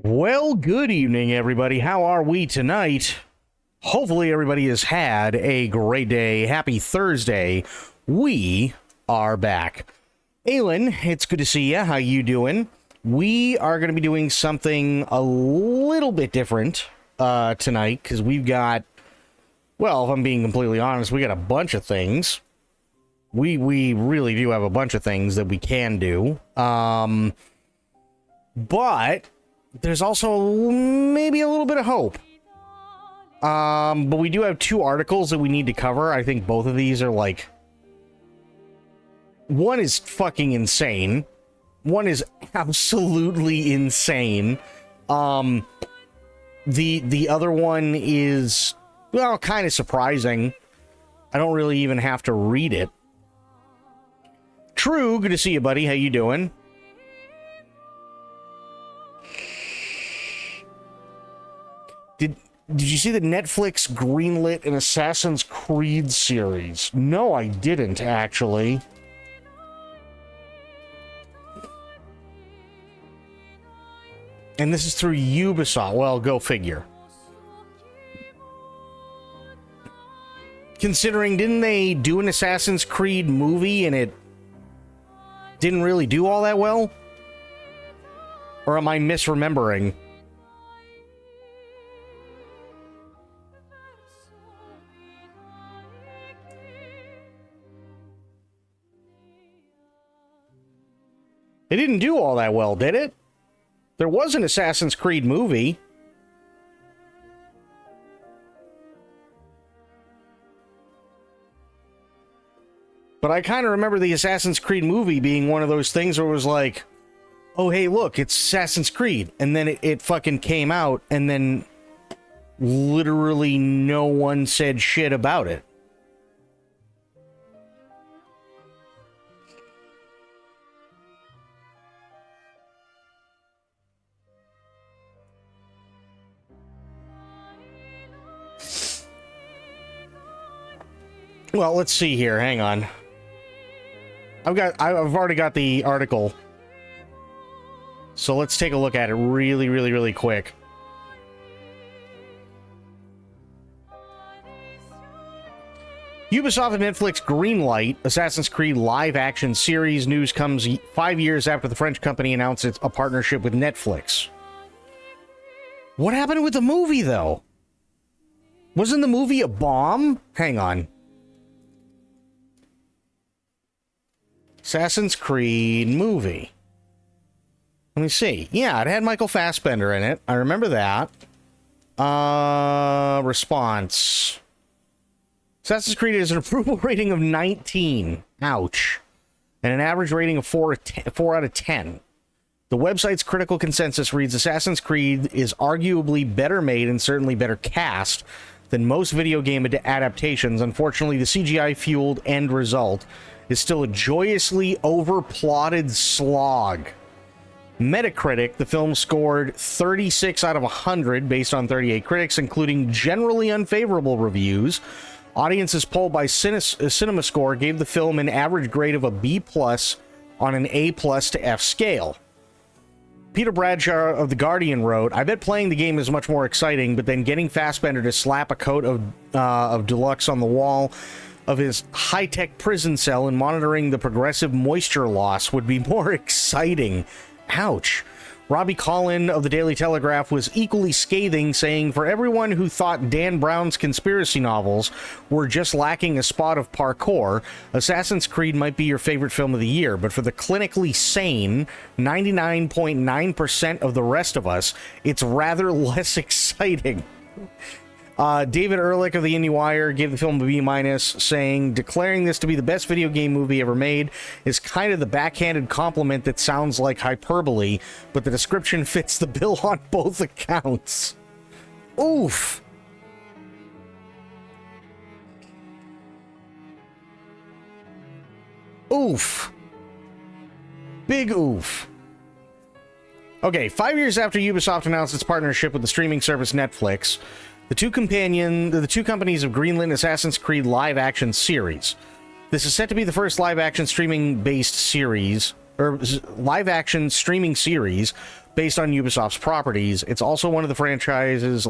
Well, good evening, everybody. How are we tonight? Hopefully, everybody has had a great day. Happy Thursday. We are back. Aylin, it's good to see you. How you doing? We are going to be doing something a little bit different tonight because we've got, well, if I'm being completely honest, we got a bunch of things. We really do have a bunch of things that we can do. But there's also maybe a little bit of hope. But we do have two articles that we need to cover. I think both of these are like... One is fucking insane. One is absolutely insane. The other one is, well, kind of surprising. I don't really even have to read it. True, good to see you, buddy. How you doing? Did you see that Netflix greenlit an Assassin's Creed series? No, I didn't, actually. And this is through Ubisoft. Well, go figure. Considering, didn't they do an Assassin's Creed movie and it didn't really do all that well? Or am I misremembering? It didn't do all that well, did it? There was an Assassin's Creed movie. But I kind of remember the Assassin's Creed movie being one of those things where it was like, oh, hey, look, it's Assassin's Creed. And then it fucking came out, and then literally no one said shit about it. Well, let's see here. Hang on. I've already got the article. So let's take a look at it really quick. Ubisoft and Netflix greenlight Assassin's Creed live-action series. News comes 5 years after the French company announced a partnership with Netflix. What happened with the movie, though? Wasn't the movie a bomb? Hang on. Assassin's Creed movie. Let me see. Yeah, it had Michael Fassbender in it. I remember that. Response. Assassin's Creed has an approval rating of 19. Ouch. And an average rating of 4 out of 10. The website's critical consensus reads, Assassin's Creed is arguably better made and certainly better cast than most video game adaptations. Unfortunately, the CGI-fueled end result is still a joyously overplotted slog. Metacritic, the film scored 36 out of 100 based on 38 critics, including generally unfavorable reviews. Audiences polled by CinemaScore gave the film an average grade of a B+ on an A+ to F scale. Peter Bradshaw of The Guardian wrote, I bet playing the game is much more exciting, but then getting Fassbender to slap a coat of deluxe on the wall of his high-tech prison cell and monitoring the progressive moisture loss would be more exciting. Ouch. Robbie Collin of the Daily Telegraph was equally scathing, saying, for everyone who thought Dan Brown's conspiracy novels were just lacking a spot of parkour, Assassin's Creed might be your favorite film of the year, but for the clinically sane 99.9% of the rest of us, it's rather less exciting. David Ehrlich of the IndieWire gave the film a B-, saying, declaring this to be the best video game movie ever made is kind of the backhanded compliment that sounds like hyperbole, but the description fits the bill on both accounts. Oof. Oof. Big oof. Okay, 5 years after Ubisoft announced its partnership with the streaming service Netflix, the two companies have greenlit Assassin's Creed live-action series. This is set to be the first live-action streaming-based series live action streaming series based on Ubisoft's properties. It's also one of the franchises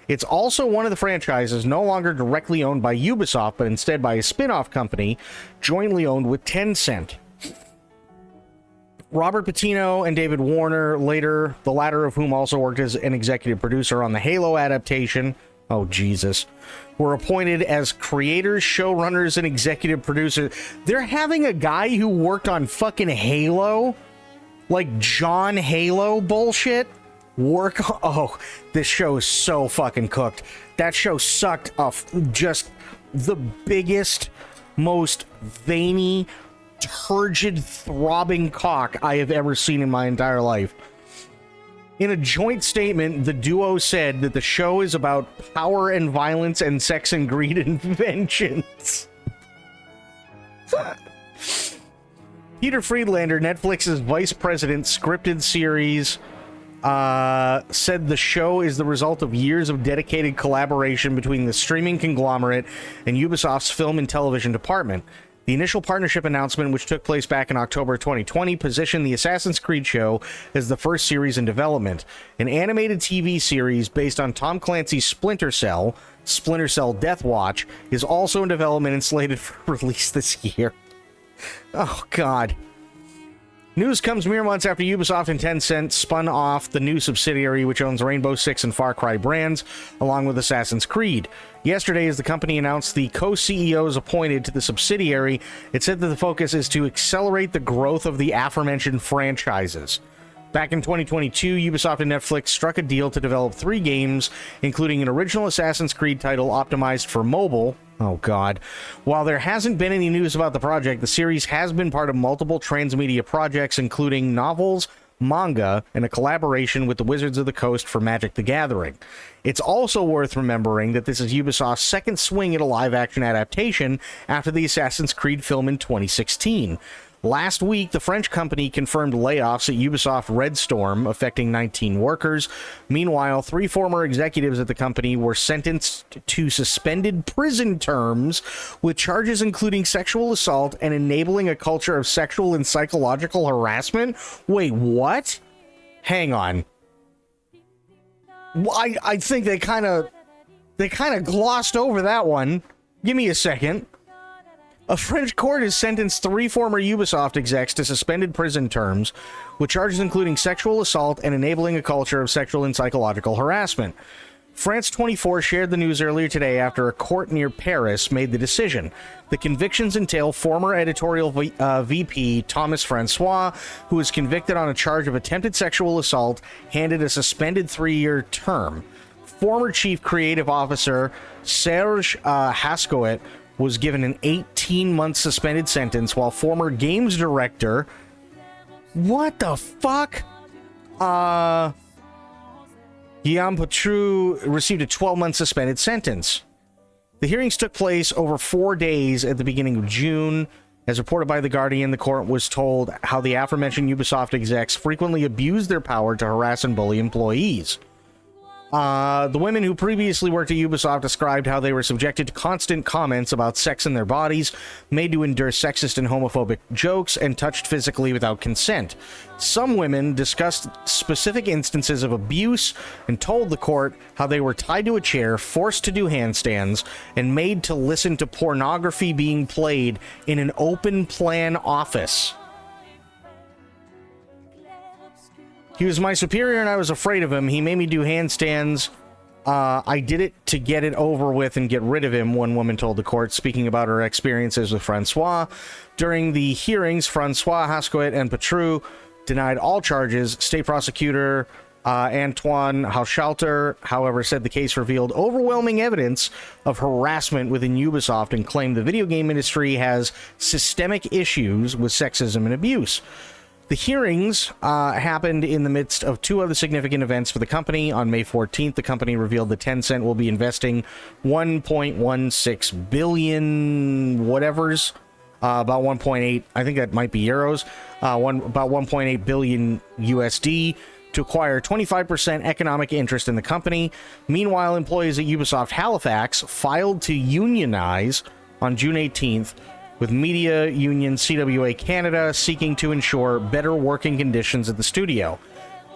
It's also one of the franchises no longer directly owned by Ubisoft, but instead by a spin-off company jointly owned with Tencent. Robert Patino and David Warner, the latter of whom also worked as an executive producer on the Halo adaptation, oh Jesus, were appointed as creators, showrunners, and executive producers. They're having a guy who worked on fucking Halo, like John Halo bullshit, oh, this show is so fucking cooked. That show sucked off just the biggest, most veiny, turgid, throbbing cock I have ever seen in my entire life. In a joint statement, the duo said that the show is about power and violence and sex and greed and vengeance. Peter Friedlander, Netflix's vice president, scripted series, said the show is the result of years of dedicated collaboration between the streaming conglomerate and Ubisoft's film and television department. The initial partnership announcement, which took place back in October 2020, positioned the Assassin's Creed show as the first series in development. An animated TV series based on Tom Clancy's Splinter Cell Death Watch, is also in development and slated for release this year. Oh, God. News comes mere months after Ubisoft and Tencent spun off the new subsidiary, which owns Rainbow Six and Far Cry brands, along with Assassin's Creed. Yesterday, as the company announced the co-CEOs appointed to the subsidiary, it said that the focus is to accelerate the growth of the aforementioned franchises. Back in 2022, Ubisoft and Netflix struck a deal to develop 3 games, including an original Assassin's Creed title optimized for mobile. Oh, God. While there hasn't been any news about the project, the series has been part of multiple transmedia projects, including novels, manga, and a collaboration with the Wizards of the Coast for Magic the Gathering. It's also worth remembering that this is Ubisoft's second swing at a live-action adaptation after the Assassin's Creed film in 2016. Last week, the French company confirmed layoffs at Ubisoft Red Storm, affecting 19 workers. Meanwhile, 3 former executives at the company were sentenced to suspended prison terms with charges including sexual assault and enabling a culture of sexual and psychological harassment. Wait, what? Hang on. I think they kind of glossed over that one. Give me a second. A French court has sentenced 3 former Ubisoft execs to suspended prison terms, with charges including sexual assault and enabling a culture of sexual and psychological harassment. France 24 shared the news earlier today after a court near Paris made the decision. The convictions entail former editorial VP Thomas Francois, who was convicted on a charge of attempted sexual assault, handed a suspended 3-year term. Former Chief Creative Officer Serge Hascoët was given an 18-month suspended sentence, while former games director... What the fuck? Guillaume Patru received a 12-month suspended sentence. The hearings took place over 4 days at the beginning of June. As reported by The Guardian, the court was told how the aforementioned Ubisoft execs frequently abused their power to harass and bully employees. The women who previously worked at Ubisoft described how they were subjected to constant comments about sex in their bodies, made to endure sexist and homophobic jokes, and touched physically without consent. Some women discussed specific instances of abuse and told the court how they were tied to a chair, forced to do handstands, and made to listen to pornography being played in an open-plan office. He was my superior and I was afraid of him. He made me do handstands. I did it to get it over with and get rid of him, one woman told the court, speaking about her experiences with Francois. During the hearings, Francois, Hascoët, and Patru denied all charges. State prosecutor Antoine Hauschalter, however, said the case revealed overwhelming evidence of harassment within Ubisoft and claimed the video game industry has systemic issues with sexism and abuse. The hearings happened in the midst of 2 other significant events for the company. On May 14th, the company revealed that Tencent will be investing 1.16 billion whatevers, about 1.8, I think that might be euros, about 1.8 billion USD to acquire 25% economic interest in the company. Meanwhile, employees at Ubisoft Halifax filed to unionize on June 18th with media union CWA Canada seeking to ensure better working conditions at the studio.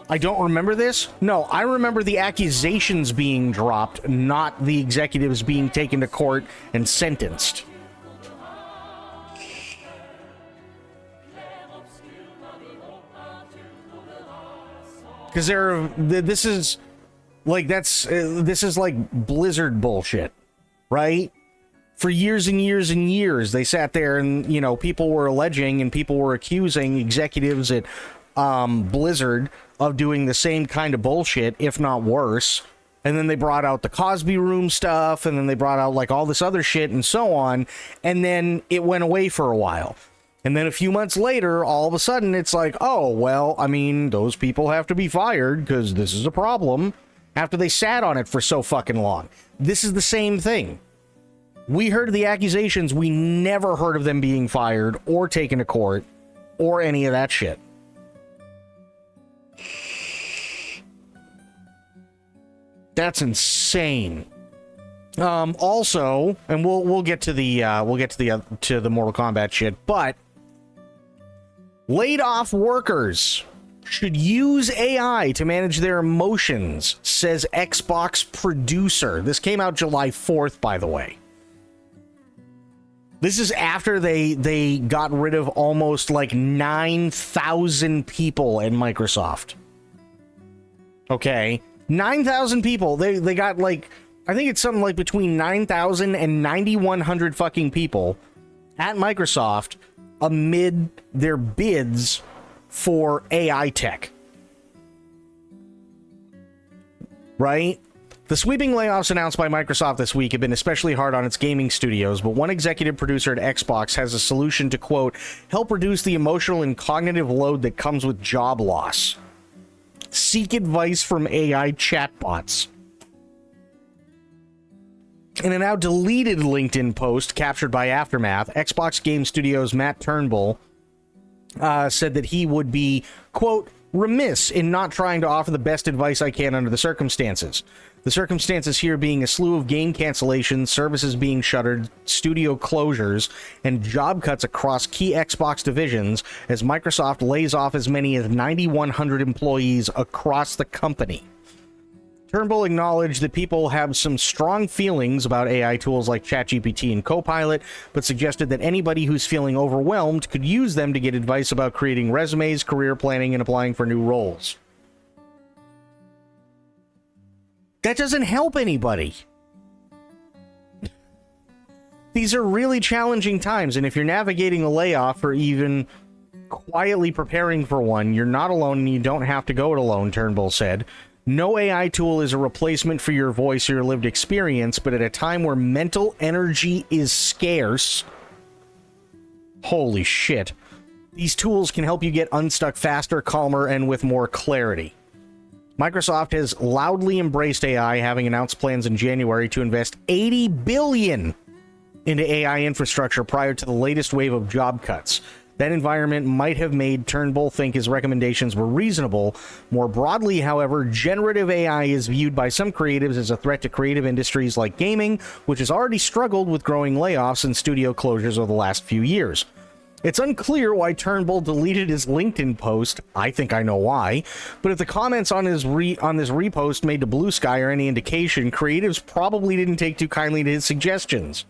I don't remember this. No, I remember the accusations being dropped, not the executives being taken to court and sentenced. Because this is like Blizzard bullshit, right? For years and years and years, they sat there and, you know, people were alleging and people were accusing executives at Blizzard of doing the same kind of bullshit, if not worse. And then they brought out the Cosby Room stuff, and then they brought out like all this other shit and so on. And then it went away for a while. And then a few months later, all of a sudden, it's like, oh, well, I mean, those people have to be fired because this is a problem after they sat on it for so fucking long. This is the same thing. We heard the accusations. We never heard of them being fired or taken to court or any of that shit. That's insane. Also, and we'll get to the Mortal Kombat shit, but laid off workers should use AI to manage their emotions, says Xbox producer. This came out July 4th, by the way. This is after they got rid of almost like 9,000 people at Microsoft. Okay, 9,000 people. They got like, I think it's something like between 9,000 and 9,100 fucking people at Microsoft amid their bids for AI tech. Right? The sweeping layoffs announced by Microsoft this week have been especially hard on its gaming studios, but one executive producer at Xbox has a solution to, quote, help reduce the emotional and cognitive load that comes with job loss. Seek advice from AI chatbots. In a now deleted LinkedIn post captured by Aftermath, Xbox Game Studios' Matt Turnbull said that he would be, quote, remiss in not trying to offer the best advice I can under the circumstances. The circumstances here being a slew of game cancellations, services being shuttered, studio closures, and job cuts across key Xbox divisions as Microsoft lays off as many as 9,100 employees across the company. Turnbull acknowledged that people have some strong feelings about AI tools like ChatGPT and Copilot, but suggested that anybody who's feeling overwhelmed could use them to get advice about creating resumes, career planning, and applying for new roles. That doesn't help anybody. These are really challenging times, and if you're navigating a layoff or even quietly preparing for one, you're not alone and you don't have to go it alone, Turnbull said. No AI tool is a replacement for your voice or your lived experience, but at a time where mental energy is scarce, holy shit, these tools can help you get unstuck faster, calmer, and with more clarity. Microsoft has loudly embraced AI, having announced plans in January to invest $80 billion into AI infrastructure prior to the latest wave of job cuts. That environment might have made Turnbull think his recommendations were reasonable. More broadly, however, generative AI is viewed by some creatives as a threat to creative industries like gaming, which has already struggled with growing layoffs and studio closures over the last few years. It's unclear why Turnbull deleted his LinkedIn post. I think I know why. But if the comments on this repost made to bluesky are any indication, creatives probably didn't take too kindly to his suggestions.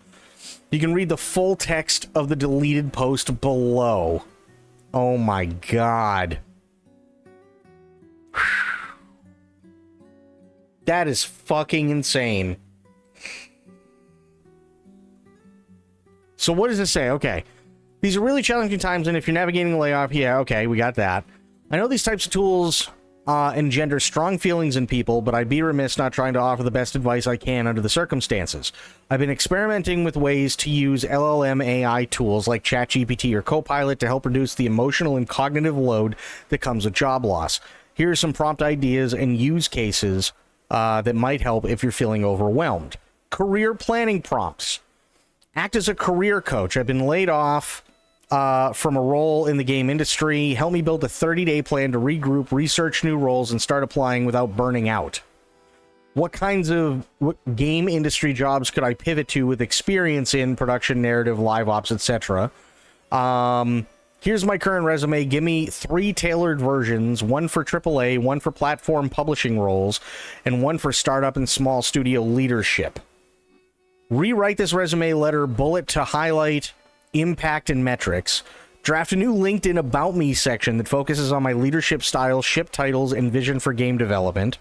You can read the full text of the deleted post below. Oh my god. That is fucking insane. So what does it say? Okay. These are really challenging times, and if you're navigating a layoff, yeah, okay, we got that. I know these types of tools engender strong feelings in people, but I'd be remiss not trying to offer the best advice I can under the circumstances. I've been experimenting with ways to use LLM AI tools like ChatGPT or Copilot to help reduce the emotional and cognitive load that comes with job loss. Here are some prompt ideas and use cases that might help if you're feeling overwhelmed. Career planning prompts. Act as a career coach. I've been laid off from a role in the game industry. Help me build a 30-day plan to regroup, research new roles, and start applying without burning out. what game industry jobs could I pivot to with experience in production, narrative, live ops, etc.? Here's my current resume. Give me 3 tailored versions, one for AAA, one for platform publishing roles, and one for startup and small studio leadership. Rewrite this resume letter bullet to highlight impact and metrics. Draft a new LinkedIn About Me section that focuses on my leadership style, ship titles, and vision for game development.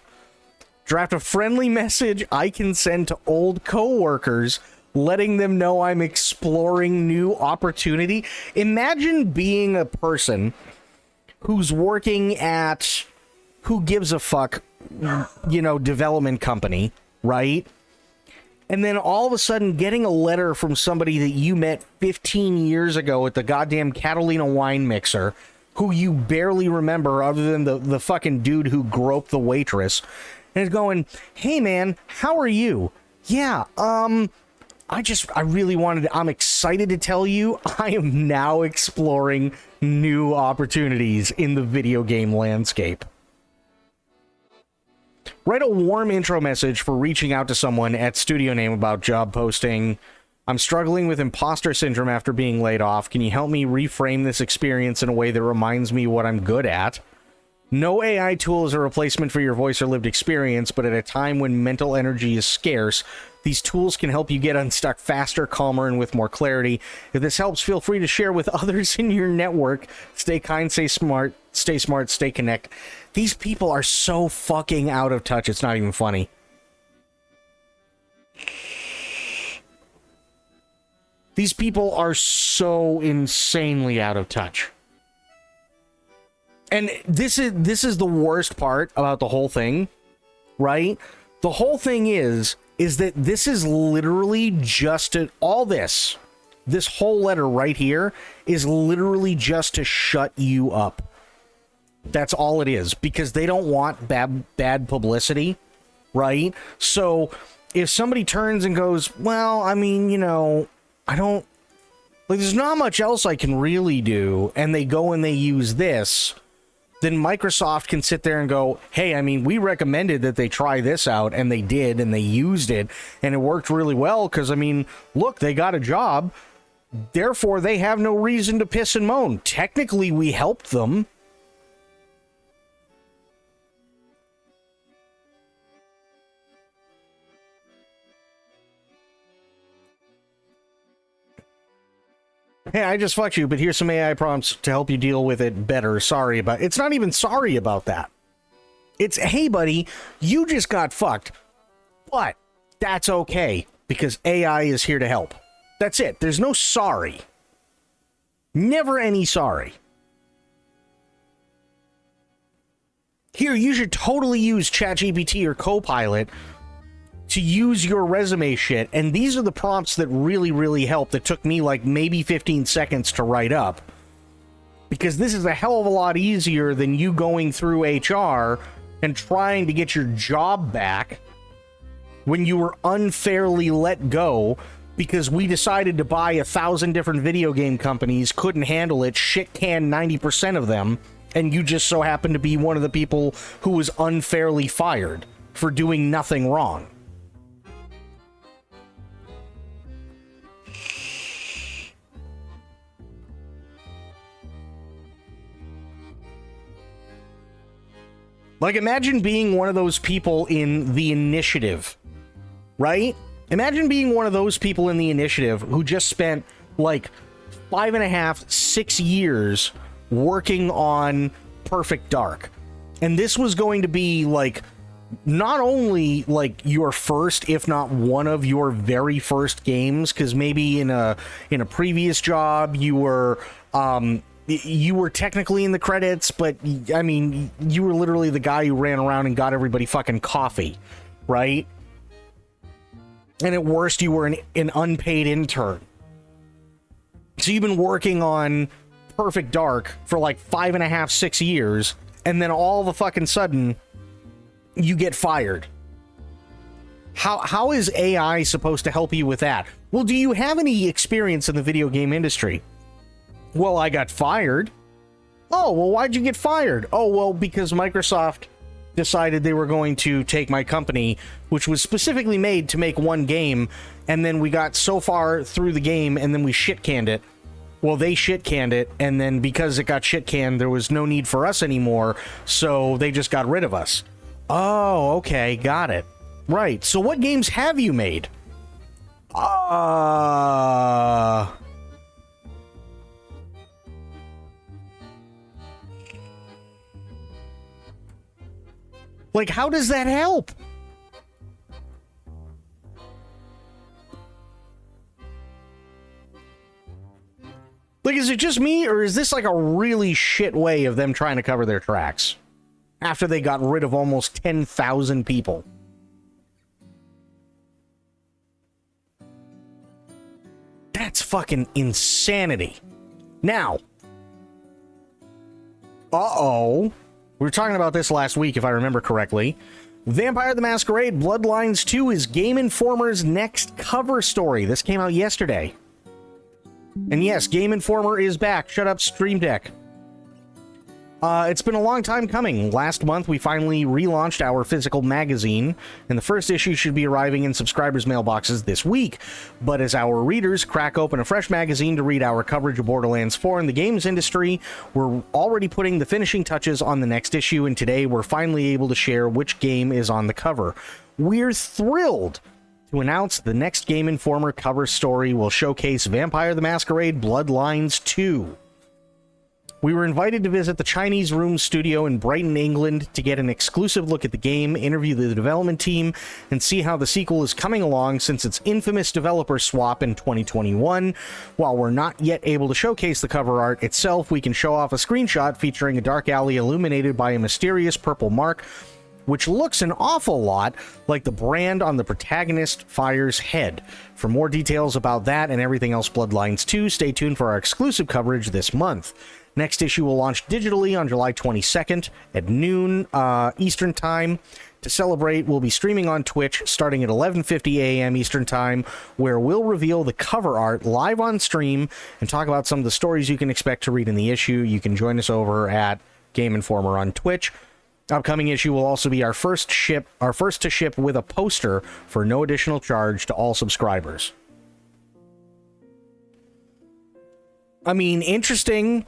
Draft a friendly message I can send to old coworkers, letting them know I'm exploring new opportunity. Imagine being a person who's working at who gives a fuck, development company, right? And then all of a sudden getting a letter from somebody that you met 15 years ago at the goddamn Catalina wine mixer, who you barely remember other than the fucking dude who groped the waitress, and it's going, hey man, how are you? Yeah, I'm excited to tell you I am now exploring new opportunities in the video game landscape. Write a warm intro message for reaching out to someone at studio name about job posting. I'm struggling with imposter syndrome after being laid off. Can you help me reframe this experience in a way that reminds me what I'm good at? No AI tool is a replacement for your voice or lived experience, but at a time when mental energy is scarce, these tools can help you get unstuck faster, calmer, and with more clarity. If this helps, feel free to share with others in your network. Stay kind, stay smart, stay connect. These people are so fucking out of touch, it's not even funny. These people are so insanely out of touch. And this is the worst part about the whole thing, right? The whole thing is that this is literally just this whole letter right here is literally just to shut you up. That's all it is, because they don't want bad publicity, right? So if somebody turns and goes, well, I mean, I don't, like, there's not much else I can really do, and they go and they use this, then Microsoft can sit there and go, hey, I mean, we recommended that they try this out, and they did, and they used it, and it worked really well, because, I mean, look, they got a job, therefore they have no reason to piss and moan. Technically, we helped them. Hey, I just fucked you, but here's some AI prompts to help you deal with it better. Sorry about it. It's not even sorry about that. It's, hey, buddy, you just got fucked. But that's okay, because AI is here to help. That's it. There's no sorry. Never any sorry. Here, you should totally use ChatGPT or Copilot to use your resume shit, and these are the prompts that really, really help, that took me like maybe 15 seconds to write up, because this is a hell of a lot easier than you going through HR and trying to get your job back when you were unfairly let go because we decided to buy 1,000 different video game companies, couldn't handle it, shit canned 90% of them, and you just so happened to be one of the people who was unfairly fired for doing nothing wrong. Like, imagine being one of those people in the initiative, right? Imagine being one of those people in the initiative who just spent like 5.5, 6 years working on Perfect Dark. And this was going to be like not only like your first, if not one of your very first games, because maybe in a previous job you were technically in the credits, but I mean, you were literally the guy who ran around and got everybody fucking coffee, right? And at worst, you were an unpaid intern. So you've been working on Perfect Dark for like 5.5, 6 years, and then all of a fucking sudden, you get fired. How is AI supposed to help you with that? Well, do you have any experience in the video game industry? Well, I got fired. Oh, well, why'd you get fired? Oh, well, because Microsoft decided they were going to take my company, which was specifically made to make one game, and then we got so far through the game, and then we shit-canned it. Well, they shit-canned it, and then because it got shit-canned, there was no need for us anymore, so they just got rid of us. Oh, okay, got it. Right, so what games have you made? Like, how does that help? Like, is it just me, or is this like a really shit way of them trying to cover their tracks after they got rid of almost 10,000 people? That's fucking insanity. Now, we were talking about this last week, if I remember correctly. Vampire the Masquerade Bloodlines 2 is Game Informer's next cover story. This came out yesterday. And yes, Game Informer is back. Shut up, Stream Deck. It's been a long time coming. Last month, we finally relaunched our physical magazine, and the first issue should be arriving in subscribers' mailboxes this week. But as our readers crack open a fresh magazine to read our coverage of Borderlands 4 in the games industry, we're already putting the finishing touches on the next issue, and today we're finally able to share which game is on the cover. We're thrilled to announce the next Game Informer cover story will showcase Vampire the Masquerade Bloodlines 2. We were invited to visit the Chinese Room studio in Brighton, England, to get an exclusive look at the game, interview the development team, and see how the sequel is coming along since its infamous developer swap in 2021. While we're not yet able to showcase the cover art itself, we can show off a screenshot featuring a dark alley illuminated by a mysterious purple mark, which looks an awful lot like the brand on the protagonist Fire's head. For more details about that and everything else Bloodlines 2, stay tuned for our exclusive coverage this month. Next issue will launch digitally on July 22nd at noon Eastern Time. To celebrate, we'll be streaming on Twitch starting at 11:50 a.m. Eastern Time, where we'll reveal the cover art live on stream and talk about some of the stories you can expect to read in the issue. You can join us over at Game Informer on Twitch. Upcoming issue will also be our first to ship with a poster for no additional charge to all subscribers. I mean, interesting,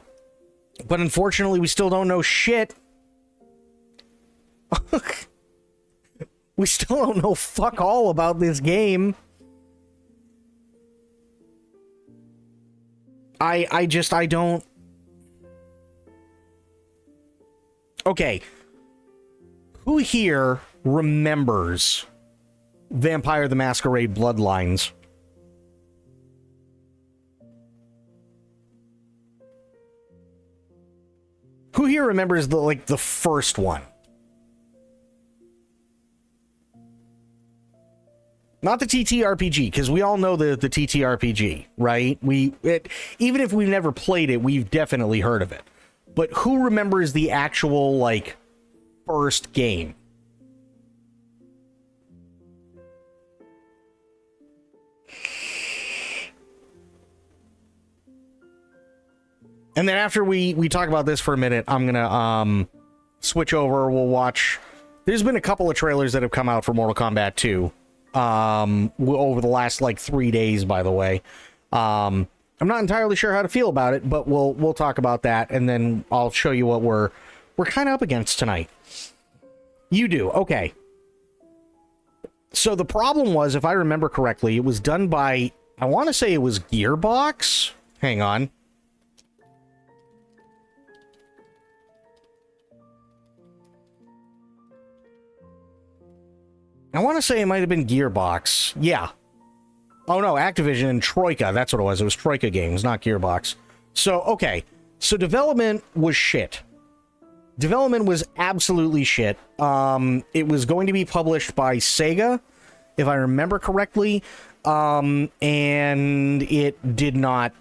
but unfortunately we still don't know shit. We still don't know fuck all about this game. I don't... Okay. Who here remembers Vampire the Masquerade Bloodlines? Who here remembers the first one? Not the TTRPG, because we all know the TTRPG, right? Even if we've never played it, we've definitely heard of it. But who remembers the actual, first game? And then after we talk about this for a minute, I'm gonna switch over. We'll watch... There's been a couple of trailers that have come out for Mortal Kombat 2 over the last 3 days, by the way. I'm not entirely sure how to feel about it, but we'll talk about that, and then I'll show you what we're kind of up against tonight. You do, okay. So the problem was, if I remember correctly, it was done by, I want to say it was Gearbox. Hang on. I want to say it might have been Gearbox. Yeah. Oh no, Activision and Troika. That's what it was. It was Troika Games, not Gearbox. So, okay. So development was shit. Development was absolutely shit. It was going to be published by Sega, if I remember correctly. And it did not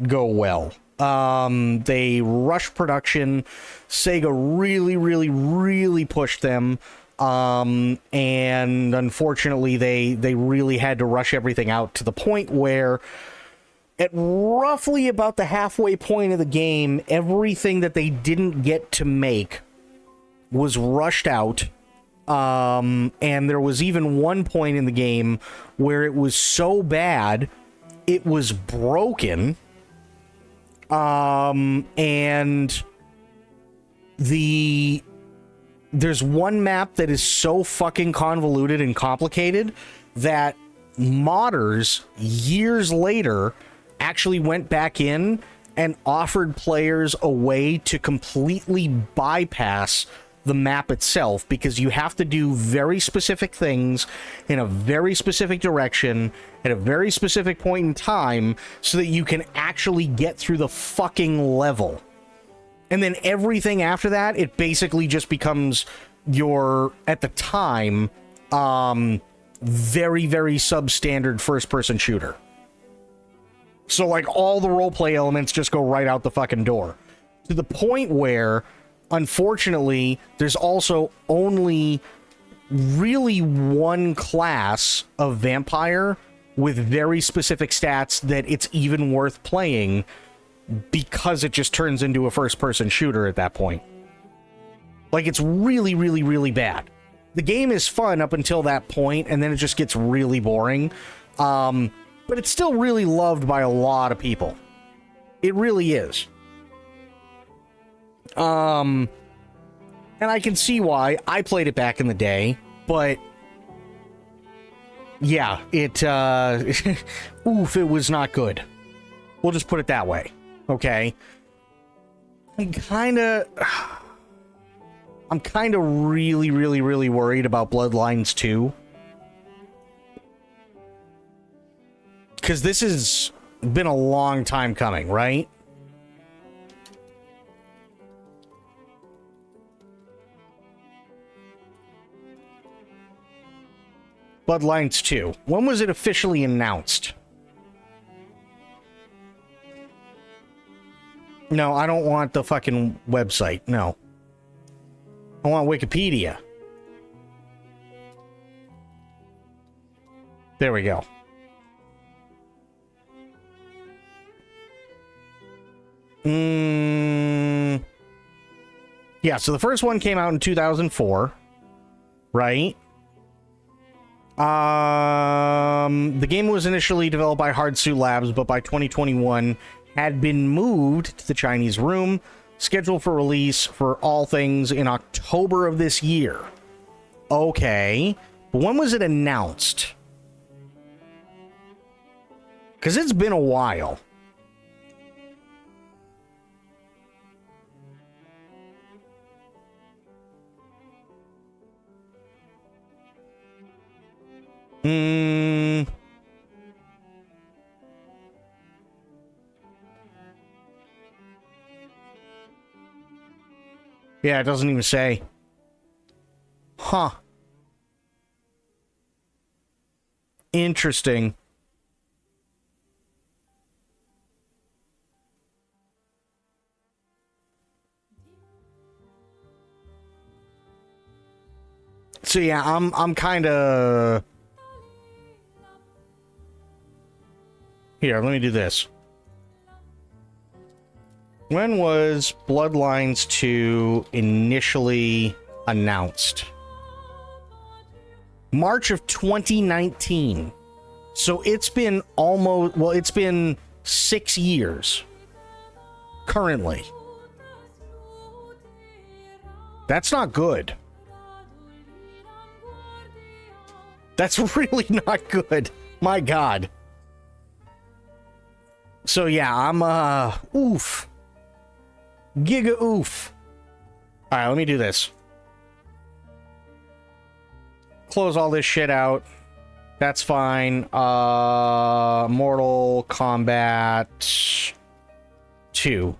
go well. They rushed production. Sega really, really, really pushed them. And unfortunately, they really had to rush everything out to the point where at roughly about the halfway point of the game, everything that they didn't get to make was rushed out. And there was even one point in the game where it was so bad, it was broken. And there's one map that is so fucking convoluted and complicated that modders years later actually went back in and offered players a way to completely bypass the map itself, because you have to do very specific things in a very specific direction at a very specific point in time so that you can actually get through the fucking level. And then everything after that, it basically just becomes your, at the time, very, very substandard first-person shooter. So, like, all the roleplay elements just go right out the fucking door. To the point where, unfortunately, there's also only really one class of vampire with very specific stats that it's even worth playing, because it just turns into a first-person shooter at that point. Like, it's really, really, really bad. The game is fun up until that point, and then it just gets really boring. But it's still really loved by a lot of people. It really is. And I can see why. I played it back in the day, but yeah, it, oof, it was not good. We'll just put it that way. Okay. I'm kind of really, really, really worried about Bloodlines 2. Because this has been a long time coming, right? Bloodlines 2. When was it officially announced? No, I don't want the fucking website. No. I want Wikipedia. There we go. Yeah, so the first one came out in 2004, right? The game was initially developed by Hardsuit Labs, but by 2021 had been moved to the Chinese room, scheduled for release for all things in October of this year. Okay, but when was it announced? Because it's been a while. Yeah, it doesn't even say. Huh. Interesting. So yeah, I'm kind of... Here, let me do this. When was Bloodlines 2 initially announced? March of 2019. So it's been almost... Well, it's been 6 years. Currently. That's not good. That's really not good. My God. So yeah, I'm, oof. Giga oof. Alright, let me do this. Close all this shit out. That's fine. Mortal Kombat 2.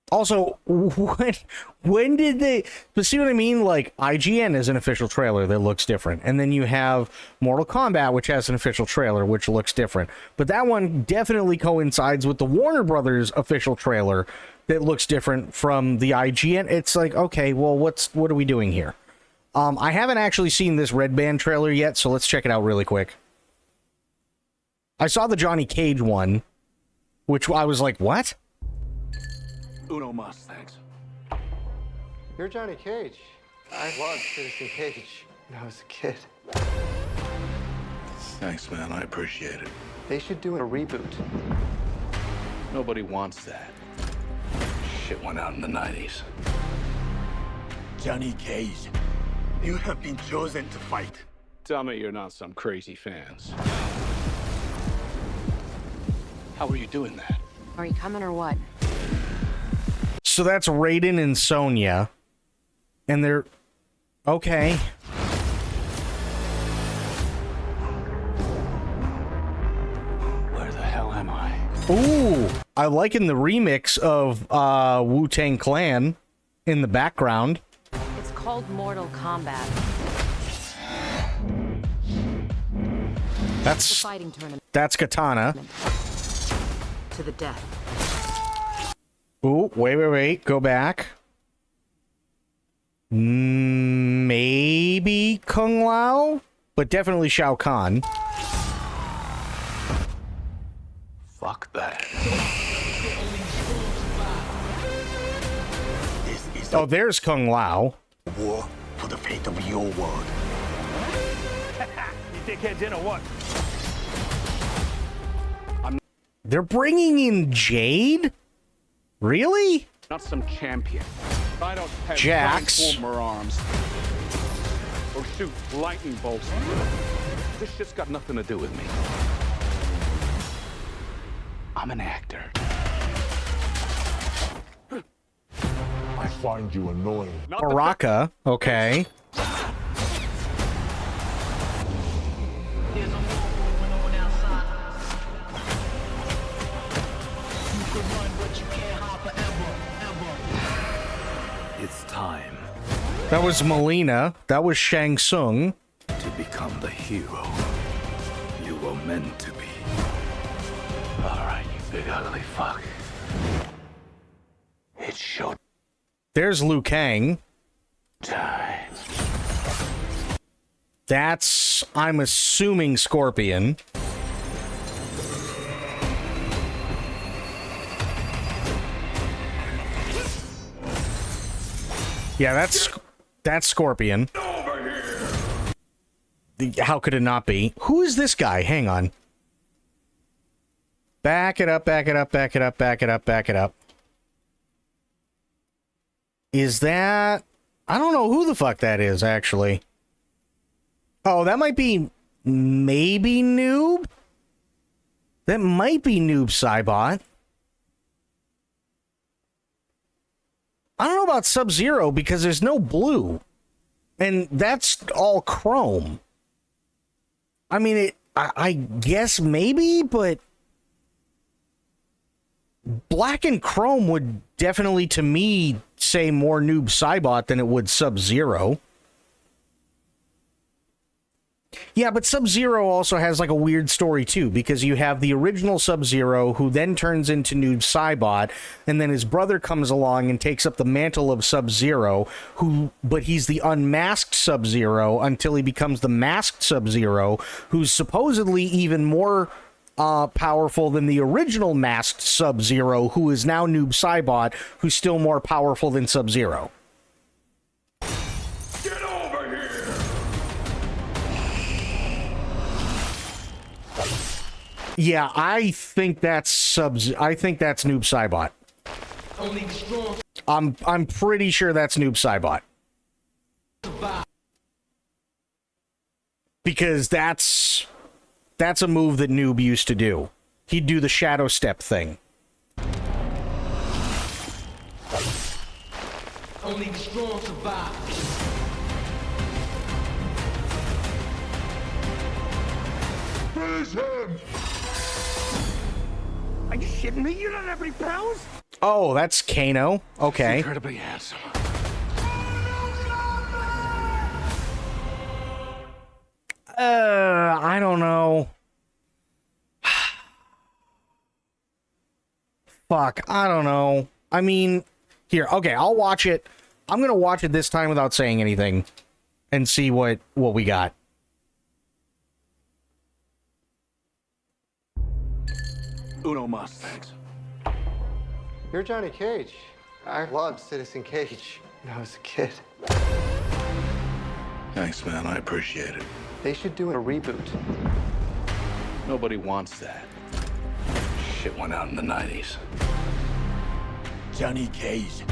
Also, when did they... But see what I mean? Like, IGN is an official trailer that looks different. And then you have Mortal Kombat, which has an official trailer, which looks different. But that one definitely coincides with the Warner Brothers official trailer that looks different from the IGN. It's like, okay, well, what are we doing here? I haven't actually seen this Red Band trailer yet, so let's check it out really quick. I saw the Johnny Cage one, which I was like, what? Uno mas, thanks. You're Johnny Cage. I was Citizen Cage when I was a kid. Thanks, man. I appreciate it. They should do a reboot. Nobody wants that. Shit went out in the 90s. Johnny Cage, you have been chosen to fight. Tell me you're not some crazy fans. How are you doing that? Are you coming or what? So that's Raiden and Sonya. And they're... Okay. Where the hell am I? Ooh, I liken the remix of Wu-Tang Clan in the background. It's called Mortal Kombat. That's The fighting tournament that's Katana. to the death. Ooh, wait. Go back. Maybe Kung Lao, but definitely Shao Kahn. Fuck that. This is Oh, there's Kung Lao. a war for the fate of your world. You dickheads in or what? They're bringing in Jade? Really? Not some champion. I don't have Jax. transformer arms. Or shoot lightning bolts. This shit's got nothing to do with me. I'm an actor. I find you annoying. Baraka, okay. It's time That was Melina. That was Shang Tsung. to become the hero you were meant to be. Alright, you big ugly fuck. It's show There's Liu Kang. time. That's, I'm assuming, Scorpion. Yeah, that's Scorpion. How could it not be? Who is this guy? Hang on. Back it up. Is that... I don't know who the fuck that is, actually. Oh, that might be... Maybe Noob? That might be Noob Saibot. I don't know about Sub-Zero because there's no blue. And that's all chrome. I mean, I guess maybe, but... Black and chrome would definitely, to me, say more Noob Saibot than it would Sub-Zero. Yeah, but Sub-Zero also has like a weird story too, because you have the original Sub-Zero who then turns into Noob Saibot, and then his brother comes along and takes up the mantle of Sub-Zero, but he's the unmasked Sub-Zero until he becomes the masked Sub-Zero, who's supposedly even more powerful than the original masked Sub-Zero, who is now Noob Saibot, who's still more powerful than Sub-Zero. Get over here! Yeah, I think that's I think that's Noob Saibot. I'm pretty sure that's Noob Saibot. Because that's a move that Noob used to do. He'd do the shadow step thing. Only the strong survive. Finish him! Are you shitting me? You don't have any powers? Oh, that's Kano. Okay. Incredibly handsome. I don't know. Fuck, I don't know. I mean, here, okay, I'll watch it. I'm gonna watch it this time without saying anything and see what we got. Uno mas, thanks. You're Johnny Cage. I loved Citizen Cage when I was a kid. Thanks, man. I appreciate it. They should do a reboot. Nobody wants that. Shit went out in the 90s. Johnny Cage,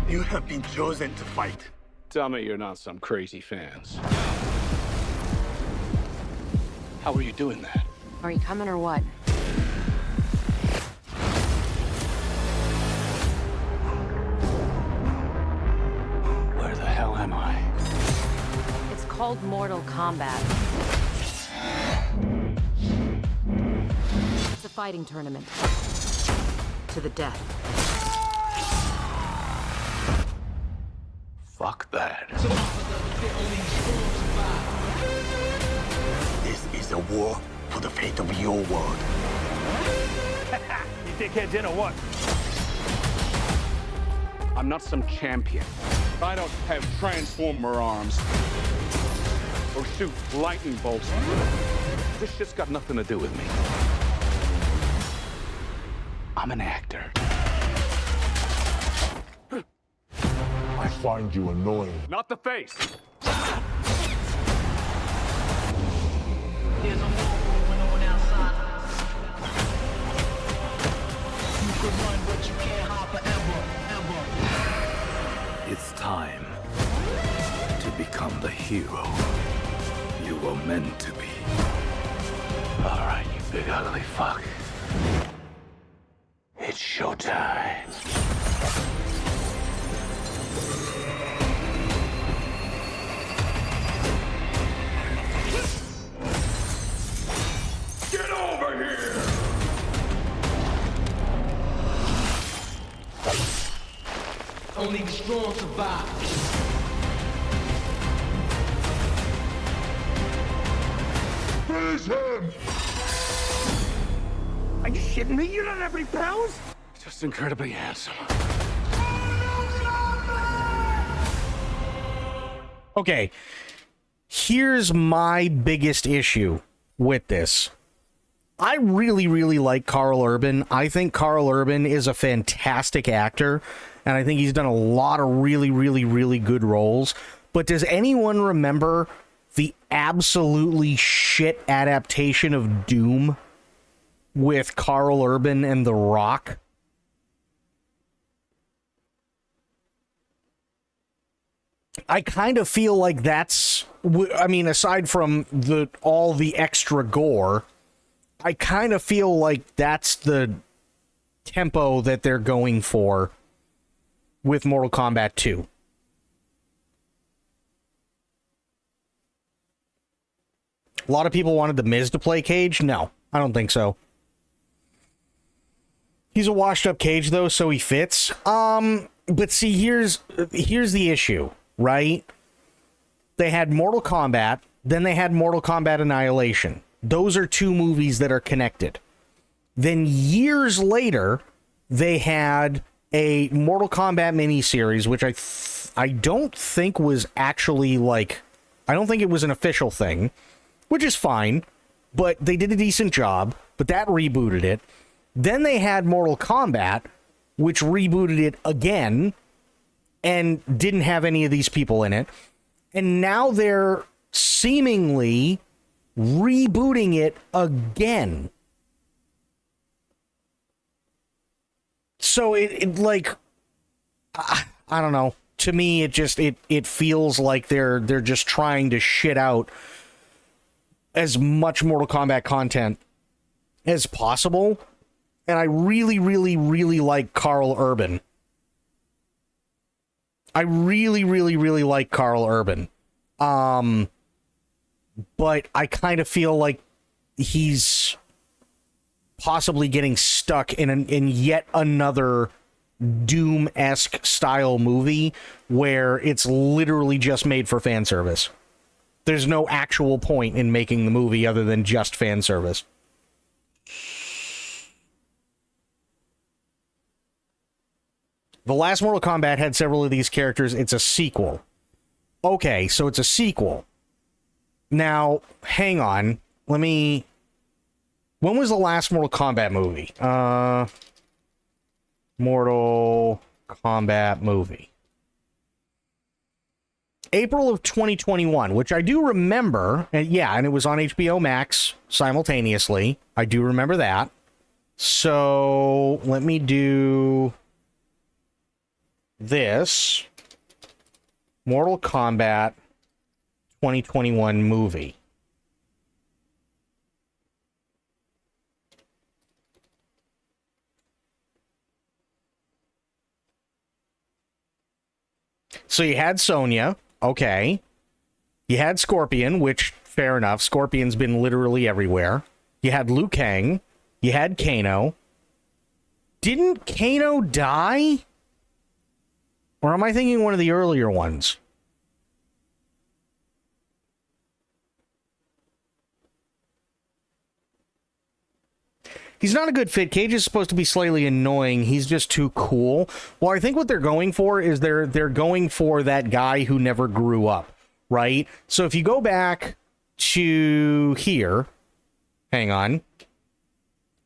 you have been chosen to fight. Tell me you're not some crazy fans. How are you doing that? Are you coming or what? Where the hell am I? It's called Mortal Kombat. It's a fighting tournament. To the death. Fuck that. This is a war for the fate of your world. You dickheads in or what? I'm not some champion. I don't have transformer arms. Or shoot lightning bolts. This shit's got nothing to do with me. I'm an actor. I find you annoying. Not the face. There's a war going on outside. You could run, but you can't hide forever, ever. It's time to become the hero you were meant to be. All right, you big ugly fuck. It's showtime. Get over here! Only the strong survive. Finish him! Are you shitting me? You don't have any powers? Just incredibly handsome. Okay, here's my biggest issue with this. I really, really like Carl Urban. I think Carl Urban is a fantastic actor, and I think he's done a lot of really, really, really good roles. But does anyone remember the absolutely shit adaptation of Doom with Carl Urban and The Rock? I kind of feel like that's, I mean, aside from all the extra gore, I kind of feel like that's the tempo that they're going for with Mortal Kombat 2. A lot of people wanted The Miz to play Cage. No, I don't think so. He's a washed-up Cage, though, so he fits. But see, here's the issue, right? They had Mortal Kombat, then they had Mortal Kombat Annihilation. Those are two movies that are connected. Then years later, they had a Mortal Kombat miniseries, which I don't think was actually like, I don't think it was an official thing, which is fine, but they did a decent job, but that rebooted it. Then they had Mortal Kombat, which rebooted it again and didn't have any of these people in it. And now they're seemingly rebooting it again. So it like, I don't know. To me, it feels like they're just trying to shit out as much Mortal Kombat content as possible. And I really, really, really like Carl Urban. I really, really, really like Carl Urban. But I kind of feel like he's possibly getting stuck in yet another Doom-esque style movie where it's literally just made for fan service. There's no actual point in making the movie other than just fan service. The last Mortal Kombat had several of these characters. It's a sequel. Okay, so it's a sequel. Now, hang on. When was the last Mortal Kombat movie? Mortal Kombat movie. April of 2021, which I do remember, and it was on HBO Max simultaneously. I do remember that. So let me do this. Mortal Kombat 2021 movie. So you had Sonya, okay. You had Scorpion, which, fair enough, Scorpion's been literally everywhere. You had Liu Kang. You had Kano. Didn't Kano die? Or am I thinking one of the earlier ones? He's not a good fit. Cage is supposed to be slightly annoying. He's just too cool. Well, I think what they're going for is they're going for that guy who never grew up, right? So if you go back to here, hang on.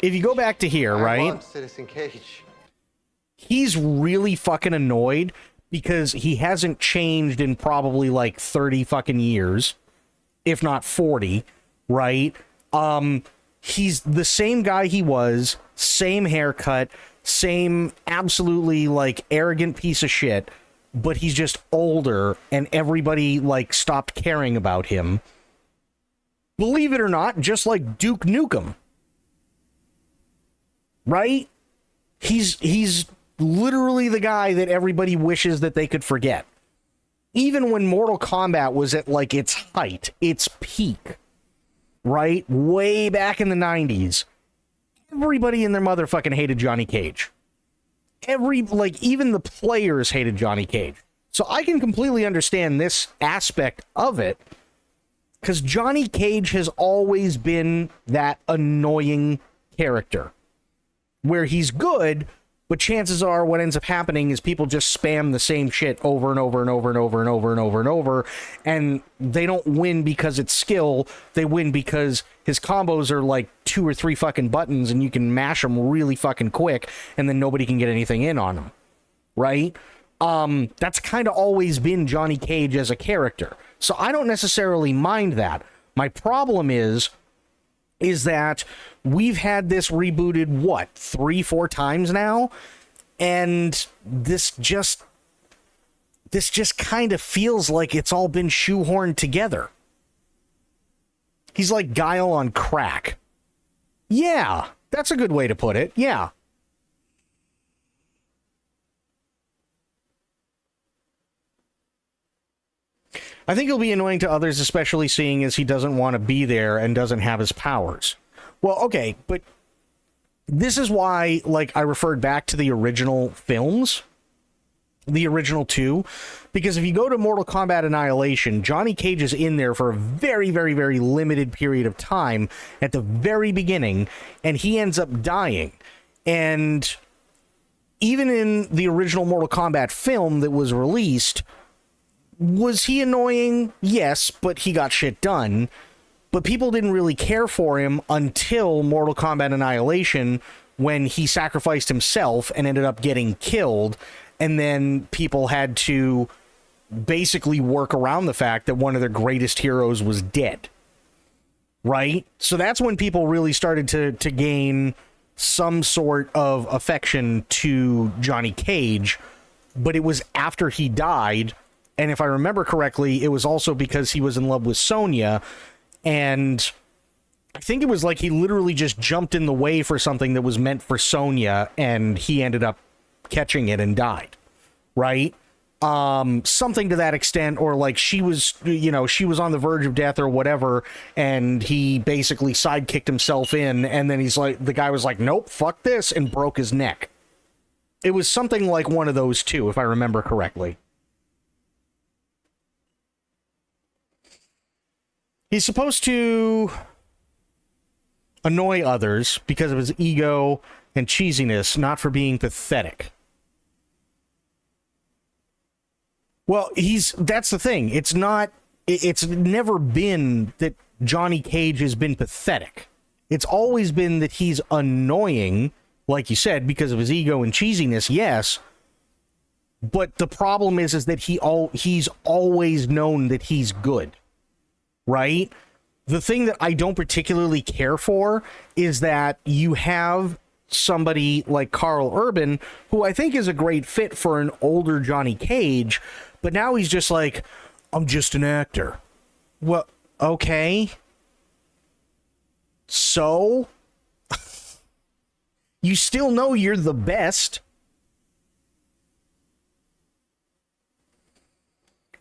If you go back to here, I right? love Citizen Cage. He's really fucking annoyed because he hasn't changed in probably like 30 fucking years, if not 40, right? He's the same guy he was, same haircut, same absolutely like arrogant piece of shit, but he's just older and everybody like stopped caring about him. Believe it or not, just like Duke Nukem. Right? He's literally the guy that everybody wishes that they could forget. Even when Mortal Kombat was at like its height, its peak, right? Way back in the 90s, everybody and their motherfucking hated Johnny Cage. Even the players hated Johnny Cage. So I can completely understand this aspect of it, because Johnny Cage has always been that annoying character where he's good, but chances are what ends up happening is people just spam the same shit over and over and over and over and over and over and over, and they don't win because it's skill. They win because his combos are like 2 or 3 fucking buttons and you can mash them really fucking quick and then nobody can get anything in on them, right? That's kind of always been Johnny Cage as a character. So I don't necessarily mind that. My problem is that we've had this rebooted, 3-4 times now? And this just kind of feels like it's all been shoehorned together. He's like Guile on crack. Yeah, that's a good way to put it. Yeah. I think he'll be annoying to others, especially seeing as he doesn't want to be there and doesn't have his powers. Well, okay, but this is why, like, I referred back to the original films, the original 2, because if you go to Mortal Kombat Annihilation, Johnny Cage is in there for a very, very, very limited period of time at the very beginning, and he ends up dying. And even in the original Mortal Kombat film that was released, was he annoying? Yes, but he got shit done. But people didn't really care for him until Mortal Kombat Annihilation, when he sacrificed himself and ended up getting killed, and then people had to basically work around the fact that one of their greatest heroes was dead. Right? So that's when people really started to gain some sort of affection to Johnny Cage, but it was after he died. And if I remember correctly, it was also because he was in love with Sonya, and I think it was like he literally just jumped in the way for something that was meant for Sonya, and he ended up catching it and died, right? Something to that extent, or like she was on the verge of death or whatever, and he basically sidekicked himself in, and then the guy was like, nope, fuck this, and broke his neck. It was something like one of those two, if I remember correctly. He's supposed to annoy others because of his ego and cheesiness, not for being pathetic. Well, that's the thing. It's never been that Johnny Cage has been pathetic. It's always been that he's annoying, like you said, because of his ego and cheesiness, yes, But the problem is that he's always known that he's good, right? The thing that I don't particularly care for is that you have somebody like Carl Urban, who I think is a great fit for an older Johnny Cage, but now he's just like, I'm just an actor. Well, okay. So, you still know you're the best.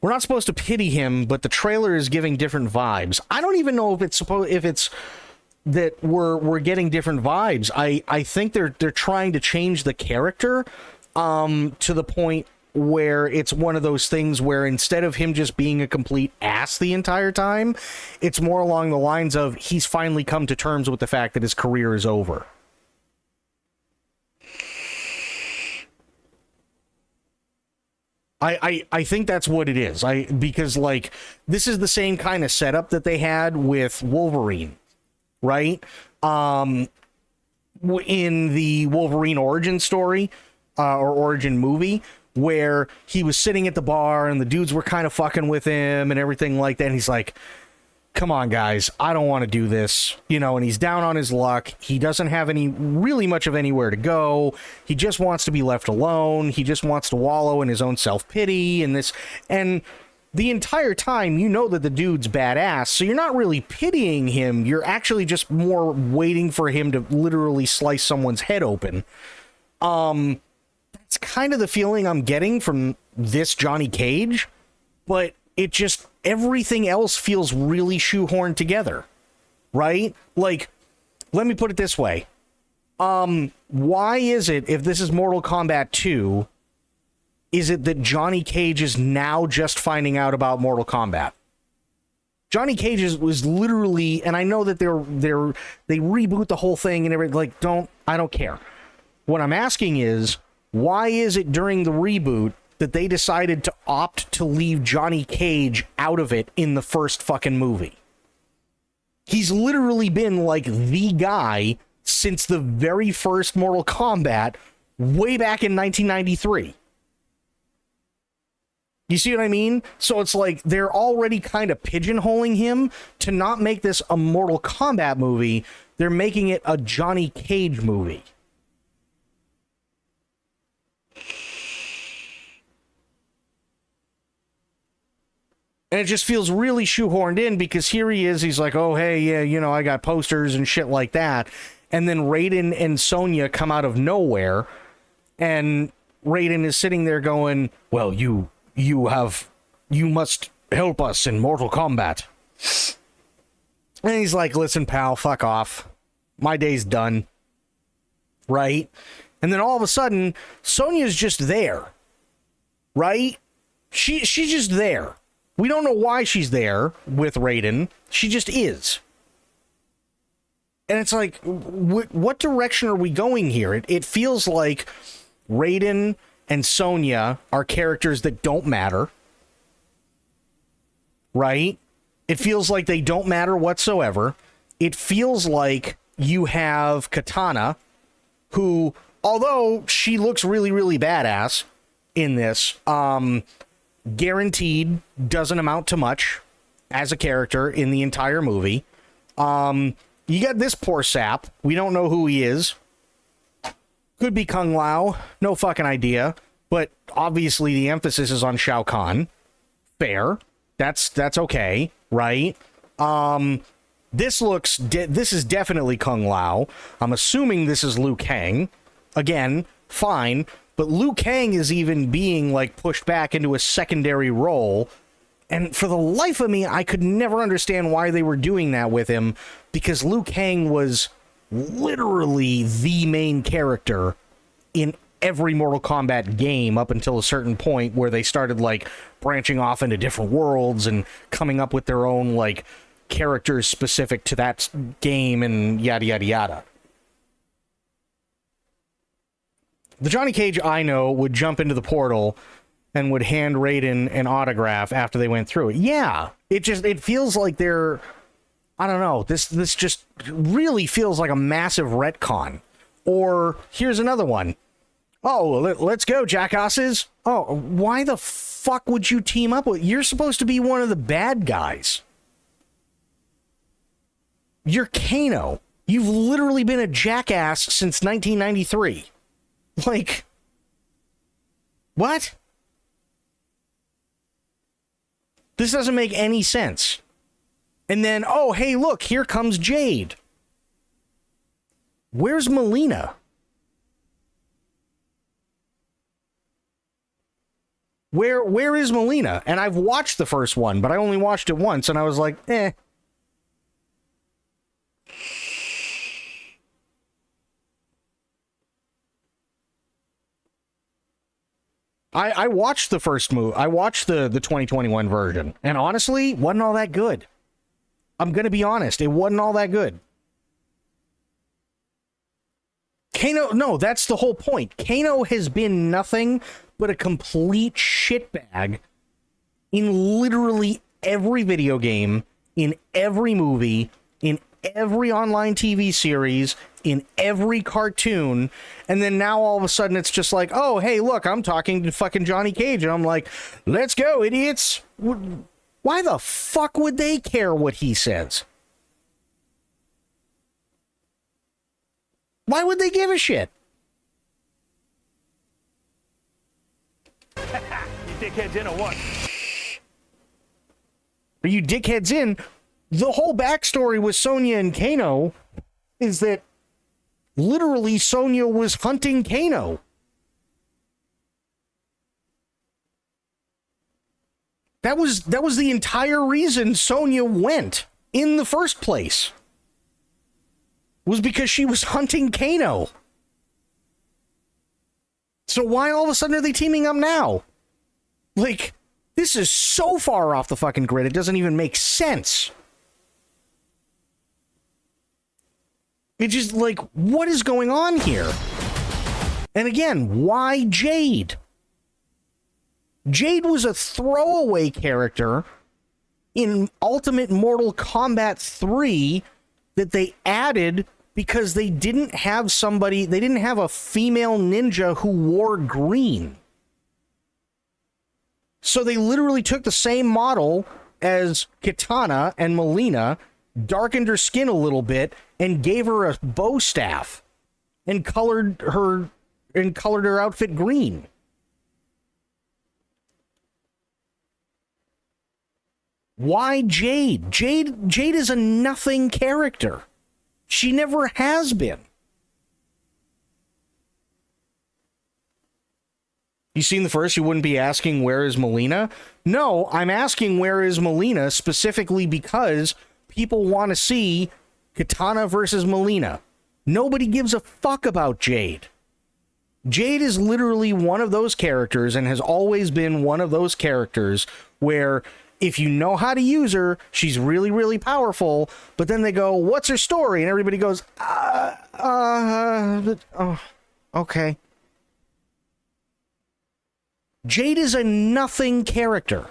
We're not supposed to pity him, but the trailer is giving different vibes. I don't even know if it's that we're getting different vibes. I think they're trying to change the character to the point where it's one of those things where instead of him just being a complete ass the entire time, it's more along the lines of he's finally come to terms with the fact that his career is over. I think that's what it is. Because like this is the same kind of setup that they had with Wolverine, right? In the Wolverine origin story or origin movie, where he was sitting at the bar and the dudes were kind of fucking with him and everything like that. And he's like, come on, guys, I don't want to do this, and he's down on his luck. He doesn't have really much of anywhere to go. He just wants to be left alone. He just wants to wallow in his own self-pity and this. And the entire time, that the dude's badass, so you're not really pitying him. You're actually just more waiting for him to literally slice someone's head open. That's kind of the feeling I'm getting from this Johnny Cage, but it just, everything else feels really shoehorned together, right? Like, let me put it this way. Why is it, if this is Mortal Kombat 2, is it that Johnny Cage is now just finding out about Mortal Kombat? Johnny Cage was literally, and I know that they reboot the whole thing and everything, like, I don't care. What I'm asking is, why is it during the reboot that they decided to opt to leave Johnny Cage out of it in the first fucking movie? He's literally been like the guy since the very first Mortal Kombat way back in 1993. You see what I mean? So it's like they're already kind of pigeonholing him to not make this a Mortal Kombat movie. They're making it a Johnny Cage movie. And it just feels really shoehorned in because here he is. He's like, oh, hey, yeah, I got posters and shit like that. And then Raiden and Sonya come out of nowhere. And Raiden is sitting there going, well, you must help us in Mortal Kombat. And he's like, listen, pal, fuck off. My day's done. Right? And then all of a sudden, Sonya's just there. Right? She's just there. We don't know why she's there with Raiden. She just is. And it's like, what direction are we going here? It feels like Raiden and Sonya are characters that don't matter. Right? It feels like they don't matter whatsoever. It feels like you have Katana, who, although she looks really, really badass in this, guaranteed doesn't amount to much as a character in the entire movie. You got this poor sap. We don't know who he is. Could be Kung Lao. No fucking idea. But obviously the emphasis is on Shao Kahn. Fair. That's okay, right? This is definitely Kung Lao. I'm assuming this is Liu Kang. Again, fine. But Liu Kang is even being like pushed back into a secondary role. And for the life of me, I could never understand why they were doing that with him, because Liu Kang was literally the main character in every Mortal Kombat game up until a certain point where they started like branching off into different worlds and coming up with their own like characters specific to that game and yada yada yada. The Johnny Cage I know would jump into the portal and would hand Raiden an autograph after they went through it. Yeah, it feels like they're, I don't know, this just really feels like a massive retcon. Or here's another one. Oh, let's go, jackasses. Oh, why the fuck would you team up with? You're supposed to be one of the bad guys. You're Kano. You've literally been a jackass since 1993. Like, what? This doesn't make any sense. And then, oh, hey, look, here comes Jade. Where's Melina? Where is Melina? And I've watched the first one, but I only watched it once, and I was like, eh. I watched the first movie. I watched the 2021 version, and honestly, wasn't all that good. I'm gonna be honest, it wasn't all that good. Kano, no, that's the whole point. Kano has been nothing but a complete shitbag in literally every video game, in every movie, in every online TV series, in every cartoon, and then now all of a sudden it's just like, oh, hey, look, I'm talking to fucking Johnny Cage, and I'm like, let's go, idiots. Why the fuck would they care what he says? Why would they give a shit? You dickheads in or what? Are you dickheads in? The whole backstory with Sonya and Kano is that literally Sonya was hunting Kano. That was the entire reason Sonya went in the first place. Was because she was hunting Kano. So why all of a sudden are they teaming up now? Like, this is so far off the fucking grid, it doesn't even make sense. It's just like, what is going on here? And again, why Jade? Jade was a throwaway character in Ultimate Mortal Kombat 3 that they added because they didn't have a female ninja who wore green. So they literally took the same model as Kitana and Melina, darkened her skin a little bit, and gave her a bow staff and colored her outfit green. Why Jade? Jade is a nothing character. She never has been. You seen the first? You wouldn't be asking where is Melina? No, I'm asking where is Melina specifically because people want to see Kitana versus Melina. Nobody gives a fuck about Jade. Jade is literally one of those characters and has always been one of those characters where if you know how to use her, she's really, really powerful, but then they go, what's her story? And everybody goes, okay. Jade is a nothing character.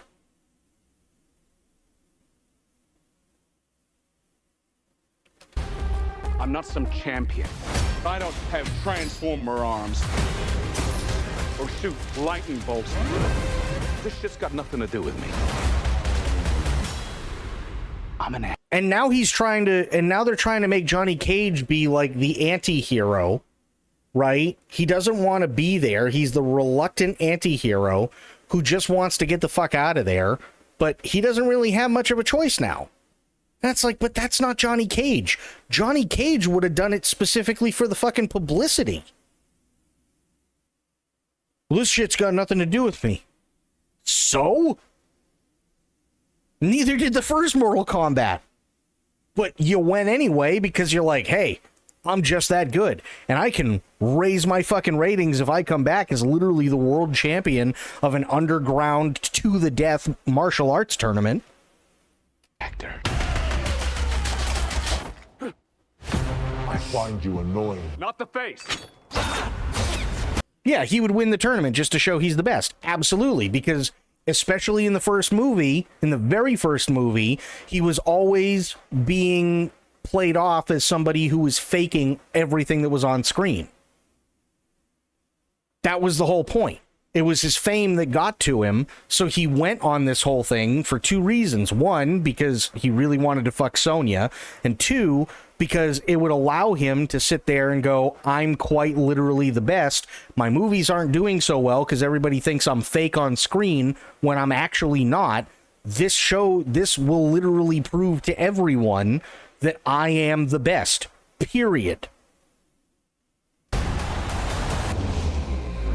I'm not some champion. I don't have transformer arms or shoot lightning bolts. This shit's got nothing to do with me. I'm an and now they're trying to make Johnny Cage be like the anti-hero, right? He doesn't want to be there. He's the reluctant anti-hero who just wants to get the fuck out of there, but he doesn't really have much of a choice now. That's like, but that's not Johnny Cage. Johnny Cage would have done it specifically for the fucking publicity. Well, this shit's got nothing to do with me. So? Neither did the first Mortal Kombat. But you went anyway because you're like, hey, I'm just that good. And I can raise my fucking ratings if I come back as literally the world champion of an underground to the death martial arts tournament. actor. I find you annoying. Not the face. Yeah, he would win the tournament just to show he's the best. Absolutely, because especially in the first movie, in the very first movie, he was always being played off as somebody who was faking everything that was on screen. That was the whole point. It was his fame that got to him, so he went on this whole thing for two reasons. One, because he really wanted to fuck Sonya, and two, because it would allow him to sit there and go, I'm quite literally the best. My movies aren't doing so well because everybody thinks I'm fake on screen when I'm actually not. This will literally prove to everyone that I am the best, period.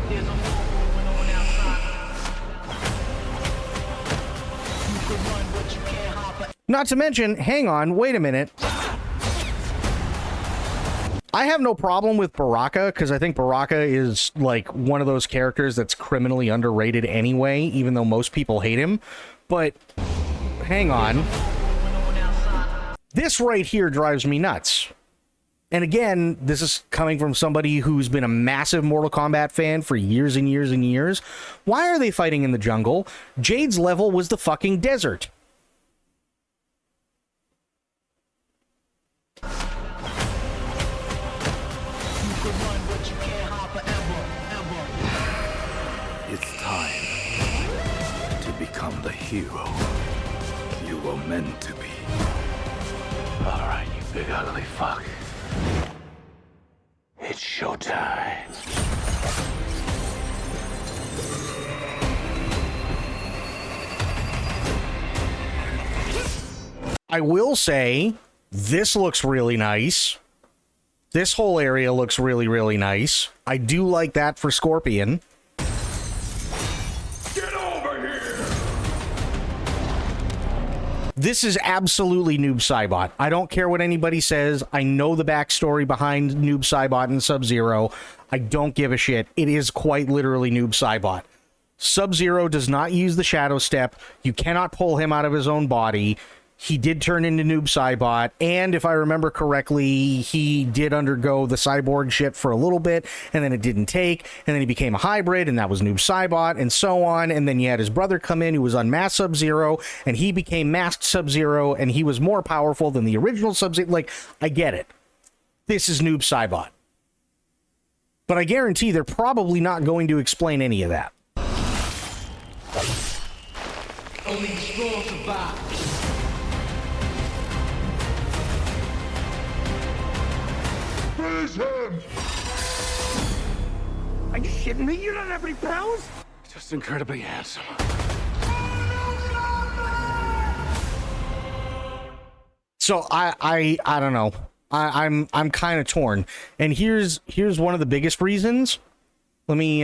There's a war going on outside. You can run, but you can't hop. Not to mention, hang on, wait a minute. I have no problem with Baraka, because I think Baraka is like one of those characters that's criminally underrated anyway, even though most people hate him. But hang on. This right here drives me nuts. And again, this is coming from somebody who's been a massive Mortal Kombat fan for years and years and years. Why are they fighting in the jungle? Jade's level was the fucking desert. It's time to become the hero you were meant to be. All right, you big ugly fuck. It's showtime. I will say, this looks really nice. This whole area looks really, really nice. I do like that for Scorpion. Get over here! This is absolutely Noob Saibot. I don't care what anybody says. I know the backstory behind Noob Saibot and Sub-Zero. I don't give a shit. It is quite literally Noob Saibot. Sub-Zero does not use the Shadow Step. You cannot pull him out of his own body. He did turn into Noob Saibot, and if I remember correctly, he did undergo the cyborg shit for a little bit, and then it didn't take, and then he became a hybrid, and that was Noob Saibot, and so on, and then you had his brother come in who was unmasked Sub-Zero, and he became masked Sub-Zero, and he was more powerful than the original Sub-Zero. Like, I get it. This is Noob Saibot. But I guarantee they're probably not going to explain any of that. Only the strong survive. Finish him! Are you shitting me? You don't have any powers? Just incredibly handsome. So I don't know. I'm kind of torn. And here's one of the biggest reasons. Let me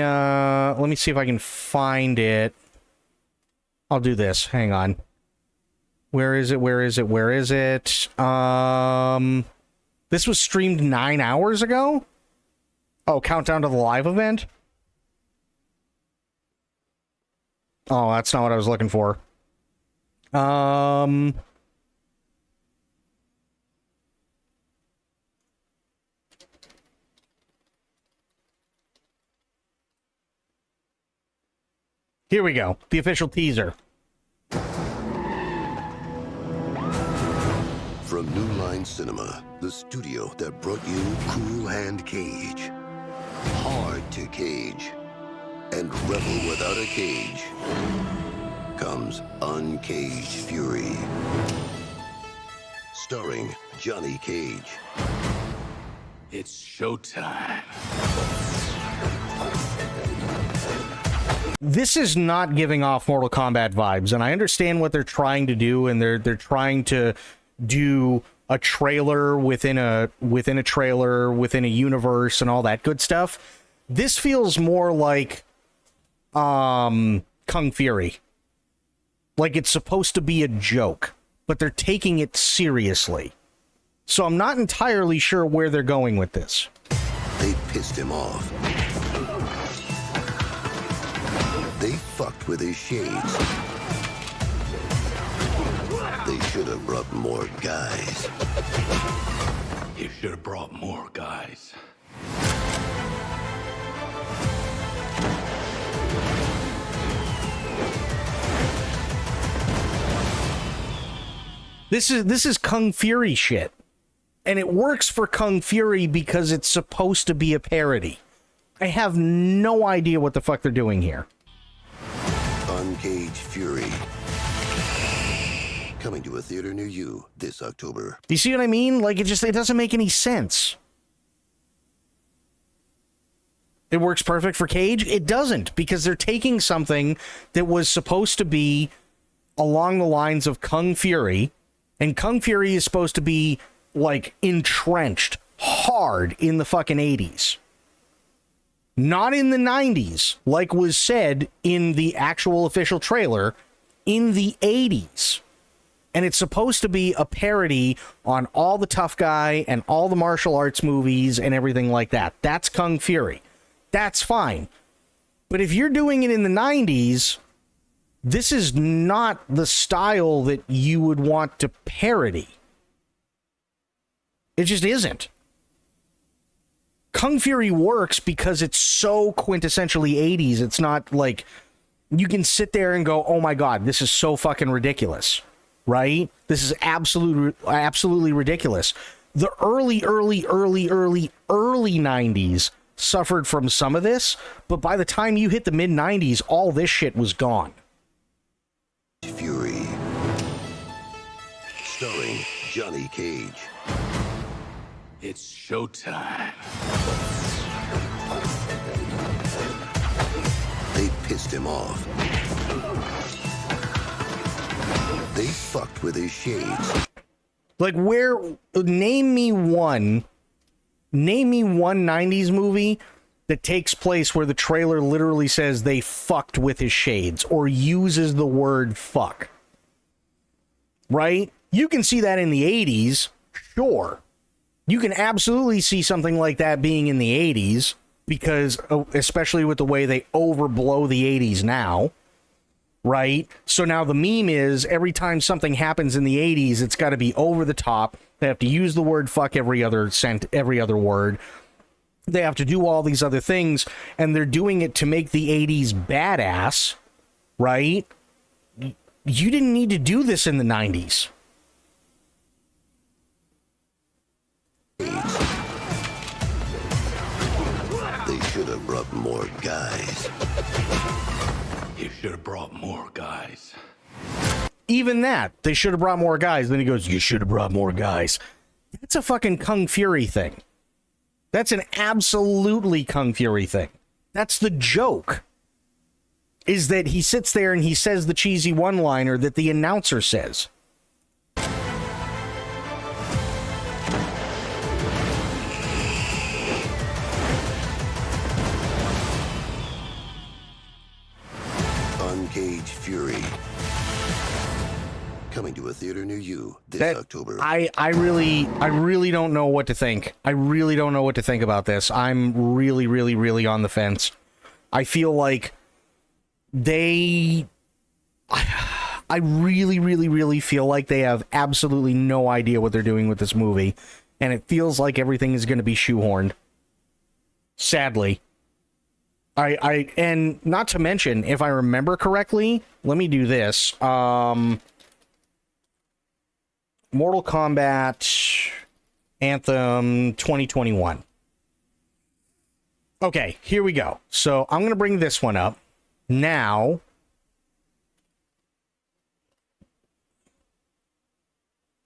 see if I can find it. I'll do this. Hang on. Where is it? This was streamed 9 hours ago? Oh, countdown to the live event? Oh, that's not what I was looking for. Here we go. The official teaser. From New Line Cinema, the studio that brought you Cool Hand Cage, Hard to Cage, and Rebel Without a Cage, comes Uncaged Fury. Starring Johnny Cage. It's showtime. This is not giving off Mortal Kombat vibes, and I understand what they're trying to do, and they're trying to do a trailer within a trailer within a universe and all that good stuff. This feels more like Kung Fury. Like it's supposed to be a joke, but they're taking it seriously. So I'm not entirely sure where they're going with this. They pissed him off. They fucked with his shades. They should have brought more guys. You should have brought more guys. This is Kung Fury shit. And it works for Kung Fury because it's supposed to be a parody. I have no idea what the fuck they're doing here. Uncaged Fury. Coming to a theater near you this October. Do you see what I mean? Like, it doesn't make any sense. It works perfect for Cage? It doesn't, because they're taking something that was supposed to be along the lines of Kung Fury, and Kung Fury is supposed to be, like, entrenched hard in the fucking 80s. Not in the 90s, like was said in the actual official trailer, in the 80s. And it's supposed to be a parody on all the tough guy and all the martial arts movies and everything like that. That's Kung Fury. That's fine. But if you're doing it in the 90s, this is not the style that you would want to parody. It just isn't. Kung Fury works because it's so quintessentially 80s. It's not like you can sit there and go, oh my God, this is so fucking ridiculous. Right? This is absolutely ridiculous. The early 90s suffered from some of this, but by the time you hit the mid 90s, all this shit was gone. Fury. Starring Johnny Cage. It's showtime. They pissed him off. They fucked with his shades. Like, name me one 90s movie that takes place where the trailer literally says they fucked with his shades or uses the word fuck. Right? You can see that in the 80s, sure. You can absolutely see something like that being in the 80s because, especially with the way they overblow the 80s now. Right? So now the meme is every time something happens in the 80s, it's got to be over the top. They have to use the word fuck every other word. They have to do all these other things, and they're doing it to make the 80s badass, right? You didn't need to do this in the 90s. They should have brought more guys. You should have brought more guys. Even that, they should have brought more guys. Then he goes, you should have brought more guys. That's a fucking Kung Fury thing. That's an absolutely Kung Fury thing. That's the joke. Is that he sits there and he says the cheesy one-liner that the announcer says. Uncaged Fury. Coming to a theater near you this October. I really don't know what to think. I really don't know what to think about this. I'm really on the fence. I feel like I really feel like they have absolutely no idea what they're doing with this movie, and it feels like everything is going to be shoehorned. Sadly. And not to mention, if I remember correctly, let me do this. Mortal Kombat Anthem 2021. Okay, here we go. So I'm going to bring this one up now.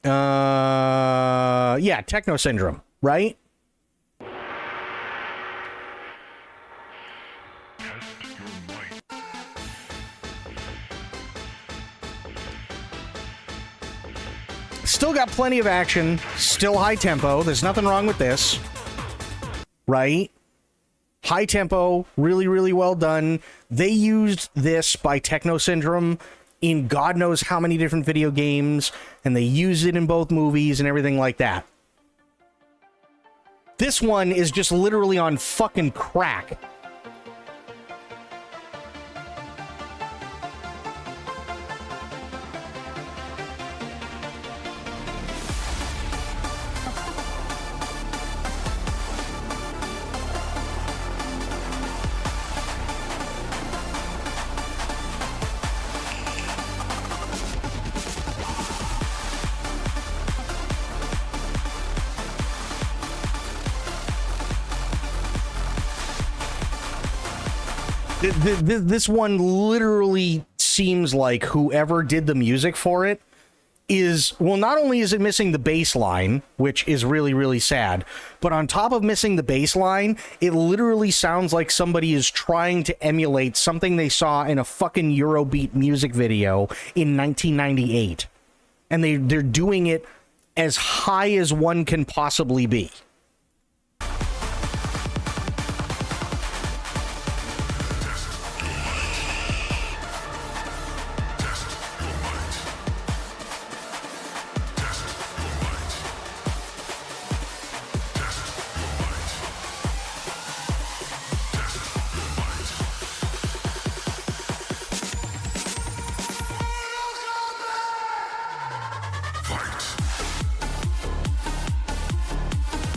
Yeah, Techno Syndrome, right? Still got plenty of action, still high tempo. There's nothing wrong with this, right? High tempo, really well done. They used this by Techno Syndrome in God knows how many different video games, and they used it in both movies and everything like that. This one is just literally on fucking crack. This one literally seems like whoever did the music for it is, well, not only is it missing the bass line, which is really, really sad, but on top of missing the bass line, it literally sounds like somebody is trying to emulate something they saw in a fucking Eurobeat music video in 1998. And they're doing it as high as one can possibly be.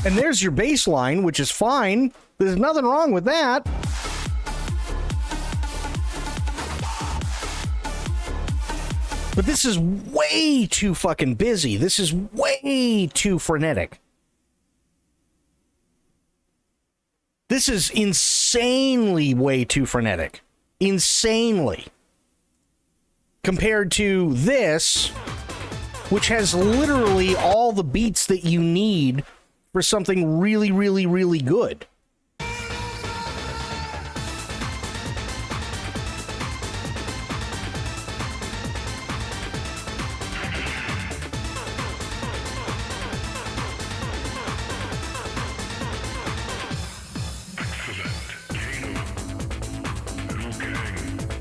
And there's your bass line, which is fine. There's nothing wrong with that. But this is way too fucking busy. This is way too frenetic. This is insanely way too frenetic. Insanely. Compared to this, which has literally all the beats that you need for something really, really, really good.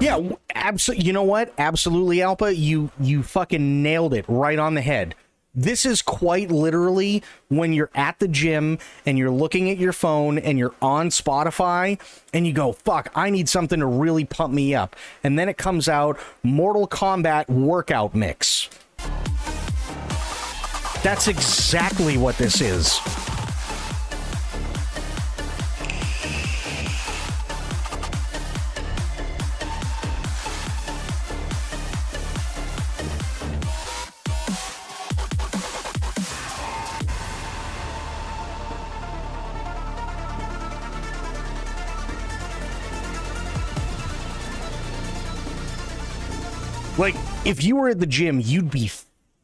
Yeah, absolutely. You know what? Absolutely, Alpa. You fucking nailed it right on the head. This is quite literally when you're at the gym and you're looking at your phone and you're on Spotify and you go, fuck, I need something to really pump me up. And then it comes out, Mortal Kombat workout mix. That's exactly what this is. Like, if you were at the gym, you'd be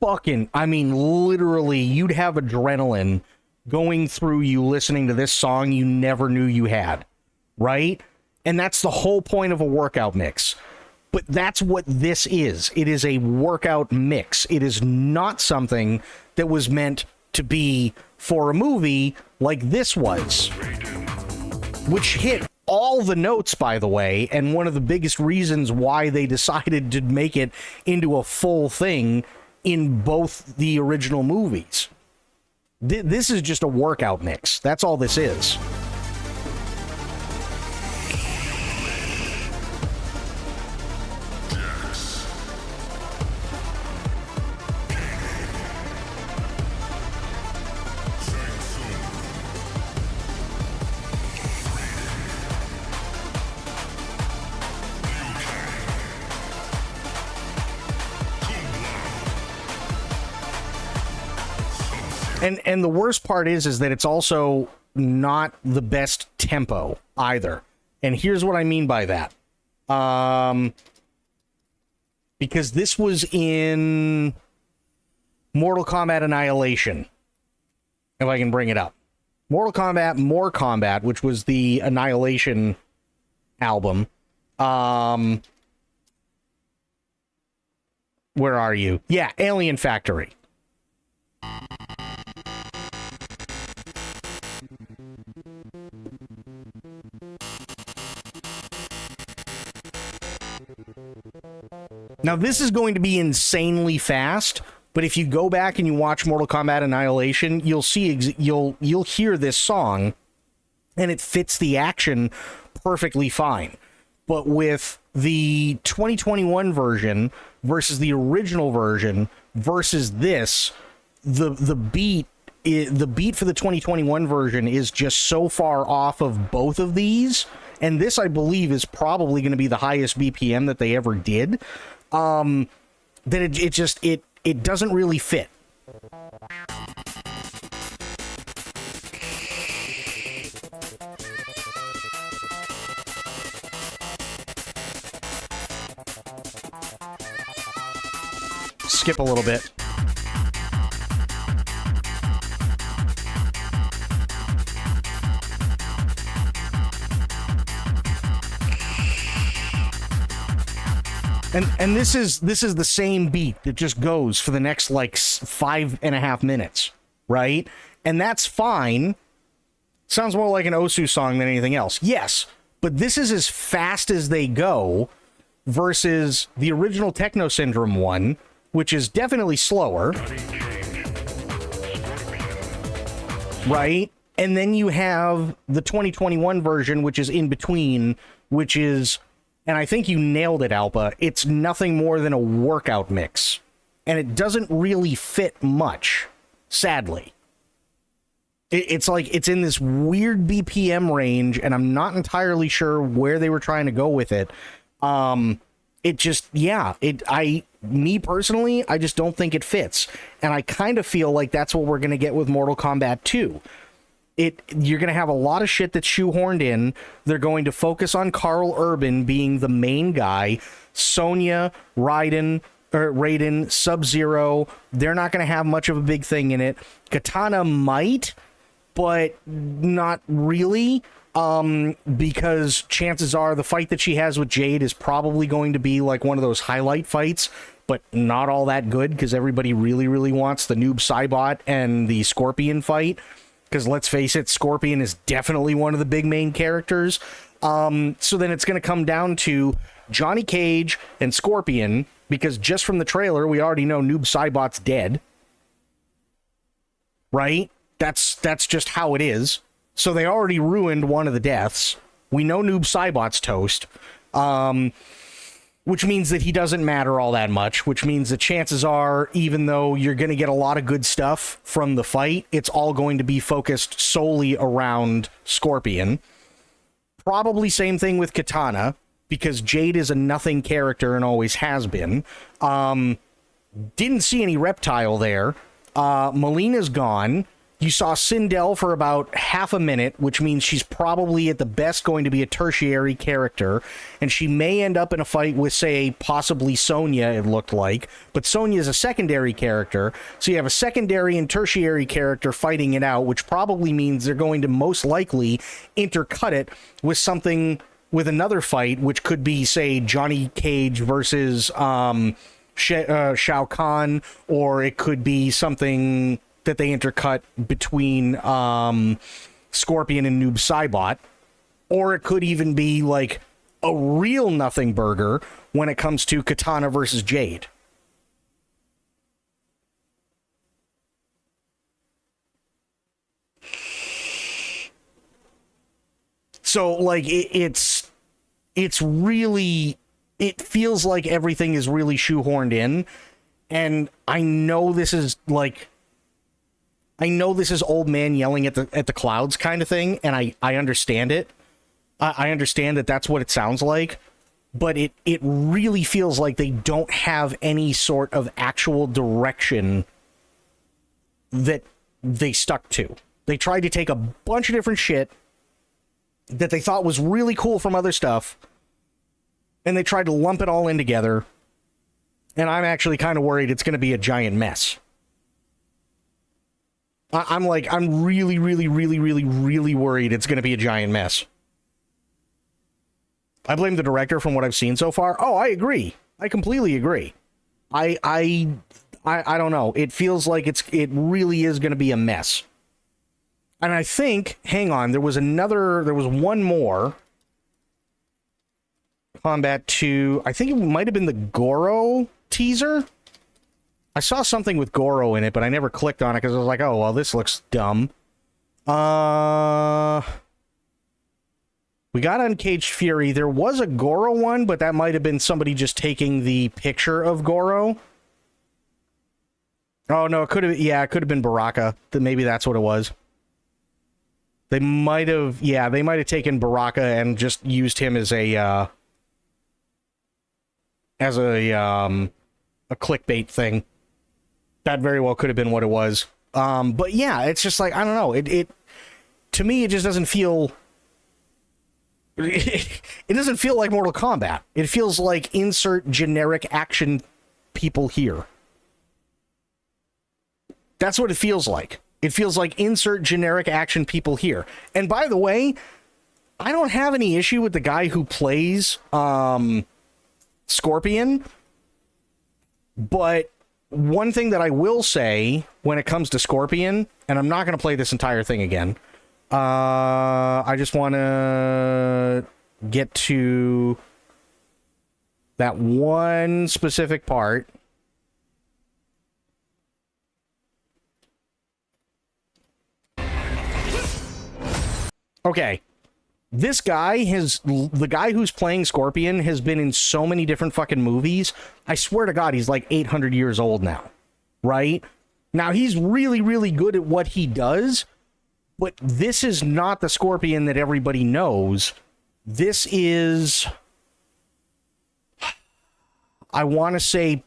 fucking, I mean, literally, you'd have adrenaline going through you listening to this song you never knew you had, right? And that's the whole point of a workout mix. But that's what this is. It is a workout mix. It is not something that was meant to be for a movie like this was, which hit all the notes, by the way, and one of the biggest reasons why they decided to make it into a full thing in both the original movies. This is just a workout mix. That's all this is. And the worst part is that it's also not the best tempo either. And here's what I mean by that. Because this was in Mortal Kombat Annihilation. If I can bring it up. Mortal Kombat More Combat, which was the Annihilation album. Where are you? Yeah, Alien Factory. Now, this is going to be insanely fast, but if you go back and you watch Mortal Kombat Annihilation, you'll see you'll hear this song, and it fits the action perfectly fine. But with the 2021 version versus the original version versus this, the beat for the 2021 version is just so far off of both of these, and this, I believe, is probably going to be the highest BPM that they ever did. That it doesn't really fit. skip a little bit. And this is the same beat that just goes for the next like 5.5 minutes, right? And that's fine. Sounds more like an Osu song than anything else. Yes, but this is as fast as they go versus the original Techno Syndrome one, which is definitely slower. Right? And then you have the 2021 version, which is in between, which is, and I think you nailed it, Alpa, it's nothing more than a workout mix. And it doesn't really fit much, sadly. It's like it's in this weird BPM range, and I'm not entirely sure where they were trying to go with it. It just, yeah, me personally, I just don't think it fits. And I kind of feel like that's what we're going to get with Mortal Kombat 2. You're going to have a lot of shit that's shoehorned in. They're going to focus on Carl Urban being the main guy. Sonya, Raiden, Sub-Zero, they're not going to have much of a big thing in it. Katana might, but not really. Because chances are the fight that she has with Jade is probably going to be like one of those highlight fights, but not all that good because everybody really, really wants the Noob Saibot and the Scorpion fight. Because let's face it, Scorpion is definitely one of the big main characters. So then it's going to come down to Johnny Cage and Scorpion, because just from the trailer, we already know Noob Saibot's dead. Right? That's just how it is. So they already ruined one of the deaths. We know Noob Saibot's toast. Which means that he doesn't matter all that much, which means the chances are, even though you're going to get a lot of good stuff from the fight, it's all going to be focused solely around Scorpion. Probably same thing with Katana, because Jade is a nothing character and always has been. Didn't see any Reptile there. Melina's gone. You saw Sindel for about half a minute, which means she's probably at the best going to be a tertiary character, and she may end up in a fight with, say, possibly Sonya, it looked like, but Sonya is a secondary character, so you have a secondary and tertiary character fighting it out, which probably means they're going to most likely intercut it with something, with another fight, which could be, say, Johnny Cage versus Shao Kahn, or it could be something that they intercut between Scorpion and Noob Saibot, or it could even be like a real nothing burger when it comes to Katana versus Jade. So like it's really, it feels like everything is really shoehorned in, and I know this is old man yelling at the clouds kind of thing, and I understand it. I understand that that's what it sounds like, but it really feels like they don't have any sort of actual direction that they stuck to. They tried to take a bunch of different shit that they thought was really cool from other stuff, and they tried to lump it all in together, and I'm actually kind of worried it's going to be a giant mess. I'm really, really, really, really, really worried it's going to be a giant mess. I blame the director from what I've seen so far. Oh, I agree. I completely agree. I don't know. It feels like it really is going to be a mess. And I think, hang on, there was one more. Combat 2. I think it might have been the Goro teaser. I saw something with Goro in it, but I never clicked on it because I was like, oh, well, this looks dumb. We got Uncaged Fury. There was a Goro one, but that might have been somebody just taking the picture of Goro. Oh, no, it could have been Baraka. Maybe that's what it was. They might have taken Baraka and just used him as a clickbait thing. That very well could have been what it was. But yeah, it's just like, I don't know. It to me, it just doesn't feel... It doesn't feel like Mortal Kombat. It feels like insert generic action people here. That's what it feels like. It feels like insert generic action people here. And by the way, I don't have any issue with the guy who plays Scorpion, but one thing that I will say when it comes to Scorpion, and I'm not going to play this entire thing again, I just want to get to that one specific part. Okay. This guy the guy who's playing Scorpion has been in so many different fucking movies. I swear to God, he's like 800 years old now, right? Now, he's really, really good at what he does, but this is not the Scorpion that everybody knows. This is, I want to say,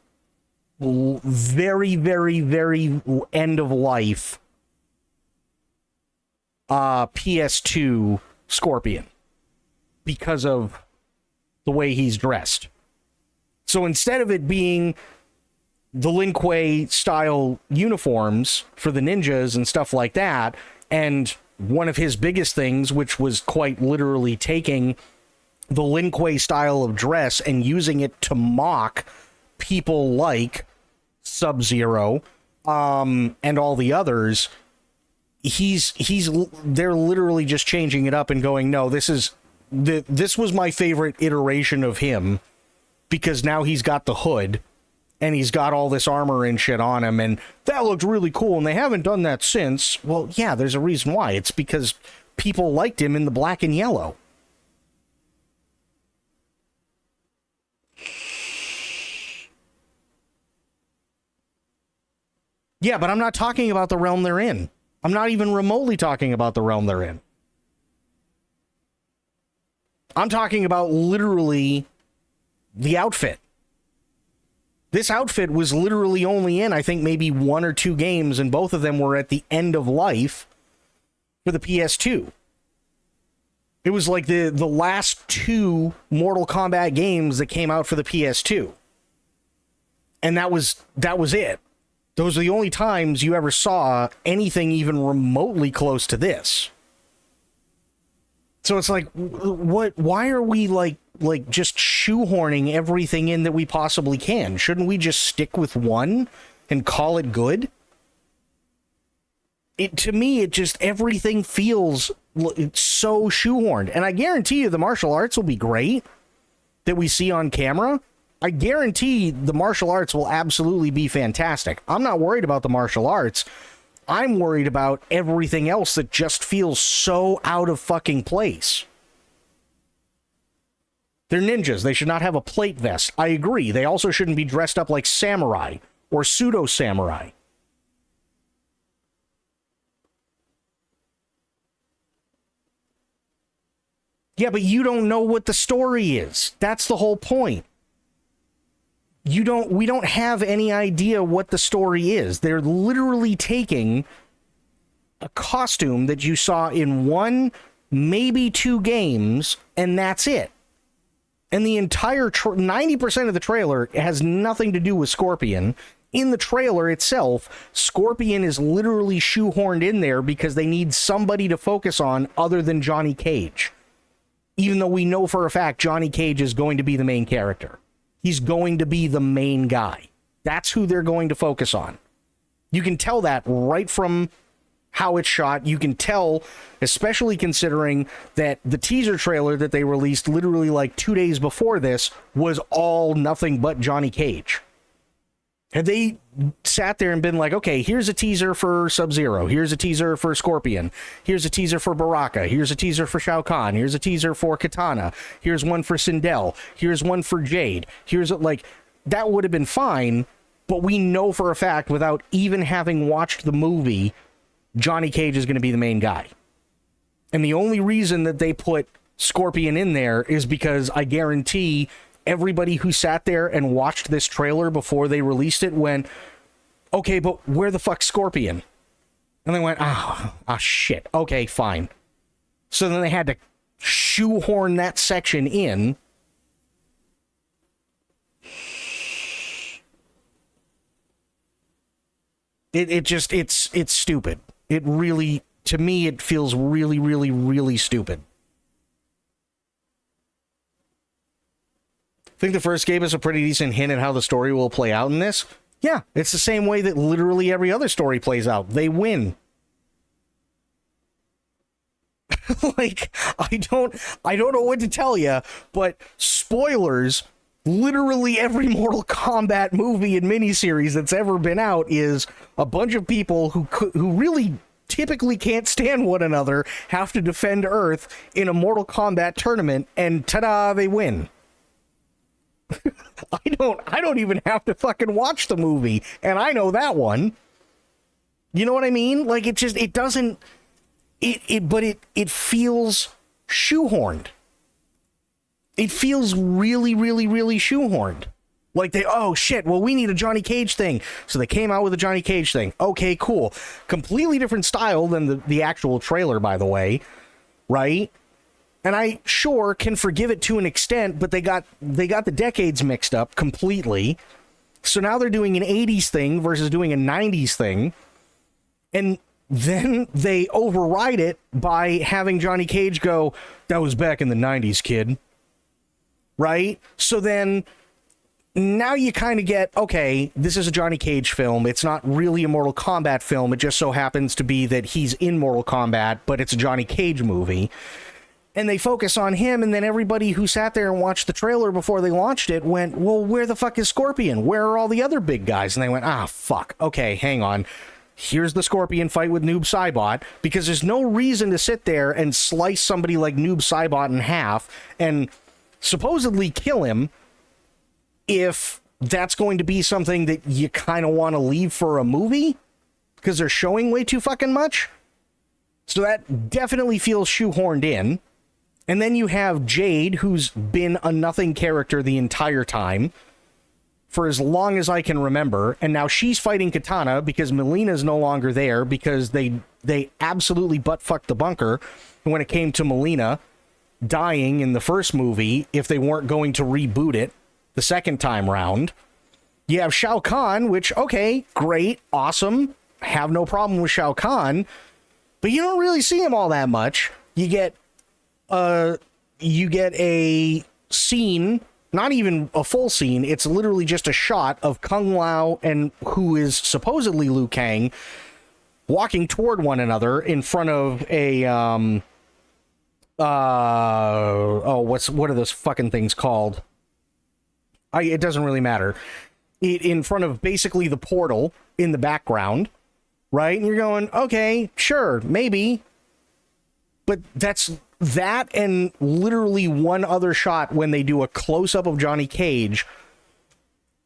very, very, very end of life PS2 Scorpion because of the way he's dressed. So instead of it being the Lin Kuei style uniforms for the ninjas and stuff like that, and one of his biggest things, which was quite literally taking the Lin Kuei style of dress and using it to mock people like Sub-Zero and all the others, they're literally just changing it up and going, no, this was my favorite iteration of him because now he's got the hood and he's got all this armor and shit on him, and that looked really cool, and they haven't done that since. Well, yeah, there's a reason why. It's because people liked him in the black and yellow. Yeah, but I'm not talking about the realm they're in. I'm not even remotely talking about the realm they're in. I'm talking about literally the outfit. This outfit was literally only in, I think, maybe 1 or 2 games, and both of them were at the end of life for the PS2. It was like the last 2 Mortal Kombat games that came out for the PS2. And that was it. Those are the only times you ever saw anything even remotely close to this. So it's like, why are we like just shoehorning everything in that we possibly can? Shouldn't we just stick with one and call it good? To me, everything feels so shoehorned. And I guarantee you the martial arts will be great that we see on camera. I guarantee the martial arts will absolutely be fantastic. I'm not worried about the martial arts. I'm worried about everything else that just feels so out of fucking place. They're ninjas. They should not have a plate vest. I agree. They also shouldn't be dressed up like samurai or pseudo-samurai. Yeah, but you don't know what the story is. That's the whole point. We don't have any idea what the story is. They're literally taking a costume that you saw in 1, maybe 2 games, and that's it. And the entire 90% of the trailer has nothing to do with Scorpion. In the trailer itself, Scorpion is literally shoehorned in there because they need somebody to focus on other than Johnny Cage. Even though we know for a fact Johnny Cage is going to be the main character. He's going to be the main guy. That's who they're going to focus on. You can tell that right from how it's shot. You can tell, especially considering that the teaser trailer that they released literally like 2 days before this was all nothing but Johnny Cage. Had they sat there and been like, okay, here's a teaser for Sub-Zero, here's a teaser for Scorpion, here's a teaser for Baraka, here's a teaser for Shao Kahn, here's a teaser for Katana, here's one for Sindel, here's one for Jade, that would have been fine, but we know for a fact, without even having watched the movie, Johnny Cage is going to be the main guy. And the only reason that they put Scorpion in there is because I guarantee everybody who sat there and watched this trailer before they released it went, okay, but where the fuck's Scorpion? And they went, shit. Okay, fine. So then they had to shoehorn that section in. It's stupid. It really, to me, it feels really, really, really stupid. Think the first gave us a pretty decent hint at how the story will play out in this? Yeah, it's the same way that literally every other story plays out. They win. Like, I don't know what to tell you, but spoilers, literally every Mortal Kombat movie and miniseries that's ever been out is a bunch of people who really typically can't stand one another have to defend Earth in a Mortal Kombat tournament, and ta-da, they win. I don't even have to fucking watch the movie, and I know that one. You know what I mean? Like, it feels shoehorned. It feels really, really, really shoehorned. Like oh shit, well, we need a Johnny Cage thing. So they came out with a Johnny Cage thing. Okay, cool. Completely different style than the actual trailer, by the way. Right? And I sure can forgive it to an extent, but they got the decades mixed up completely. So now they're doing an 80s thing versus doing a 90s thing. And then they override it by having Johnny Cage go, that was back in the 90s, kid. Right? So then now you kind of get, okay, this is a Johnny Cage film. It's not really a Mortal Kombat film. It just so happens to be that he's in Mortal Kombat, but it's a Johnny Cage movie. And they focus on him, and then everybody who sat there and watched the trailer before they launched it went, well, where the fuck is Scorpion? Where are all the other big guys? And they went, fuck. Okay, hang on. Here's the Scorpion fight with Noob Saibot, because there's no reason to sit there and slice somebody like Noob Saibot in half and supposedly kill him if that's going to be something that you kind of want to leave for a movie, because they're showing way too fucking much. So that definitely feels shoehorned in. And then you have Jade, who's been a nothing character the entire time for as long as I can remember, and now she's fighting Katana because Melina's no longer there, because they absolutely butt-fucked the bunker when it came to Melina dying in the first movie if they weren't going to reboot it the second time round. You have Shao Kahn, which, okay, great, awesome, have no problem with Shao Kahn, but you don't really see him all that much. You get a scene, not even a full scene, it's literally just a shot of Kung Lao and who is supposedly Liu Kang walking toward one another in front of a what are those fucking things called? It doesn't really matter. In front of basically the portal in the background, right? And you're going, okay, sure, maybe. But that's that, and literally one other shot when they do a close-up of Johnny Cage,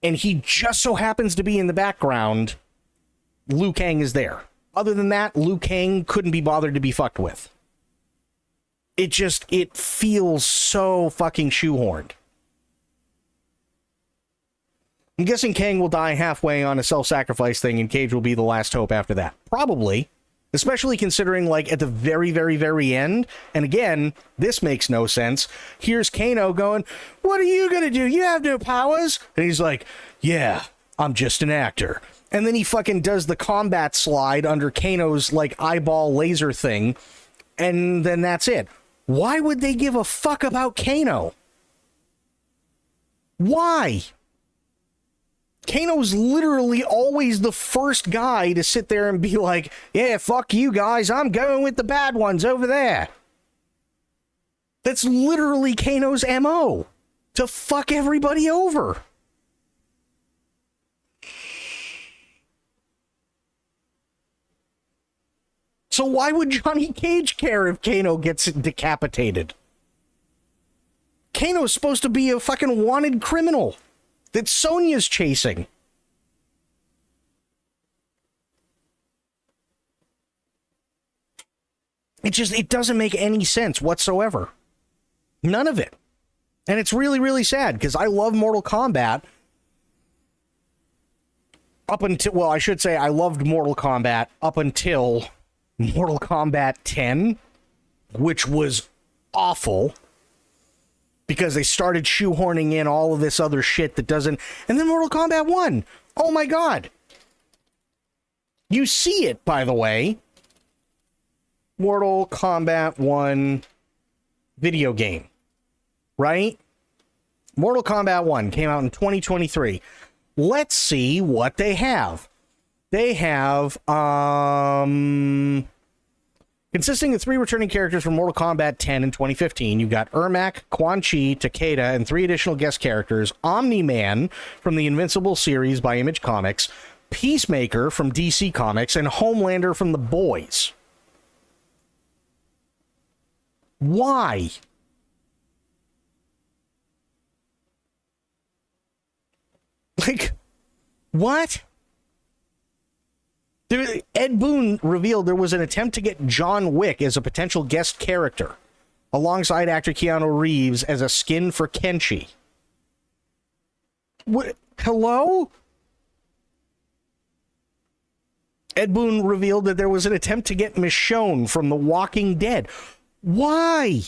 and he just so happens to be in the background. Liu Kang is there. Other than that, Liu Kang couldn't be bothered to be fucked with. It feels so fucking shoehorned. I'm guessing Kang will die halfway on a self-sacrifice thing, and Cage will be the last hope after that. Probably. Especially considering, like, at the very, very, very end, and again, this makes no sense, here's Kano going, what are you gonna do? You have no powers? And he's like, yeah, I'm just an actor. And then he fucking does the combat slide under Kano's, like, eyeball laser thing, and then that's it. Why would they give a fuck about Kano? Why? Kano's literally always the first guy to sit there and be like, yeah, fuck you guys, I'm going with the bad ones over there. That's literally Kano's MO. To fuck everybody over. So why would Johnny Cage care if Kano gets decapitated? Kano's supposed to be a fucking wanted criminal that Sonya's chasing. It doesn't make any sense whatsoever. None of it. And it's really, really sad, because I love Mortal Kombat up until, well, I should say I loved Mortal Kombat up until Mortal Kombat 10, which was awful. Because they started shoehorning in all of this other shit that doesn't... And then Mortal Kombat 1. Oh my god. You see it, by the way. Mortal Kombat 1 video game, right? Mortal Kombat 1 came out in 2023. Let's see what they have. They have, consisting of 3 returning characters from Mortal Kombat 10 in 2015, you've got Ermac, Quan Chi, Takeda, and 3 additional guest characters, Omni-Man from the Invincible series by Image Comics, Peacemaker from DC Comics, and Homelander from The Boys. Why? Like, what? Ed Boon revealed there was an attempt to get John Wick as a potential guest character, alongside actor Keanu Reeves as a skin for Kenshi. What? Hello? Ed Boon revealed that there was an attempt to get Michonne from The Walking Dead. Why?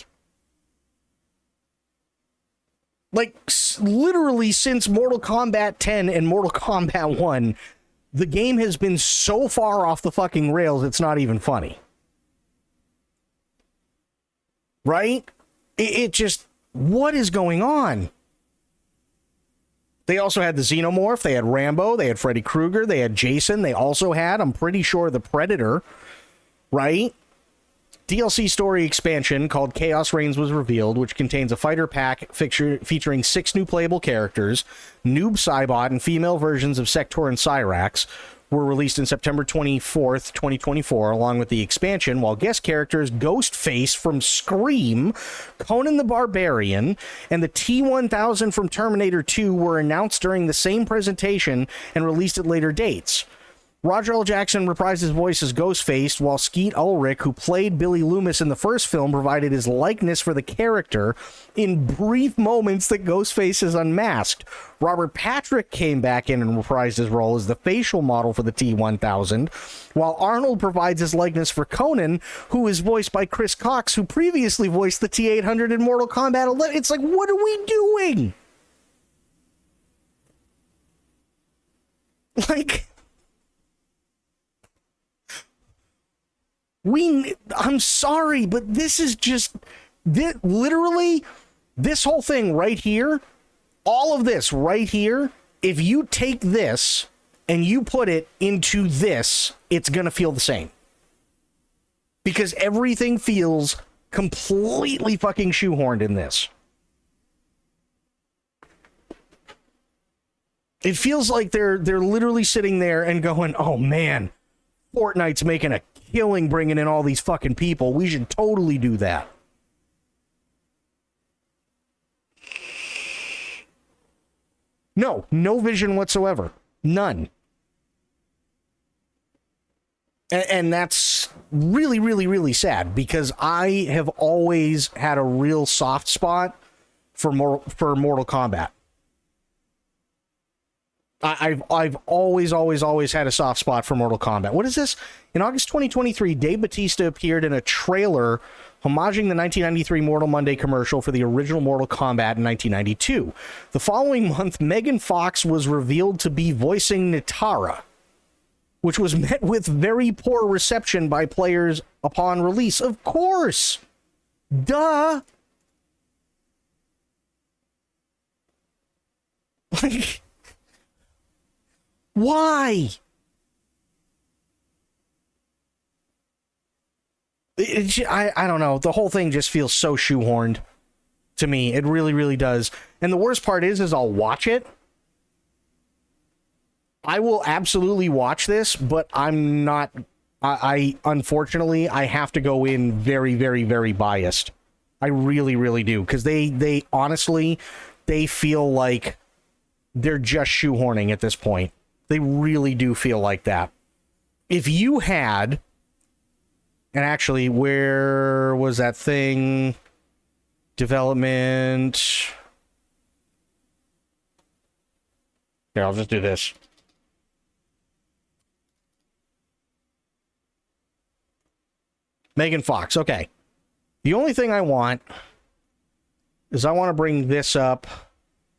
Like, literally since Mortal Kombat 10 and Mortal Kombat 1, the game has been so far off the fucking rails, it's not even funny. Right? It just, what is going on? They also had the Xenomorph, they had Rambo, they had Freddy Krueger, they had Jason, they also had, I'm pretty sure, the Predator, right? DLC story expansion called Chaos Reigns was revealed, which contains a fighter pack featuring 6 new playable characters. Noob Saibot and female versions of Sector and Cyrax were released in September 24th, 2024, along with the expansion, while guest characters Ghostface from Scream, Conan the Barbarian, and the T-1000 from Terminator 2 were announced during the same presentation and released at later dates. Roger L. Jackson reprised his voice as Ghostface, while Skeet Ulrich, who played Billy Loomis in the first film, provided his likeness for the character in brief moments that Ghostface is unmasked. Robert Patrick came back in and reprised his role as the facial model for the T-1000, while Arnold provides his likeness for Conan, who is voiced by Chris Cox, who previously voiced the T-800 in Mortal Kombat 11. It's like, what are we doing? Like... I'm sorry, but this is just, literally, this whole thing right here, all of this right here, if you take this and you put it into this, it's going to feel the same. Because everything feels completely fucking shoehorned in this. It feels like they're literally sitting there and going, oh man, Fortnite's making a killing bringing in all these fucking people. We should totally do that. No vision whatsoever. None. And that's really, really, really sad, because I have always had a real soft spot for Mortal Kombat. I've always had a soft spot for Mortal Kombat. What is this? In August 2023, Dave Bautista appeared in a trailer homaging the 1993 Mortal Monday commercial for the original Mortal Kombat in 1992. The following month, Megan Fox was revealed to be voicing Nitara, which was met with very poor reception by players upon release. Of course! Duh! Like... Why? I don't know. The whole thing just feels so shoehorned to me. It really, really does. And the worst part is I'll watch it. I will absolutely watch this, but I'm not... unfortunately, I have to go in very, very, very biased. I really, really do. Because they honestly, they feel like they're just shoehorning at this point. They really do feel like that. If you had, and actually, where was that thing? Development. Here, I'll just do this. Megan Fox. Okay. The only thing I want is I want to bring this up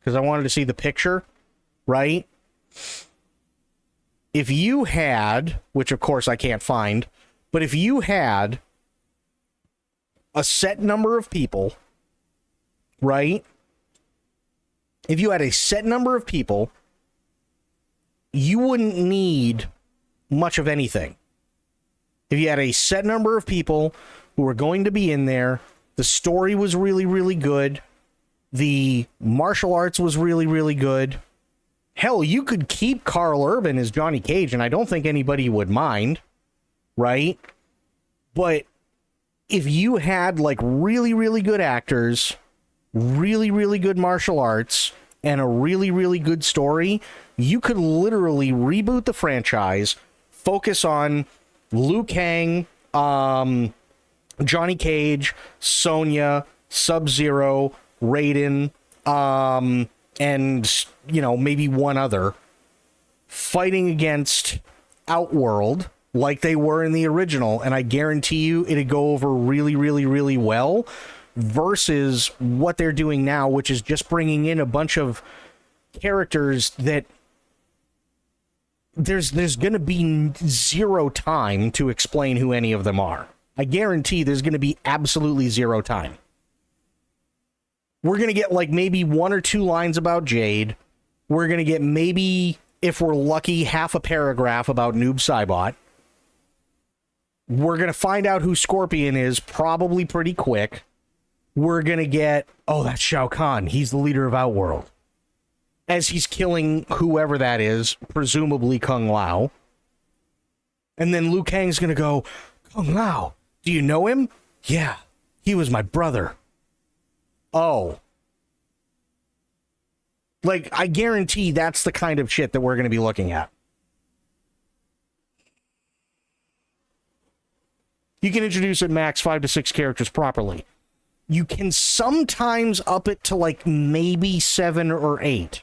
because I wanted to see the picture, right? if you had, which of course I can't find, but if you had a set number of people, right? If you had a set number of people, you wouldn't need much of anything. If you had a set number of people who were going to be in there, the story was really, really good, the martial arts was really, really good. Hell, you could keep Carl Urban as Johnny Cage, and I don't think anybody would mind, right? But if you had, like, really, really good actors, really, really good martial arts, and a really, really good story, you could literally reboot the franchise, focus on Liu Kang, Johnny Cage, Sonya, Sub-Zero, Raiden, and, you know, maybe one other, fighting against Outworld like they were in the original, and I guarantee you it'd go over really, really, really well, versus what they're doing now, which is just bringing in a bunch of characters that there's going to be zero time to explain who any of them are. I guarantee there's going to be absolutely zero time. We're going to get like maybe 1 or 2 lines about Jade. We're going to get maybe, if we're lucky, half a paragraph about Noob Saibot. We're going to find out who Scorpion is probably pretty quick. We're going to get, oh, that's Shao Kahn. He's the leader of Outworld. As he's killing whoever that is, presumably Kung Lao. And then Liu Kang's going to go, Kung Lao, do you know him? Yeah, he was my brother. Oh. Like, I guarantee that's the kind of shit that we're going to be looking at. You can introduce at max 5 to 6 characters properly. You can sometimes up it to like maybe 7 or 8.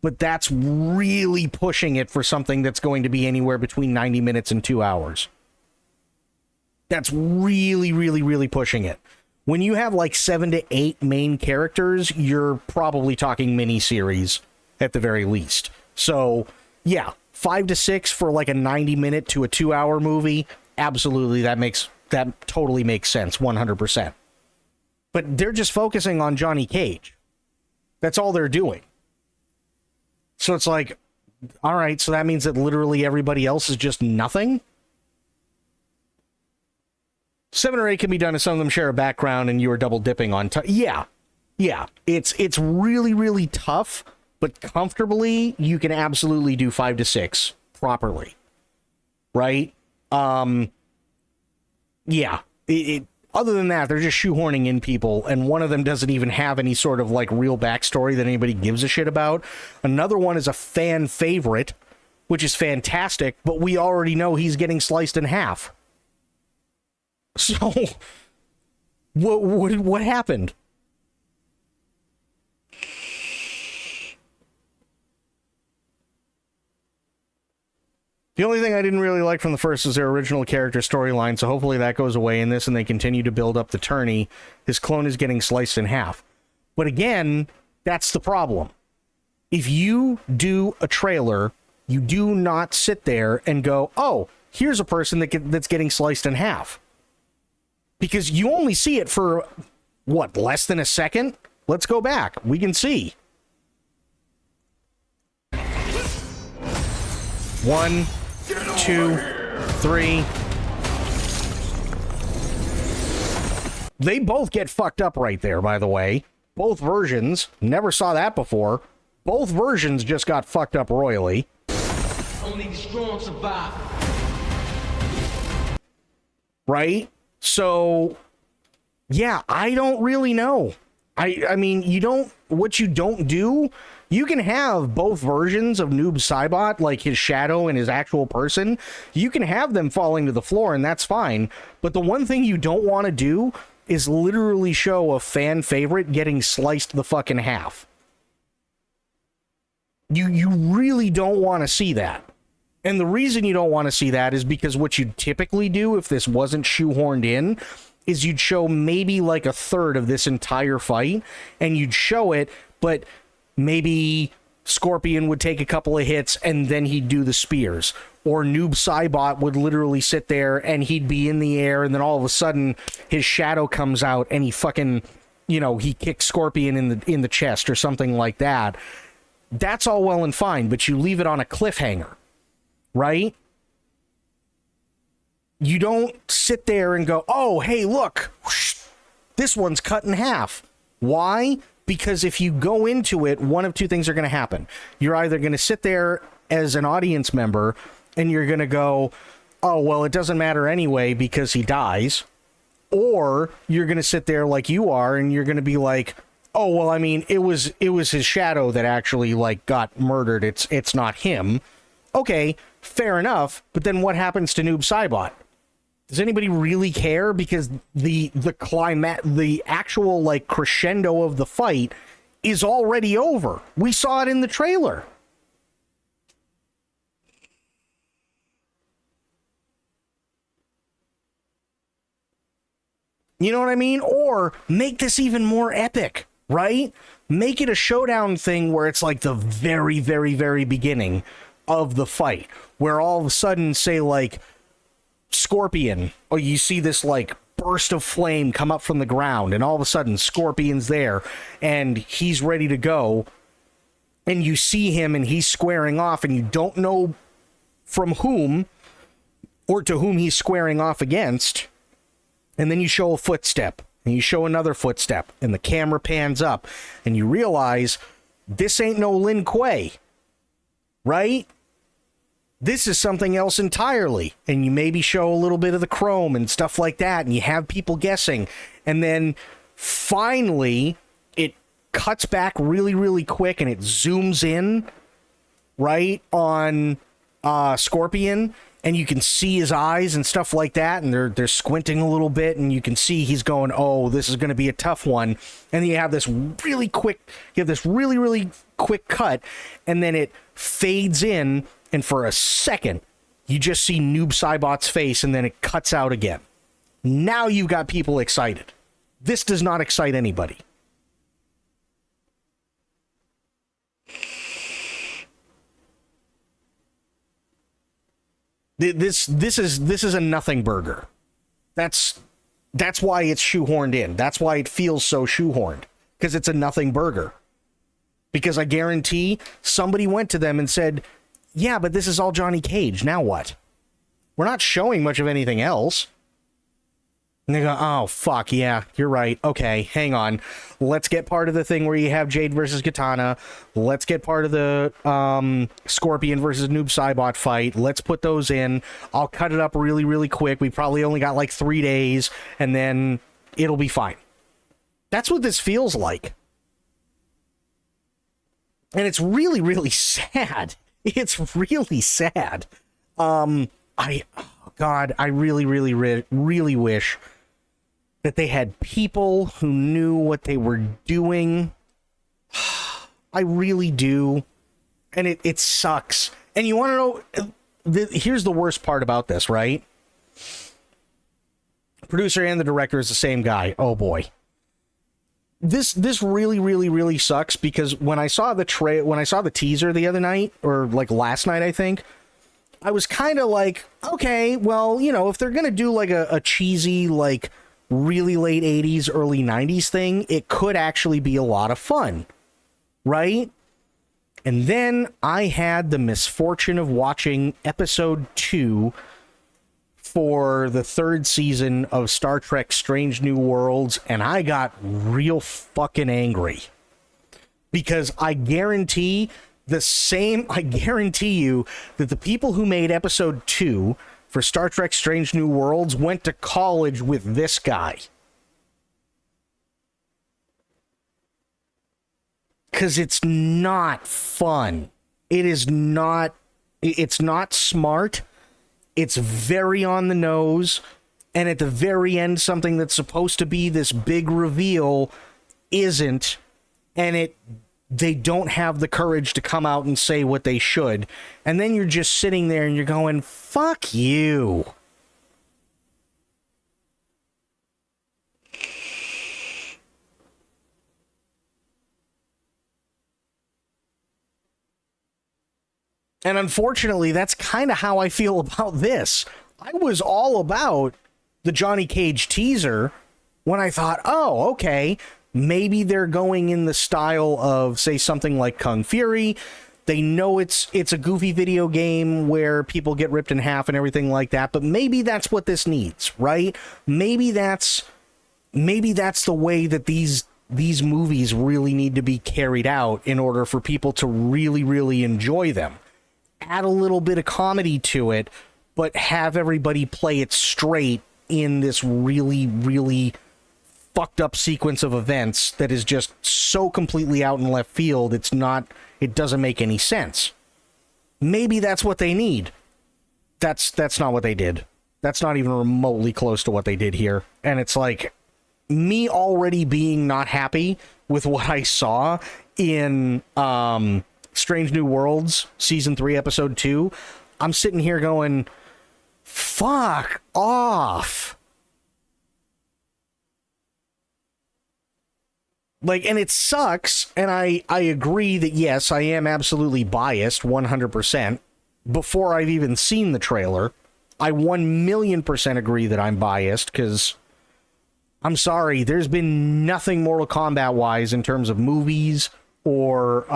But that's really pushing it for something that's going to be anywhere between 90 minutes and 2 hours. That's really, really, really pushing it. When you have like 7 to 8 main characters, you're probably talking mini-series at the very least. So, yeah, 5 to 6 for like a 90-minute to a 2-hour movie, absolutely, that totally makes sense, 100%. But they're just focusing on Johnny Cage. That's all they're doing. So it's like, all right, so that means that literally everybody else is just nothing? 7 or 8 can be done if some of them share a background and you are double dipping on yeah. It's really, really tough, but comfortably you can absolutely do 5 to 6 properly. Right? Yeah. Other than that, they're just shoehorning in people, and one of them doesn't even have any sort of like real backstory that anybody gives a shit about. Another one is a fan favorite, which is fantastic, but we already know he's getting sliced in half. So, what happened? The only thing I didn't really like from the first is their original character storyline, so hopefully that goes away in this and they continue to build up the tourney. His clone is getting sliced in half. But again, that's the problem. If you do a trailer, you do not sit there and go, oh, here's a person that's getting sliced in half. Because you only see it for, what, less than a second? Let's go back. We can see. 1, 2, 3. They both get fucked up right there, by the way. Both versions. Never saw that before. Both versions just got fucked up royally. Only the strong survive. Right? So, yeah, I don't really know. I mean, what you don't do, you can have both versions of Noob Saibot, like his shadow and his actual person. You can have them falling to the floor, and that's fine. But the one thing you don't want to do is literally show a fan favorite getting sliced the fucking half. You really don't want to see that. And the reason you don't want to see that is because what you'd typically do if this wasn't shoehorned in is you'd show maybe like a third of this entire fight, and you'd show it, but maybe Scorpion would take a couple of hits and then he'd do the spears. Or Noob Saibot would literally sit there and he'd be in the air and then all of a sudden his shadow comes out and he fucking, he kicks Scorpion in the chest or something like that. That's all well and fine, but you leave it on a cliffhanger, right? You don't sit there and go, oh, hey, look, whoosh, this one's cut in half. Why? Because if you go into it, one of two things are going to happen. You're either going to sit there as an audience member and you're going to go, oh, well, it doesn't matter anyway because he dies. Or you're going to sit there like you are and you're going to be like, oh, well, I mean, it was his shadow that actually like got murdered. It's not him. Okay, fair enough. But then what happens to Noob Saibot? Does anybody really care? Because the actual like crescendo of the fight is already over. We saw it in the trailer. You know what I mean? Or make this even more epic, right? Make it a showdown thing where it's like the very, very, very beginning of the fight, where all of a sudden, say like Scorpion, or you see this like burst of flame come up from the ground, and all of a sudden Scorpion's there and he's ready to go, and you see him and he's squaring off and you don't know from whom or to whom he's squaring off against, and then you show a footstep and you show another footstep and the camera pans up and you realize this ain't no Lin Kuei, right? This is something else entirely. And you maybe show a little bit of the chrome and stuff like that, and you have people guessing. And then finally, it cuts back really, really quick, and it zooms in, right, on Scorpion, and you can see his eyes and stuff like that, and they're squinting a little bit, and you can see he's going, oh, this is going to be a tough one. And then you have this really quick cut, and then it fades in, and for a second, you just see Noob Saibot's face, and then it cuts out again. Now you've got people excited. This does not excite anybody. This is a nothing burger. That's why it's shoehorned in. That's why it feels so shoehorned, because it's a nothing burger. Because I guarantee somebody went to them and said, yeah, but this is all Johnny Cage. Now what? We're not showing much of anything else. And they go, oh, fuck, yeah, you're right. Okay, hang on. Let's get part of the thing where you have Jade versus Katana. Let's get part of the Scorpion versus Noob Saibot fight. Let's put those in. I'll cut it up really, really quick. We probably only got like 3 days, and then it'll be fine. That's what this feels like. And it's really, really sad. It's really sad. I really, really, really wish that they had people who knew what they were doing. I really do. And it sucks. And you want to know, here's the worst part about this, right? Producer and the director is the same guy. Oh boy. This really, really, really sucks, because when I saw the teaser the other night, or like last night, I think, I was kind of like, okay, well, if they're going to do like a cheesy, like really late 80s, early 90s thing, it could actually be a lot of fun, right? And then I had the misfortune of watching episode 2 for the 3rd season of Star Trek Strange New Worlds, and I got real fucking angry. Because I guarantee you that the people who made episode 2 for Star Trek Strange New Worlds went to college with this guy. Because it's not fun. It's not smart. It's very on the nose. And at the very end, something that's supposed to be this big reveal isn't. And they don't have the courage to come out and say what they should. And then you're just sitting there and you're going, fuck you. And unfortunately, that's kind of how I feel about this. I was all about the Johnny Cage teaser when I thought, oh, okay, maybe they're going in the style of, say, something like Kung Fury. They know it's a goofy video game where people get ripped in half and everything like that, but maybe that's what this needs, right? Maybe that's the way that these movies really need to be carried out in order for people to really, really enjoy them. Add a little bit of comedy to it, but have everybody play it straight in this really, really fucked up sequence of events that is just so completely out in left field. It doesn't make any sense. Maybe that's what they need. That's not what they did. That's not even remotely close to what they did here. And it's like, me already being not happy with what I saw in Strange New Worlds season 3 episode 2, I'm sitting here going, fuck off. Like, and it sucks, and I agree that, yes, I am absolutely biased, 100%. Before I've even seen the trailer, I 1,000,000% agree that I'm biased, because, I'm sorry, there's been nothing Mortal Kombat-wise in terms of movies, or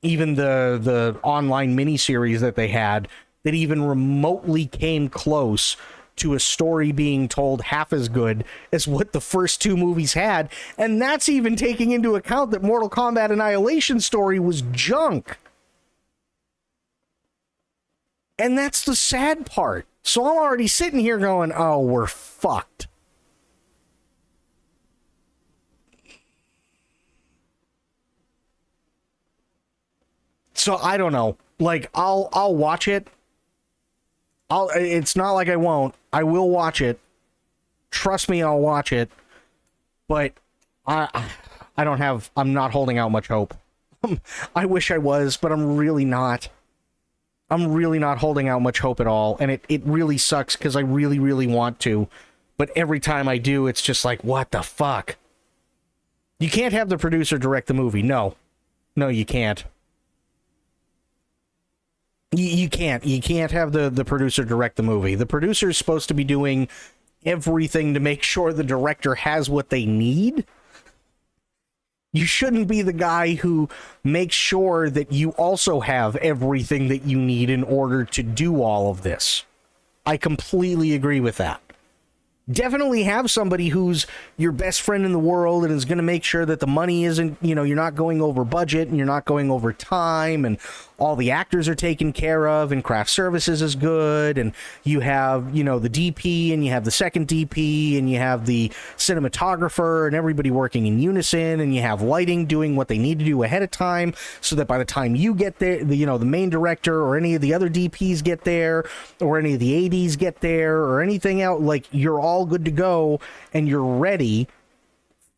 even the online miniseries that they had, that even remotely came close to a story being told half as good as what the first 2 movies had. And that's even taking into account that Mortal Kombat Annihilation story was junk. And that's the sad part. So I'm already sitting here going, oh, we're fucked. So I don't know. Like, I'll watch it. It's not like I won't. I will watch it. Trust me, I'll watch it. But I'm not holding out much hope. I wish I was, but I'm really not. I'm really not holding out much hope at all. And it really sucks because I really, really want to. But every time I do, it's just like, what the fuck? You can't have the producer direct the movie. No, you can't. You can't have the producer direct the movie. The producer is supposed to be doing everything to make sure the director has what they need. You shouldn't be the guy who makes sure that you also have everything that you need in order to do all of this. I completely agree with that. Definitely have somebody who's your best friend in the world and is going to make sure that the money isn't, you're not going over budget and you're not going over time and all the actors are taken care of and craft services is good and you have, the DP and you have the second DP and you have the cinematographer and everybody working in unison and you have lighting doing what they need to do ahead of time so that by the time you get there, the main director or any of the other DPs get there or any of the ADs get there or anything else, like you're all good to go and you're ready,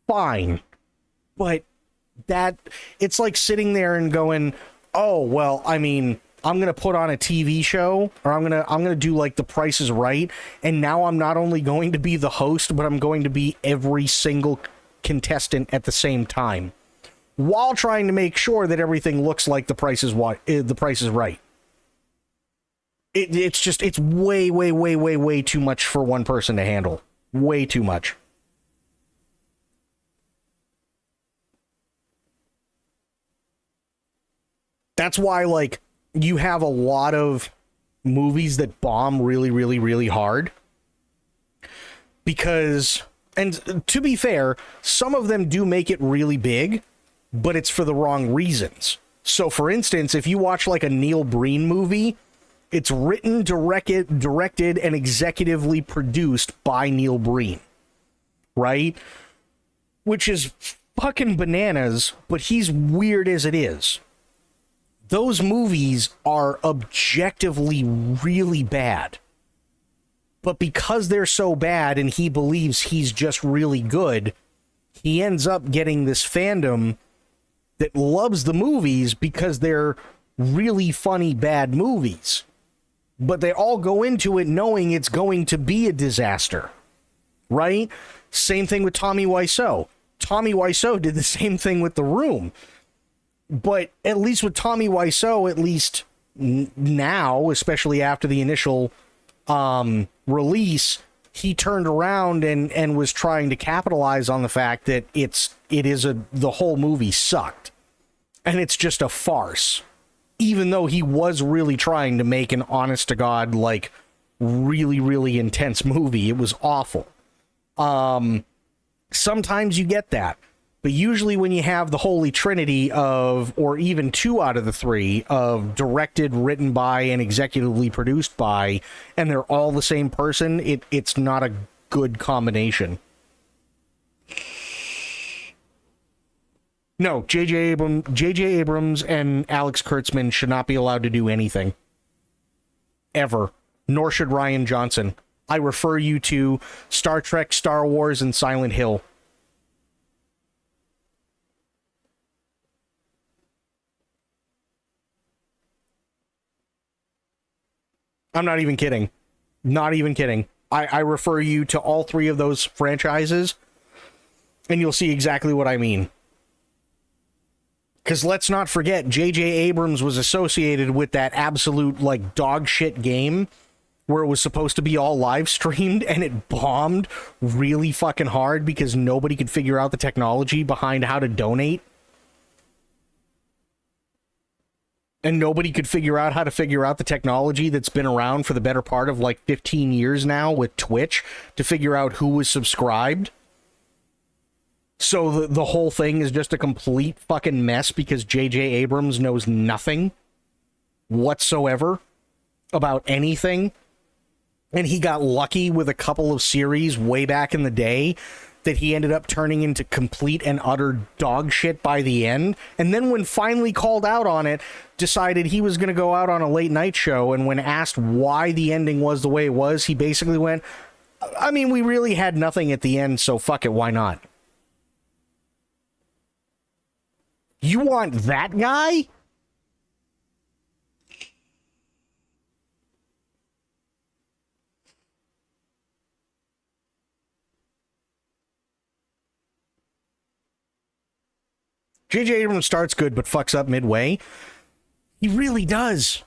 fine. But it's like sitting there and going, oh, well, I mean, I'm going to put on a TV show or I'm going to do like The Price is Right. And now I'm not only going to be the host, but I'm going to be every single contestant at the same time while trying to make sure that everything looks like The Price is Right. It's way, way, way, way, way too much for one person to handle. Way too much. That's why, like, you have a lot of movies that bomb really, really, really hard. Because, and to be fair, some of them do make it really big, but it's for the wrong reasons. So, for instance, if you watch, like, a Neil Breen movie, it's written, directed, and executively produced by Neil Breen, right? Which is fucking bananas, but he's weird as it is. Those movies are objectively really bad. But because they're so bad and he believes he's just really good, he ends up getting this fandom that loves the movies because they're really funny bad movies. But they all go into it knowing it's going to be a disaster, right? Same thing with Tommy Wiseau. Tommy Wiseau did the same thing with The Room. But at least with Tommy Wiseau, at least now, especially after the initial release, he turned around and was trying to capitalize on the fact that the whole movie sucked. And it's just a farce. Even though he was really trying to make an honest to God, like, really, really intense movie. It was awful. Sometimes you get that. But usually when you have the holy trinity of, or even 2 out of the 3, of directed, written by, and executively produced by, and they're all the same person, it's not a good combination. No, J.J. Abrams and Alex Kurtzman should not be allowed to do anything. Ever. Nor should Rian Johnson. I refer you to Star Trek, Star Wars, and Silent Hill. I'm not even kidding. Not even kidding. I refer you to all 3 of those franchises, and you'll see exactly what I mean. Because let's not forget, J.J. Abrams was associated with that absolute, like, dog shit game where it was supposed to be all live streamed, and it bombed really fucking hard because nobody could figure out the technology behind how to donate. And nobody could figure out how to figure out the technology that's been around for the better part of like 15 years now with Twitch to figure out who was subscribed. So the whole thing is just a complete fucking mess because J.J. Abrams knows nothing whatsoever about anything. And he got lucky with a couple of series way back in the day that he ended up turning into complete and utter dog shit by the end. And then when finally called out on it, decided he was going to go out on a late night show. And when asked why the ending was the way it was, he basically went, I mean, we really had nothing at the end, so fuck it, why not? You want that guy? J.J. Abrams starts good but fucks up midway. He really does.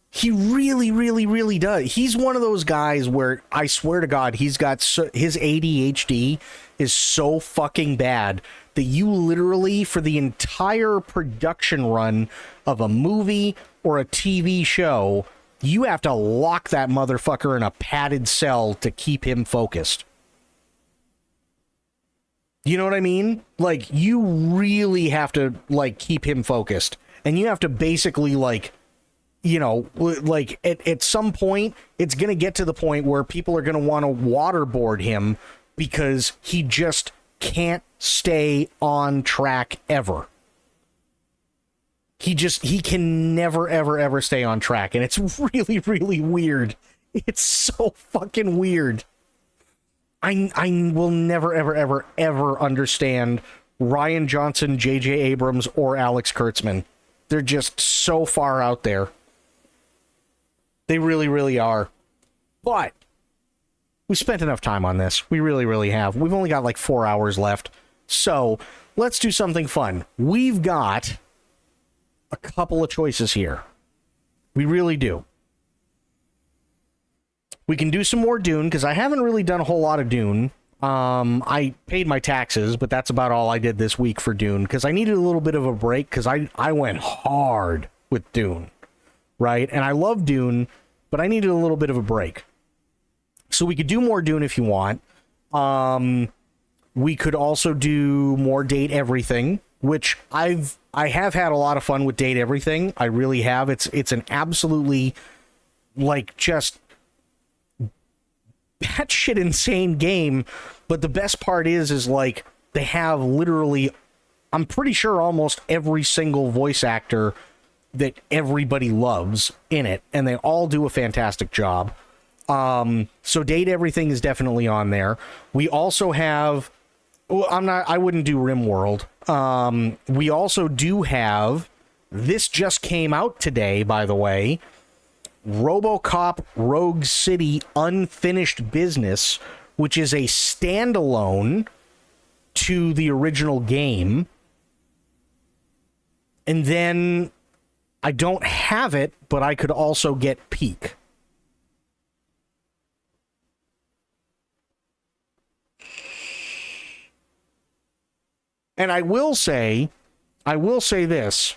He really, really, really does. He's one of those guys where I swear to God, he's got his ADHD is so fucking bad that you literally, for the entire production run of a movie or a TV show, you have to lock that motherfucker in a padded cell to keep him focused. You know what I mean? Like, you really have to, like, keep him focused. And you have to basically, like, you know, like, at some point, it's going to get to the point where people are going to want to waterboard him because he just can't stay on track ever. He can never, ever, ever stay on track. And it's really, really weird. It's so fucking weird. I will never, ever, ever, ever understand Rian Johnson, J.J. Abrams, or Alex Kurtzman. They're just so far out there. They really, really are. But we spent enough time on this. We really, really have. We've only got like 4 hours left. So let's do something fun. We've got a couple of choices here. We really do. We can do some more Dune, because I haven't really done a whole lot of Dune. I paid my taxes, but that's about all I did this week for Dune, because I needed a little bit of a break, because I went hard with Dune, right? And I love Dune, but I needed a little bit of a break. So we could do more Dune if you want. We could also do more Date Everything, which I have had a lot of fun with Date Everything. I really have. It's an absolutely, like, just batshit insane game, but the best part is like they have literally, I'm pretty sure almost every single voice actor that everybody loves in it, and they all do a fantastic job. So Date Everything is definitely on there. We also have, I wouldn't do RimWorld. We also do have, this just came out today, by the way, RoboCop Rogue City Unfinished Business, which is a standalone to the original game. And then I don't have it, but I could also get Peak. And I will say this.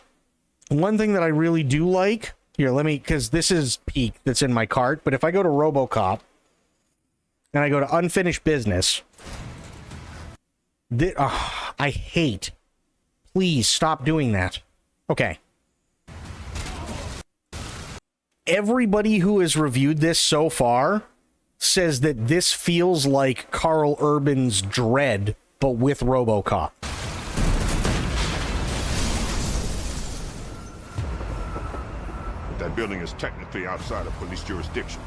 One thing that I really do like, here, because this is Peak that's in my cart, but if I go to RoboCop and I go to Unfinished Business, I hate. Please stop doing that. Okay. Everybody who has reviewed this so far says that this feels like Carl Urban's Dredd, but with RoboCop. That building is technically outside of police jurisdiction.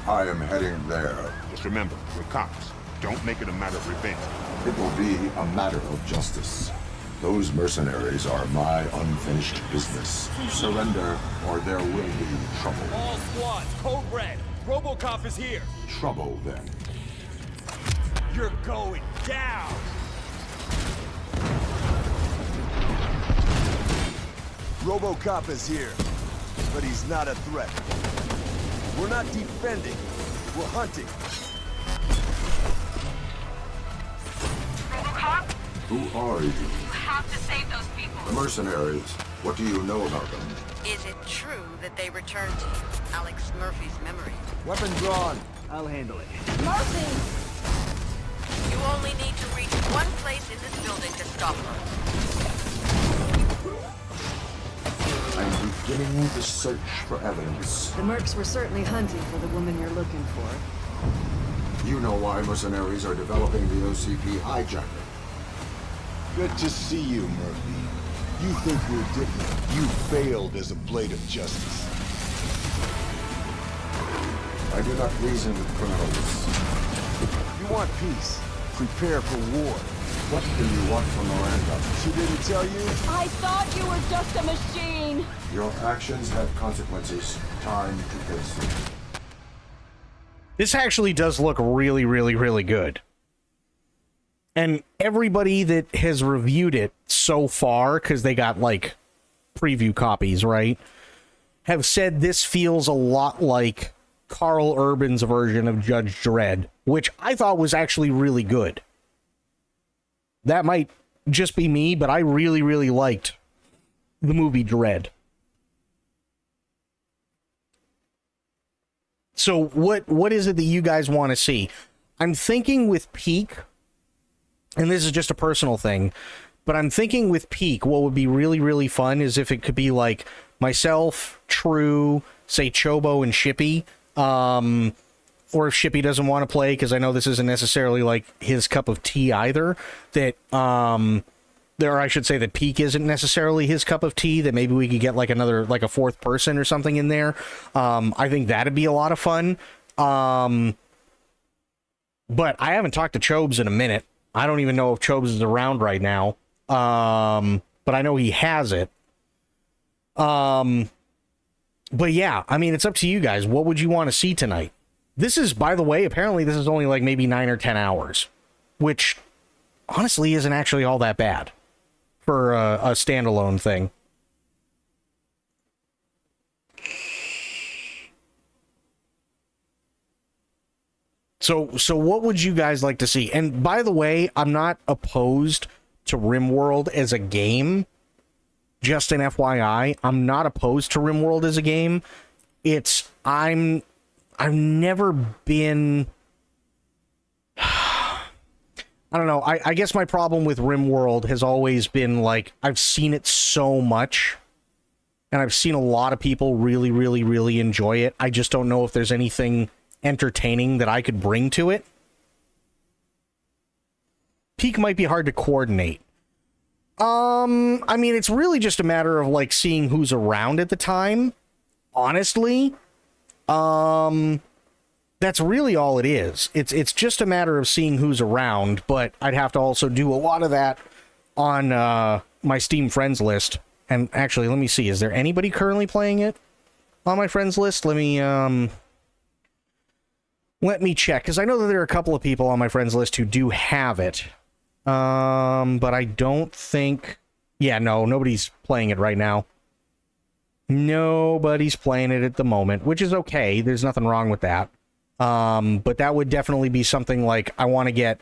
I am heading there. Just remember, we're cops. Don't make it a matter of revenge. It will be a matter of justice. Those mercenaries are my unfinished business. Surrender, or there will be trouble. All squads, code red. RoboCop is here. Trouble, then. You're going down. RoboCop is here, but he's not a threat. We're not defending. We're hunting. RoboCop? Who are you? You have to save those people. Mercenaries. What do you know about them? Is it true that they returned to you, Alex Murphy's memory? Weapon drawn. I'll handle it. Murphy! You only need to reach one place in this building to stop her. I'm beginning the search for evidence. The Mercs were certainly hunting for the woman you're looking for. You know why mercenaries are developing the OCP hijacker. Good to see you, Murphy. You think we're different. You failed as a blade of justice. I do not reason with criminals. You want peace. Prepare for war. What do you want from Miranda? She didn't tell you? I thought you were just a machine. Your actions have consequences. Time to face them. This actually does look really, really, really good. And everybody that has reviewed it so far, because they got, like, preview copies, right, have said this feels a lot like Carl Urban's version of Judge Dredd, which I thought was actually really good. That might just be me, but I really, really liked the movie Dredd. So what is it that you guys want to see? I'm thinking with Peak, and this is just a personal thing, but I'm thinking with Peak, what would be really, really fun is if it could be like myself, True, say Chobo and Shippy, or if Shippy doesn't want to play, because I know this isn't necessarily like his cup of tea either, that, or I should say that Peak isn't necessarily his cup of tea, that maybe we could get like another, like a fourth person or something in there. I think that'd be a lot of fun. But I haven't talked to Chobes in a minute. I don't even know if Chobes is around right now. But I know he has it. But yeah, I mean, it's up to you guys. What would you want to see tonight? This is, by the way, apparently this is only like maybe 9 or 10 hours, which honestly isn't actually all that bad for a standalone thing. So what would you guys like to see? And by the way, I'm not opposed to RimWorld as a game. Just an FYI, I'm not opposed to RimWorld as a game. I've never been... I don't know. I guess my problem with RimWorld has always been, like, I've seen it so much, and I've seen a lot of people really, really, really enjoy it. I just don't know if there's anything entertaining that I could bring to it. Peak might be hard to coordinate. I mean, it's really just a matter of, like, seeing who's around at the time. Honestly. That's really all it is. It's just a matter of seeing who's around, but I'd have to also do a lot of that on my Steam friends list. And actually, let me see. Is there anybody currently playing it on my friends list? Let me check, because I know that there are a couple of people on my friends list who do have it. But I don't think Yeah, no, nobody's playing it right now. Nobody's playing it at the moment, which is okay. There's nothing wrong with that. But that would definitely be something like I want to get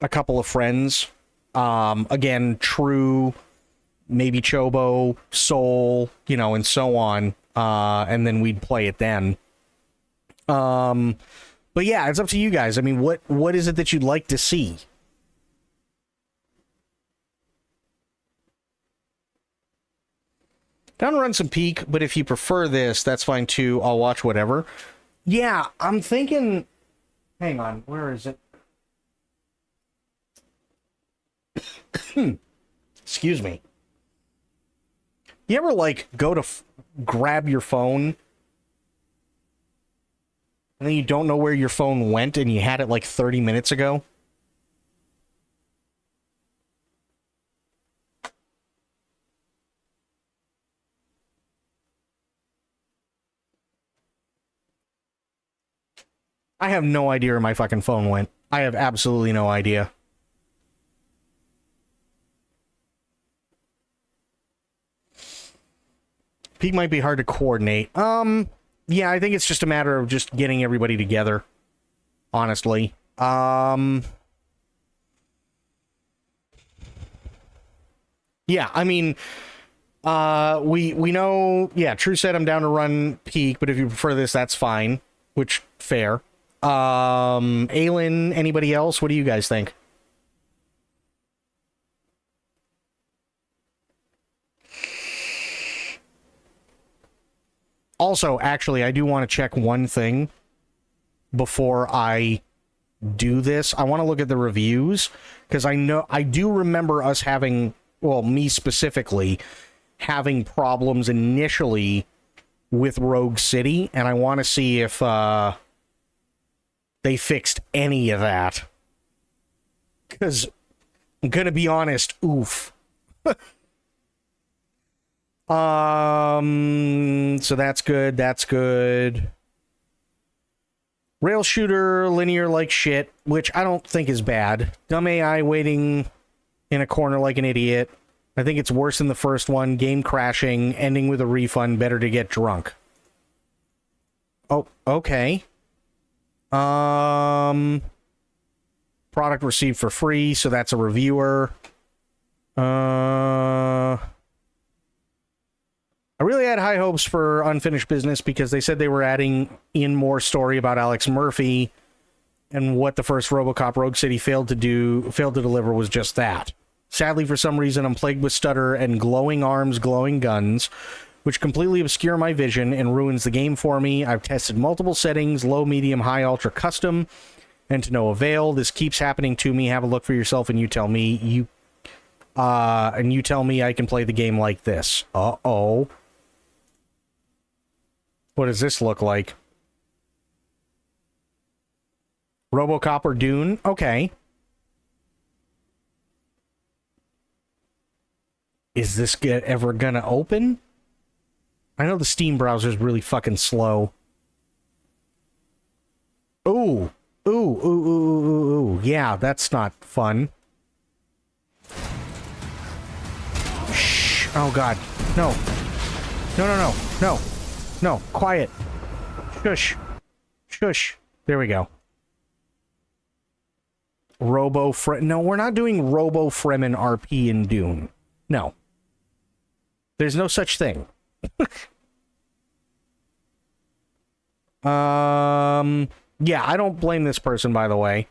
a couple of friends. Again, True, maybe Chobo, Soul, and so on. And then we'd play it then. But yeah, it's up to you guys. I mean, what is it that you'd like to see? Down to run some Peak, but if you prefer this, that's fine too. I'll watch whatever. Yeah, I'm thinking... Hang on, where is it? Excuse me. You ever, go to grab your phone, and then you don't know where your phone went, and you had it 30 minutes ago? I have no idea where my fucking phone went. I have absolutely no idea. Peak might be hard to coordinate. Yeah, I think it's just a matter of just getting everybody together. Honestly. Yeah, I mean, we know, yeah, True said I'm down to run Peak, but if you prefer this, that's fine. Which, fair. Aelin, anybody else? What do you guys think? Also, actually, I do want to check one thing before I do this. I want to look at the reviews, because I do remember us having, well, me specifically, having problems initially with Rogue City, and I want to see if they fixed any of that. Because, I'm going to be honest, oof. So that's good, that's good. Rail shooter, linear like shit, which I don't think is bad. Dumb AI waiting in a corner like an idiot. I think it's worse than the first one. Game crashing, ending with a refund, better to get drunk. Oh, okay. Product received for free, so that's a reviewer. I really had high hopes for Unfinished Business because they said they were adding in more story about Alex Murphy, and what the first RoboCop Rogue City failed to deliver was just that. Sadly, for some reason, I'm plagued with stutter and glowing arms, glowing guns, which completely obscure my vision and ruins the game for me. I've tested multiple settings, low, medium, high, ultra, custom, and to no avail. This keeps happening to me. Have a look for yourself and you tell me I can play the game like this. Uh-oh. What does this look like? RoboCop or Dune? Okay. Is this ever gonna open? I know the Steam browser is really fucking slow. Ooh. Ooh, ooh, ooh, ooh, ooh, ooh. Yeah, that's not fun. Shh. Oh, God. No. No, no, no. No. No. Quiet. Shush. Shush. There we go. No, we're not doing Robo-Fremen RP in Dune. No. There's no such thing. Yeah, I don't blame this person, by the way.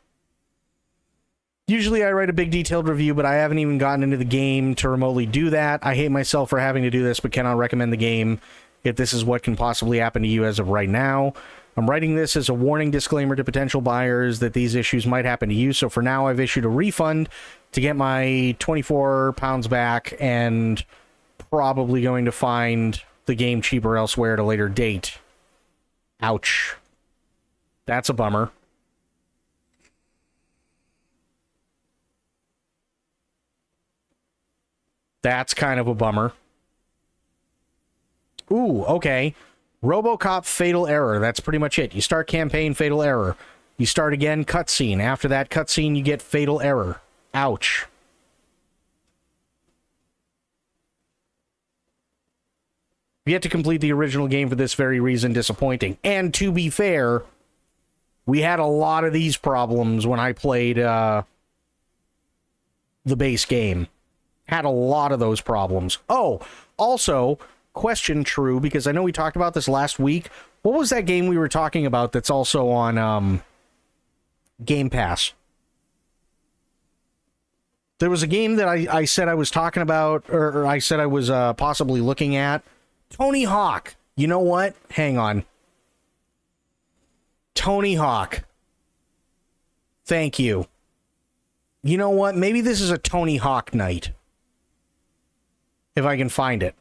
Usually I write a big detailed review, but I haven't even gotten into the game to remotely do that. I hate myself for having to do this, but cannot recommend the game if this is what can possibly happen to you as of right now. I'm writing this as a warning disclaimer to potential buyers that these issues might happen to you, so for now I've issued a refund to get my £24 back, and probably going to find the game cheaper elsewhere at a later date. Ouch. That's a bummer. That's kind of a bummer. Ooh, okay. RoboCop Fatal Error. That's pretty much it. You start campaign, Fatal Error. You start again, cutscene. After that cutscene, you get Fatal Error. Ouch. Yet to complete the original game for this very reason, disappointing. And to be fair, we had a lot of these problems when I played the base game. Had a lot of those problems. Oh, also, question true, because I know we talked about this last week. What was that game we were talking about that's also on Game Pass? There was a game that I said I was talking about, or I said I was possibly looking at. Tony Hawk. You know what? Hang on. Tony Hawk. Thank you. You know what? Maybe this is a Tony Hawk night. If I can find it.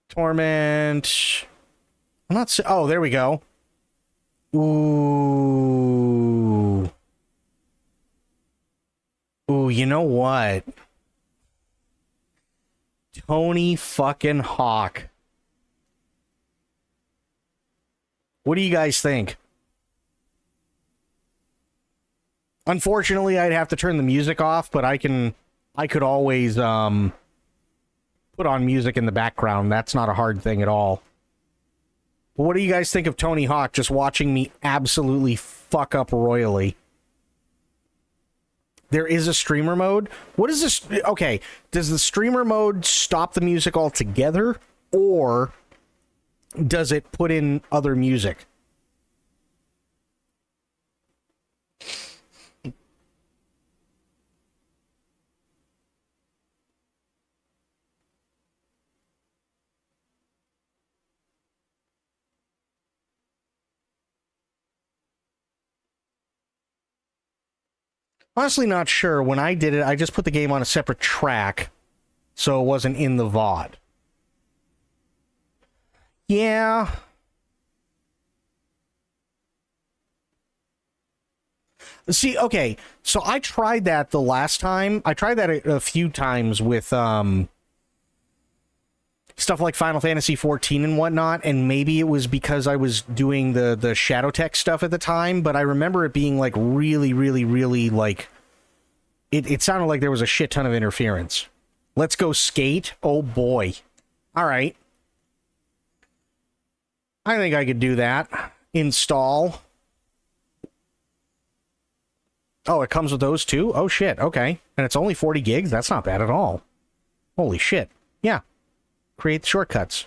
Torment. I'm not... Oh, there we go. Ooh. Ooh, you know what? Tony fucking Hawk. What do you guys think? Unfortunately, I'd have to turn the music off, but I could always put on music in the background. That's not a hard thing at all. But what do you guys think of Tony Hawk just watching me absolutely fuck up royally? There is a streamer mode. What is this? Okay, does the streamer mode stop the music altogether, or does it put in other music? Honestly, not sure. When I did it, I just put the game on a separate track, so it wasn't in the VOD. Yeah. See, okay, so I tried that the last time. I tried that a few times with stuff like Final Fantasy XIV and whatnot, and maybe it was because I was doing the Shadowtech stuff at the time, but I remember it being like really, really, really like... It sounded like there was a shit ton of interference. Let's go skate. Oh boy. Alright. I think I could do that. Install. Oh, it comes with those too? Oh shit, okay. And it's only 40 gigs? That's not bad at all. Holy shit. Yeah. Create the shortcuts.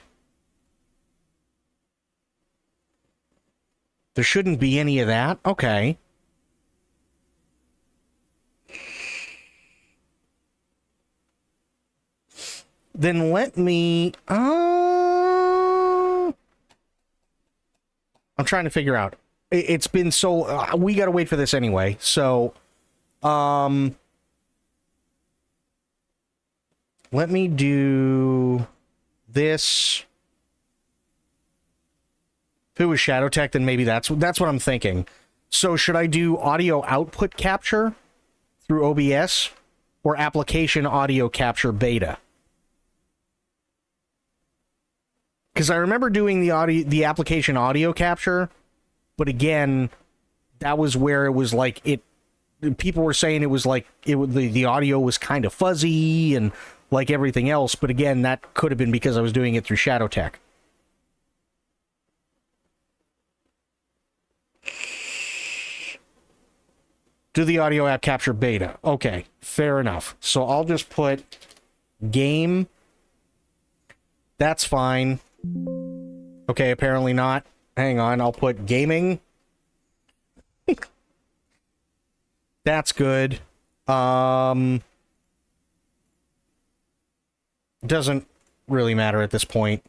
There shouldn't be any of that? Okay. Then let me... I'm trying to figure out. It's been so... we gotta wait for this anyway, so... let me do... this... If it was Shadowtech, then maybe that's what I'm thinking. So should I do audio output capture through OBS or application audio capture beta? Because I remember doing the application audio capture, but again, that was where it was like people were saying it was like the audio was kind of fuzzy and like everything else, but again, that could have been because I was doing it through Shadowtech. Do the audio app capture beta. Okay, fair enough. So I'll just put game. That's fine. Okay, apparently not. Hang on, I'll put gaming. That's good. Doesn't really matter at this point.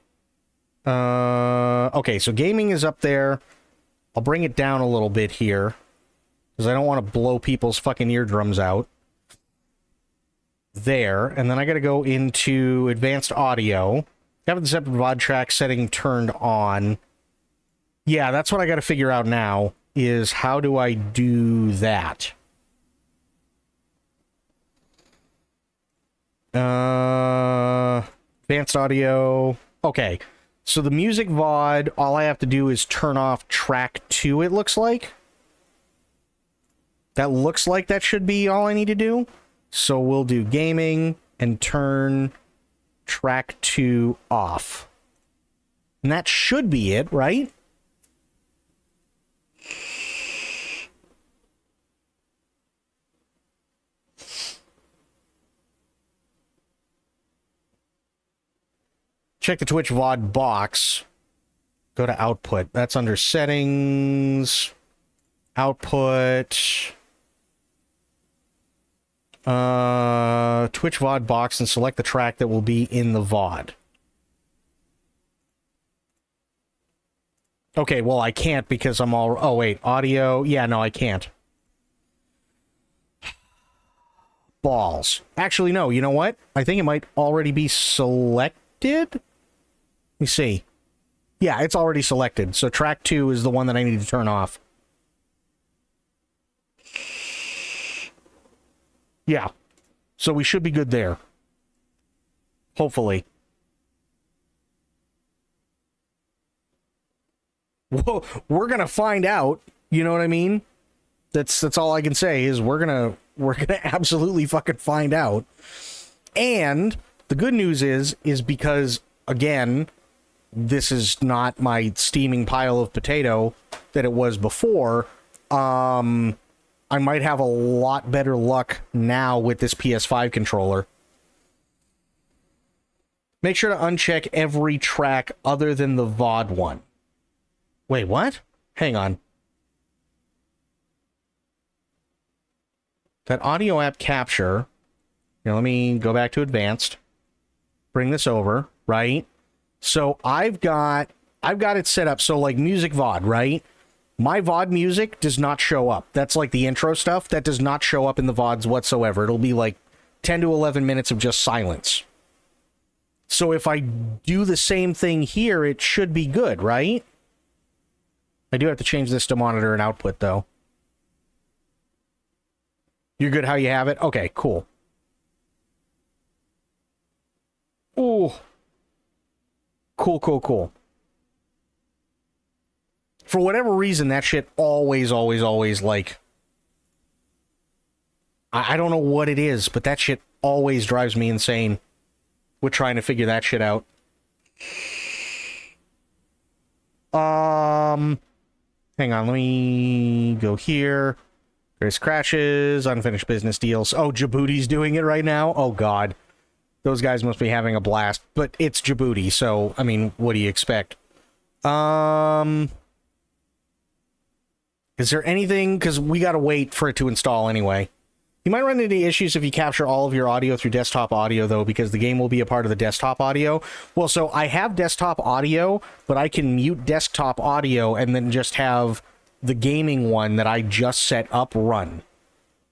Okay, so gaming is up there. I'll bring it down a little bit here, because I don't want to blow people's fucking eardrums out. There, and then I gotta go into advanced audio. Have the separate VOD track setting turned on. Yeah, that's what I gotta figure out now, is how do I do that? Advanced audio. Okay, so the music VOD, all I have to do is turn off track 2, it looks like. That looks like that should be all I need to do. So we'll do gaming and turn track 2 off. And that should be it, right? Check the Twitch VOD box. Go to output. That's under settings. Output. Twitch VOD box and select the track that will be in the VOD. Okay, well, I can't because I'm all... Oh, wait. Audio. Yeah, no, I can't. Balls. Actually, no. You know what? I think it might already be selected. Let me see. Yeah, it's already selected. So track 2 is the one that I need to turn off. Yeah. So we should be good there. Hopefully. Well, we're gonna find out. You know what I mean? That's all I can say is we're gonna absolutely fucking find out. And the good news is because again, this is not my steaming pile of potato that it was before. I might have a lot better luck now with this PS5 controller. Make sure to uncheck every track other than the VOD one. Wait, what? Hang on. That audio app capture. Here, let me go back to advanced. Bring this over, right? So I've got it set up so like music VOD, right? My VOD music does not show up. That's like the intro stuff. That does not show up in the VODs whatsoever. It'll be like 10 to 11 minutes of just silence. So if I do the same thing here, it should be good, right? I do have to change this to monitor and output, though. You're good how you have it? Okay, cool. Ooh. Cool. For whatever reason, that shit always, like... I don't know what it is, but that shit always drives me insane with trying to figure that shit out. Hang on, let me go here. There's crashes, unfinished business deals. Oh, Djibouti's doing it right now? Oh, God. Those guys must be having a blast. But it's Djibouti, so, I mean, what do you expect? Is there anything? Because we gotta wait for it to install anyway. You might run into issues if you capture all of your audio through desktop audio, though, because the game will be a part of the desktop audio. Well, so I have desktop audio, but I can mute desktop audio and then just have the gaming one that I just set up run.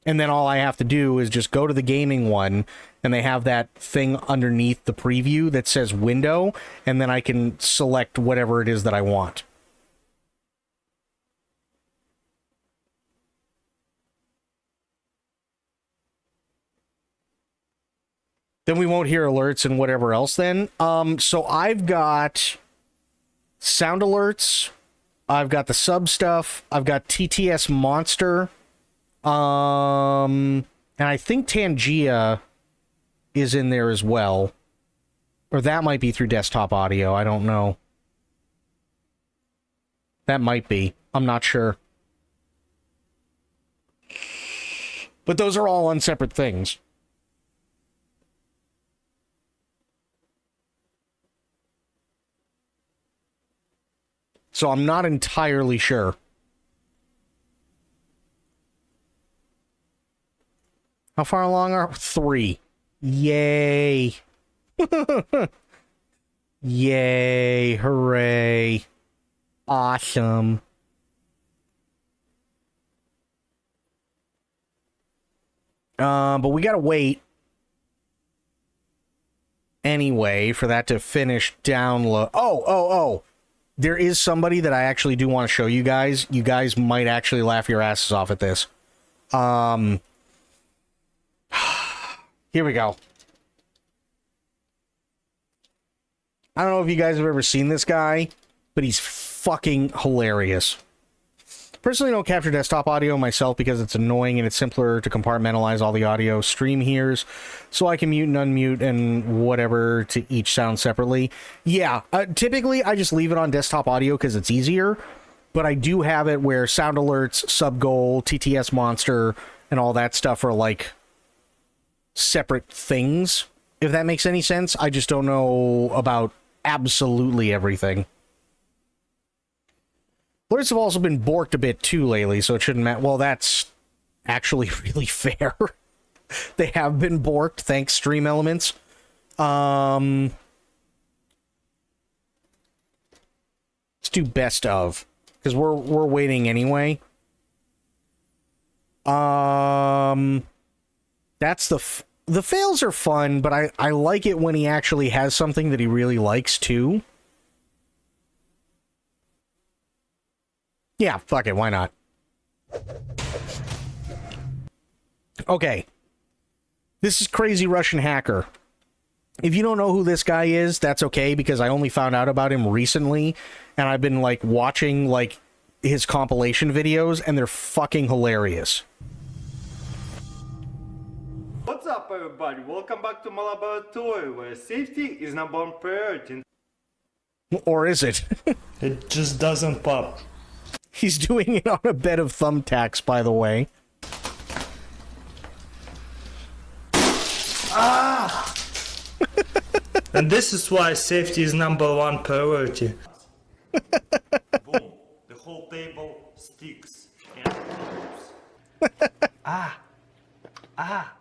And then all I have to do is just go to the gaming one, and they have that thing underneath the preview that says window, and then I can select whatever it is that I want. Then we won't hear alerts and whatever else then. So I've got sound alerts. I've got the sub stuff. I've got TTS Monster. And I think Tangia is in there as well. Or that might be through desktop audio. I don't know. That might be. I'm not sure. But those are all on separate things. So I'm not entirely sure. How far along are 3? Yay. Yay. Hooray. Awesome. But we gotta wait anyway for that to finish download. Oh. There is somebody that I actually do want to show you guys. You guys might actually laugh your asses off at this. Here we go. I don't know if you guys have ever seen this guy, but he's fucking hilarious. Personally, don't capture desktop audio myself because it's annoying and it's simpler to compartmentalize all the audio Stream hears, so I can mute and unmute and whatever to each sound separately. Yeah, typically I just leave it on desktop audio because it's easier, but I do have it where sound alerts, sub goal, TTS monster, and all that stuff are like separate things, if that makes any sense. I just don't know about absolutely everything. Alerts have also been borked a bit too lately, so it shouldn't matter. Well, that's actually really fair. They have been borked, thanks Stream Elements. Let's do best of, because we're waiting anyway. That's the fails are fun, but I like it when he actually has something that he really likes too. Yeah, fuck it, why not? Okay. This is Crazy Russian Hacker. If you don't know who this guy is, that's okay, because I only found out about him recently, and I've been, like, watching, like, his compilation videos, and they're fucking hilarious. What's up, everybody? Welcome back to my laboratory, where safety is number one priority. Or is it? It just doesn't pop. He's doing it on a bed of thumbtacks, by the way. Ah! And this is why safety is number one priority. Boom. The whole table sticks and moves. Ah! Ah!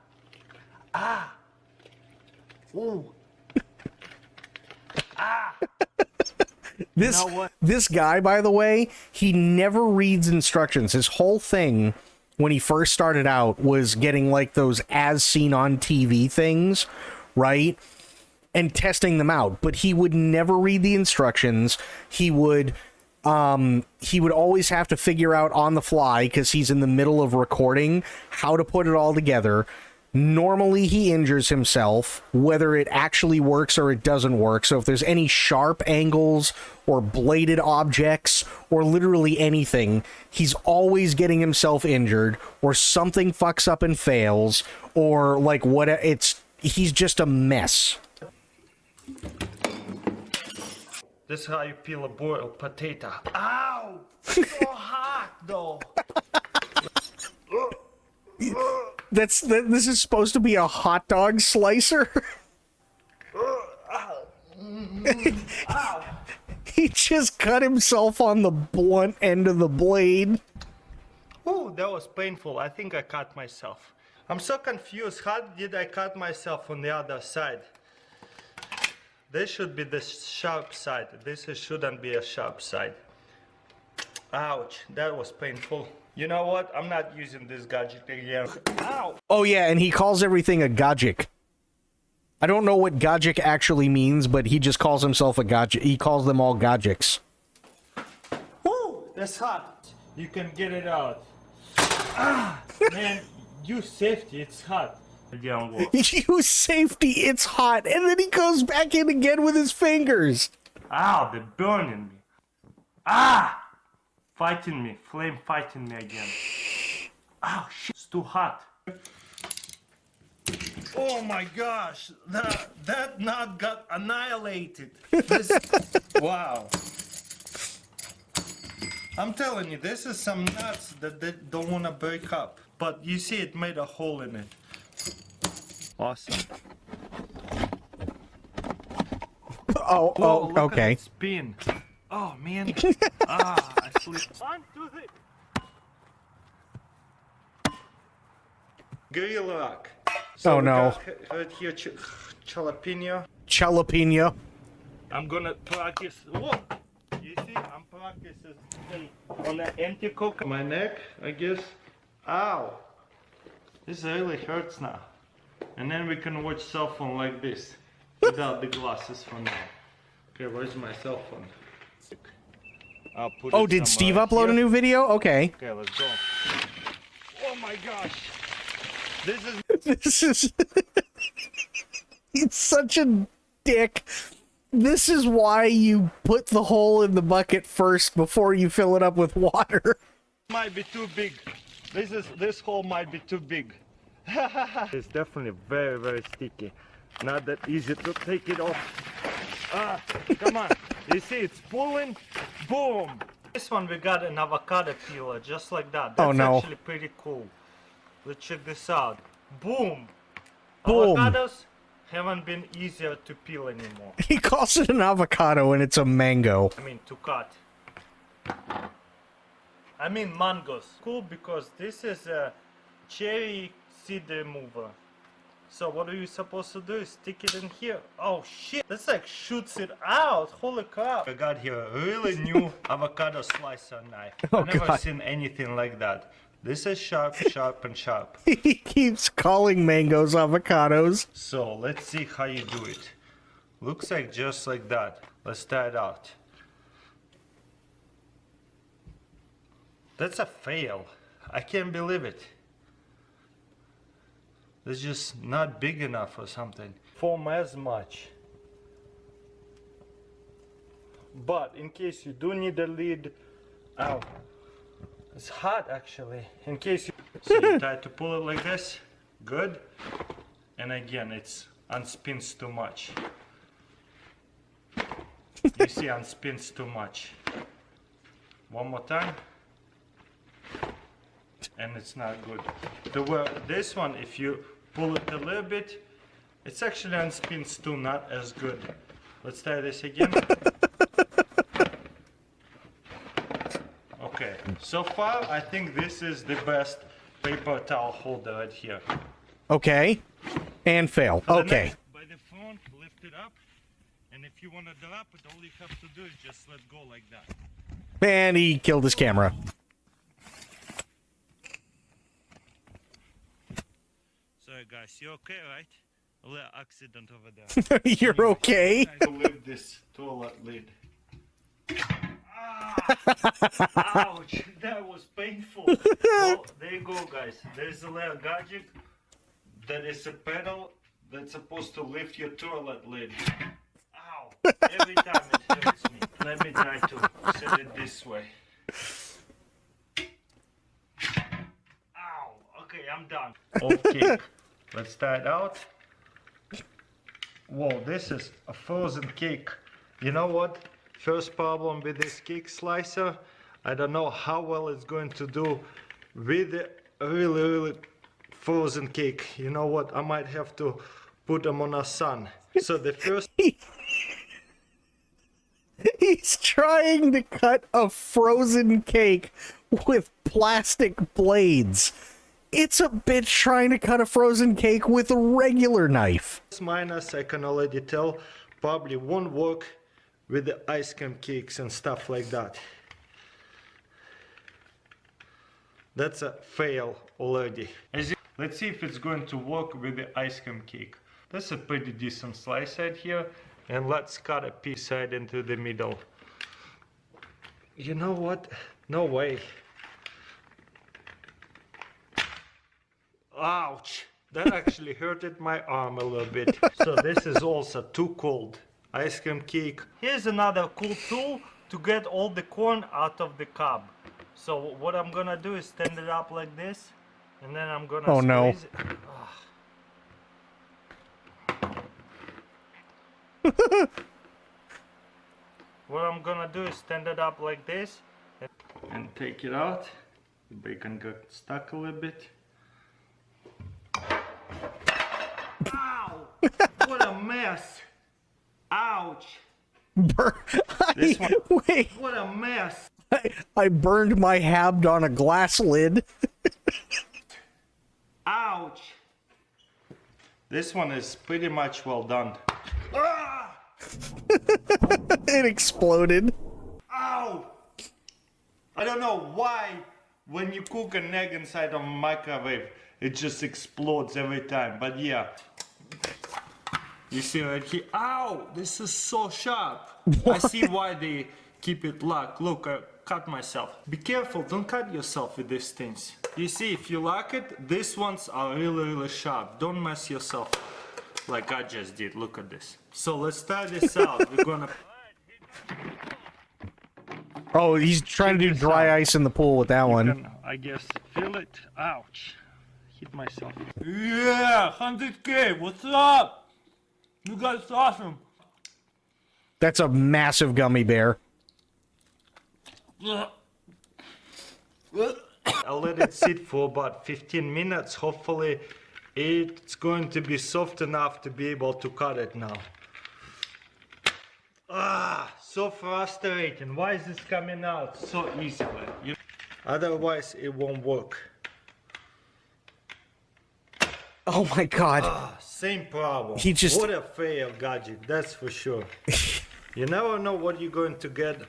Ah! Ooh! Ah! This guy, by the way, he never reads instructions. His whole thing when he first started out was getting like those as seen on TV things, right? And testing them out. But he would never read the instructions. He would always have to figure out on the fly, because he's in the middle of recording, how to put it all together. Normally he injures himself, whether it actually works or it doesn't work. So if there's any sharp angles or bladed objects or literally anything, he's always getting himself injured, or something fucks up and fails, or like he's just a mess. This is how you peel a boiled potato. Ow! So hot though. This is supposed to be a hot dog slicer. He just cut himself on the blunt end of the blade. Oh, that was painful. I think I cut myself. I'm so confused. How did I cut myself on the other side? This should be the sharp side. Shouldn't be a sharp side. Ouch, that was painful. You know what? I'm not using this gadget again. Ow! Oh yeah, and he calls everything a gadget. I don't know what gadget actually means, but he just calls himself a gadget. He calls them all gadgets. Woo! That's hot. You can get it out. Ah! Man, use safety. It's hot. It didn't work. Use safety. It's hot. And then he goes back in again with his fingers. Ow, they're burning me. Ah! Fighting me. Flame fighting me again. Ow, shit. It's too hot. Oh my gosh. That knot got annihilated. Wow. I'm telling you, this is some nuts that they don't want to break up. But you see, it made a hole in it. Awesome. Oh, whoa, look okay. at that spin. Oh man. I slipped. 1, 2, 3. Gorilla rock. So oh no. Right here, jalapeno. Jalapeno. I'm gonna practice. Whoa. You see, I'm practicing on the empty cook. My neck, I guess. Ow. This really hurts now. And then we can watch cell phone like this, without the glasses for now. Okay, where's my cell phone? I'll put Oh, did Steve upload here. a new video? Okay. Okay, let's go. Oh my gosh. This is He's such a dick. This is why you put the hole in the bucket first before you fill it up with water. Might be too big. This hole might be too big. It's definitely very, very sticky. Not that easy to take it off. Ah, come on. You see, it's pulling. Boom. This one we got an avocado peeler, just like that. That's Oh, no. actually pretty cool. Let's check this out. Boom. Boom. Avocados haven't been easier to peel anymore. He calls it an avocado and it's a mango. I mean, to cut. I mean mangoes. Cool, because this is a cherry seed remover. So what are you supposed to do? Stick it in here. Oh shit, that's like shoots it out. Holy crap. I got here a really new avocado slicer knife. Oh, I've never God. seen anything like that. This is sharp, sharp, and sharp. He keeps calling mangoes avocados. So let's see how you do it. Looks like just like that. Let's try it out. That's a fail. I can't believe it. It's just not big enough or something. Form as much. But in case you do need a lid, ow, it's hot actually. In case you, so you try to pull it like this, good. And again, it's unspins too much. You see, unspins too much. One more time. And it's not good. This one, if you pull it a little bit, it's actually unspins too, not as good. Let's try this again. Okay, so far I think this is the best paper towel holder right here. Okay. And fail. Okay. By the phone, lift it up, and if you want to drop it, all you have to do is just let go like that. And he killed his camera. Sorry guys, you okay, right? A little accident over there. You're okay? I to lift this toilet lid. Ouch, that was painful. Well, there you go guys. There's a little gadget that is a pedal that's supposed to lift your toilet lid. Ow, every time it hurts me. Let me try to set it this way. Ow, okay, I'm done. Okay, let's try it out. Whoa, this is a frozen cake. You know what? First problem with this cake slicer, I don't know how well it's going to do with the really frozen cake. You know what? I might have to put them on a sun. So the first... He's trying to cut a frozen cake with plastic blades. It's a bitch trying to cut a frozen cake with a regular knife. Minus, I can already tell, probably won't work with the ice cream cakes and stuff like that. That's a fail already. Let's see if it's going to work with the ice cream cake. That's a pretty decent slice right here. And let's cut a piece right into the middle. You know what? No way. Ouch! That actually hurted my arm a little bit. So this is also too cold. Ice cream cake. Here's another cool tool to get all the corn out of the cob. So what I'm gonna do is stand it up like this, and then I'm gonna Oh, no. squeeze it. What I'm gonna do is stand it up like this and take it out. The bacon got stuck a little bit. Ow! What a mess! Ouch! Wait, What a mess! I burned my habd on a glass lid. Ouch! This one is pretty much well done. Ah! It exploded. Ow! I don't know why when you cook an egg inside of a microwave, it just explodes every time, but yeah. You see right here, ow, this is so sharp. I see why they keep it locked. Look, I cut myself. Be careful, don't cut yourself with these things. You see, if you lock it, these ones are really sharp. Don't mess yourself like I just did. Look at this. So let's try this out. We're gonna... Oh, he's trying to do dry ice in the pool with that one. Can, I guess, feel it. Ouch. Hit myself. Yeah, 100K, what's up? You guys awesome. That's a massive gummy bear. I'll let it sit for about 15 minutes. Hopefully, it's going to be soft enough to be able to cut it now. Ah, so frustrating. Why is this coming out so easily? Otherwise, it won't work. Oh my god. Same problem. He just... What a fail gadget, that's for sure. You never know what you're going to get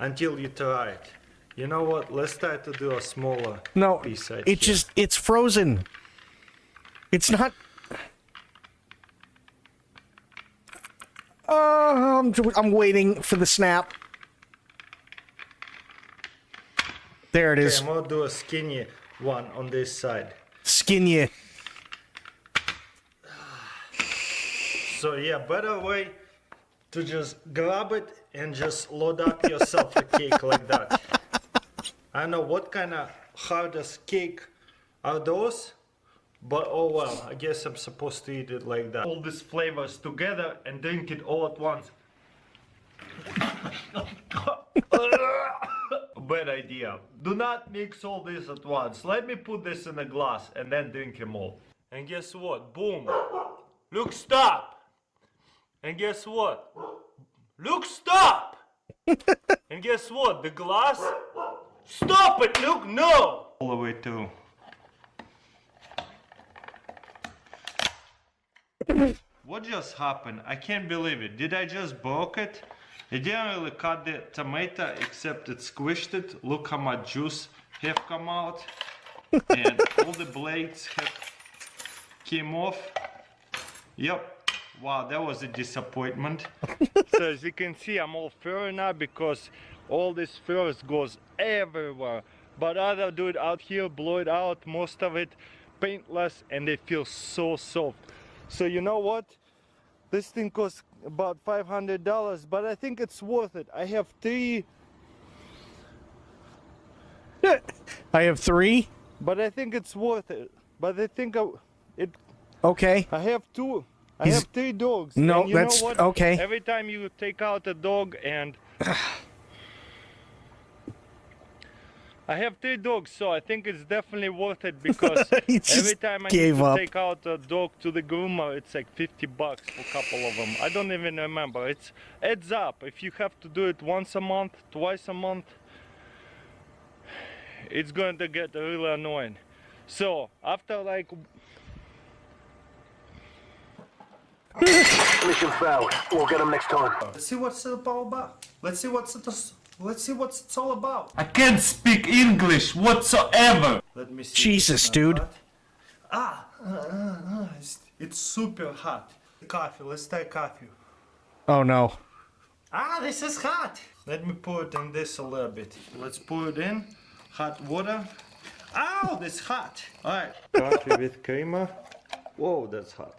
until you try it. You know what? Let's try to do a smaller piece right it here. just... It's frozen. It's not... I'm waiting for the snap. There it is. Okay, I'm gonna do a skinny one on this side. Skin you. So yeah, better way to just grab it and just load up yourself a cake like that. I don't know what kind of hardest cake are those, but oh well, I guess I'm supposed to eat it like that. All these flavors together and drink it all at once. Bad idea. Do not mix all this at once. Let me put this in a glass and then drink them all. And guess what? Boom. Look, stop. And guess what? Look, stop. And guess what? The glass. Stop it, Luke. No. All the way through. What just happened? I can't believe it. Did I just broke it? It didn't really cut the tomato, except it squished it. Look how much juice have come out. And all the blades have came off. Yep. Wow, that was a disappointment. So as you can see, I'm all furry now because all this fur goes everywhere. But I'll do it out here, blow it out, most of it paintless, and they feel so soft. So you know what? This thing costs about $500, but I think it's worth it. I have 3. I have 3? But I think it's worth it. But I think it... Okay. I have 2. I have 3 dogs. No, and you that's... know what? Okay. Every time you take out a dog and... I have 3 dogs, so I think it's definitely worth it because every time I need to take out a dog to the groomer, it's like $50 for a couple of them. I don't even remember. It's adds up. If you have to do it once a month, twice a month, it's going to get really annoying. So after like... Mission failed. We'll get them next time. Let's see what's it all about. Let's see what it's all about. I can't speak English whatsoever. Let me see. Jesus, dude. It's super hot. Coffee. Let's try coffee. Oh no. This is hot. Let me pour it in this a little bit. Let's pour it in. Hot water. Ow, that's hot. All right. Coffee with creamer. Whoa, that's hot.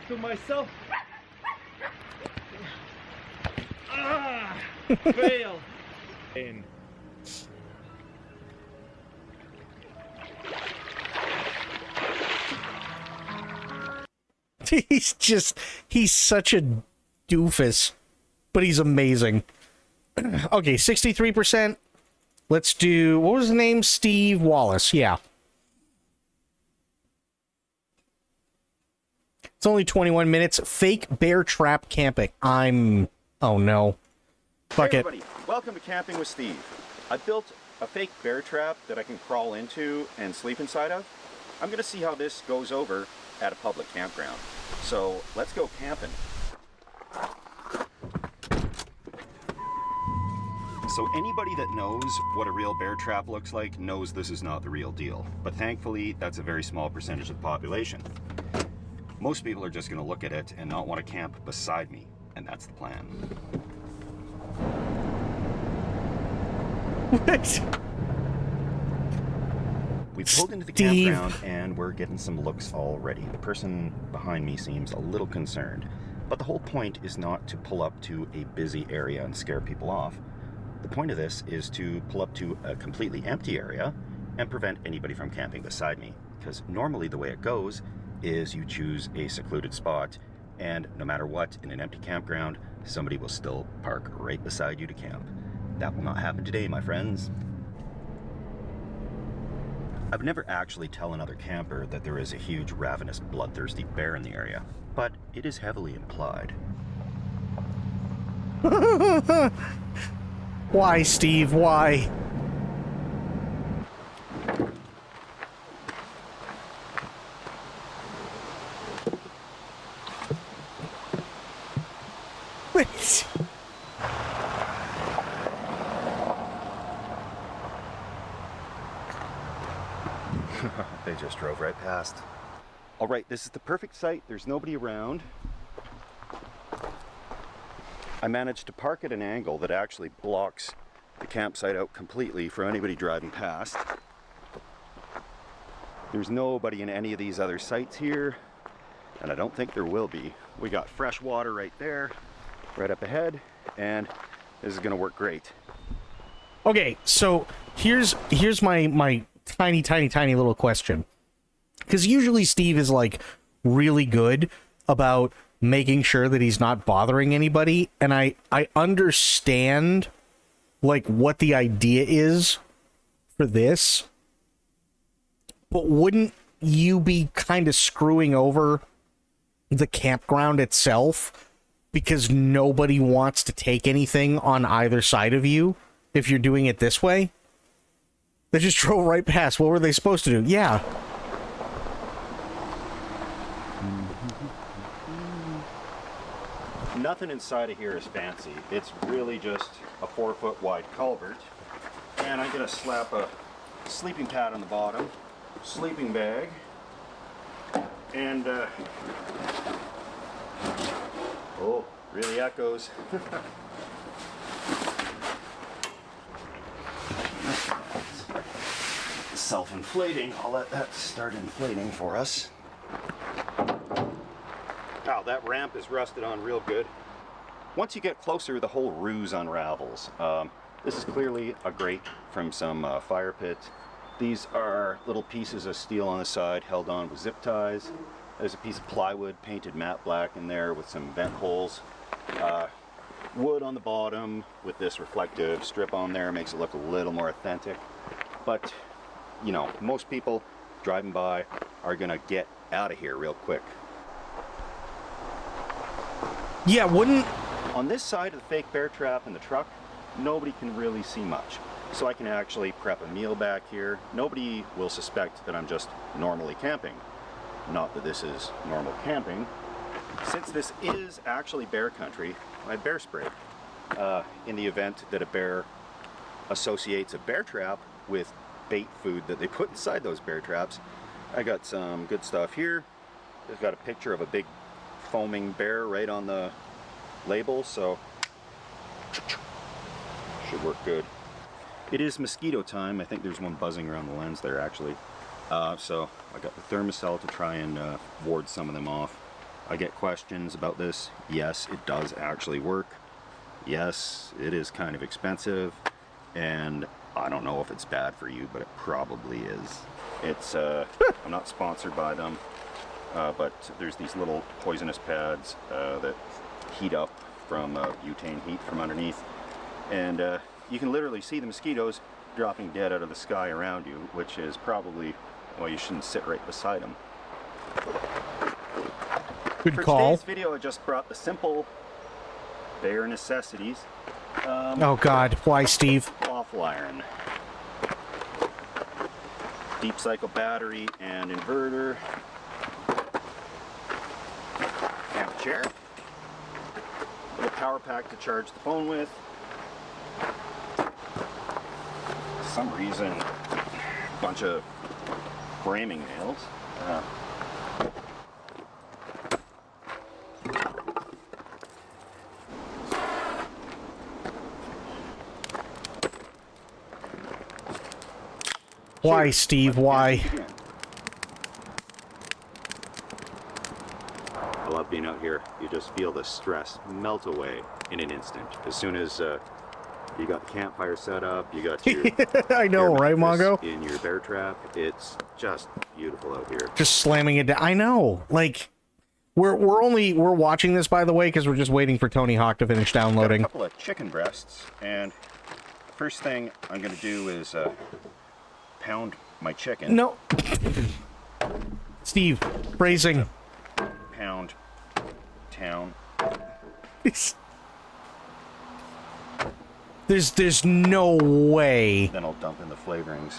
To myself. Fail. He's such a doofus, but he's amazing. Okay, 63%. Let's do, what was the name? Steve Wallace. Yeah. It's only 21 minutes. Fake bear trap camping. Oh no. Fuck hey it. everybody, welcome to Camping with Steve. I built a fake bear trap that I can crawl into and sleep inside of. I'm gonna see how this goes over at a public campground. So let's go camping. So anybody that knows what a real bear trap looks like knows this is not the real deal. But thankfully, that's a very small percentage of the population. Most people are just gonna look at it and not want to camp beside me, and that's the plan. What? We've pulled into the campground and we're getting some looks already. The person behind me seems a little concerned, but the whole point is not to pull up to a busy area and scare people off. The point of this is to pull up to a completely empty area and prevent anybody from camping beside me. Because normally the way it goes is you choose a secluded spot, and no matter what, in an empty campground, somebody will still park right beside you to camp. That will not happen today, my friends. I would never actually tell another camper that there is a huge, ravenous, bloodthirsty bear in the area, but it is heavily implied. Why, Steve? Why? Wait. They just drove right past. All right, this is the perfect site. There's nobody around. I managed to park at an angle that actually blocks the campsite out completely for anybody driving past. There's nobody in any of these other sites here, and I don't think there will be. We got fresh water right there, right up ahead, and this is gonna work great. Okay, so here's my tiny little question. Because usually Steve is like really good about making sure that he's not bothering anybody, and I understand like what the idea is for this, but wouldn't you be kind of screwing over the campground itself because nobody wants to take anything on either side of you if you're doing it this way? They just drove right past. What were they supposed to do? Yeah. Nothing inside of here is fancy. It's really just a 4-foot wide culvert. And I'm gonna slap a sleeping pad on the bottom, sleeping bag, and oh, really echoes. Self-inflating. I'll let that start inflating for us. Wow, that ramp is rusted on real good. Once you get closer, the whole ruse unravels. This is clearly a grate from some fire pit. These are little pieces of steel on the side held on with zip ties. There's a piece of plywood painted matte black in there with some vent holes. Wood on the bottom with this reflective strip on there makes it look a little more authentic. But, you know, most people driving by are gonna get out of here real quick. Yeah, wouldn't... On this side of the fake bear trap in the truck, nobody can really see much. So I can actually prep a meal back here. Nobody will suspect that I'm just normally camping. Not that this is normal camping. Since this is actually bear country, I have bear spray. In the event that a bear associates a bear trap with bait food that they put inside those bear traps, I got some good stuff here. I've got a picture of a big foaming bear right on the label, so should work good. It is mosquito time. I think there's one buzzing around the lens there actually. So I got the thermocell to try and ward some of them off. I get questions about this. Yes, it does actually work. Yes, it is kind of expensive, and I don't know if it's bad for you, but it probably is. It's I'm not sponsored by them. But there's these little poisonous pads that heat up from butane heat from underneath, and you can literally see the mosquitoes dropping dead out of the sky around you, which is probably why you shouldn't sit right beside them. Good call. For today's video, I just brought the simple bear necessities. Oh God, why, Steve? Waffle iron, deep cycle battery and inverter. Camp chair, little power pack to charge the phone with. For some reason, a bunch of framing nails. Why, Steve? Why? I love being out here. You just feel the stress melt away in an instant. As soon as You got the campfire set up. You got your. I know, right, Mongo? In your bear trap, it's just beautiful out here. Just slamming it down. I know. Like, we're watching this, by the way, because we're just waiting for Tony Hawk to finish downloading. Got a couple of chicken breasts, and first thing I'm gonna do is pound my chicken. No. Steve, phrasing. Pound town. There's no way. Then I'll dump in the flavorings.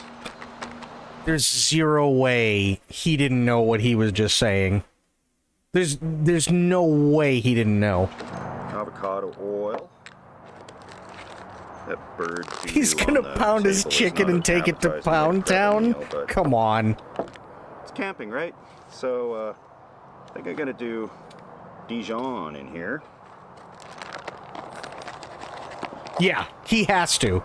There's zero way he didn't know what he was just saying. There's no way he didn't know. Avocado oil. That bird. He's gonna pound his chicken and take it to Pound Town? Come on. It's camping, right? So, I think I'm gonna do Dijon in here. Yeah, he has to.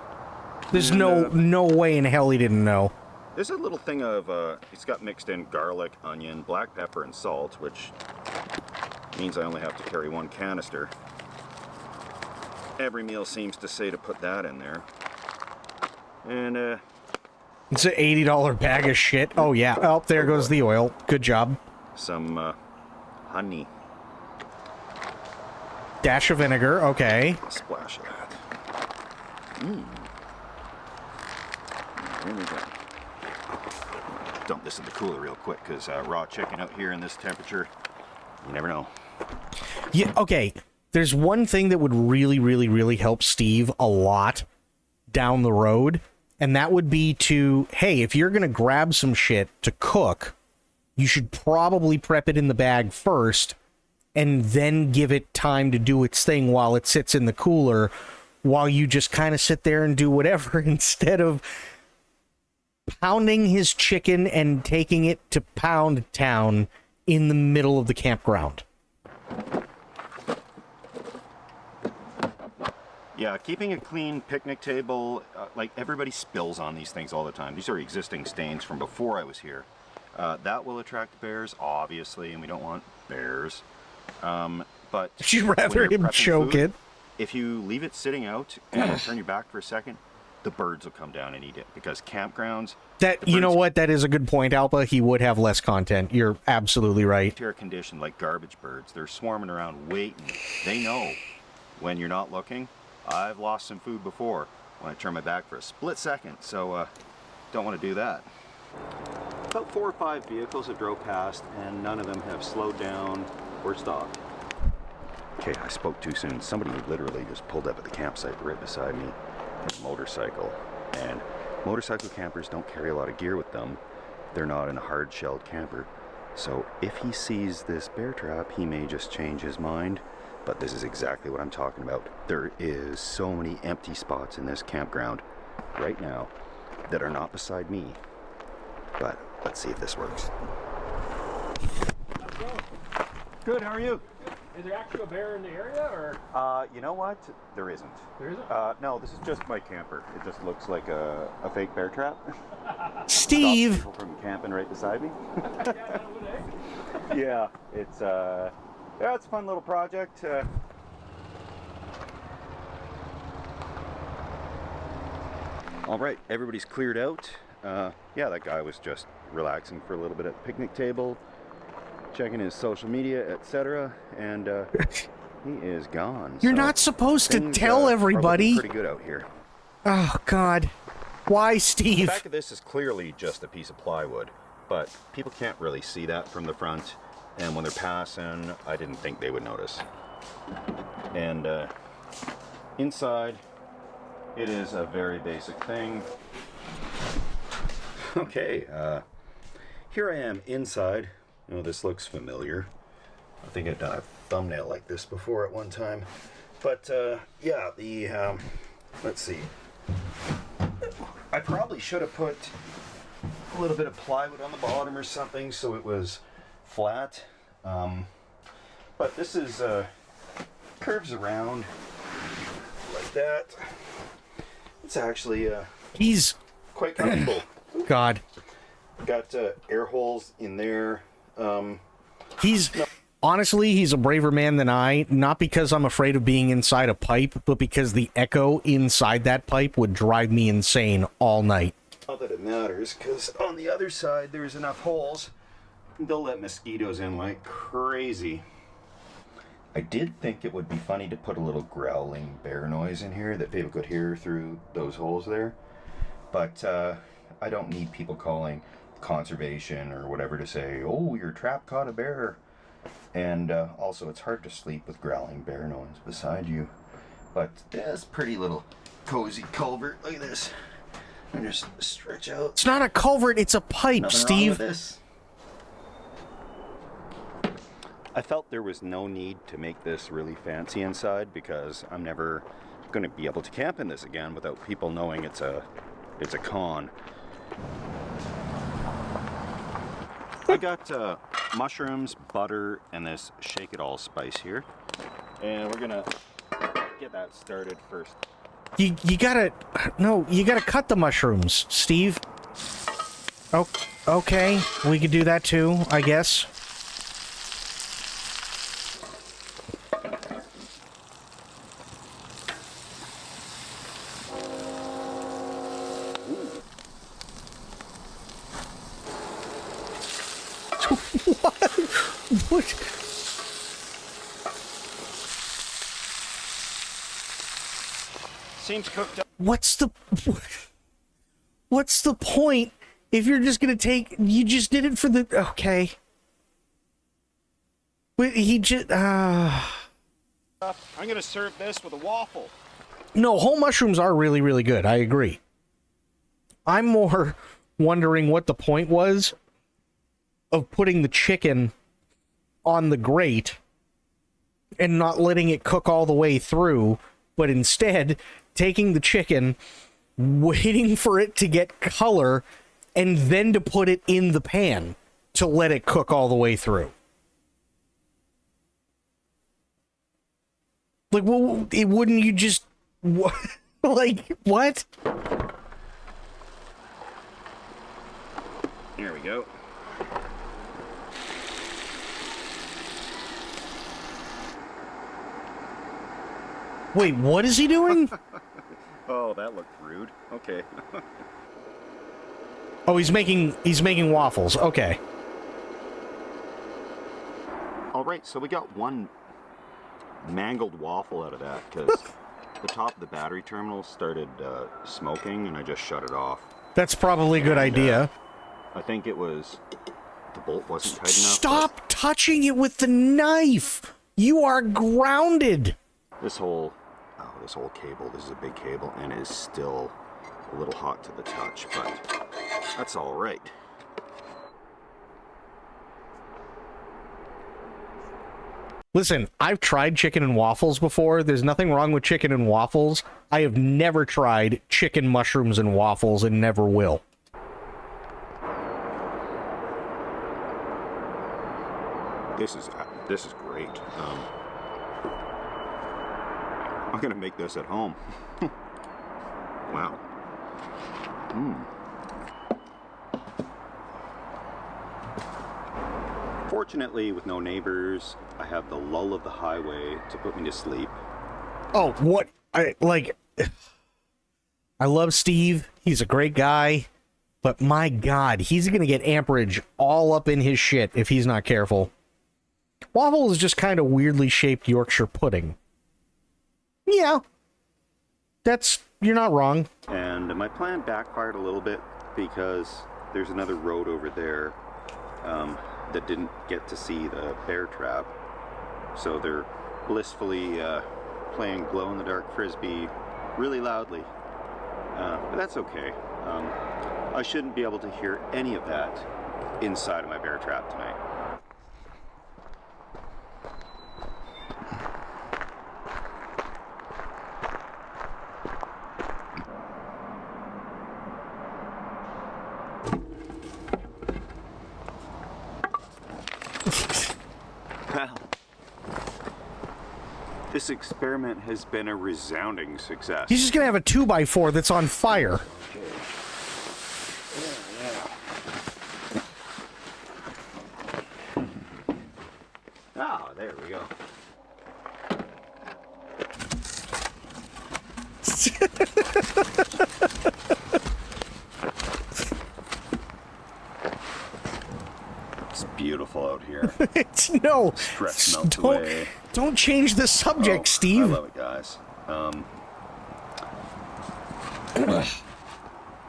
There's no way in hell he didn't know. There's a little thing of, it's got mixed in garlic, onion, black pepper, and salt, which means I only have to carry one canister. Every meal seems to say to put that in there. And, it's an $80 bag of shit. Oh, yeah. Oh, there goes the oil. Good job. Some, honey. Dash of vinegar. Okay. A splash of that. Mmm. There we go. Dump this in the cooler real quick, because raw chicken out here in this temperature, you never know. Yeah, okay. There's one thing that would really, really, really help Steve a lot down the road, and that would be to, hey, if you're going to grab some shit to cook, you should probably prep it in the bag first, and then give it time to do its thing while it sits in the cooler, while you just kind of sit there and do whatever, instead of pounding his chicken and taking it to Pound Town in the middle of the campground. Yeah, keeping a clean picnic table, like everybody spills on these things all the time. These are existing stains from before I was here. That will attract bears, obviously, and we don't want bears. But you'd rather him choke it. If you leave it sitting out and turn your back for a second, the birds will come down and eat it, because campgrounds... You know what? That is a good point, Alpa. He would have less content. You're absolutely right. Air conditioned like garbage birds. They're swarming around waiting. They know when you're not looking. I've lost some food before when I turn my back for a split second, so don't want to do that. About 4 or 5 vehicles have drove past, and none of them have slowed down or stopped. Okay, I spoke too soon. Somebody literally just pulled up at the campsite right beside me in a motorcycle. And motorcycle campers don't carry a lot of gear with them. They're not in a hard-shelled camper. So if he sees this bear trap, he may just change his mind. But this is exactly what I'm talking about. There is so many empty spots in this campground right now that are not beside me. But let's see if this works. Good, how are you? Is there actually a bear in the area, or? You know what? There isn't. There isn't? No, this is just my camper. It just looks like a fake bear trap. Steve! Stop people from camping right beside me. Yeah, that would, eh? Yeah, it's a fun little project. All right, everybody's cleared out. Yeah, that guy was just relaxing for a little bit at the picnic table, checking his social media, etc., and he is gone. You're not supposed to tell everybody. Pretty good out here. Oh God, why, Steve? The back of this is clearly just a piece of plywood, but people can't really see that from the front, and when they're passing, I didn't think they would notice. And inside, it is a very basic thing. Okay, here I am inside. Oh, this looks familiar. I think I've done a thumbnail like this before at one time. But yeah, the let's see. I probably should have put a little bit of plywood on the bottom or something so it was flat. But this is curves around like that. It's actually he's quite comfortable. God. Got air holes in there. He's Honestly, he's a braver man than I, not because I'm afraid of being inside a pipe, but because the echo inside that pipe would drive me insane all night. Not that it matters, because on the other side there's enough holes. They'll let mosquitoes in like crazy. I did think it would be funny to put a little growling bear noise in here that people could hear through those holes there. But I don't need people calling conservation or whatever to say, oh, your trap caught a bear. And also, it's hard to sleep with growling bear noise beside you. But this pretty little cozy culvert, look at this. And just stretch out. It's not a culvert, it's a pipe, Nothing Steve. wrong with this. I felt there was no need to make this really fancy inside because I'm never going to be able to camp in this again without people knowing it's a con. I got mushrooms, butter, and this shake it all spice here, and we're gonna get that started first. You gotta cut the mushrooms, Steve. Oh, okay, we could do that too, I guess. What? Seems cooked up. What's the point if you're just gonna take? You just did it for the okay. But he just I'm gonna serve this with a waffle. No, whole mushrooms are really, really good. I agree. I'm more wondering what the point was of putting the chicken on the grate and not letting it cook all the way through, but instead taking the chicken, waiting for it to get color, and then to put it in the pan to let it cook all the way through. Like, well, wouldn't you just... like, what? Here we go. Wait, what is he doing? Oh, that looked rude. Okay. Oh, he's making waffles. Okay. All right, so we got one mangled waffle out of that because the top of the battery terminal started smoking, and I just shut it off. That's probably a good idea. I think it was the bolt wasn't tight enough. Stop touching it with the knife. You are grounded. This whole cable, this is a big cable, and it is still a little hot to the touch, but that's all right. Listen, I've tried chicken and waffles before. There's nothing wrong with chicken and waffles. I have never tried chicken, mushrooms, and waffles, and never will. This is great. I'm gonna make this at home. Wow. Fortunately, with no neighbors, I have the lull of the highway to put me to sleep. Oh, what? I love Steve. He's a great guy. But my God, he's going to get amperage all up in his shit if he's not careful. Waffle is just kind of weirdly shaped Yorkshire pudding. Yeah. You're not wrong. And my plan backfired a little bit because there's another road over there that didn't get to see the bear trap. So they're blissfully playing glow-in-the-dark frisbee really loudly. But that's okay. I shouldn't be able to hear any of that inside of my bear trap tonight. Well, this experiment has been a resounding success. He's just going to have a 2x4 that's on fire. Ah, There we go. It's beautiful out here. No, Stress melts away. Don't change the subject, Steve. I love it, guys.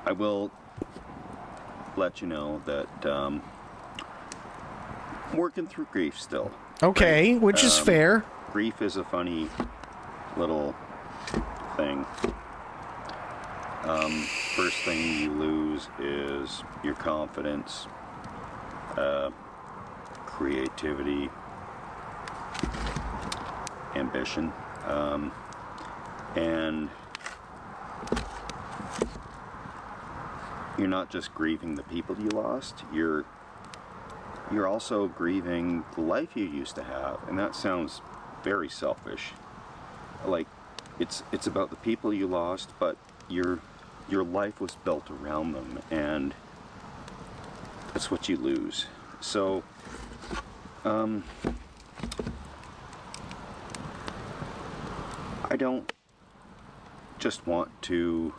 I will let you know that I'm working through grief still. Okay, right? which is fair. Grief is a funny little thing. First thing you lose is your confidence, creativity, ambition, and you're not just grieving the people you lost, you're also grieving the life you used to have, and that sounds very selfish. Like, it's about the people you lost, but your life was built around them, and that's what you lose. So, I don't just want to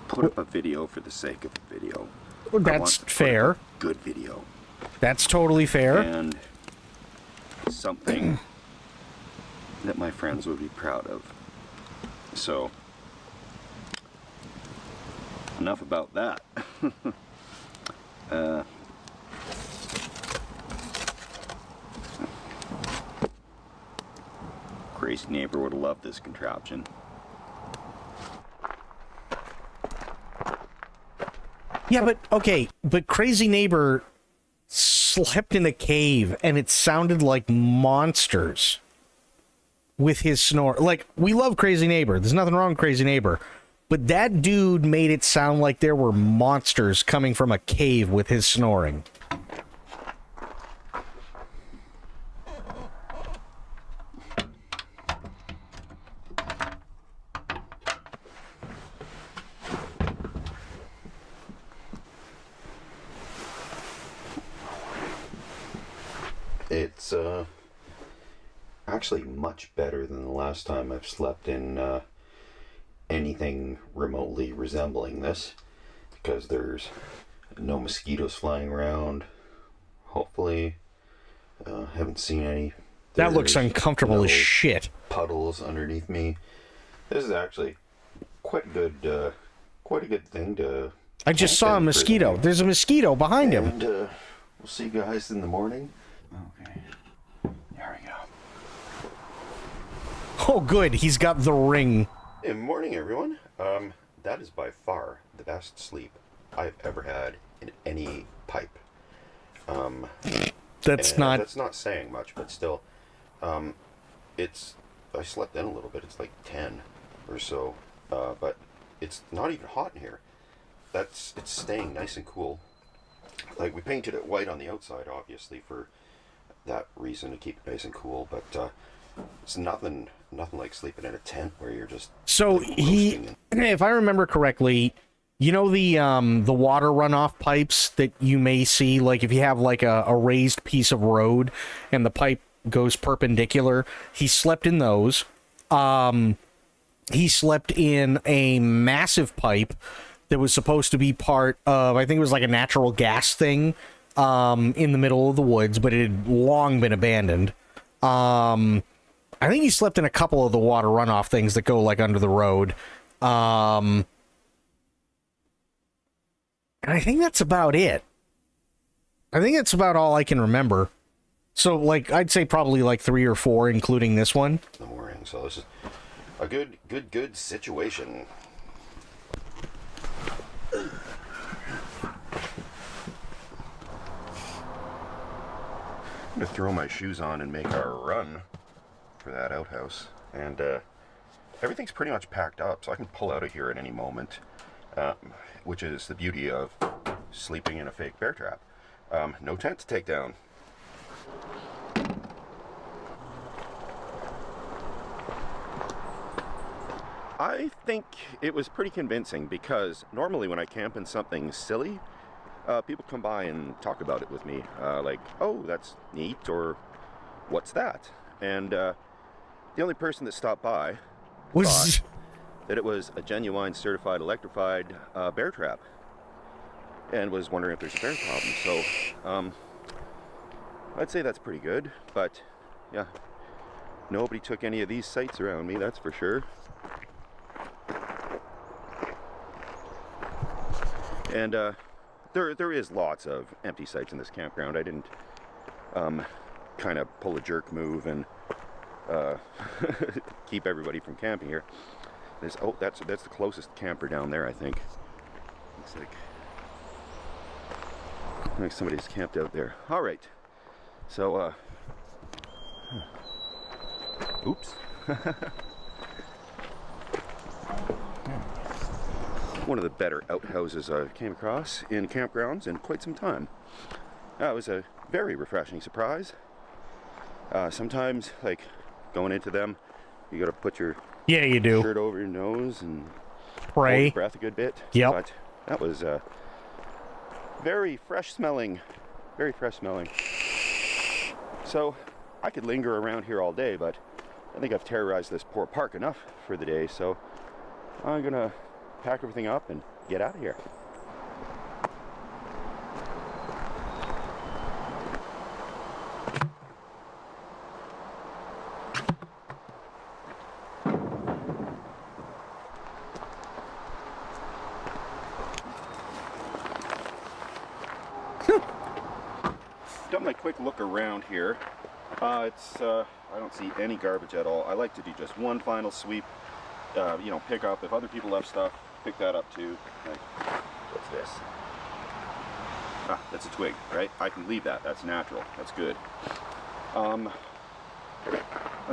put up a video for the sake of a video. That's fair. Good video. That's totally fair. And something that my friends would be proud of. So, enough about that. Crazy neighbor would have loved this contraption. Yeah, but okay, but Crazy Neighbor slept in a cave and it sounded like monsters with his snore. Like, we love Crazy Neighbor. There's nothing wrong with Crazy Neighbor. But that dude made it sound like there were monsters coming from a cave with his snoring. It's actually much better than the last time I've slept in anything remotely resembling this, because there's no mosquitoes flying around. Hopefully, haven't seen any. That looks uncomfortable as shit. Puddles underneath me. This is actually quite a good thing to. I just saw a mosquito. There's a mosquito behind him. And we'll see you guys in the morning. Okay. There we go. Oh, good. He's got the ring. Good morning, everyone. That is by far the best sleep I've ever had in any pipe. That's not saying much, but still, I slept in a little bit. It's like 10 or so, but it's not even hot in here. It's staying nice and cool. Like, we painted it white on the outside, obviously, for that reason, to keep it nice and cool, but it's nothing like sleeping in a tent where you're just so if I remember correctly, you know the water runoff pipes that you may see, like if you have like a raised piece of road and the pipe goes perpendicular. He slept in those. He slept in a massive pipe that was supposed to be part of, I think it was like a natural gas thing, in the middle of the woods, but it had long been abandoned. I think he slept in a couple of the water runoff things that go like under the road. And I think that's about it. I think that's about all I can remember. So, like, I'd say probably like 3 or 4, including this one. In the morning, so this is a good situation. I'm gonna throw my shoes on and make our run for that outhouse, and everything's pretty much packed up, so I can pull out of here at any moment, which is the beauty of sleeping in a fake bear trap. No tent to take down. I think it was pretty convincing, because normally when I camp in something silly, people come by and talk about it with me, like, oh, that's neat, or what's that? And the only person that stopped by thought that it was a genuine certified electrified bear trap, and was wondering if there's a bear problem. So I'd say that's pretty good, but yeah, nobody took any of these sites around me, that's for sure. And there is lots of empty sites in this campground. I didn't kind of pull a jerk move and keep everybody from camping here. There's, oh, that's the closest camper down there, I think. Looks like somebody's camped out there. All right, so oops. One of the better outhouses I came across in campgrounds in quite some time. It was a very refreshing surprise. Sometimes, like, going into them, you gotta put your you do. shirt over your nose and pray, hold your breath a good bit. Yep. But that was very fresh smelling. Very fresh smelling. So I could linger around here all day, but I think I've terrorized this poor park enough for the day, so I'm gonna pack everything up and get out of here. Done my quick look around here. I don't see any garbage at all. I like to do just one final sweep. You know, pick up if other people left stuff, pick that up too. Like, what's this? Ah, that's a twig, right? I can leave that. That's natural. That's good. I'm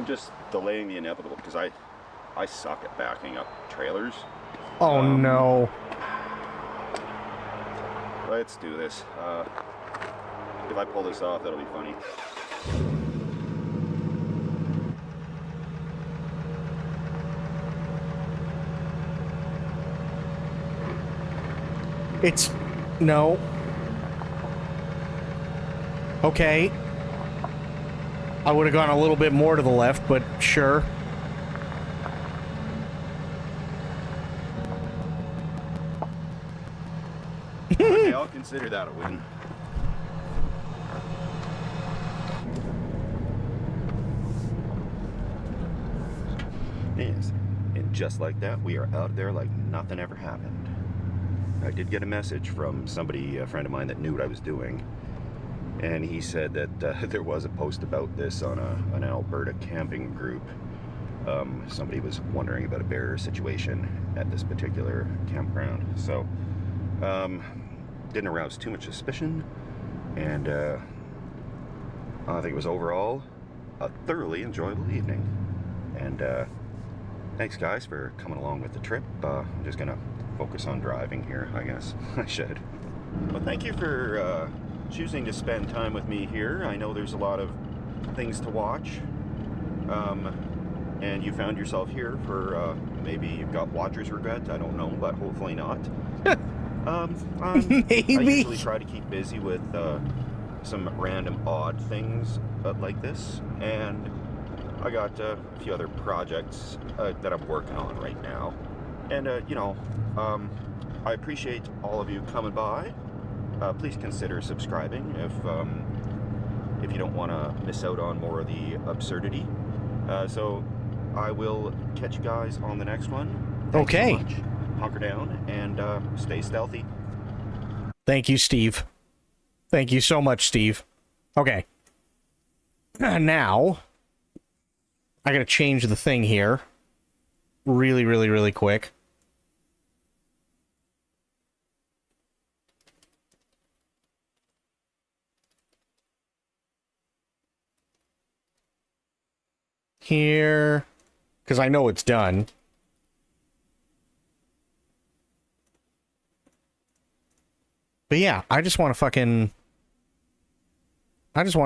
just delaying the inevitable because I suck at backing up trailers. Oh no. Let's do this. If I pull this off, that'll be funny. It's... no. Okay. I would have gone a little bit more to the left, but sure. Okay, I'll consider that a win. Yes, and just like that, we are out there like nothing ever happened. I did get a message from somebody, a friend of mine that knew what I was doing, and he said that there was a post about this on an Alberta camping group. Somebody was wondering about a bear situation at this particular campground, so didn't arouse too much suspicion, and I think it was overall a thoroughly enjoyable evening. And thanks guys for coming along with the trip. I'm just gonna focus on driving here, I guess. I should. Well, thank you for choosing to spend time with me here. I know there's a lot of things to watch, and you found yourself here for maybe you've got watcher's regret. I don't know, but hopefully not. Maybe. I usually try to keep busy with some random odd things like this, and I got a few other projects that I'm working on right now. And you know, I appreciate all of you coming by. Please consider subscribing if you don't want to miss out on more of the absurdity. So I will catch you guys on the next one. Thanks okay. So much. Hunker down and stay stealthy. Thank you, Steve. Thank you so much, Steve. Okay. Now, I gotta change the thing here. Really, really, really quick. Here. Because I know it's done. But yeah, I just want to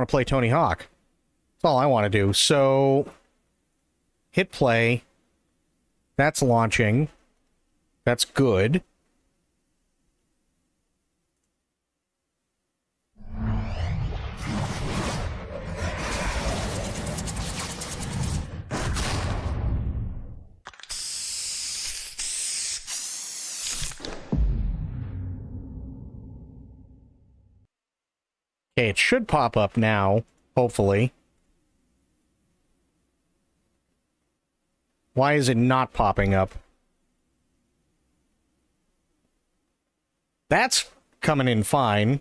play Tony Hawk. That's all I want to do. So, hit play. That's launching. That's good. Okay, it should pop up now, hopefully. Why is it not popping up? That's coming in fine.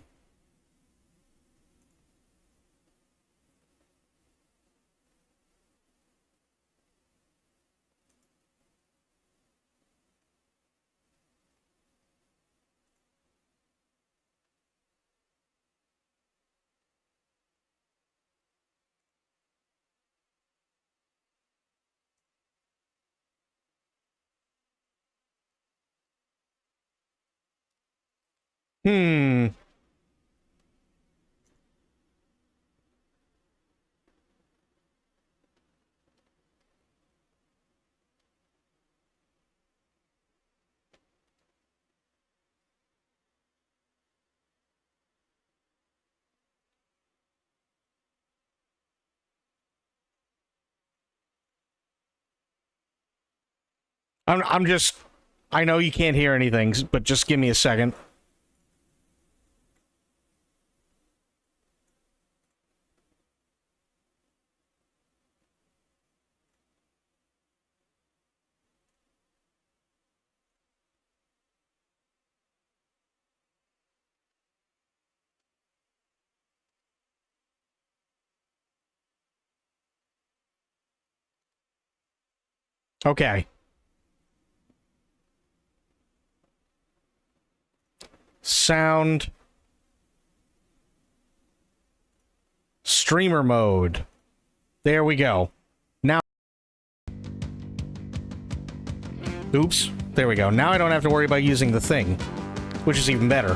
Hmm. I'm just... I know you can't hear anything, but just give me a second. Okay. Sound. Streamer mode. There we go. Now... Oops. There we go. Now I don't have to worry about using the thing, which is even better.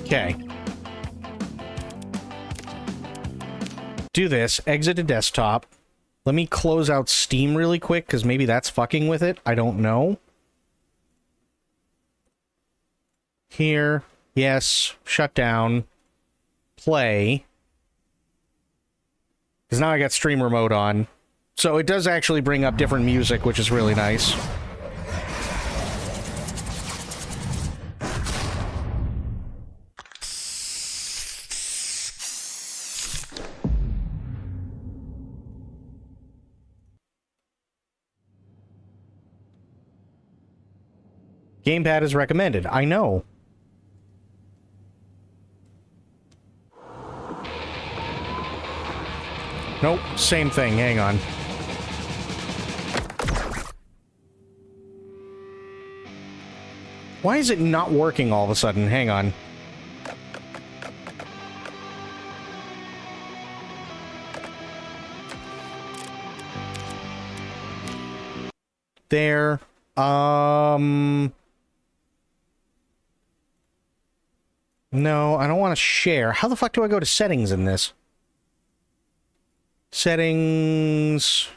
Okay. Do this. Exit to desktop. Let me close out Steam really quick, because maybe that's fucking with it. I don't know. Here. Yes. Shut down. Play. Because now I got streamer mode on. So it does actually bring up different music, which is really nice. Gamepad is recommended. I know. Nope, same thing. Hang on. Why is it not working all of a sudden? Hang on. There. No, I don't want to share. How the fuck do I go to settings in this? Settings.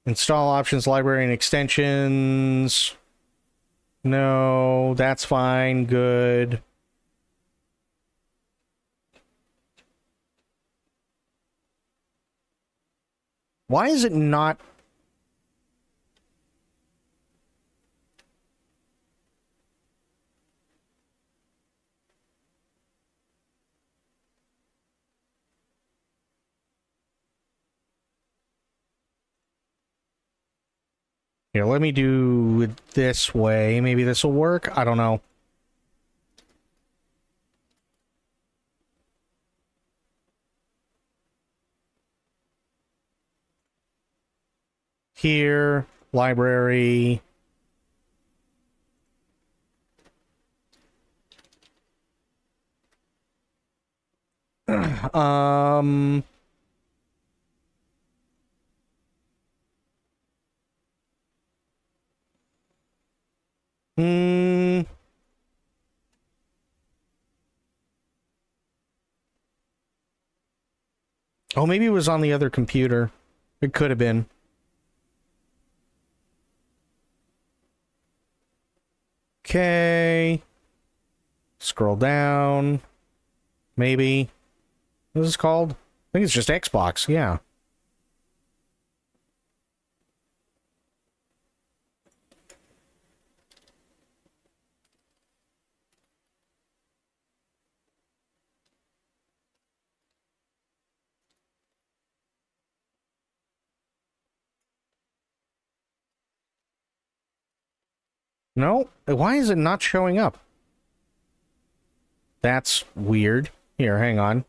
Install options, library, and extensions. No, that's fine. Good. Why is it not... Here, let me do it this way. Maybe this will work? I don't know. Here, library. um... Hmm... Oh, maybe it was on the other computer. It could have been. Okay. Scroll down. Maybe. What is this called? I think it's just Xbox, yeah. No? Why is it not showing up? That's weird. Here, hang on.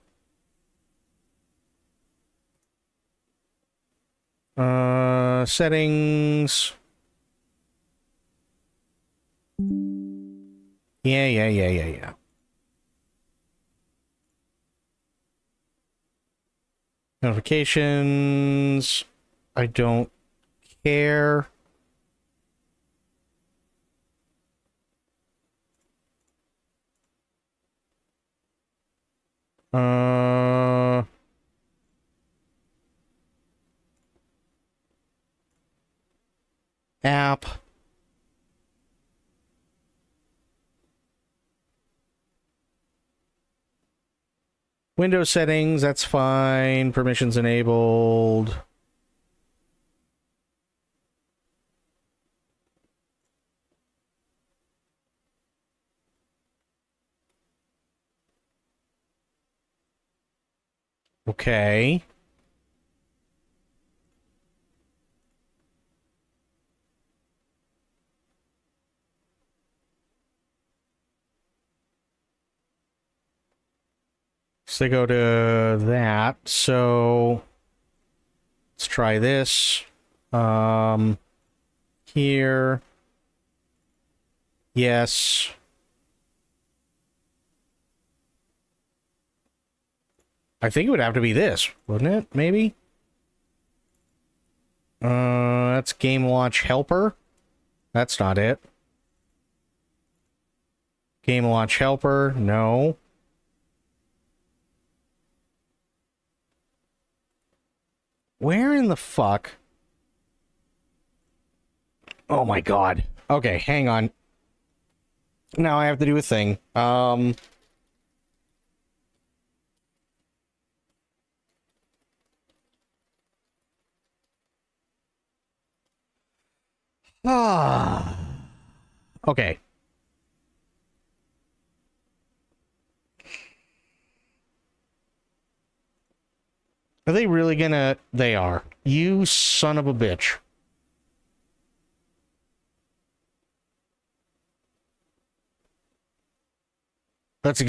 Settings. Yeah. Notifications. I don't care. App. Windows settings, that's fine. Permissions enabled. Okay. So they go to that. So let's try this. Here. Yes. I think it would have to be this, wouldn't it? Maybe? That's Game Launch Helper. That's not it. Game Launch Helper, no. Where in the fuck? Oh my god. Okay, hang on. Now I have to do a thing. Okay. Are they really gonna... They are. You son of a bitch. That's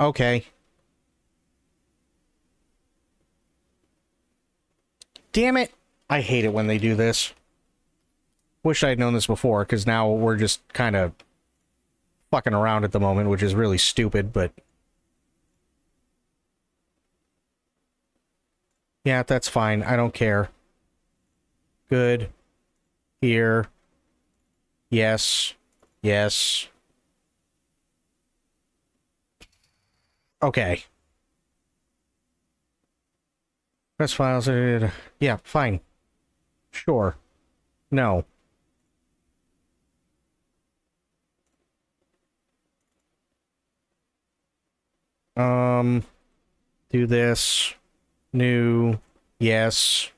okay. Damn it. I hate it when they do this. Wish I'd known this before, because now we're just kind of fucking around at the moment, which is really stupid, but... Yeah, that's fine. I don't care. Good. Here. Yes. Yes. Okay. Press files. Yeah, fine. Sure. No. Do this. New. Yes.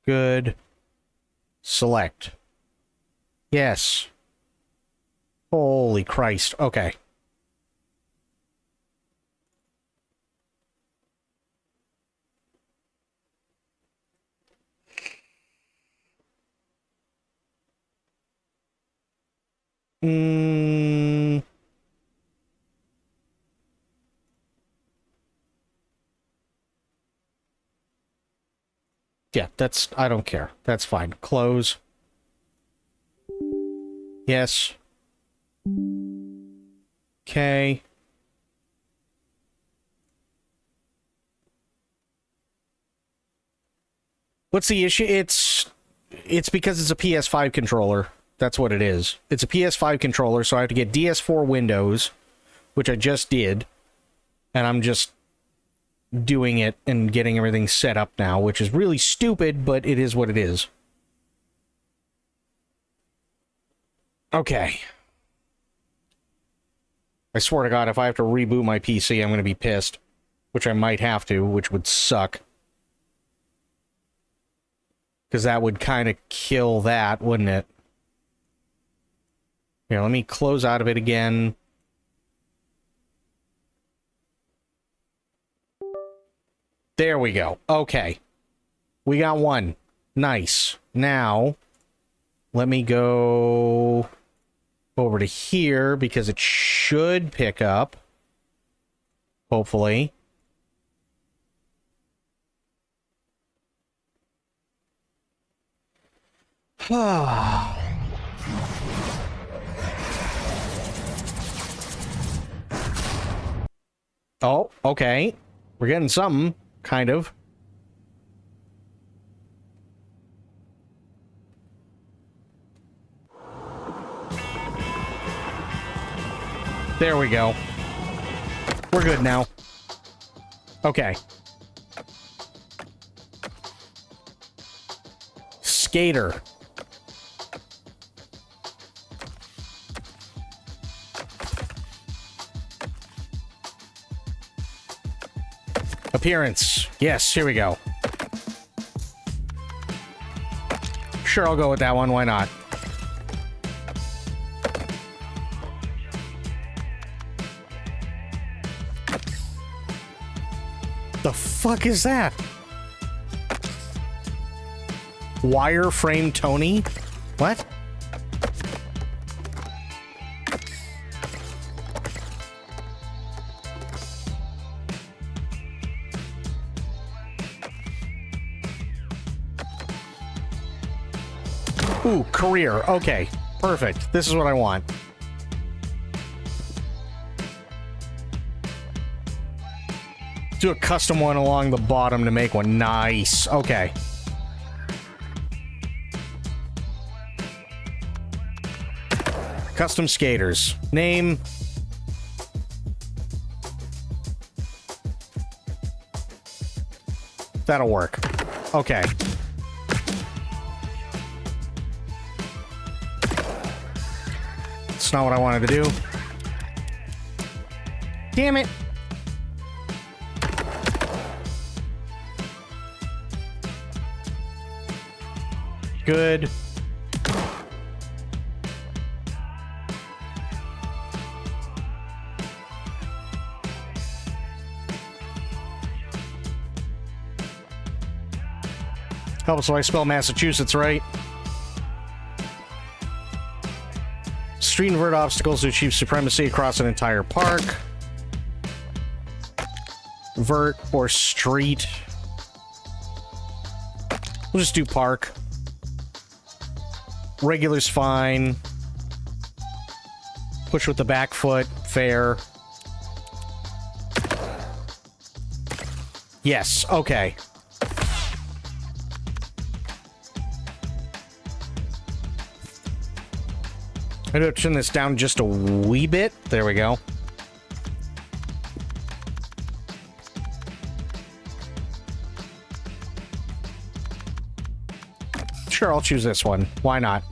Good. Select. Yes. Holy Christ. Okay. Yeah, that's... I don't care. That's fine. Close. Yes. Okay. What's the issue? It's because it's a PS5 controller. That's what it is. It's a PS5 controller, so I have to get DS4 Windows, which I just did. And I'm just doing it and getting everything set up now, which is really stupid, but it is what it is. Okay. I swear to God, if I have to reboot my PC, I'm going to be pissed. Which I might have to, which would suck. Because that would kind of kill that, wouldn't it? Here, let me close out of it again. There we go. Okay. We got one. Nice. Now, let me go over to here because it should pick up. Hopefully. Oh, okay. We're getting something, kind of. There we go. We're good now. Okay. Skater. Appearance. Yes, here we go. Sure, I'll go with that one. Why not? The fuck is that? Wireframe Tony? What? Ooh, career. Okay, perfect. This is what I want. Do a custom one along the bottom to make one. Nice. Okay. Custom skaters. Name. That'll work. Okay. That's not what I wanted to do. Damn it. Good. Helps if I spell Massachusetts right. Street invert obstacles to achieve supremacy across an entire park. Vert or street. We'll just do park. Regular's fine. Push with the back foot. Fair. Yes. Okay. I'm going to turn this down just a wee bit. There we go. Sure, I'll choose this one. Why not?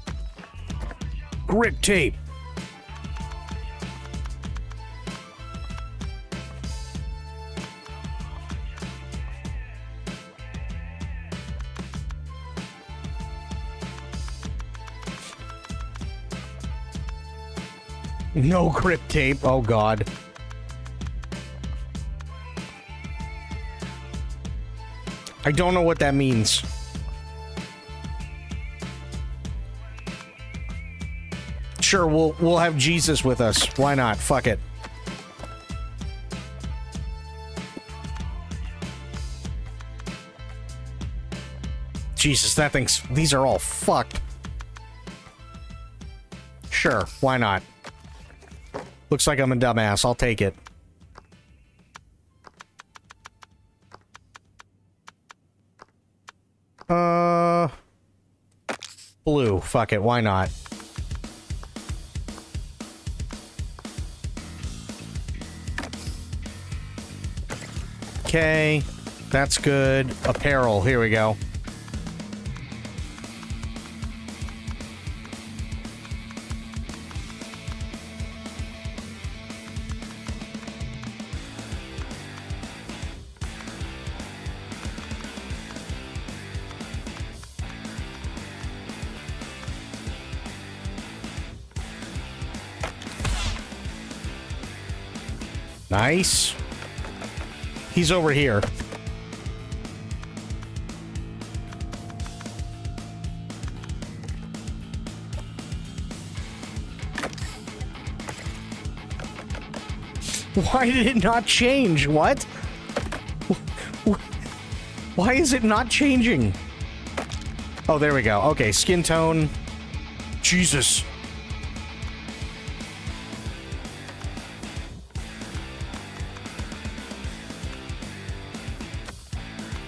Grip tape. No grip tape. Oh, God. I don't know what that means. Sure, we'll have Jesus with us. Why not? Fuck it. Jesus, that thing's... These are all fucked. Sure, why not? Looks like I'm a dumbass. I'll take it. Blue. Fuck it. Why not? Okay, that's good. Apparel, here we go. Nice. He's over here. Why did it not change? What? Why is it not changing? Oh, there we go. Okay, skin tone. Jesus.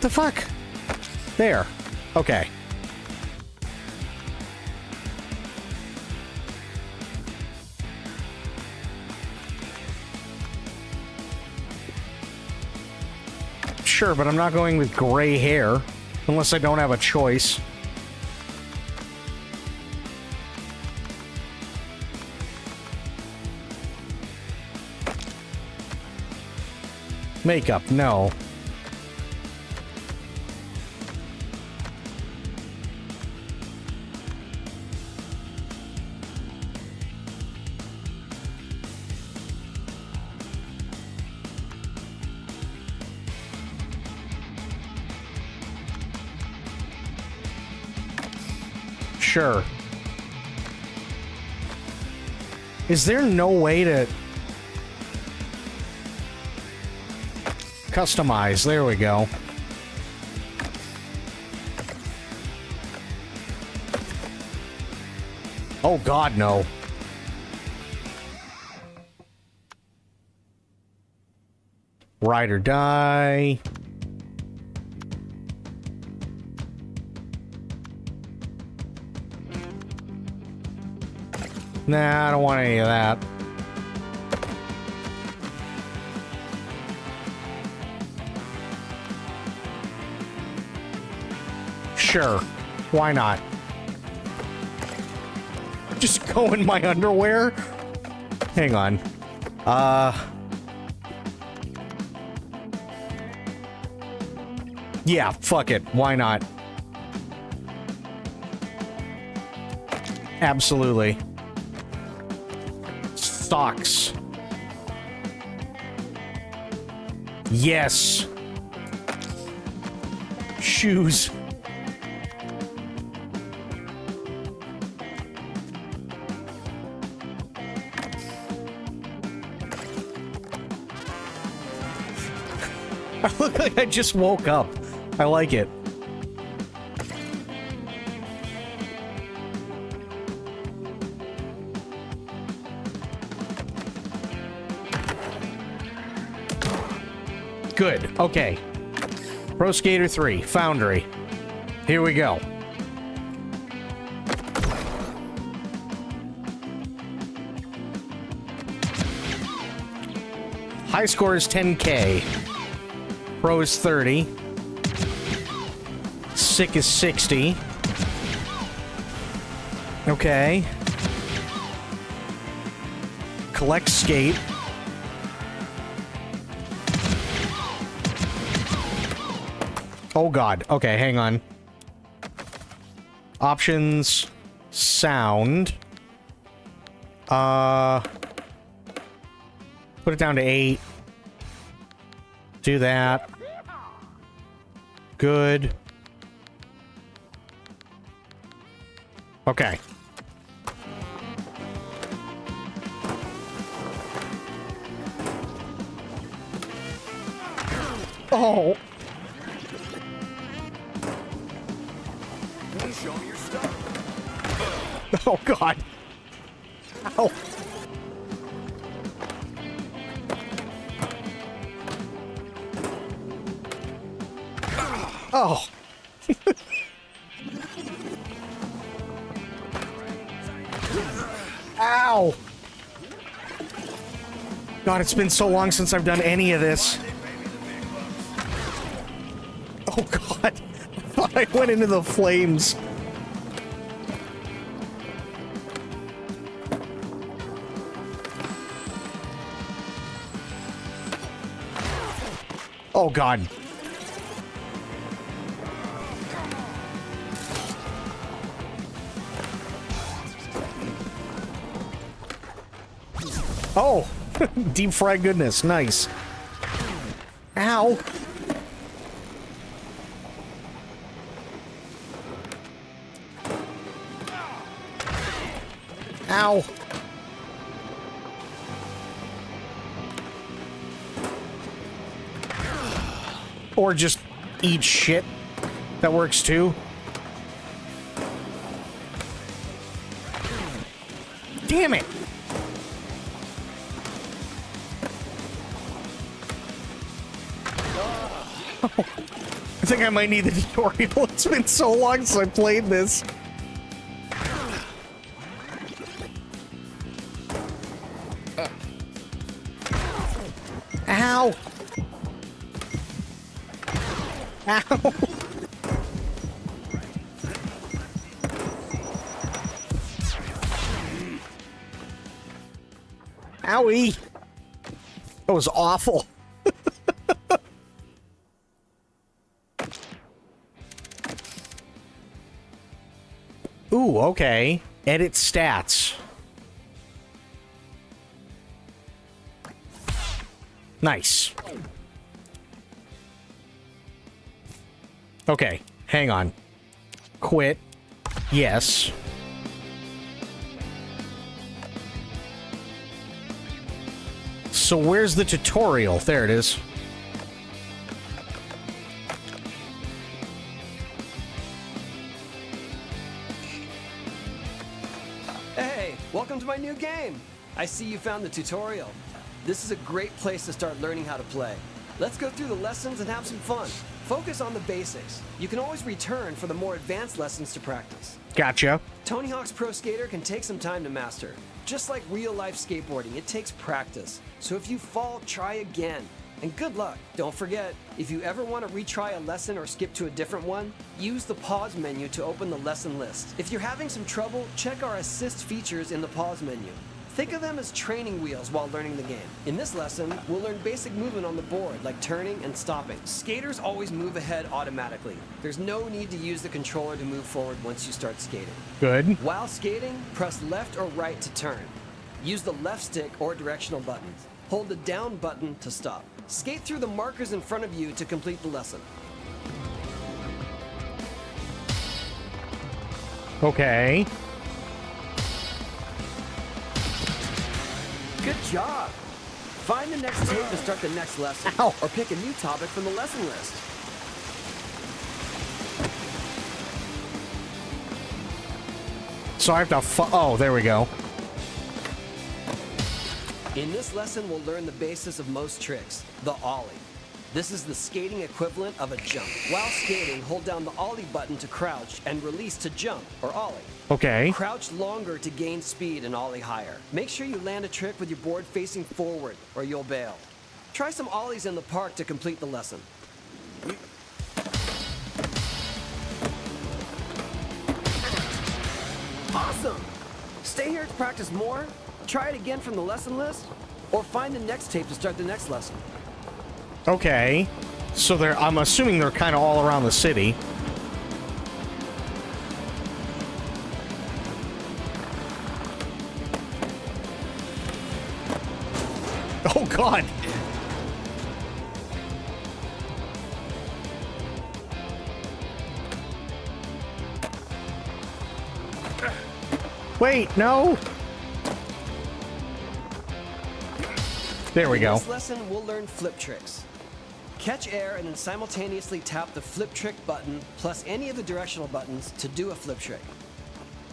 The fuck? There. Okay. Sure, but I'm not going with gray hair unless I don't have a choice. Makeup, no. Sure. Is there no way to customize? There we go. Oh God, no. Ride or die. Nah, I don't want any of that. Sure. Why not? Just go in my underwear? Hang on. Yeah, fuck it. Why not? Absolutely. Socks. Yes. Shoes. I look like I just woke up. I like it. Good. Okay. Pro Skater 3, Foundry. Here we go. High score is 10K. Pro is 30. Sick is 60. Okay. Collect skate. Oh God. Okay, hang on. Options. Sound. Put it down to 8. Do that. Good. Okay. Oh. Show me your stuff. Oh God. Ow. Oh. Ow. God, it's been so long since I've done any of this. Oh god. I thought I went into the flames. Oh god. Oh, deep fried goodness, nice. Ow. Ow. Or just eat shit. That works too. Damn it. I think I might need the tutorial. It's been so long since I played this. Ow! Ow! Owie! That was awful. Ooh, okay. Edit stats. Nice. Okay, hang on. Quit. Yes. So where's the tutorial? There it is. Hey, welcome to my new game. I see you found the tutorial. This is a great place to start learning how to play. Let's go through the lessons and have some fun. Focus on the basics. You can always return for the more advanced lessons to practice. Gotcha. Tony Hawk's Pro Skater can take some time to master. Just like real-life skateboarding, it takes practice. So if you fall, try again. And good luck. Don't forget, if you ever want to retry a lesson or skip to a different one, use the pause menu to open the lesson list. If you're having some trouble, check our assist features in the pause menu. Think of them as training wheels while learning the game. In this lesson, we'll learn basic movement on the board, like turning and stopping. Skaters always move ahead automatically. There's no need to use the controller to move forward once you start skating. Good. While skating, press left or right to turn. Use the left stick or directional buttons. Hold the down button to stop. Skate through the markers in front of you to complete the lesson. Okay. Good job! Find the next tape to start the next lesson. Ow. Or pick a new topic from the lesson list. So I have to oh, there we go. In this lesson, we'll learn the basis of most tricks, the ollie. This is the skating equivalent of a jump. While skating, hold down the ollie button to crouch and release to jump, or ollie. Okay. Crouch longer to gain speed and ollie higher. Make sure you land a trick with your board facing forward, or you'll bail. Try some ollies in the park to complete the lesson. Awesome! Stay here to practice more, try it again from the lesson list, or find the next tape to start the next lesson. Okay. So I'm assuming they're kind of all around the city. Oh god. Wait, no. There we go. In this lesson, we'll learn flip tricks. Catch air and then simultaneously tap the flip trick button plus any of the directional buttons to do a flip trick.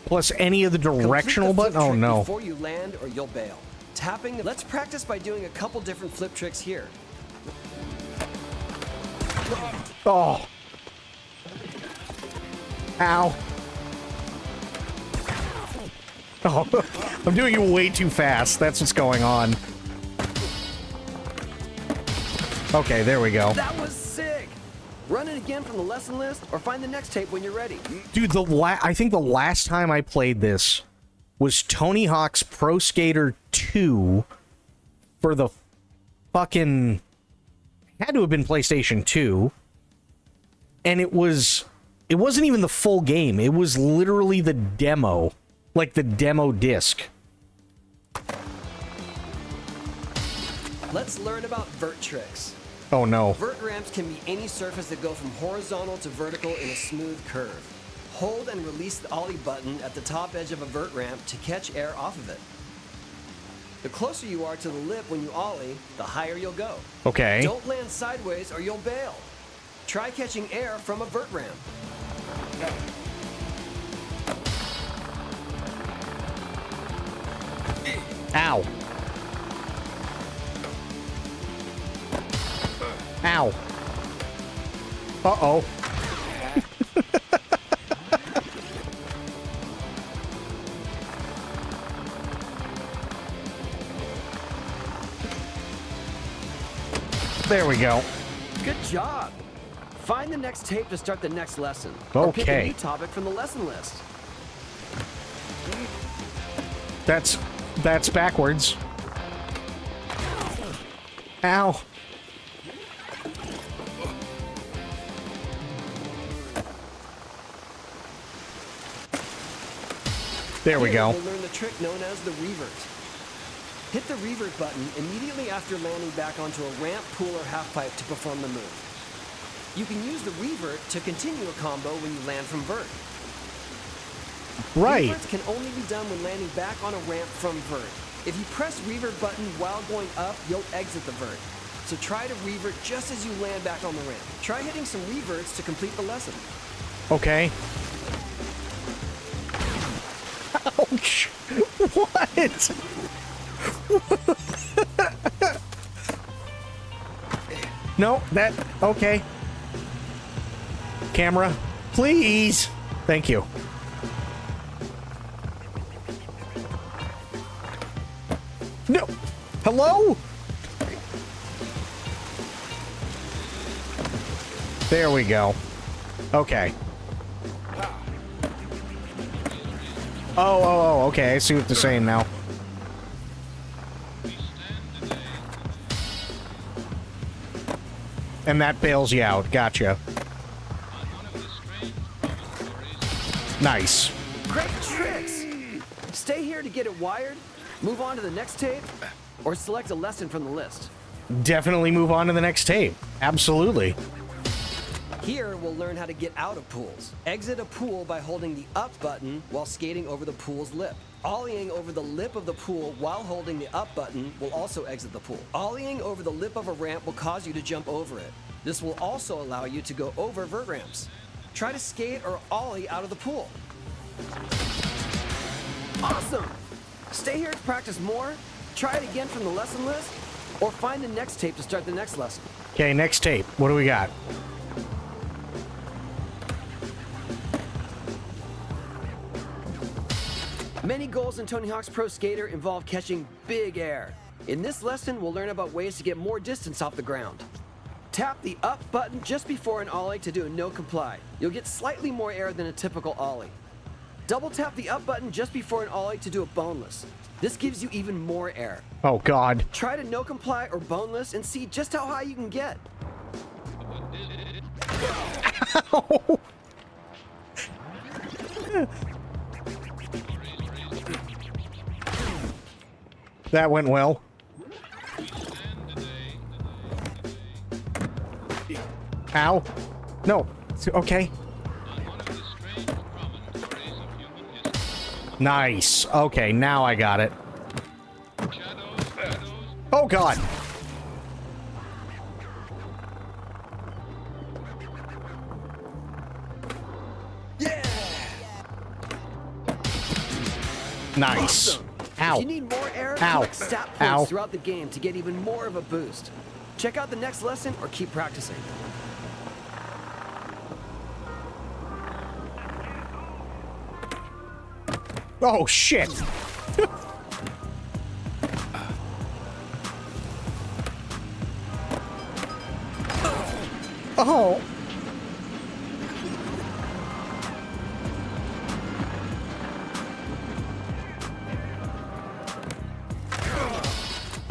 Plus any of the directional buttons? Oh no. Before you land or you'll bail. Tapping. Let's practice by doing a couple different flip tricks here. Oh. Ow. Oh, I'm doing it way too fast. That's what's going on. Okay, there we go. That was sick! Run it again from the lesson list, or find the next tape when you're ready. Dude, I think the last time I played this was Tony Hawk's Pro Skater 2 for the fucking... Had to have been PlayStation 2. And it wasn't even the full game. It was literally the demo. Like the demo disc. Let's learn about vert tricks. Oh no. Vert ramps can be any surface that go from horizontal to vertical in a smooth curve. Hold and release the ollie button at the top edge of a vert ramp to catch air off of it. The closer you are to the lip when you ollie, the higher you'll go. Okay. Don't land sideways or you'll bail. Try catching air from a vert ramp. Ow. Ow. Uh-oh. There we go. Good job. Find the next tape to start the next lesson. Or pick a Okay. new topic from the lesson list. That's backwards. Ow. There we Here go. We'll learn the trick known as the revert. Hit the revert button immediately after landing back onto a ramp, pool, or half pipe to perform the move. You can use the revert to continue a combo when you land from vert. Right. Reverts can only be done when landing back on a ramp from vert. If you press revert button while going up, you'll exit the vert. So try to revert just as you land back on the ramp. Try hitting some reverts to complete the lesson. Okay. Ouch. What? No, that... Okay. Camera, please. Thank you. No. Hello? There we go. Okay. Oh, okay. I see what they're saying now. And that bails you out. Gotcha. Nice. Great tricks! Stay here to get it wired, move on to the next tape, or select a lesson from the list. Definitely move on to the next tape. Absolutely. Here, we'll learn how to get out of pools. Exit a pool by holding the up button while skating over the pool's lip. Ollieing over the lip of the pool while holding the up button will also exit the pool. Ollieing over the lip of a ramp will cause you to jump over it. This will also allow you to go over vert ramps. Try to skate or ollie out of the pool. Awesome! Stay here to practice more, try it again from the lesson list, or find the next tape to start the next lesson. Okay, next tape. What do we got? Many goals in Tony Hawk's Pro Skater involve catching big air. In this lesson, we'll learn about ways to get more distance off the ground. Tap the up button just before an ollie to do a no comply. You'll get slightly more air than a typical ollie. Double tap the up button just before an ollie to do a boneless. This gives you even more air. Oh, God. Try to no comply or boneless and see just how high you can get. Ow. That went well. Ow. No. Okay. Nice. Okay, now I got it. Oh, God. Yeah! Nice. Awesome. Ow. If you need more air, Ow. collect stat points Ow. throughout the game to get even more of a boost. Check out the next lesson or keep practicing. Oh, shit. Oh.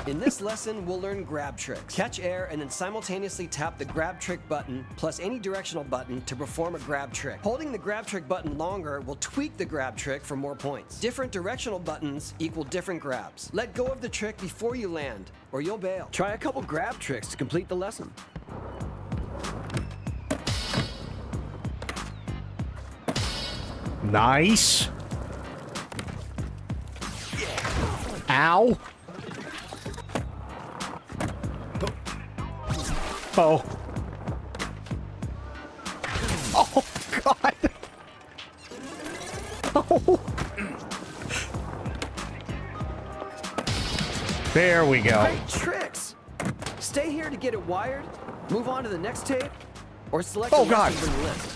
In this lesson, we'll learn grab tricks. Catch air and then simultaneously tap the grab trick button plus any directional button to perform a grab trick. Holding the grab trick button longer will tweak the grab trick for more points. Different directional buttons equal different grabs. Let go of the trick before you land, or you'll bail. Try a couple grab tricks to complete the lesson. Nice. Ow. Oh. Oh, God. Oh. There we go. Great tricks. Stay here to get it wired, move on to the next tape, or select Oh, a God. lesson from the list.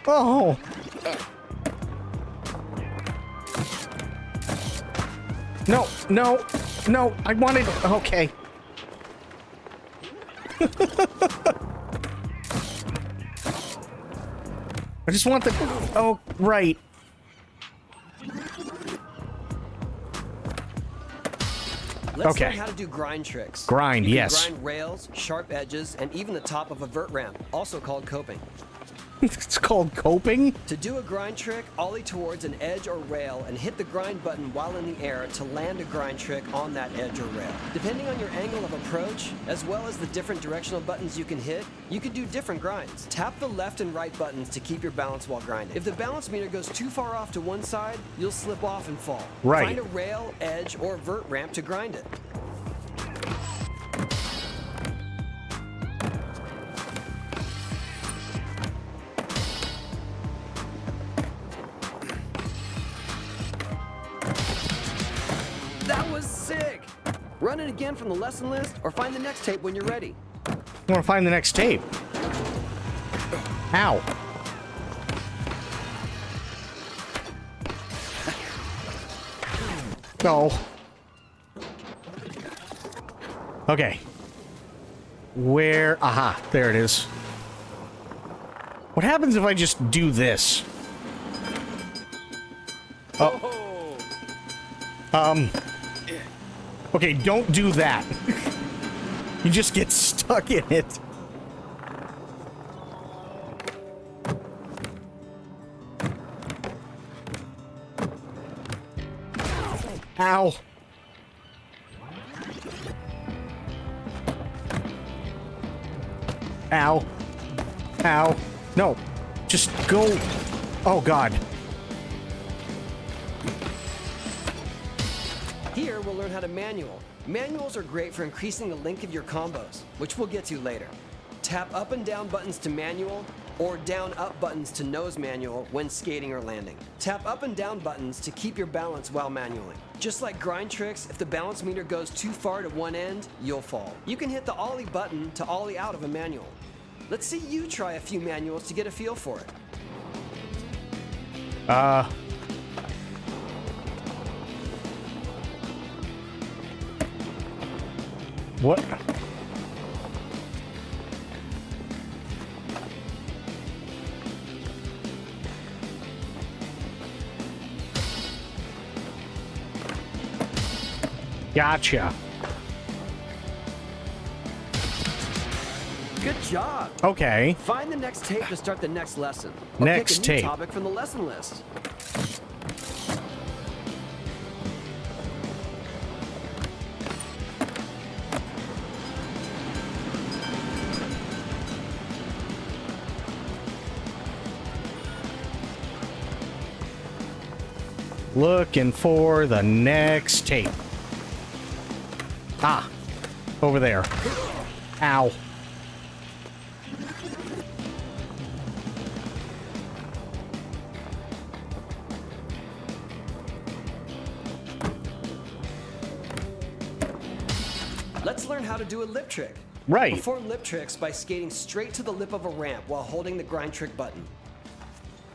Oh. No, no, no, I wanted... Okay. I just want the... Oh, right. Let's Okay. learn how to do grind tricks. Grind, You can yes. grind rails, sharp edges, and even the top of a vert ramp, also called coping. It's called coping? To do a grind trick, ollie towards an edge or rail and hit the grind button while in the air to land a grind trick on that edge or rail. Depending on your angle of approach, as well as the different directional buttons you can hit, you can do different grinds. Tap the left and right buttons to keep your balance while grinding. If the balance meter goes too far off to one side, you'll slip off and fall. Right. Find a rail, edge, or vert ramp to grind it. That was sick! Run it again from the lesson list or find the next tape when you're ready. I want to find the next tape. Ow. No. Okay. Where? Aha, there it is. What happens if I just do this? Oh. Okay, don't do that. You just get stuck in it. Ow. Ow. Ow. No. Just go. Oh, God. Here, we'll learn how to manual. Manuals are great for increasing the length of your combos, which we'll get to later. Tap up and down buttons to manual, or down up buttons to nose manual when skating or landing. Tap up and down buttons to keep your balance while manualing. Just like grind tricks, if the balance meter goes too far to one end, you'll fall. You can hit the ollie button to ollie out of a manual. Let's see you try a few manuals to get a feel for it. What? Gotcha. Good job. Okay. Find the next tape to start the next lesson. Next pick a new tape. topic from the lesson list. Looking for the next tape. Ah, over there. Ow. Let's learn how to do a lip trick. Right. Perform lip tricks by skating straight to the lip of a ramp while holding the grind trick button.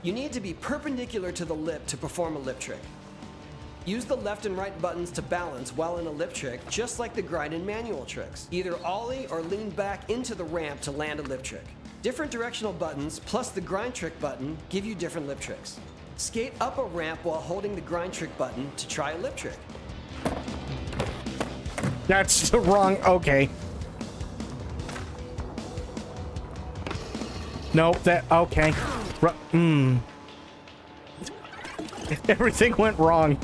You need to be perpendicular to the lip to perform a lip trick. Use the left and right buttons to balance while in a lip trick, just like the grind and manual tricks. Either ollie or lean back into the ramp to land a lip trick. Different directional buttons plus the grind trick button give you different lip tricks. Skate up a ramp while holding the grind trick button to try a lip trick. That's the wrong... Okay. Nope, that... Okay. Everything went wrong.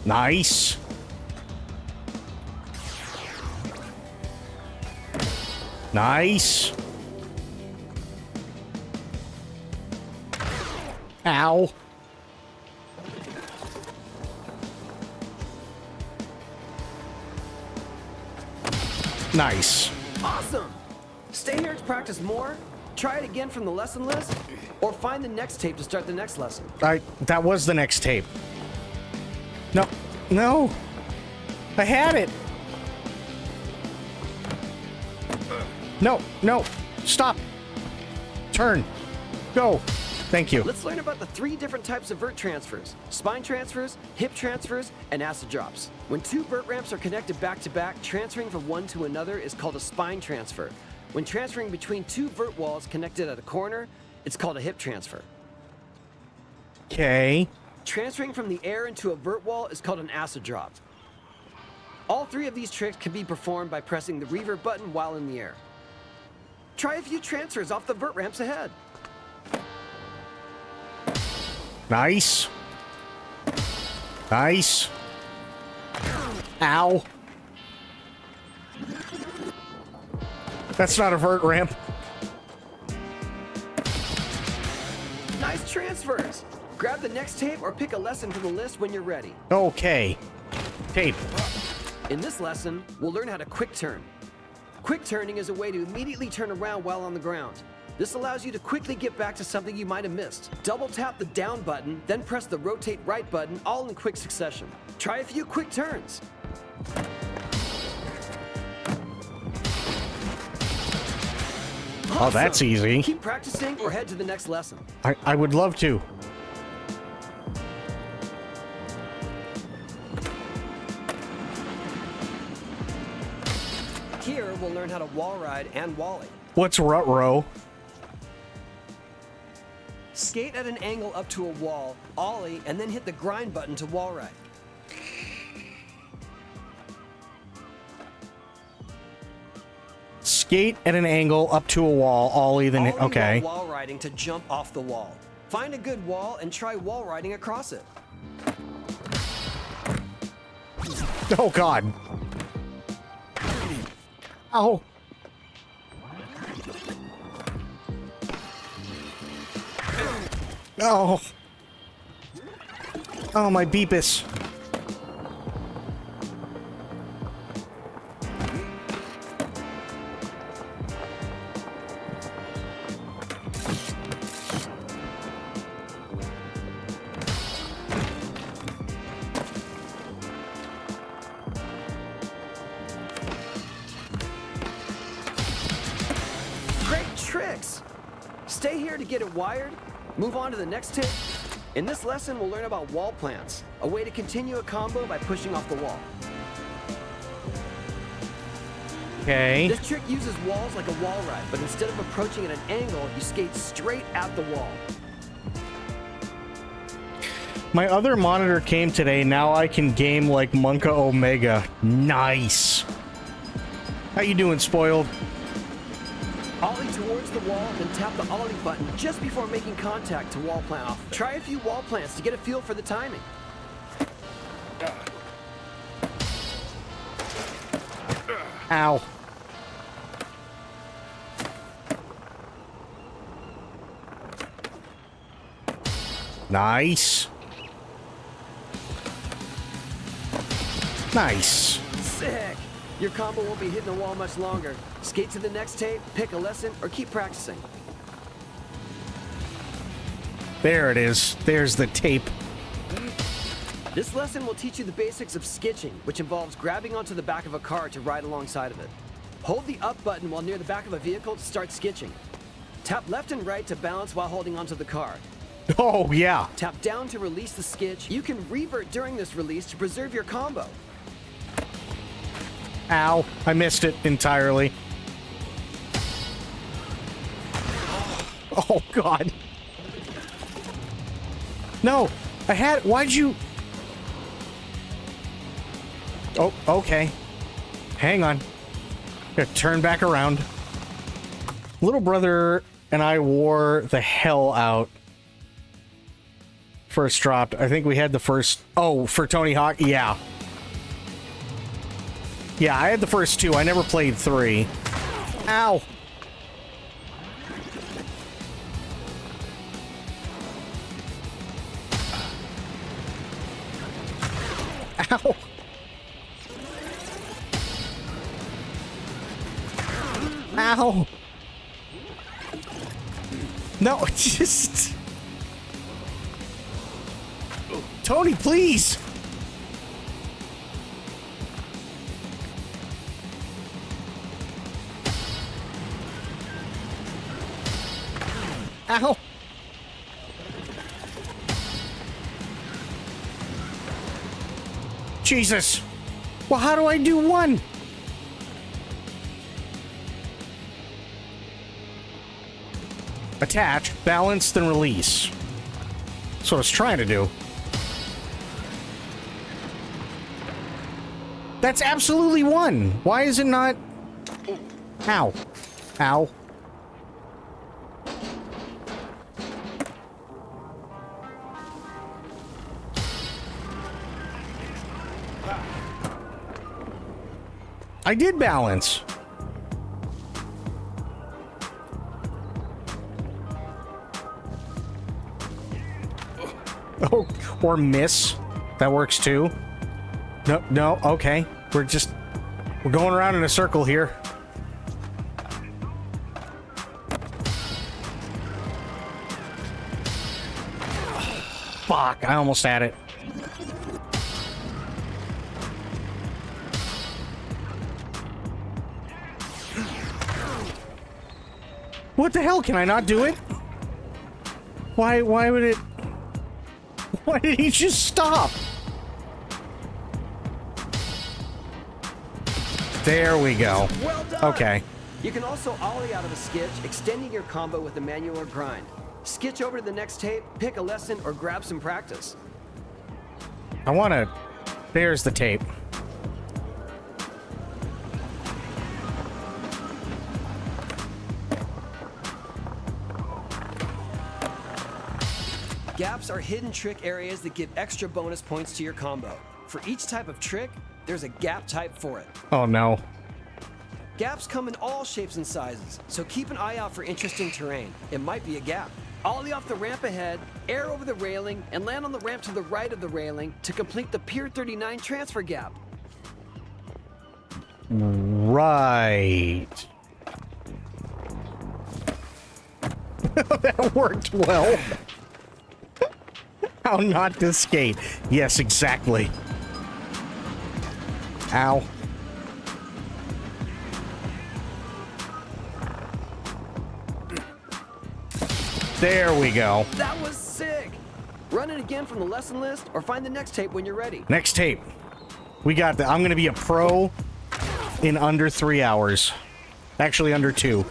Nice. Nice. Ow. Nice. Awesome! Stay here to practice more, try it again from the lesson list, or find the next tape to start the next lesson. That was the next tape. No. No. I had it. No. No. Stop. Turn. Go. Thank you. Let's learn about the 3 different types of vert transfers: spine transfers, hip transfers, and acid drops. When 2 vert ramps are connected back to back, transferring from one to another is called a spine transfer. When transferring between 2 vert walls connected at a corner, it's called a hip transfer. Okay. Transferring from the air into a vert wall is called an acid drop. All 3 of these tricks can be performed by pressing the revert button while in the air. Try a few transfers off the vert ramps ahead. Nice. Nice. Ow. That's not a vert ramp. Nice transfers. Grab the next tape or pick a lesson from the list when you're ready. Okay. Tape. In this lesson, we'll learn how to quick turn. Quick turning is a way to immediately turn around while on the ground. This allows you to quickly get back to something you might have missed. Double tap the down button, then press the rotate right button, all in quick succession. Try a few quick turns. Oh, that's easy. Keep practicing or head to the next lesson. I would love to. Here, we'll learn how to wall ride and wally. What's rut row? Skate at an angle up to a wall, ollie, and then hit the grind button to wall ride. Skate at an angle up to a wall, ollie, then hit... Okay. Wall riding to jump off the wall. Find a good wall and try wall riding across it. Oh, God. Ow. Oh. Oh, my beepus. Great tricks! Stay here to get it wired. Move on to the next tip. In this lesson, we'll learn about wall plants, a way to continue a combo by pushing off the wall. Okay. This trick uses walls like a wall ride, but instead of approaching at an angle, you skate straight at the wall. My other monitor came today. Now I can game like Monka Omega. Nice. How you doing, Spoiled? Ollie towards the wall, then tap the ollie button just before making contact to wall plant off. Try a few wall plants to get a feel for the timing. Ow. Nice. Nice. Sick! Your combo won't be hitting the wall much longer. Skate to the next tape, pick a lesson, or keep practicing. There it is. There's the tape. This lesson will teach you the basics of skitching, which involves grabbing onto the back of a car to ride alongside of it. Hold the up button while near the back of a vehicle to start skitching. Tap left and right to balance while holding onto the car. Oh, yeah. Tap down to release the skitch. You can revert during this release to preserve your combo. Ow. I missed it entirely. Oh, God. No. I had... Why'd you... Oh, okay. Hang on. Gotta turn back around. Little brother and I wore the hell out. First dropped. I think we had the first... Oh, for Tony Hawk? Yeah. Yeah, I had the first 2. I never played 3. Ow. Ow. Ow. No, just... Tony, please! Ow! Jesus! Well, how do I do 1? Attach, balance, then release. That's what I was trying to do. That's absolutely 1. Why is it not? Ow. Ow. I did balance. Oh, or miss. That works too. No, no, okay. We're going around in a circle here. Fuck, I almost had it. What the hell? Can I not do it? Why would it... Why did he just stop? There we go. Well done. Okay. You can also ollie out of a skitch, extending your combo with a manual or grind. Skitch over to the next tape, pick a lesson, or grab some practice. I want to... There's the tape. Gaps are hidden trick areas that give extra bonus points to your combo. For each type of trick, there's a gap type for it. Oh, no. Gaps come in all shapes and sizes, so keep an eye out for interesting terrain. It might be a gap. Ollie off the ramp ahead, air over the railing, and land on the ramp to the right of the railing to complete the Pier 39 transfer gap. Right. That worked well. How not to skate. Yes, exactly. Ow. There we go. That was sick! Run it again from the lesson list or find the next tape when you're ready. Next tape. We got that. I'm going to be a pro in under 3 hours. Actually, under 2.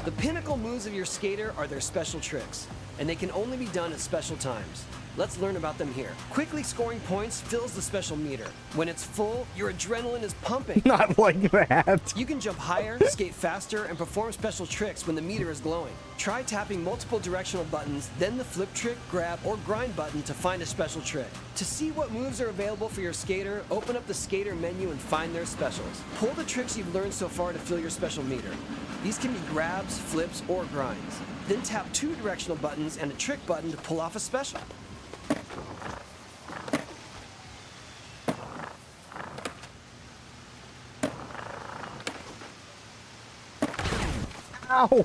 The pinnacle moves of your skater are their special tricks, and they can only be done at special times. Let's learn about them here. Quickly scoring points fills the special meter. When it's full, your adrenaline is pumping. Not like that. You can jump higher, skate faster, and perform special tricks when the meter is glowing. Try tapping multiple directional buttons, then the flip trick, grab, or grind button to find a special trick. To see what moves are available for your skater, open up the skater menu and find their specials. Pull the tricks you've learned so far to fill your special meter. These can be grabs, flips, or grinds. Then tap 2 directional buttons and a trick button to pull off a special. Ow!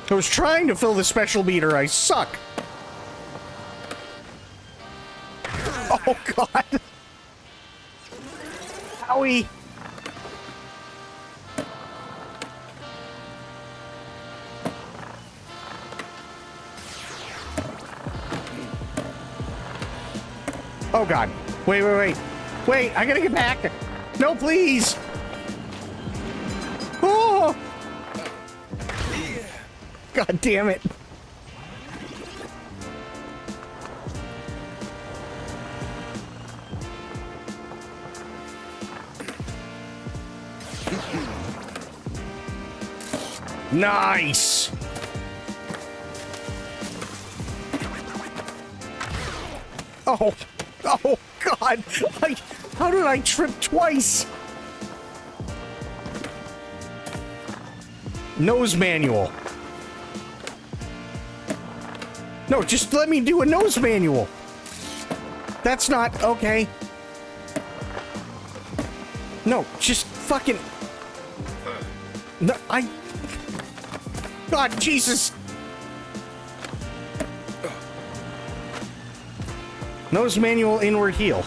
I was trying to fill the special meter. I suck. Oh, God. Owie. Oh, God. Wait, wait, wait. Wait, I gotta get back. No, please. Oh! God damn it. Nice. Oh, oh God! How did I trip twice? Nose manual. No, just let me do a nose manual. That's not okay. No, just fucking. No, God, Jesus. Nose manual, inward heel.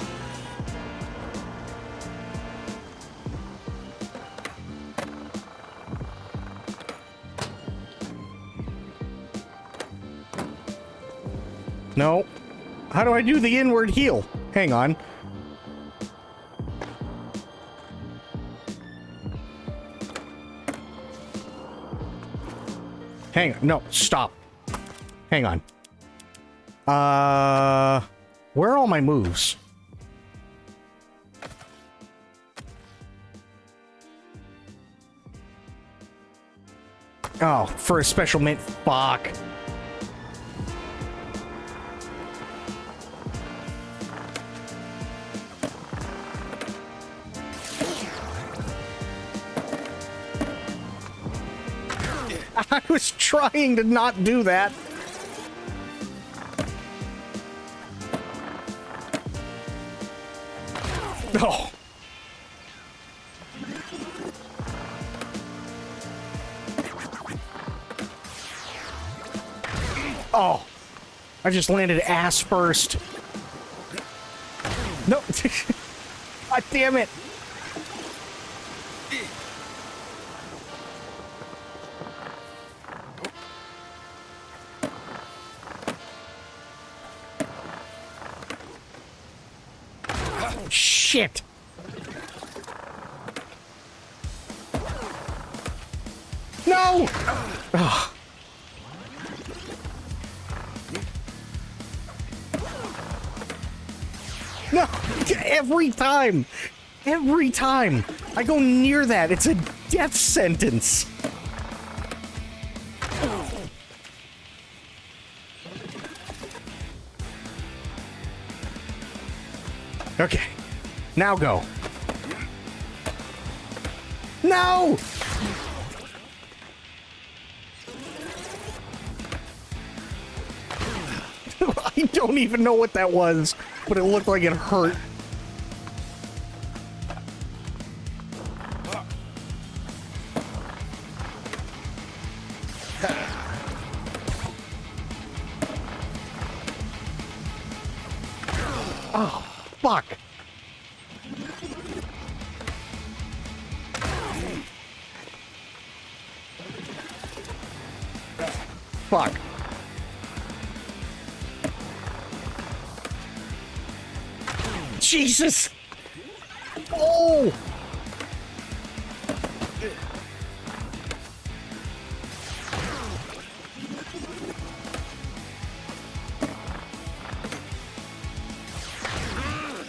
No. How do I do the inward heel? Hang on. Hang on. No, stop. Hang on. Where are all my moves? Oh, for a special mint. Fuck. I was trying to not do that. Oh. Oh. I just landed ass first. No. God damn it. Shit. No. Ugh. No. Every time. Every time I go near that, it's a death sentence. Okay. Now go. No! I don't even know what that was, but it looked like it hurt. Oh, fuck. Fuck. Jesus! Oh!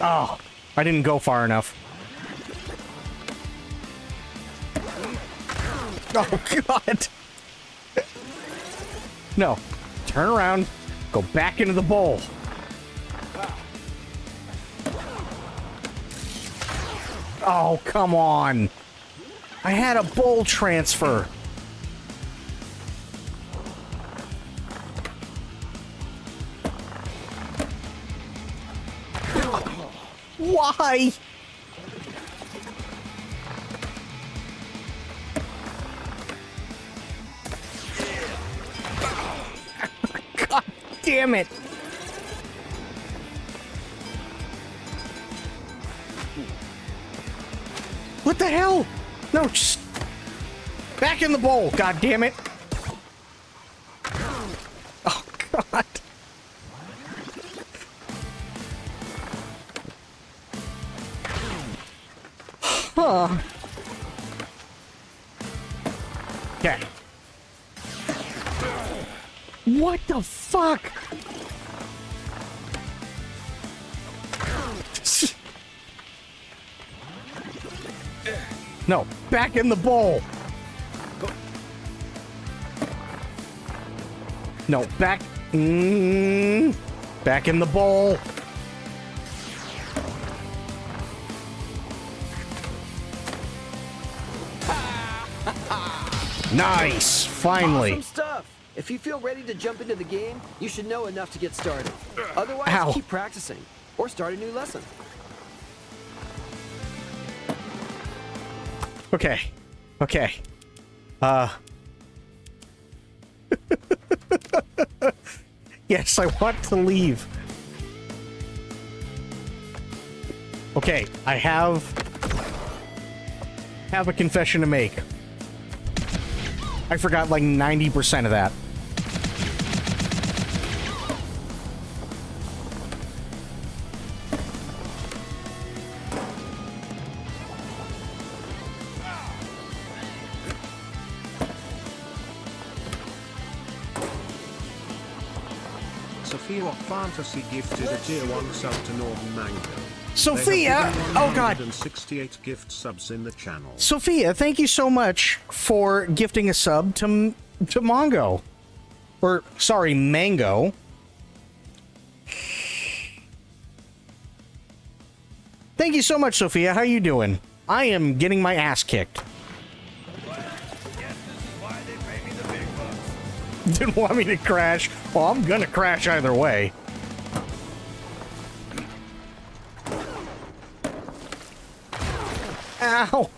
Oh, I didn't go far enough. Oh, God! No. Turn around. Go back into the bowl. Oh, come on. I had a bowl transfer. Why? God damn it. What the hell? No, just back in the bowl, god damn it. Oh, God. Huh. Okay. What the fuck? No, back in the bowl. No, back. Back in the bowl. Nice, finally. Awesome stuff. If you feel ready to jump into the game, you should know enough to get started. Otherwise, Ow. keep practicing or start a new lesson. Okay. Okay. Yes, I want to leave. Okay, I have a confession to make. I forgot like 90% of that. Sophia Fantasy gifted a tier 1 sub to Northern Mango. Sophia! Oh god. 168 gift subs in the channel. Sophia, thank you so much for gifting a sub to Mongo. Or, sorry, Mango. Thank you so much, Sophia. How you doing? I am getting my ass kicked. Didn't want me to crash. Well, I'm gonna crash either way. Ow!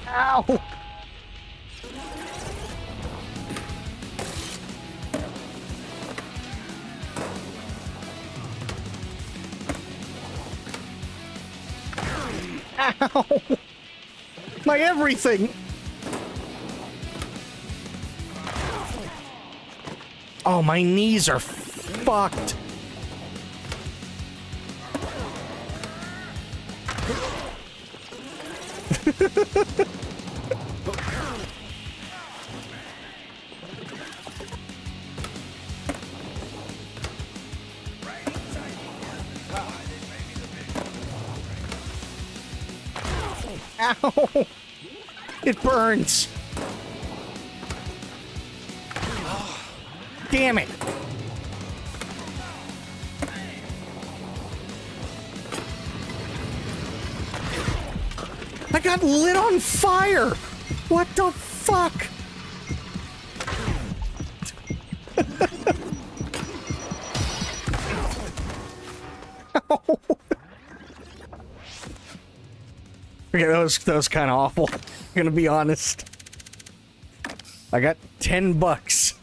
Ow! Ow! My everything! Oh, my knees are fucked. Ow! It burns. Damn it. I got lit on fire. What the fuck? Okay, that was kind of awful. I'm gonna be honest. I got $10.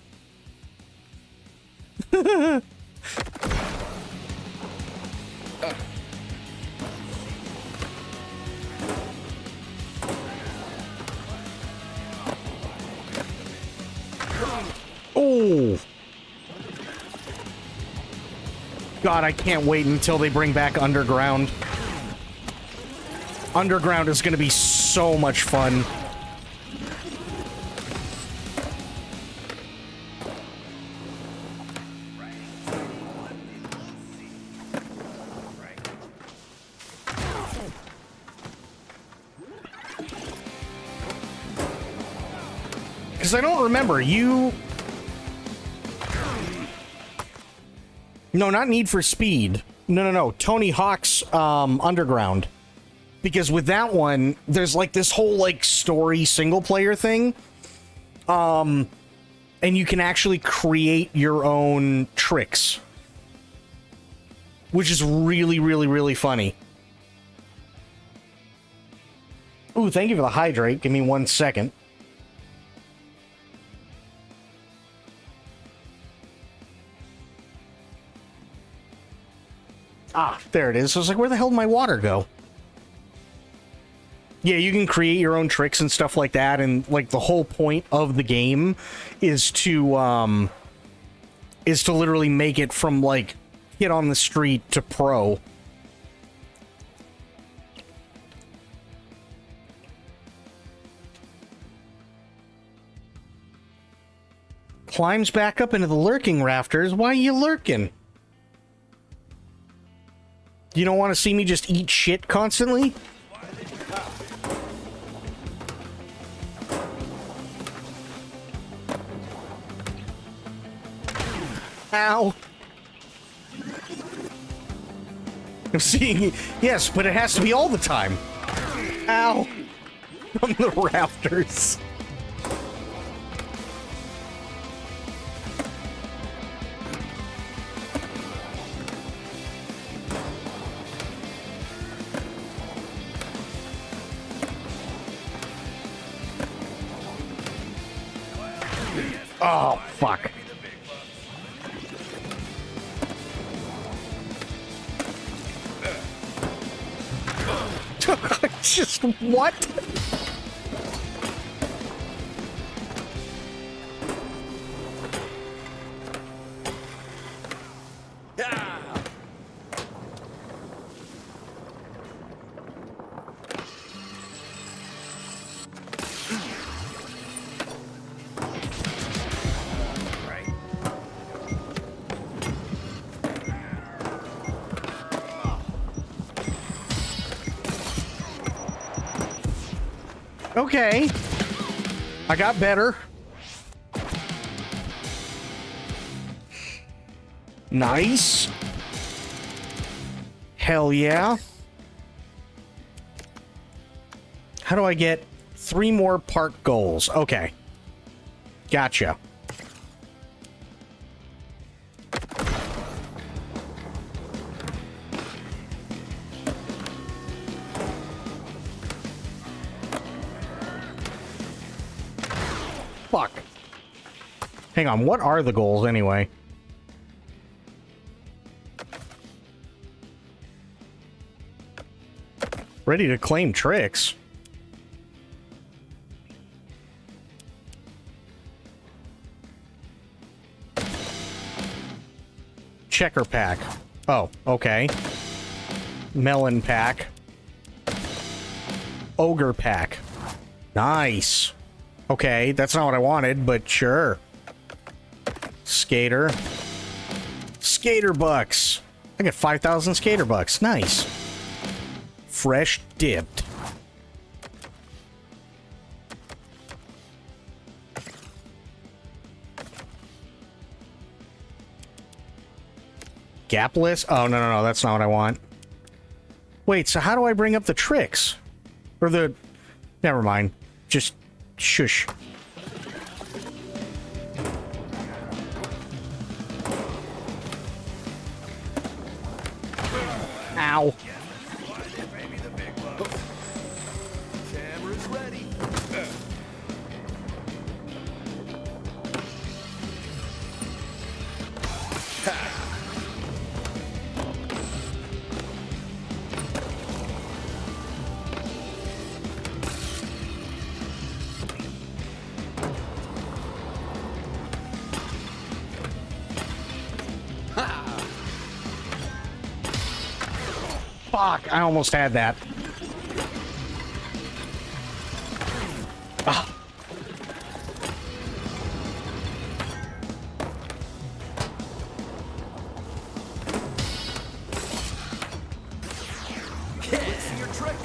Oh! God, I can't wait until they bring back Underground. Underground is going to be so much fun. Because I don't remember, you... No, not Need for Speed. No. Tony Hawk's Underground. Because with that one, there's like this whole like story single player thing. And you can actually create your own tricks. Which is really, really, really funny. Ooh, thank you for the hydrate. Give me 1 second. Ah, there it is. I was like, where the hell did my water go? Yeah, you can create your own tricks and stuff like that, and like the whole point of the game is to literally make it from like hit on the street to pro. Climbs back up into the lurking rafters. Why are you lurking? You don't want to see me just eat shit constantly? Ow. I'm seeing... Yes, but it has to be all the time. Ow. From the rafters. Oh, fuck. Just what? Okay. I got better. Nice. Hell yeah. How do I get 3 more park goals? Okay. Gotcha. Fuck. Hang on, what are the goals anyway? Ready to claim tricks. Checker pack. Oh, okay. Melon pack. Ogre pack. Nice. Okay, that's not what I wanted, but sure. Skater. Skater bucks. I got 5,000 skater bucks. Nice. Fresh dipped. Gapless? Oh, no, that's not what I want. Wait, so how do I bring up the tricks? Or the... Never mind. Just... Shush. Ow. Camera's ready. Fuck, I almost had that. Ah. Let's see your trick.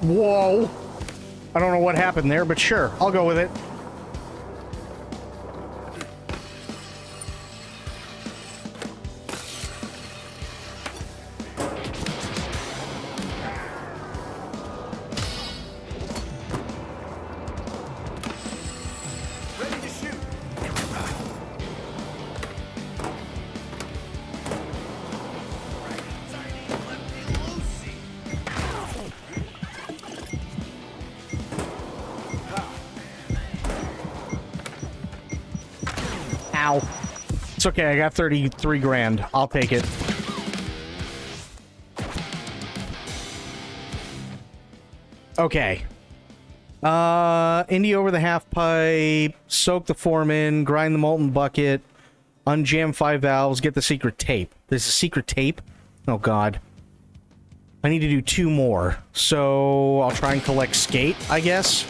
Whoa. I don't know what happened there, but sure, I'll go with it. Ready to shoot. Ow. It's okay, I got 33 grand. I'll take it. Okay. Indy over the half pipe, soak the form in, grind the molten bucket, unjam 5 valves, get the secret tape. There's a secret tape? Oh god. I need to do 2 more. So I'll try and collect skate, I guess.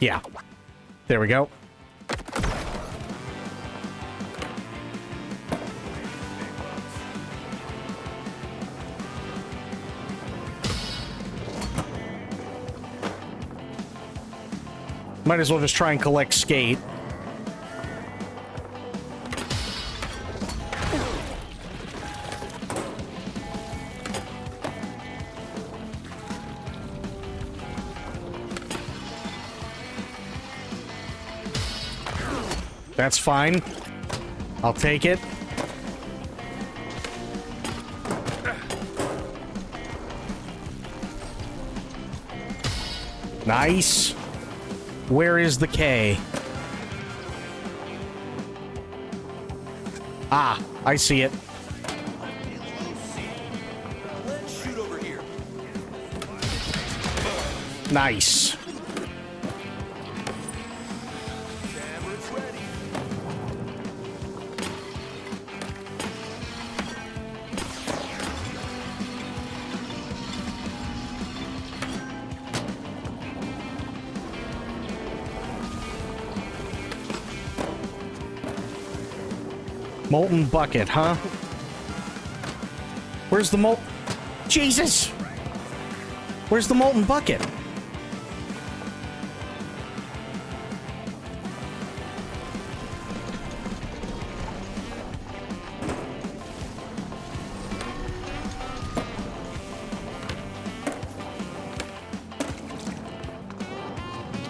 Yeah. There we go. Might as well just try and collect skate. That's fine. I'll take it. Nice. Where is the K? Ah, I see it. Nice. Molten bucket, huh? Where's the molten... Jesus! Where's the molten bucket?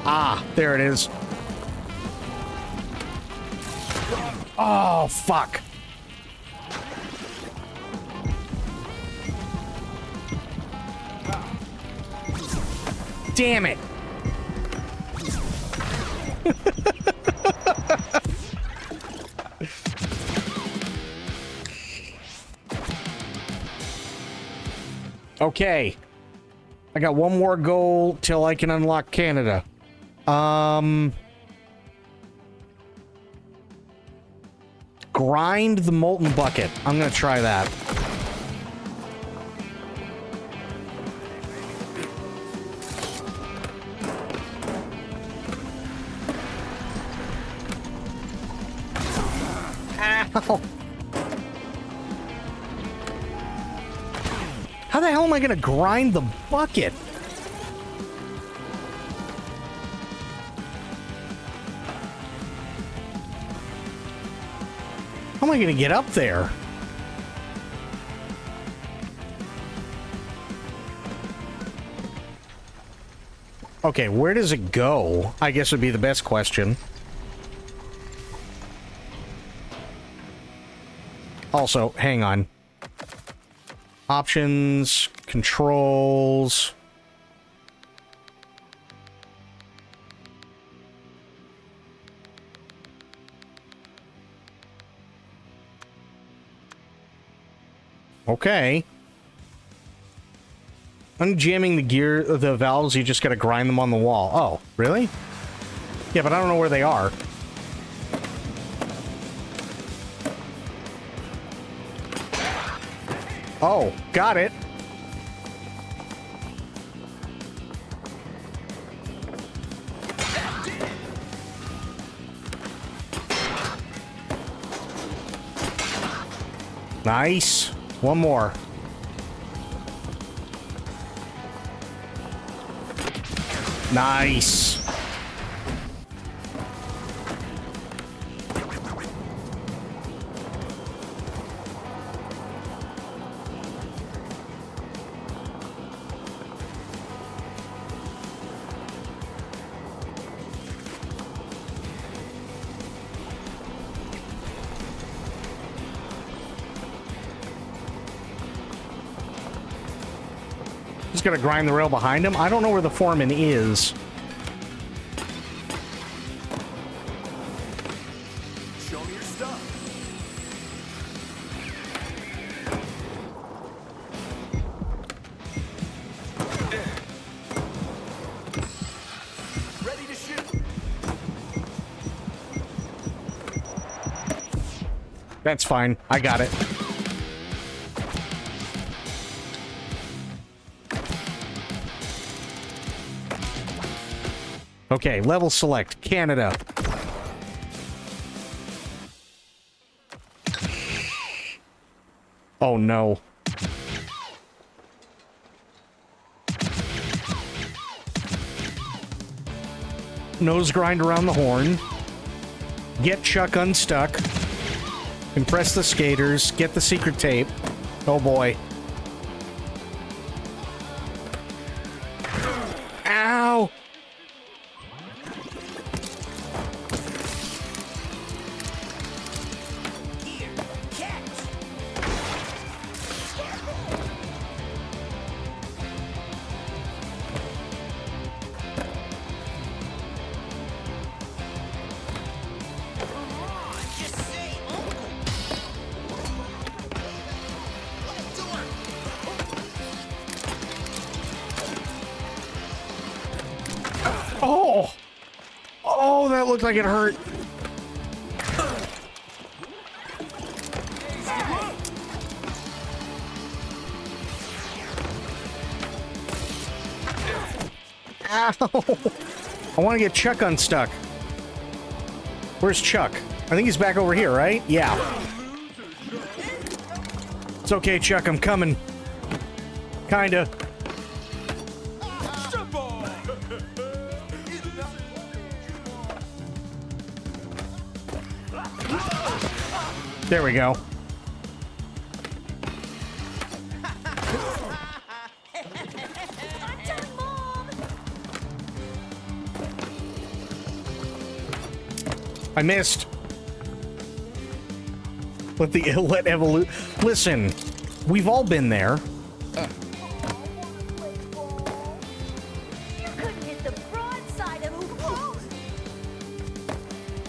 Ah, there it is. Oh, fuck. Damn it. Okay. I got one more goal till I can unlock Canada. Grind the molten bucket. I'm gonna try that. Ow. How the hell am I gonna grind the bucket? How am I gonna get up there? Okay, where does it go? I guess would be the best question. Also, hang on. Options, controls. Okay. Unjamming the gear, the valves, you just gotta grind them on the wall. Oh, really? Yeah, but I don't know where they are. Oh, got it. Nice. One more. Nice. Just gonna grind the rail behind him. I don't know where the foreman is. That's fine. I got it. Okay, level select. Canada. Oh no. Nose grind around the horn. Get Chuck unstuck. Impress the skaters. Get the secret tape. Oh boy. Ow! Oh! Oh, that looked like it hurt. Ow! I want to get Chuck unstuck. Where's Chuck? I think he's back over here, right? Yeah. It's okay, Chuck. I'm coming. Kinda. There we go. I missed. Let evolute. Listen, we've all been there.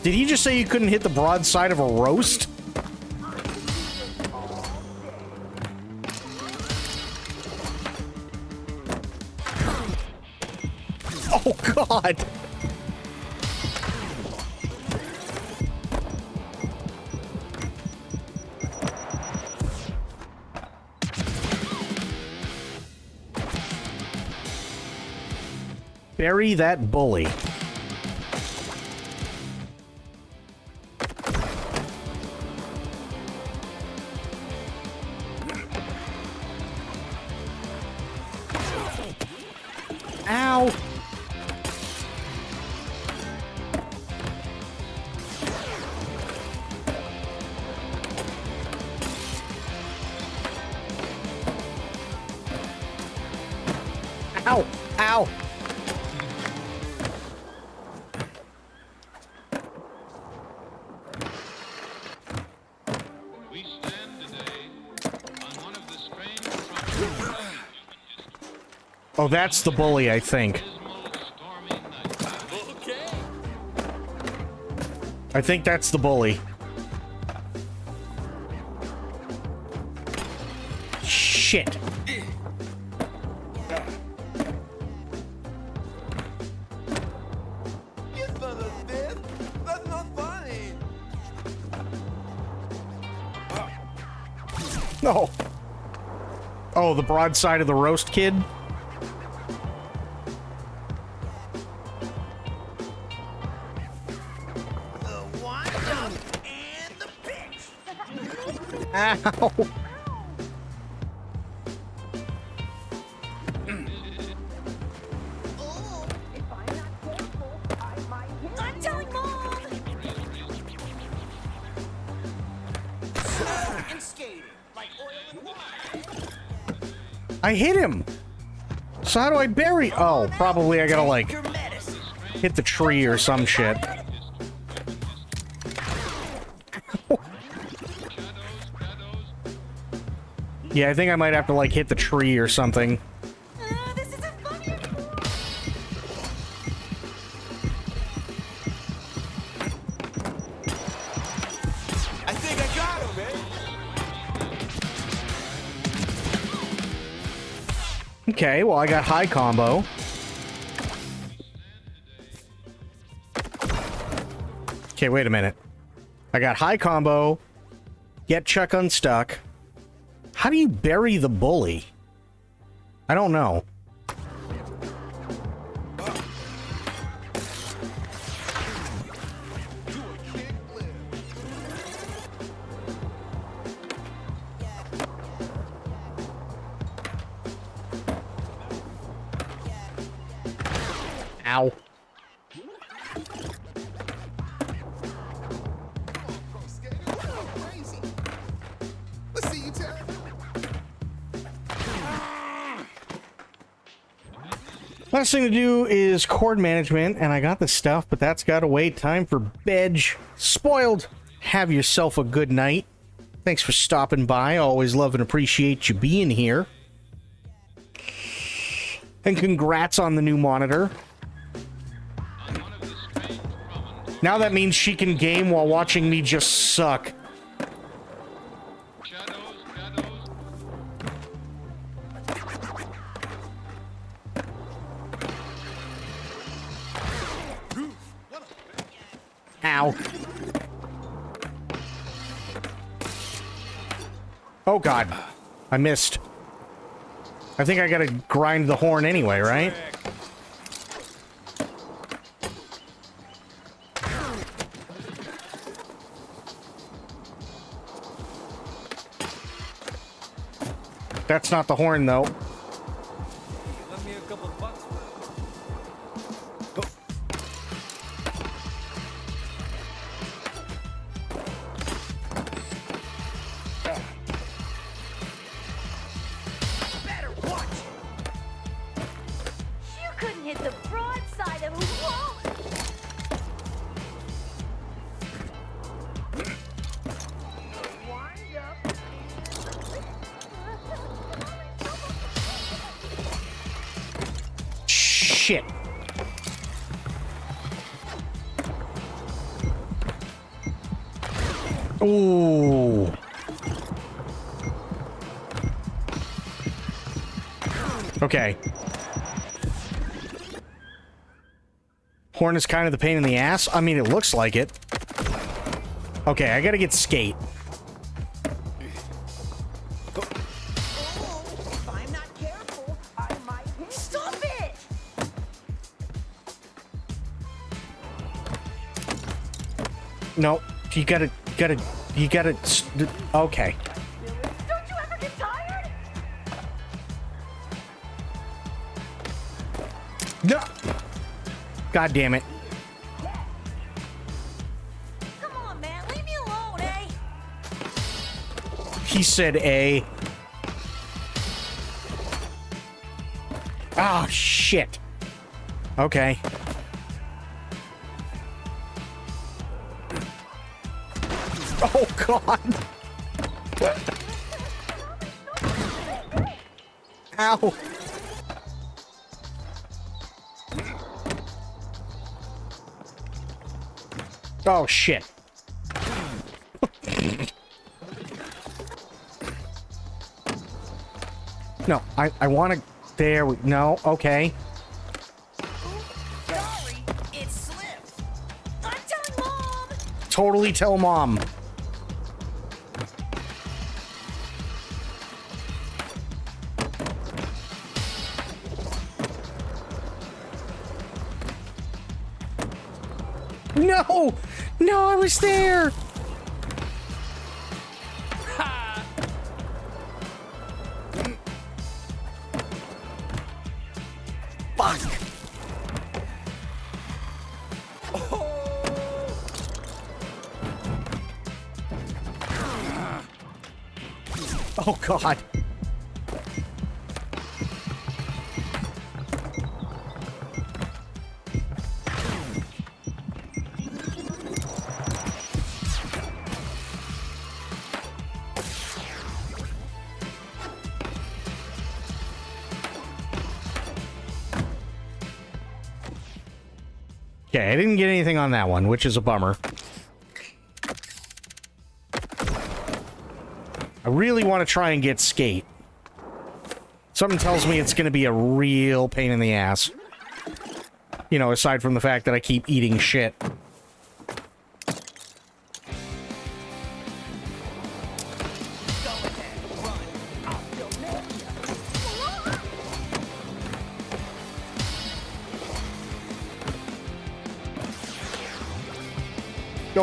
Did he just say you couldn't hit the broadside of a roast? Oh, God. Bury that bully. Ow! Ow! Ow! Oh, that's the bully, I think. I think that's the bully. Shit. No. Oh, the broadside of the roast kid? Ow! I'm telling Mom! And skating, like oil and water. I hit him! So how do I bury? Oh, probably I gotta, like, hit the tree or some shit. Yeah, I think I might have to, like, hit the tree or something. This isn't funny anymore. I think I got him, man. Okay, well, I got high combo. Okay, wait a minute. I got high combo, Get Chuck unstuck. How do you bury the bully? I don't know. Ow. Last thing to do is cord management, and I got the stuff, but that's gotta wait. Time for bed. Spoiled. Have yourself a good night. Thanks for stopping by. Always love and appreciate you being here. And congrats on the new monitor. Now that means she can game while watching me just suck. Ow. Oh god. I missed. I think I gotta grind the horn anyway, right? That's not the horn, though. Lend me a couple of bucks. Better watch. You couldn't hit the broadside of a wall. Wind up. Shit. Ooh. Okay. Horn is kind of the pain in the ass. I mean, it looks like it. Okay, I gotta get skate. If I'm not careful, I might hit. Stop it! No, you gotta, okay. Don't you ever get tired? No! God damn it. Come on, man, leave me alone, eh? He said A. Ah, shit. Okay. Oh, God. Ow. Oh, shit. No, I want to... There we... No, okay. Sorry, it slipped. I'm telling Mom! Totally tell Mom. No! No, I was there! Fuck! Oh, God. Okay, I didn't get anything on that one, which is a bummer. I really want to try and get skate. Something tells me it's going to be a real pain in the ass. You know, aside from the fact that I keep eating shit.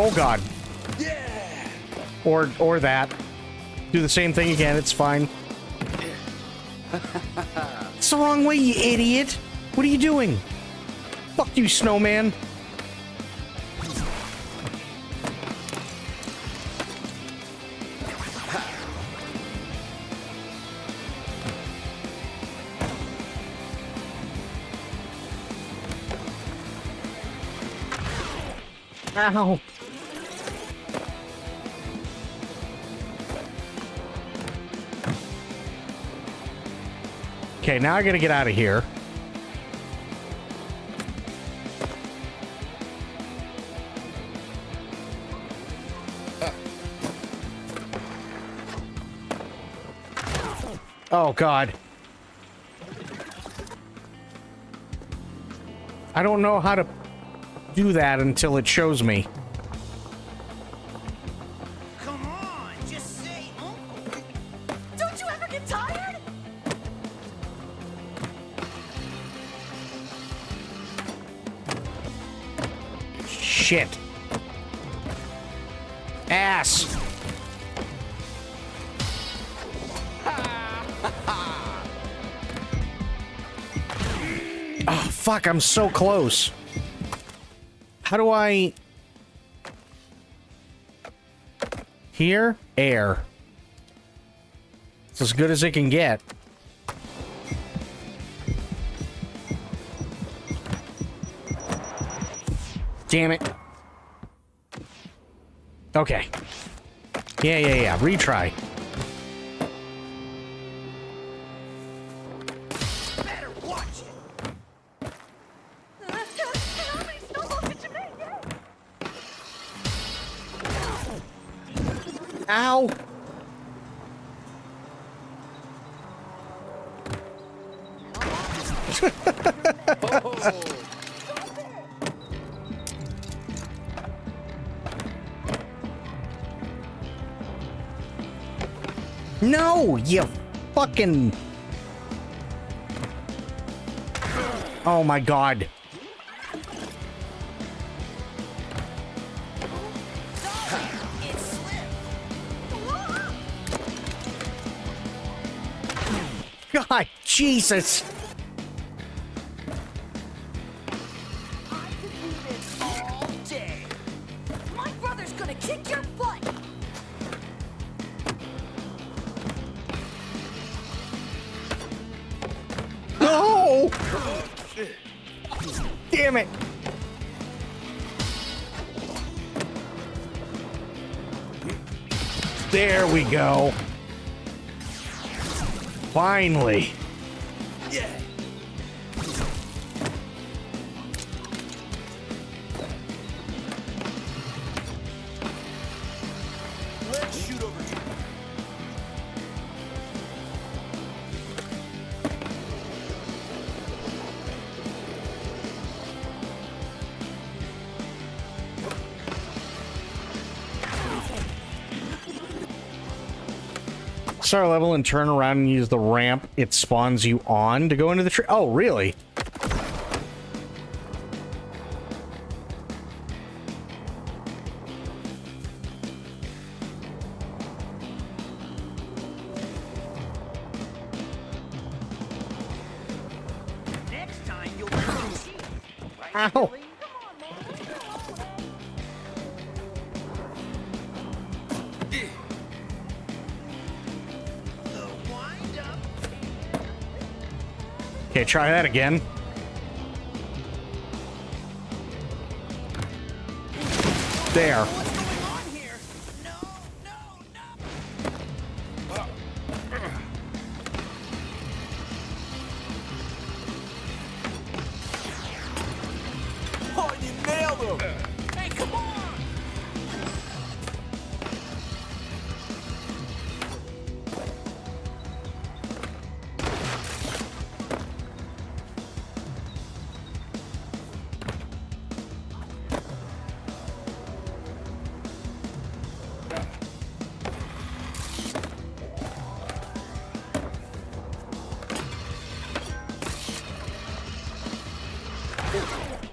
Oh god. Or that. Do the same thing again, it's fine. It's the wrong way, you idiot! What are you doing? Fuck you, snowman! Ow! Okay, now I gotta get out of here. Oh, God. I don't know how to do that until it shows me. Come on, just say uncle. Don't you ever get tired? Shit. Ass. Oh, fuck, I'm so close. How do I... Here? Air. It's as good as it can get. Damn it. Okay. Yeah. Retry. Better watch it. How many snowballs did you make? Ow! No, you fucking... Oh my god. God, Jesus. I could do this all day. My brother's gonna kick your butt. No! Damn it. There we go. Finally. Yeah. Let's shoot over here. Start a level and turn around and use the ramp it spawns you on to go into the tree. Oh, really? Next time you'll see. Right, Ow. Billy? Okay, try that again. There. Oh, you nailed him! Hey, come on!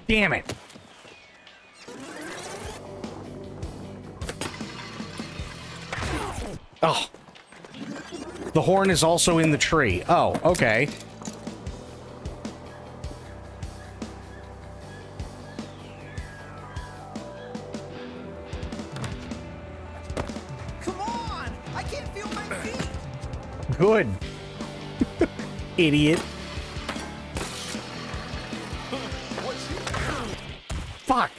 Damn it. The horn is also in the tree. Oh, okay. Come on! I can't feel my feet! Good. Idiot. Fuck.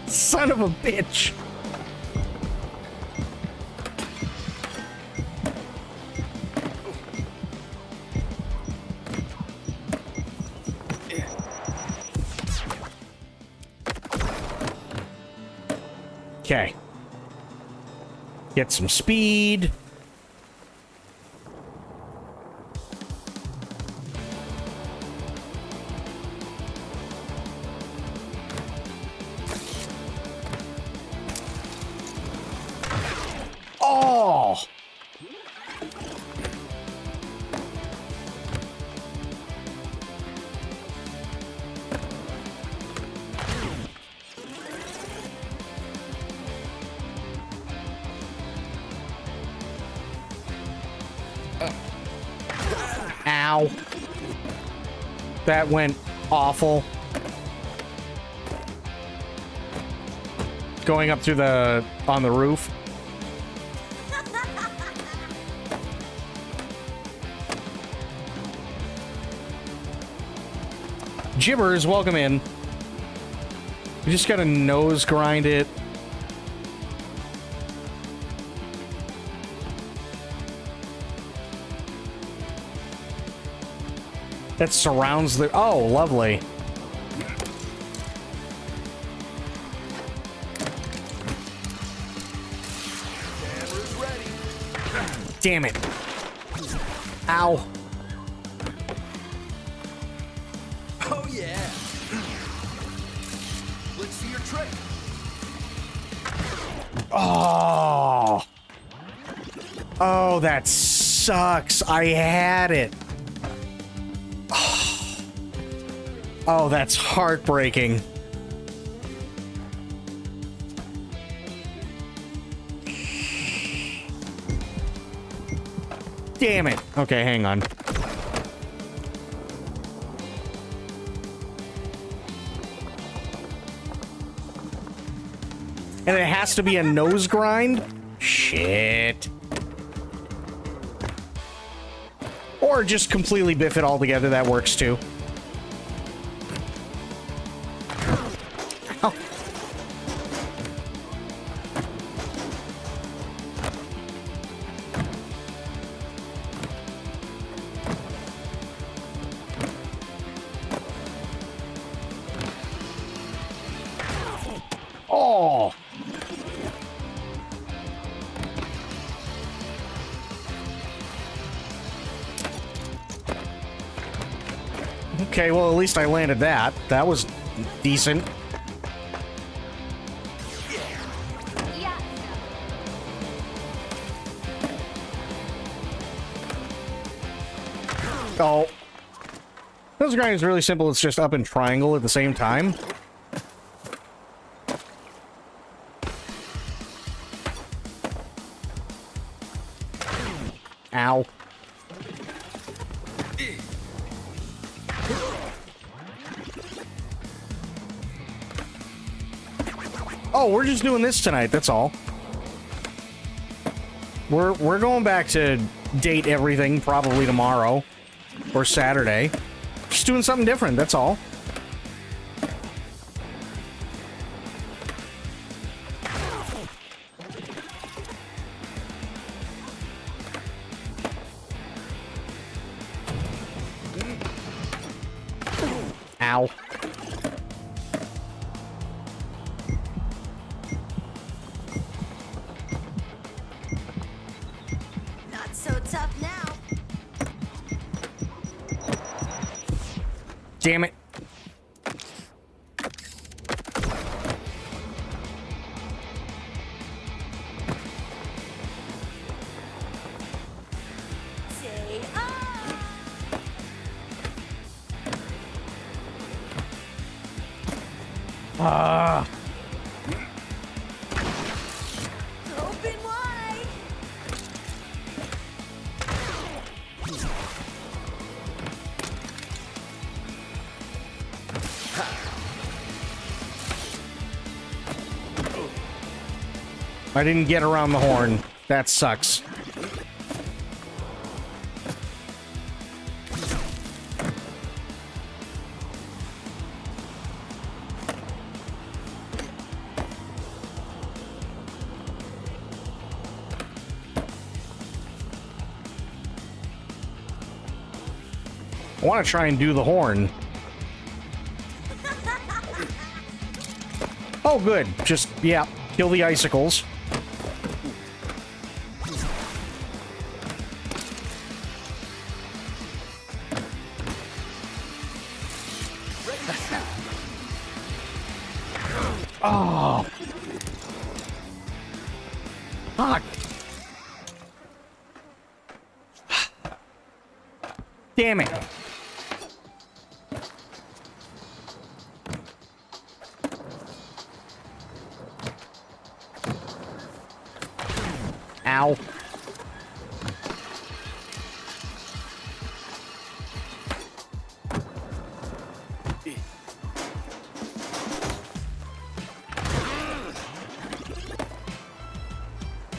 Son of a bitch. Okay. Get some speed. Oh! Ow. That went awful. Going up through the... on the roof. Jibbers, welcome in. You just gotta nose grind it. That surrounds the... Oh, lovely. Damn it. Ow. Oh, yeah. Let's see your trick. Oh. Oh, that sucks. I had it. Oh, that's heartbreaking. Damn it. Okay, hang on. And it has to be a nose grind? Shit. Or just completely biff it all together, that works too. Ow. Oh. Okay, well, at least I landed that. That was decent. Oh. Those grinding is really simple. It's just up and triangle at the same time. Ow. Oh, we're just doing this tonight, that's all. We're going back to date everything probably tomorrow or Saturday. Just doing something different, that's all. Ow. Not so tough now. Damn it. Say ah. Ah. Open I didn't get around the horn. That sucks. I want to try and do the horn. Oh, good. Just, yeah, kill the icicles. Oh. Fuck. Damn it. Ow.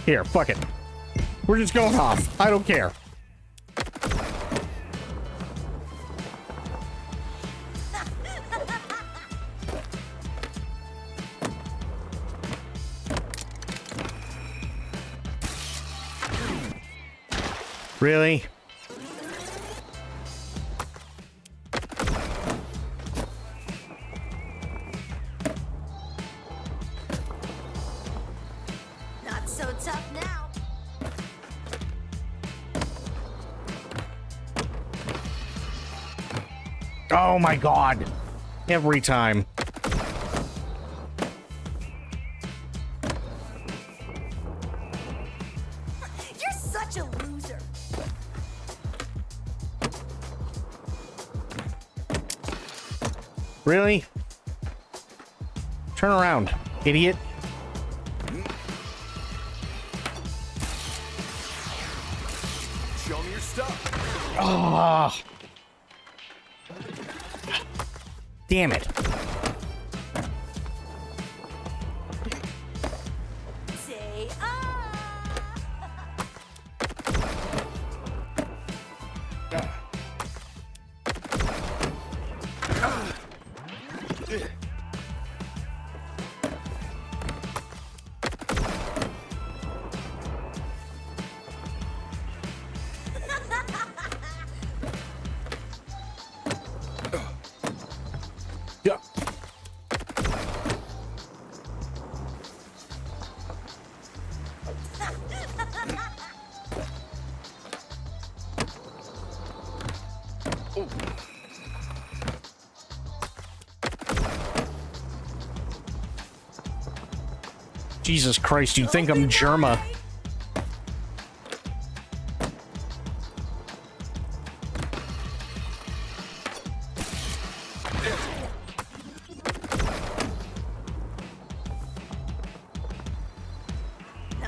Here, fuck it. We're just going off. I don't care. Really? Not so tough now. Oh my god. Every time. You're such a loser. Really? Turn around, idiot. Show me your stuff. Oh. Damn it. Say Yeah. Jesus Christ, you think I'm Germa?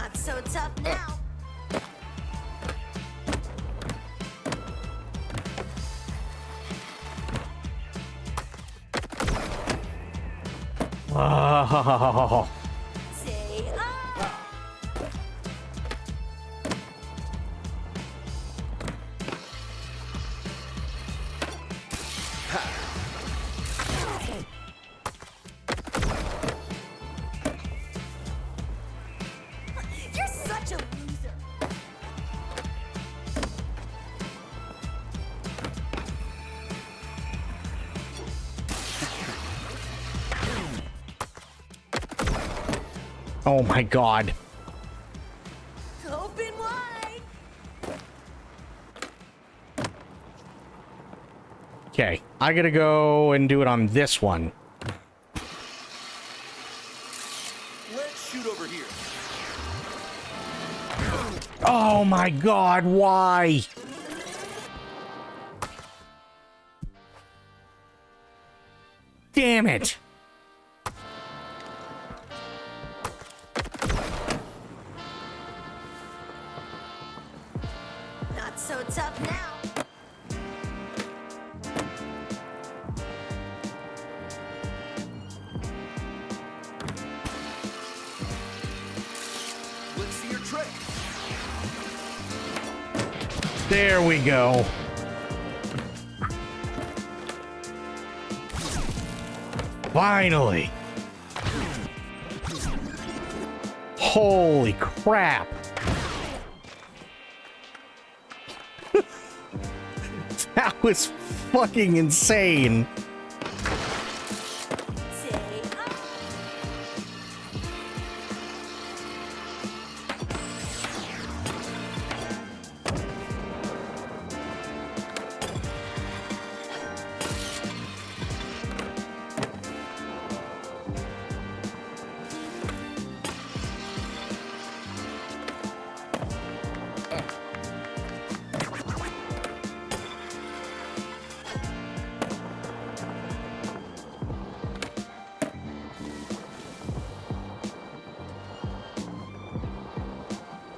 not so tough now. Oh. Say You're such a loser. Oh my god. Open wide. Okay, I gotta go and do it on this one. Let's shoot over here. Oh my god, why? Damn it. Not so tough now. There we go. Finally. Holy crap. That was fucking insane.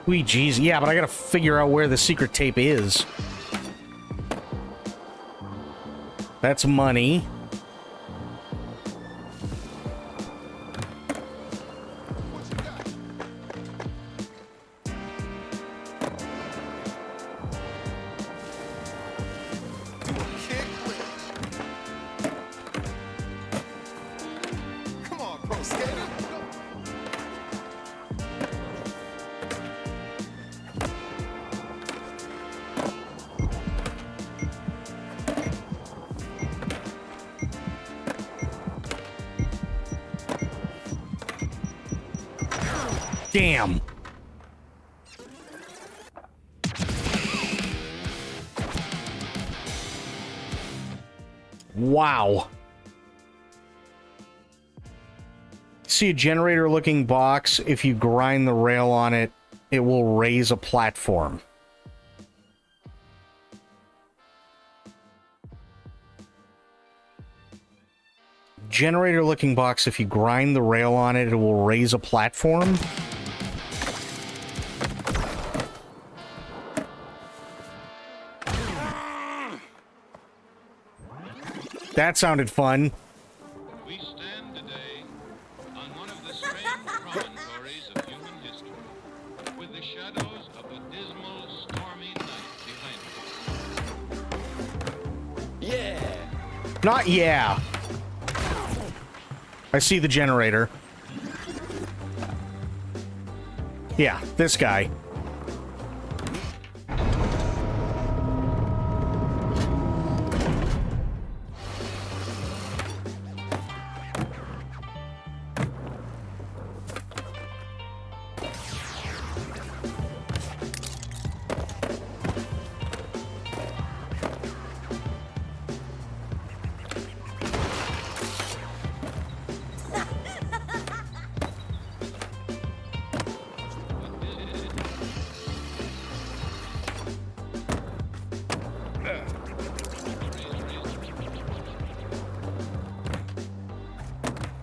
Sweet jeez, yeah, but I gotta figure out where the secret tape is. That's money. Come on, pro skater. Damn. Wow. See a generator-looking box. If you grind the rail on it, it will raise a platform. Generator-looking box. If you grind the rail on it, it will raise a platform. That sounded fun. We stand today on one of the strange promontories of human history, with the shadows of a dismal, stormy night behind us. Yeah. Not yeah. I see the generator. Yeah, this guy.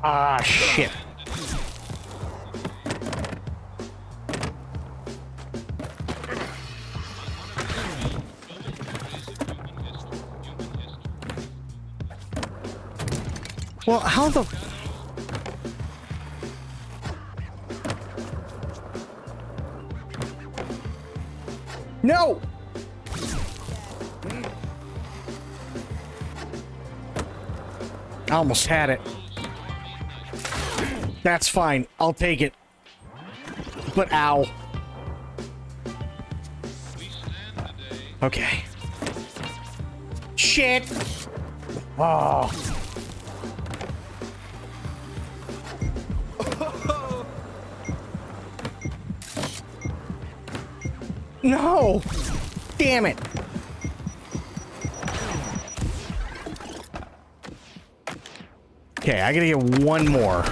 Ah, shit. Well, how the... No! I almost had it. That's fine. I'll take it. But ow. Okay. Shit! Oh. No! Damn it! Okay, I gotta get one more.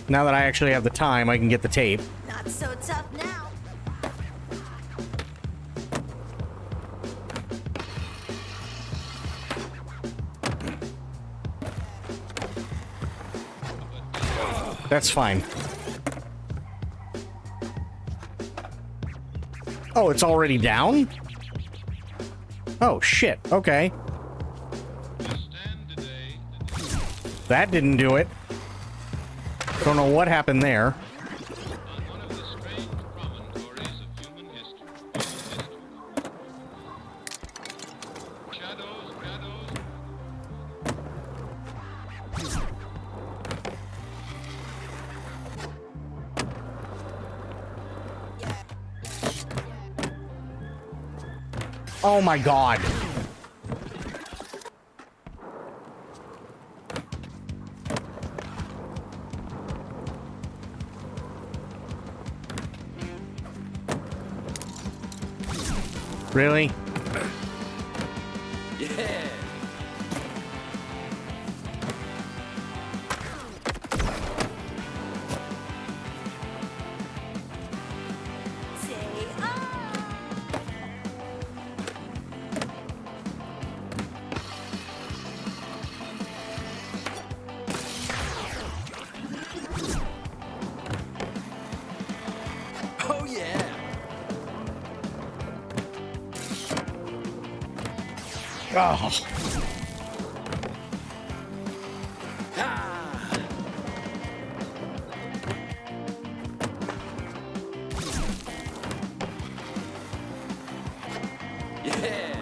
Now that I actually have the time, I can get the tape. Not so tough now. That's fine. Oh, it's already down? Oh, shit. Okay. That didn't do it. Don't know what happened there. Oh my god. Really? Yeah. Say ah. Oh yeah. Oh. Ah. Yeah.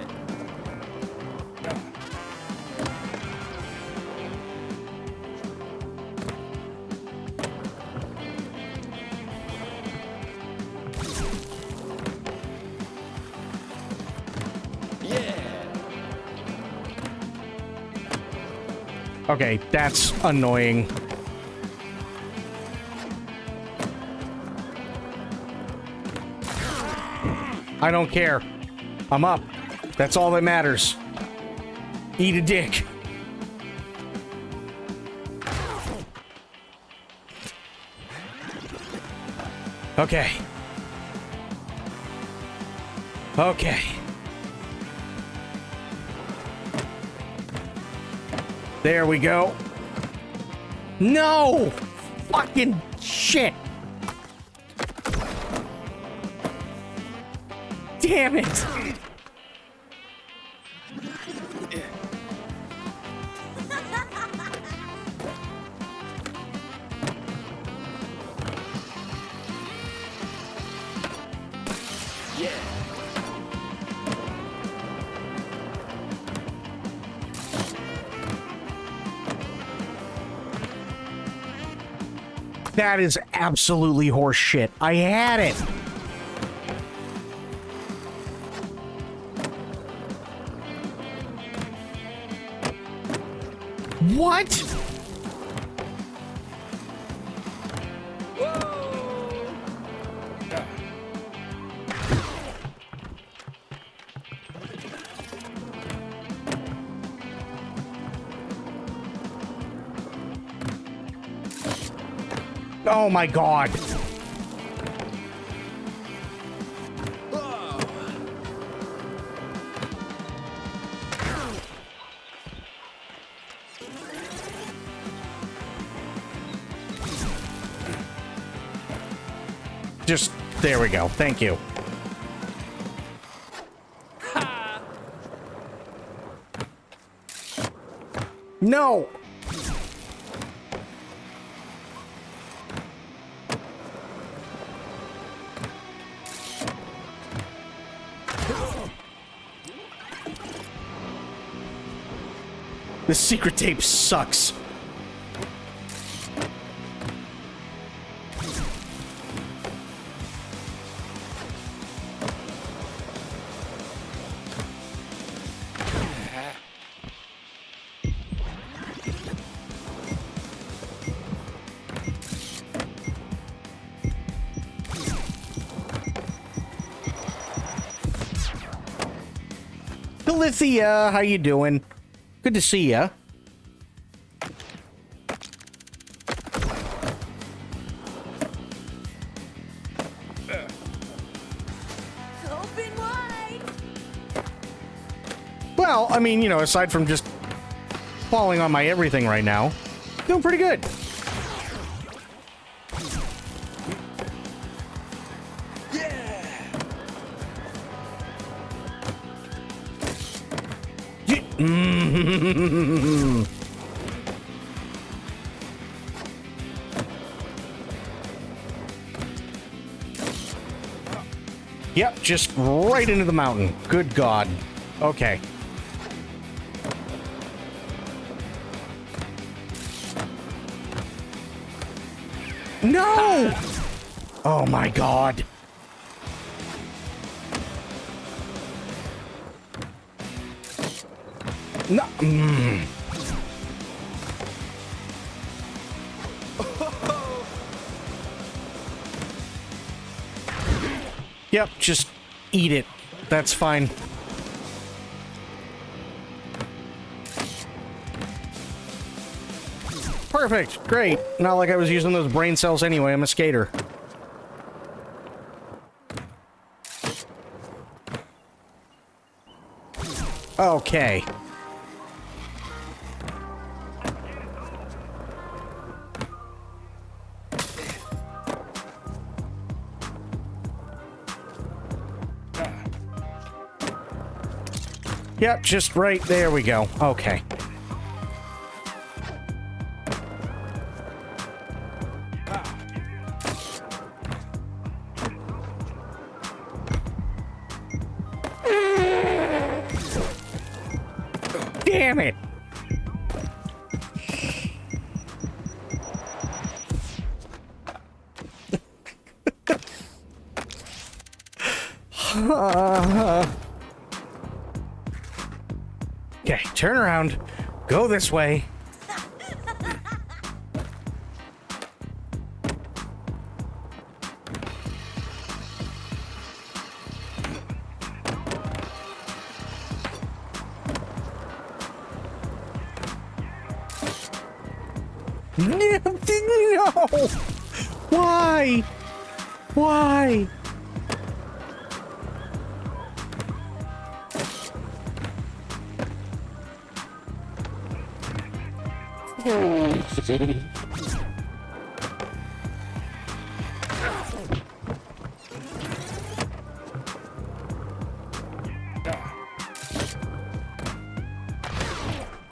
Okay, that's annoying. I don't care. I'm up. That's all that matters. Eat a dick. Okay. Okay. There we go. No! Fucking shit! Damn it! Yeah. That is absolutely horse shit. I had it. What? Oh my god. Just, there we go. Thank you. No! This secret tape sucks. Alithia, how you doing? Good to see ya. Open wide. Well, I mean, you know, aside from just falling on my everything right now, doing pretty good. Mm. Yep, just right into the mountain. Good God. Okay. No! Oh my God. No. Yep, just eat it. That's fine. Perfect. Great. Not like I was using those brain cells anyway. I'm a skater. Okay. Yep, just right there we go. Okay. Damn it! Okay, turn around. Go this way. No! Why? Why?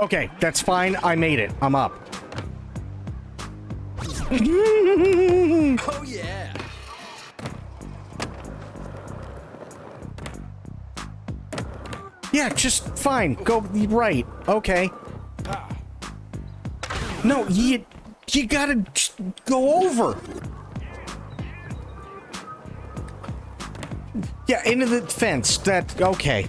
Okay, that's fine. I made it. I'm up. Oh yeah. Yeah, just fine. Go right. Okay. No, you gotta just go over. Yeah, into the fence. That okay.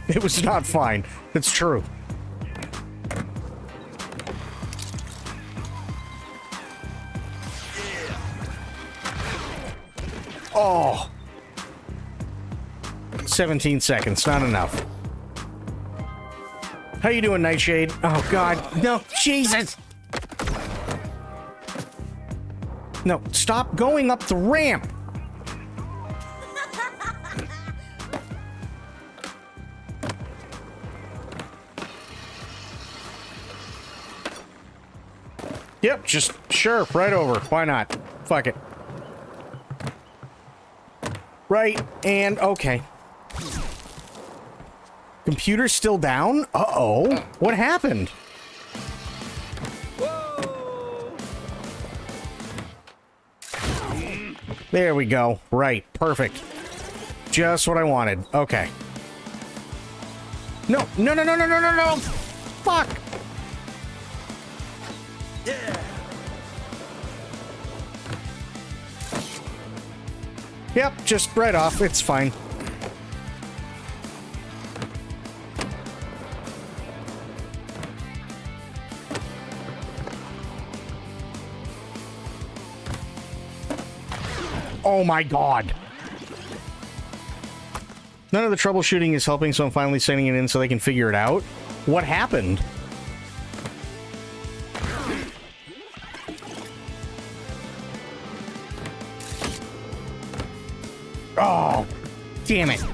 It was not fine. It's true. Oh. 17 seconds, not enough. How you doing, Nightshade? Oh, God. No, Jesus! No, stop going up the ramp! Yep, just sure, right over. Why not? Fuck it. Right, and okay. Computer's still down? Uh-oh. What happened? There we go. Right, perfect. Just what I wanted. Okay. No, no, no, no, no, no, no, no! Fuck! Yeah. Yep, just right off. It's fine. Oh my God. None of the troubleshooting is helping, so I'm finally sending it in so they can figure it out. What happened? Oh, damn it.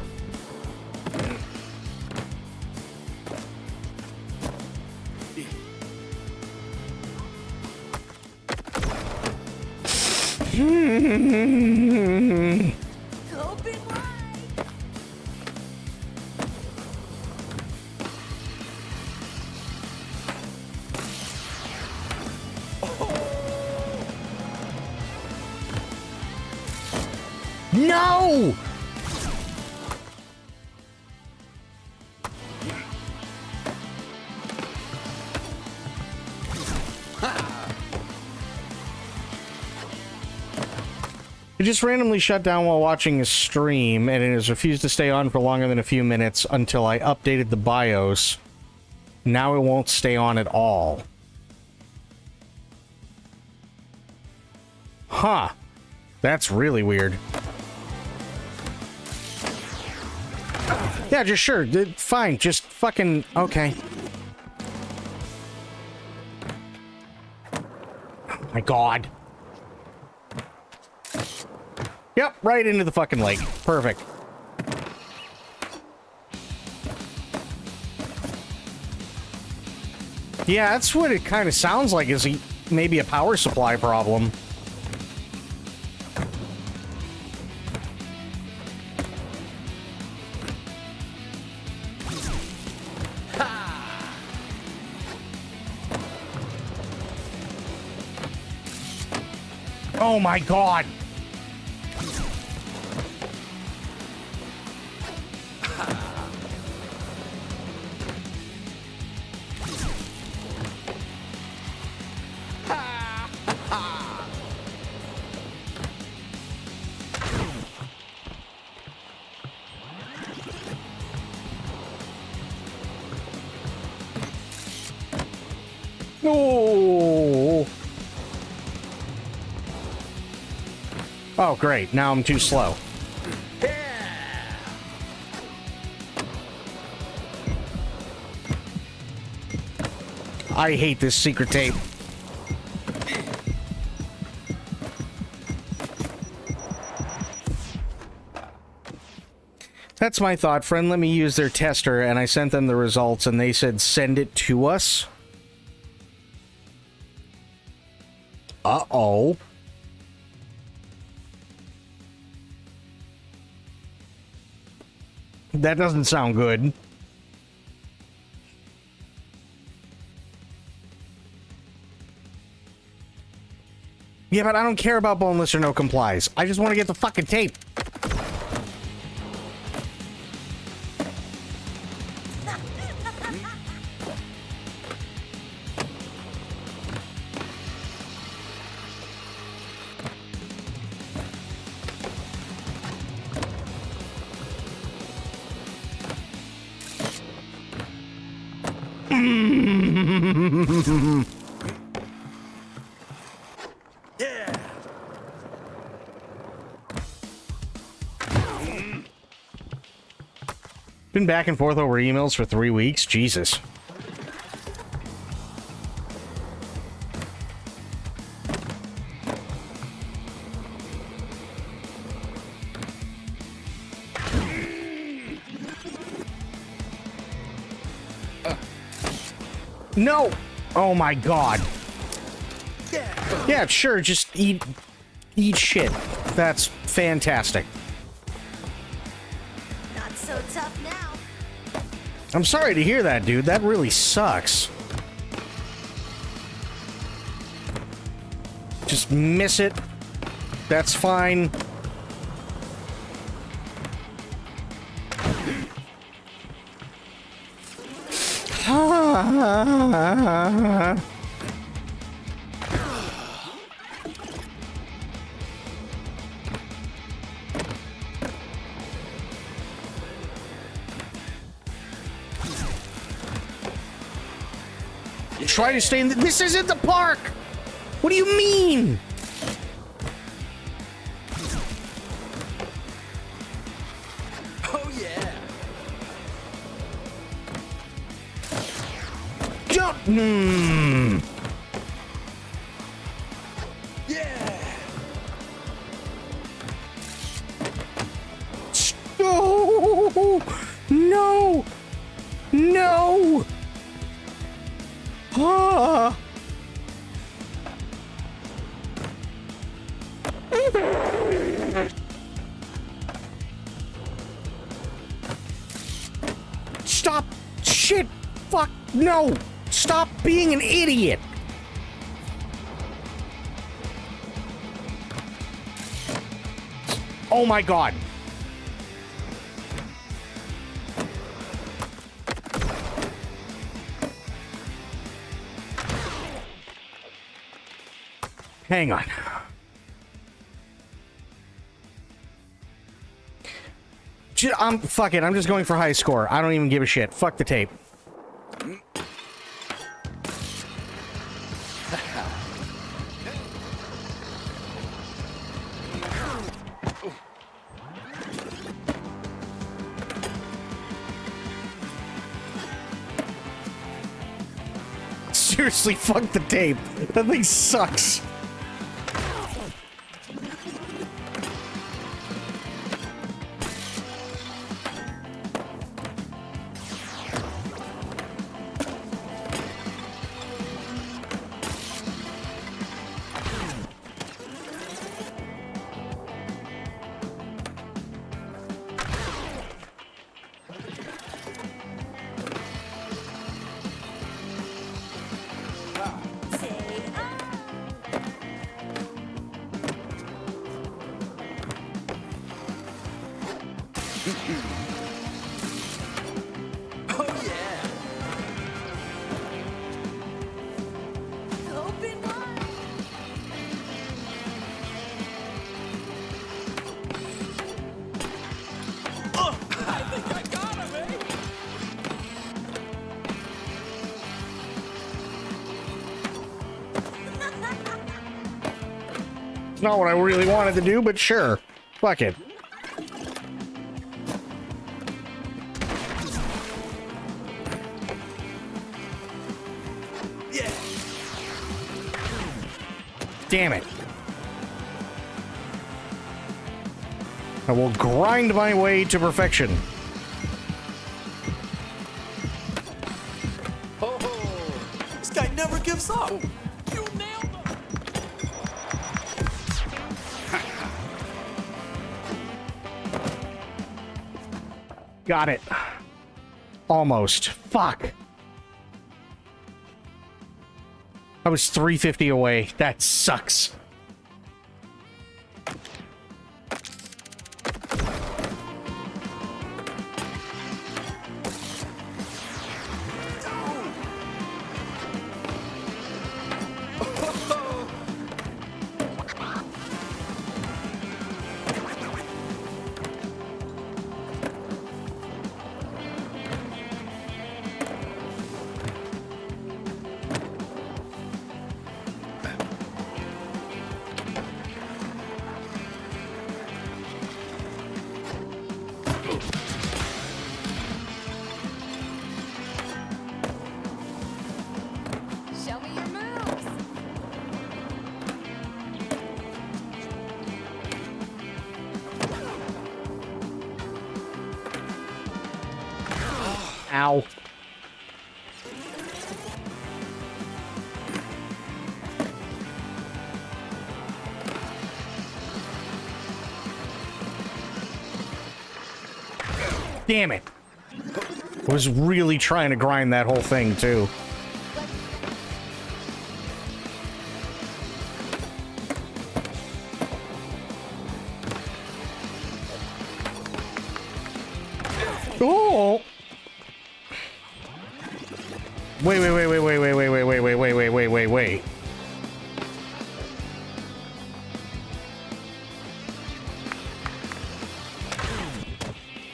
No! It just randomly shut down while watching a stream, and it has refused to stay on for longer than a few minutes until I updated the BIOS. Now it won't stay on at all. Huh. That's really weird. Yeah, just sure. Fine. Just fucking... Okay. Oh my god. Yep, right into the fucking lake. Perfect. Yeah, that's what it kind of sounds like, is maybe a power supply problem. Oh my god! No! Oh, great. Now I'm too slow. I hate this secret tape. That's my thought. Friend let me use their tester, and I sent them the results, and they said send it to us. Uh-oh. That doesn't sound good. Yeah, but I don't care about boneless or no complies. I just want to get the fucking tape. Been back and forth over emails for 3 weeks? Jesus. No! Oh my god. Yeah, sure, just eat shit. That's fantastic. Not so tough now. I'm sorry to hear that, dude. That really sucks. Just miss it. That's fine. Try to stay in this isn't the park! What do you mean? Oh yeah. Jump! Yeah. No! No! No! Ah! Stop! Shit! Fuck! No! Stop being an idiot! Oh my god! Hang on. Fuck it. I'm just going for high score. I don't even give a shit. Fuck the tape. Seriously, fuck the tape. That thing sucks. Oh yeah. Open wide. Oh, I think I got him, eh? It's not what I really wanted to do, but sure. Fuck it. Yeah. Damn it. I will grind my way to perfection. Oh, this guy never gives up. You nailed him. Got it. Almost. Fuck. I was 350 away. That sucks. Show me your moves. Ow. Damn it. I was really trying to grind that whole thing, too. Oh! Wait.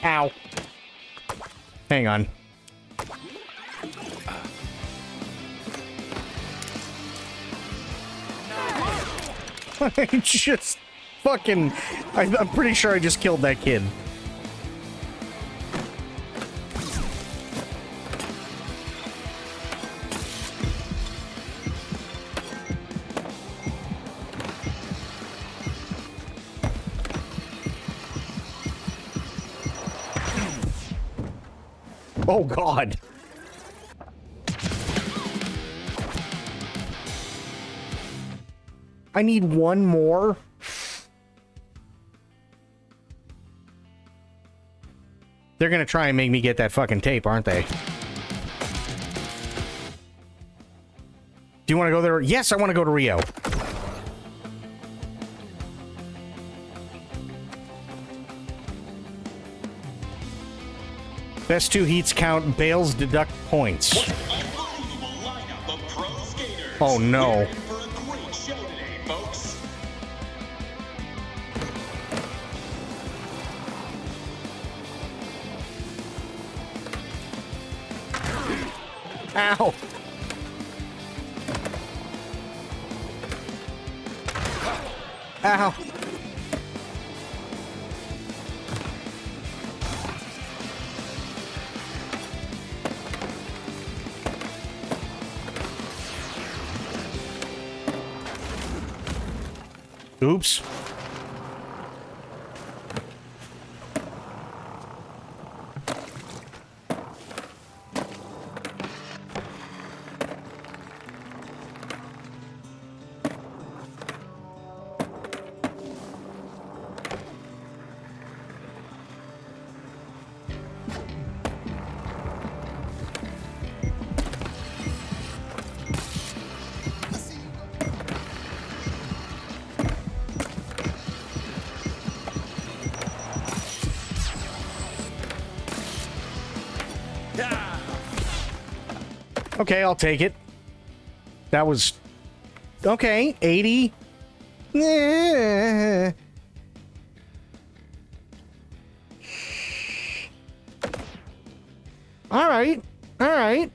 Ow. Hang on. I just fucking... I'm pretty sure I just killed that kid. Oh, God. I need one more. They're gonna try and make me get that fucking tape, aren't they? Do you want to go there? Yes, I want to go to Rio. Best two heats count, Bales deduct points. Oh no. Ow. Ow. Oops. Okay, I'll take it. That was... Okay, 80. Yeah. All right. All right.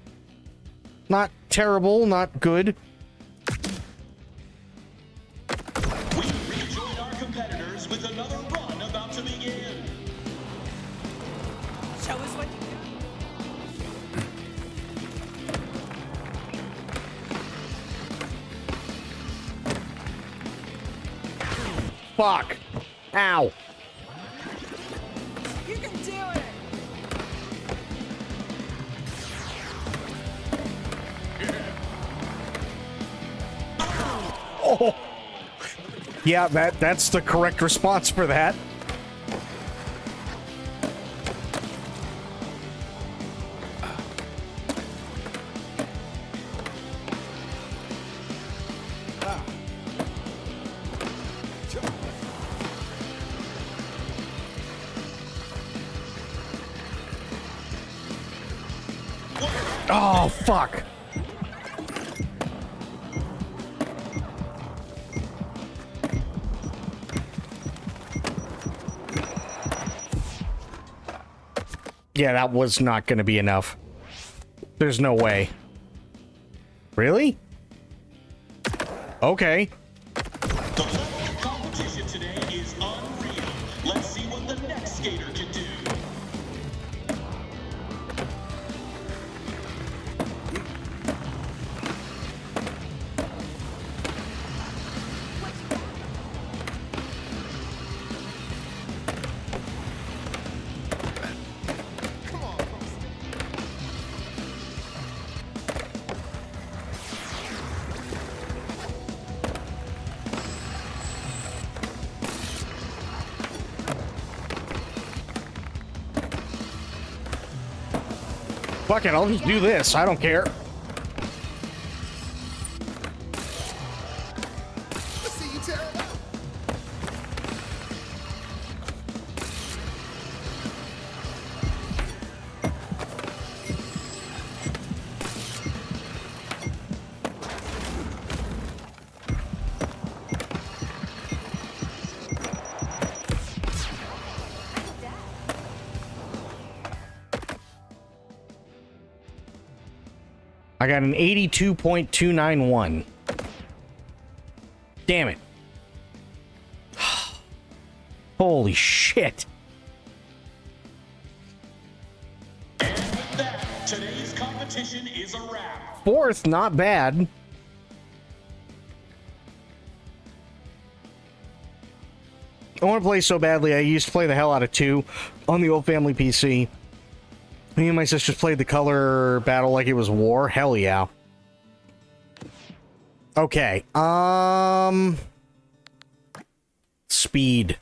Not terrible, not good. We rejoin our competitors with another run about to begin. Show us what you got. Fuck. Ow. You can do it. Oh. Yeah, that's the correct response for that. Oh, fuck. Yeah, that was not going to be enough. There's no way. Really? Okay. The level of competition today is unreal. Let's see what the next skater can do. Fuck it, I'll just do this. I don't care. Let's see you tear it up. I got an 82.291. Damn it. Holy shit. And with that, today's competition is a wrap. Fourth, not bad. I want to play so badly. I used to play the hell out of 2 on the old family PC. Me and my sisters played the color battle like it was war. Hell yeah. Okay. Speed.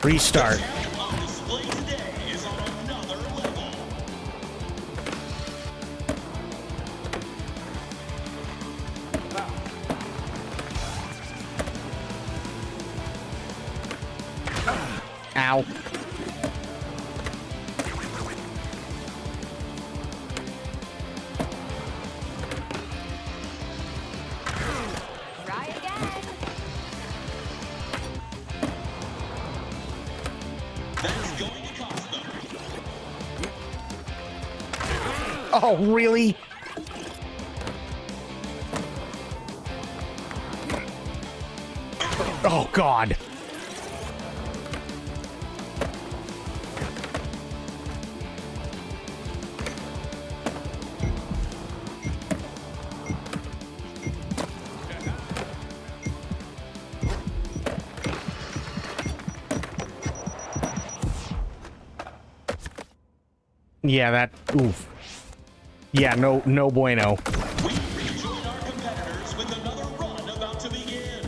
Restart. On display today is on another level. Ow. Try again. That is going to cost them. Oh, really? Oh, God. Yeah, that... Oof. Yeah, no bueno. We rejoin our competitors with another run about to begin.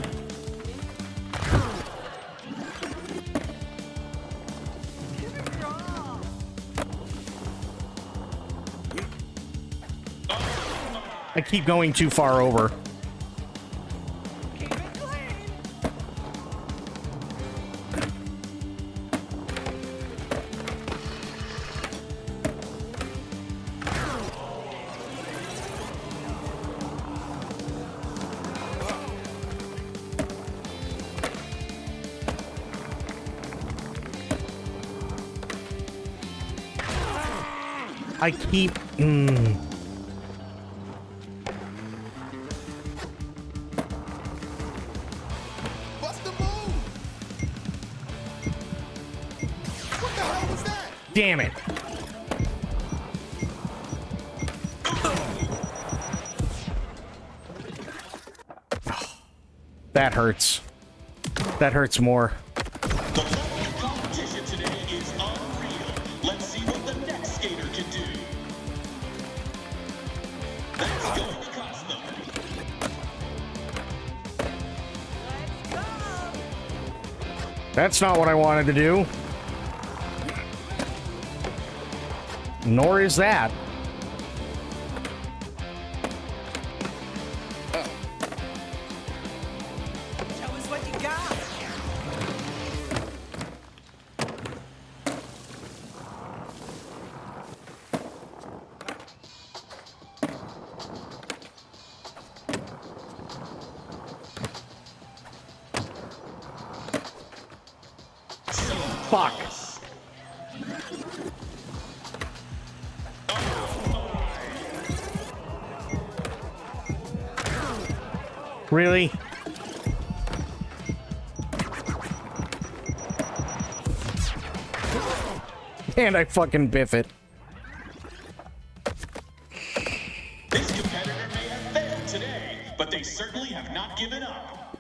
I keep going too far over. I keep... What's the move? What the hell was that? Damn it. That hurts. That hurts more. The level of competition today is unreal. Let's see what the next skater can do. That's going to cost them. That's not what I wanted to do. Nor is that. Tell us what you got. Fuck. Really? And I fucking biff it. This competitor may have failed today, but they certainly have not given up.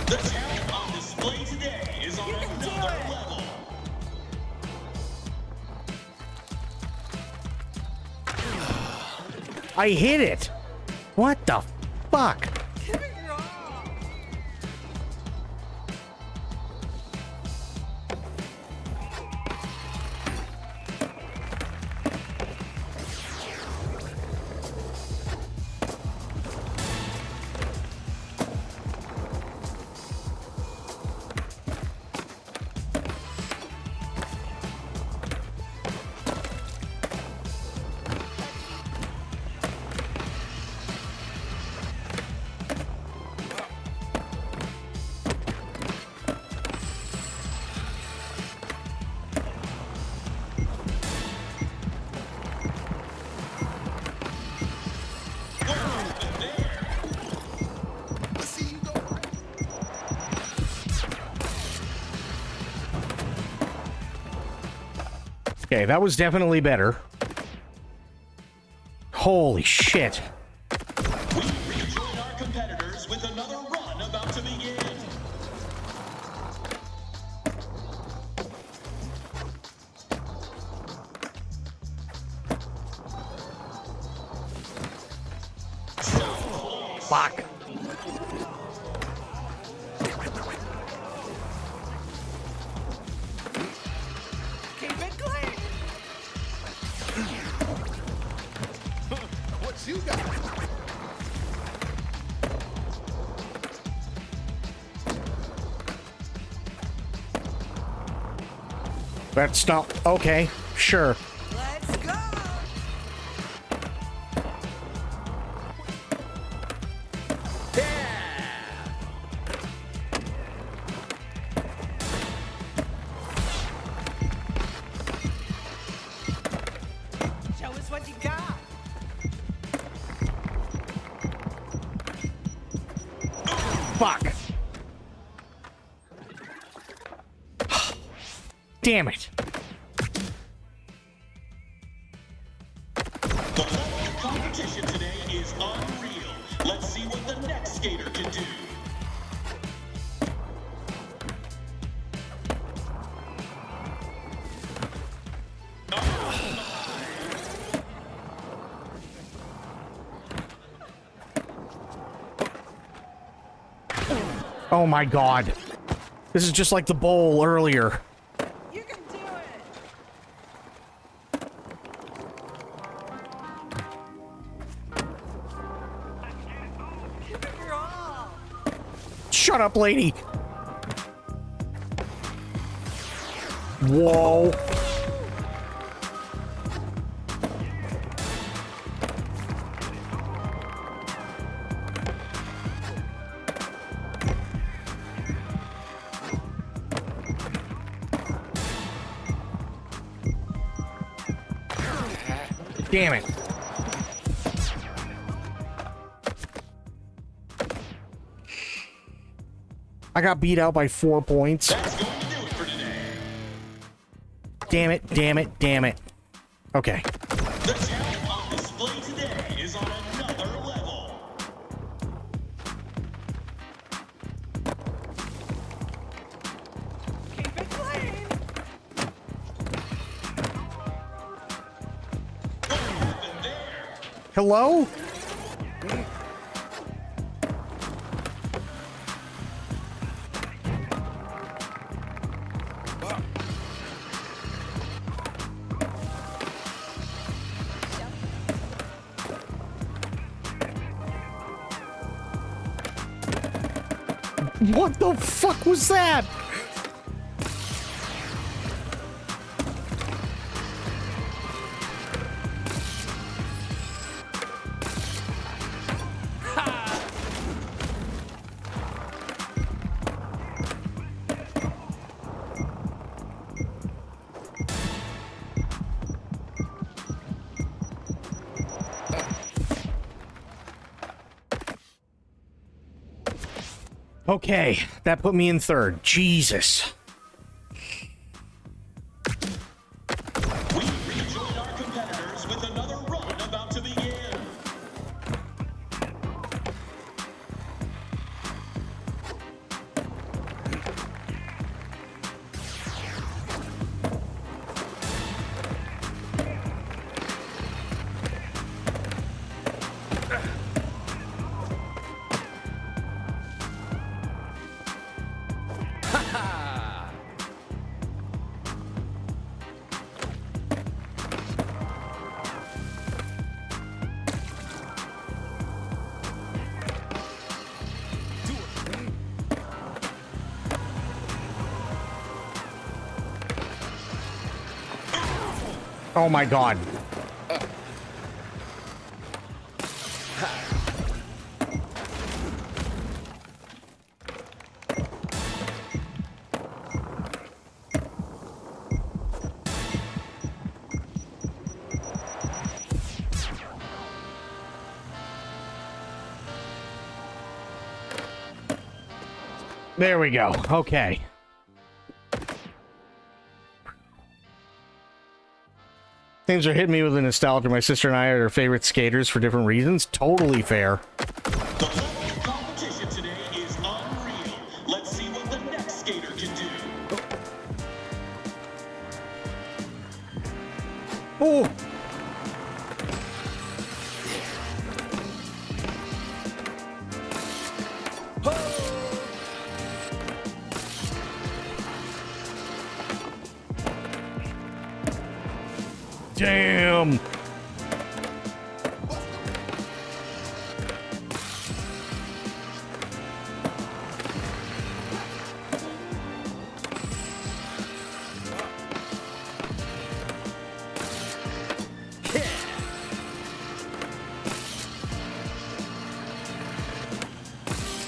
The talent on display today is on another level. I hit it. What the fuck? Okay, that was definitely better. Holy shit. We rejoin our competitors with another run about to begin. Fuck. Keep it clean. What you got? That's not... Okay, sure. Let's go. Yeah. Damn it. The level of competition today is unreal. Let's see what the next skater can do. Oh my god. This is just like the bowl earlier. You can do it. Give it your all. Shut up, lady. Whoa. Damn it. I got beat out by 4 points. That's going to do it for today. Damn it, damn it, damn it. Okay. The talent on display today is on another level. Keep it clean. What happened there? Hello? What the fuck was that? Okay, that put me in third. Jesus. We rejoin our competitors with another run about to begin. Oh my god. There we go. Okay. Things are hitting me with the nostalgia. My sister and I are our favorite skaters for different reasons. Totally fair. The level of competition today is unreal. Let's see what the next skater can do. Oh! Damn!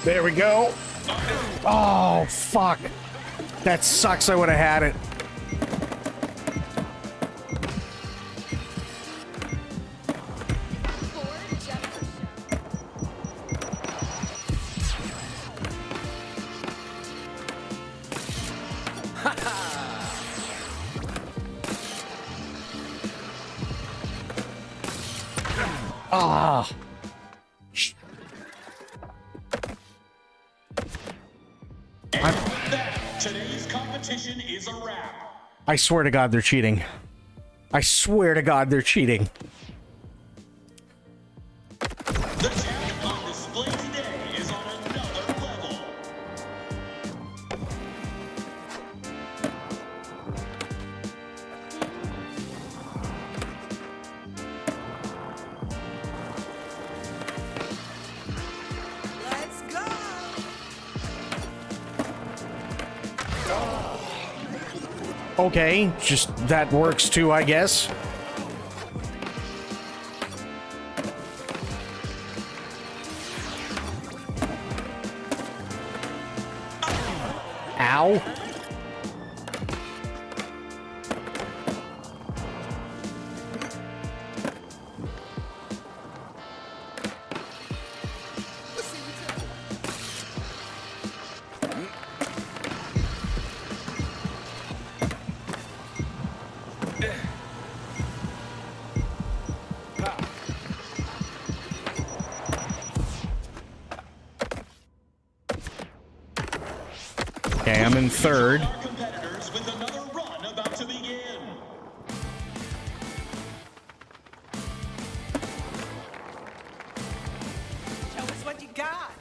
There we go. Oh, fuck. That sucks. I would have had it. Ah. And with that, today's competition is a wrap. I swear to God they're cheating. I swear to God they're cheating. The talent on display today is on another level. Let's go. Okay, just that works too, I guess. Ow. Okay, I'm in third. Our competitors with another run about to begin. Tell us what you got.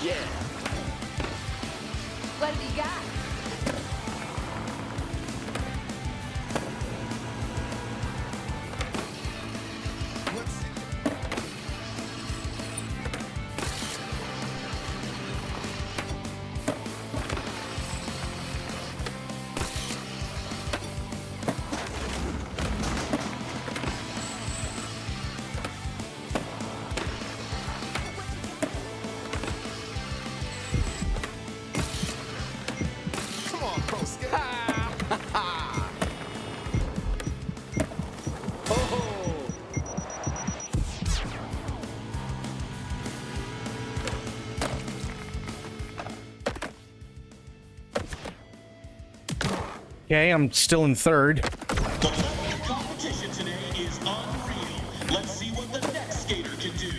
Yeah. What have you got? Come on, Broski. Okay, I'm still in third. The level of competition today is unreal. Let's see what the next skater can do.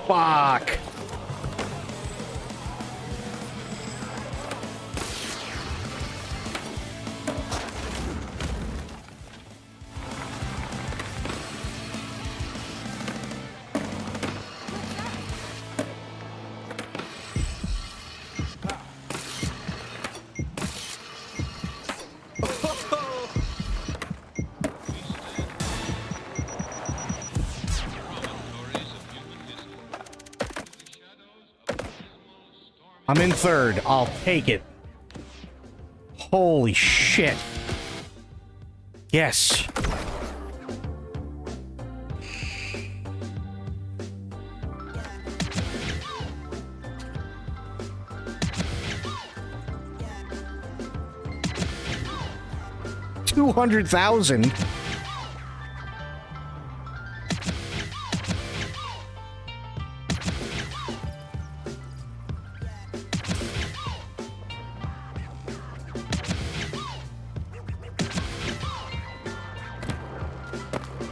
Fuck. I'm in third. I'll take it. Holy shit. Yes. $200,000.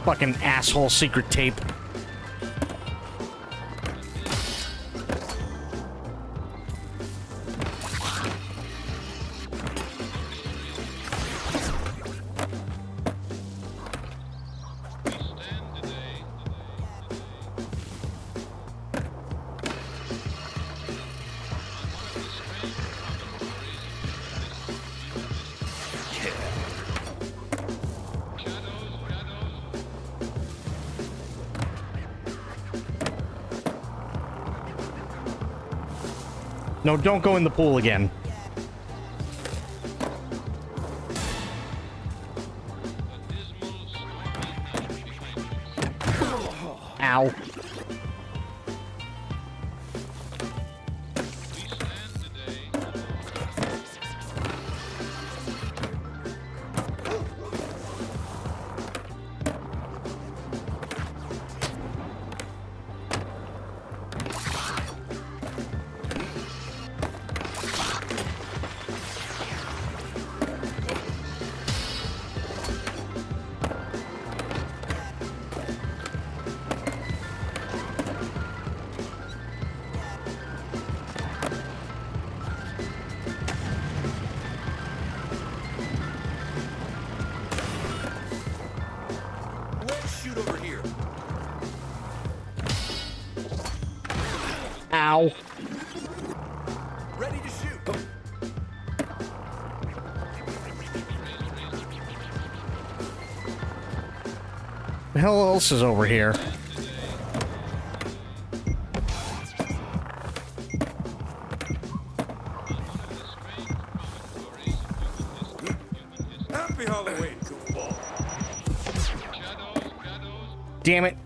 Fucking asshole secret tape. No, don't go in the pool again. Ow. Ready to shoot. The hell else is over here? Happy Halloween, goofball. Damn it.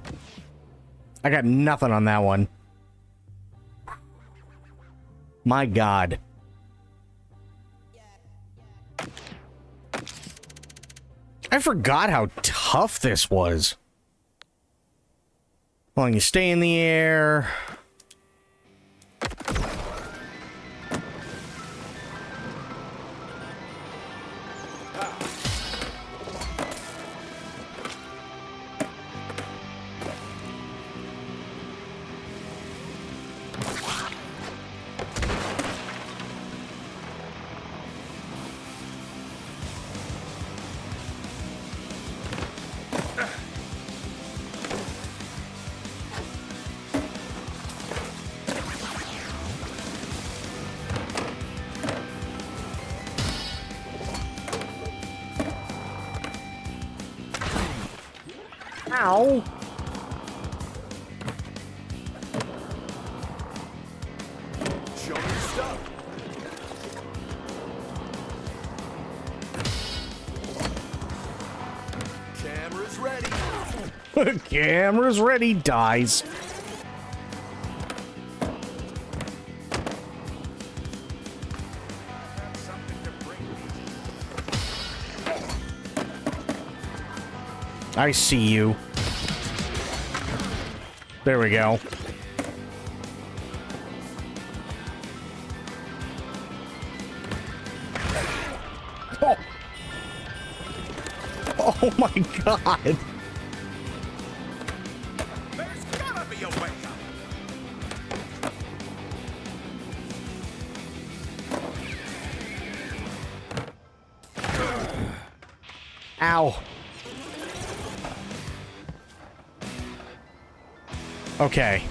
I got nothing on that one. My God. I forgot how tough this was. Well, you stay in the air. Ow. Show me your stuff. Camera's ready. Camera's ready, dies. I see you. There we go. Oh, oh my God. There's gotta be a way out. Ow. Okay.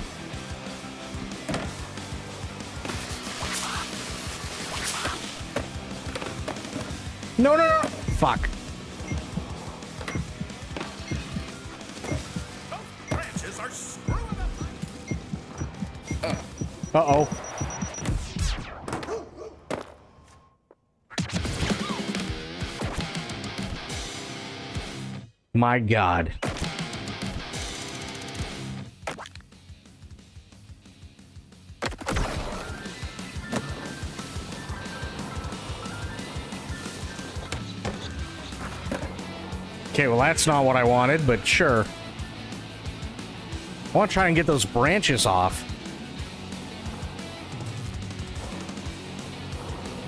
No, no, no. Fuck. Branches are screwing up. Uh-oh. My God. Okay, well, that's not what I wanted, but sure. I want to try and get those branches off.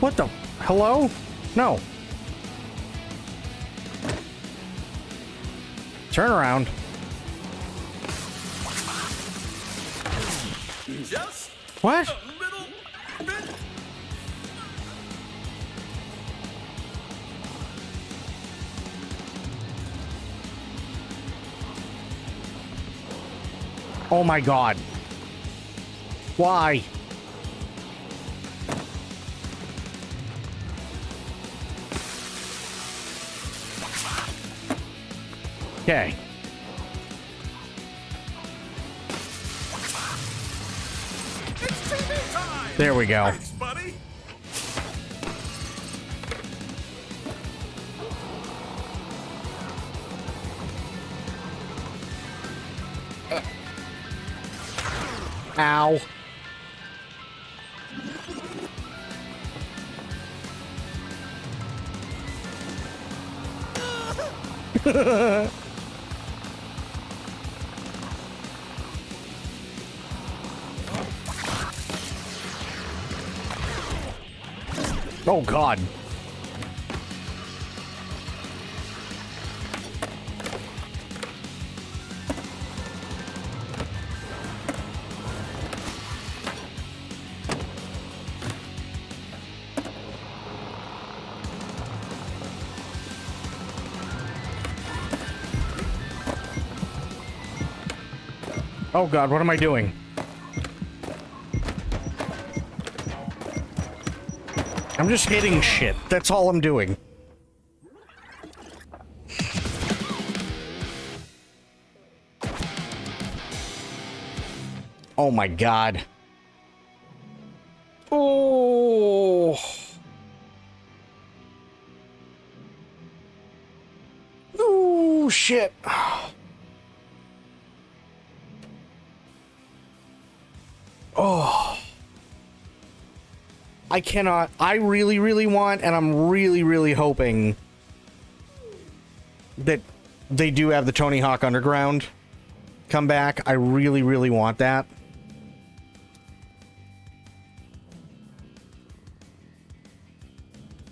What the? Hello? No. Turn around. Just what? A little bit. Oh my God. Why? Okay. It's TV time. There we go. Thanks, buddy. Ow. Oh God. Oh God, what am I doing? I'm just hitting shit. That's all I'm doing. Oh my god. Oh. Oh, shit. Oh. I cannot. I really, really want, and I'm really, really hoping that they do have the Tony Hawk Underground come back. I really, really want that.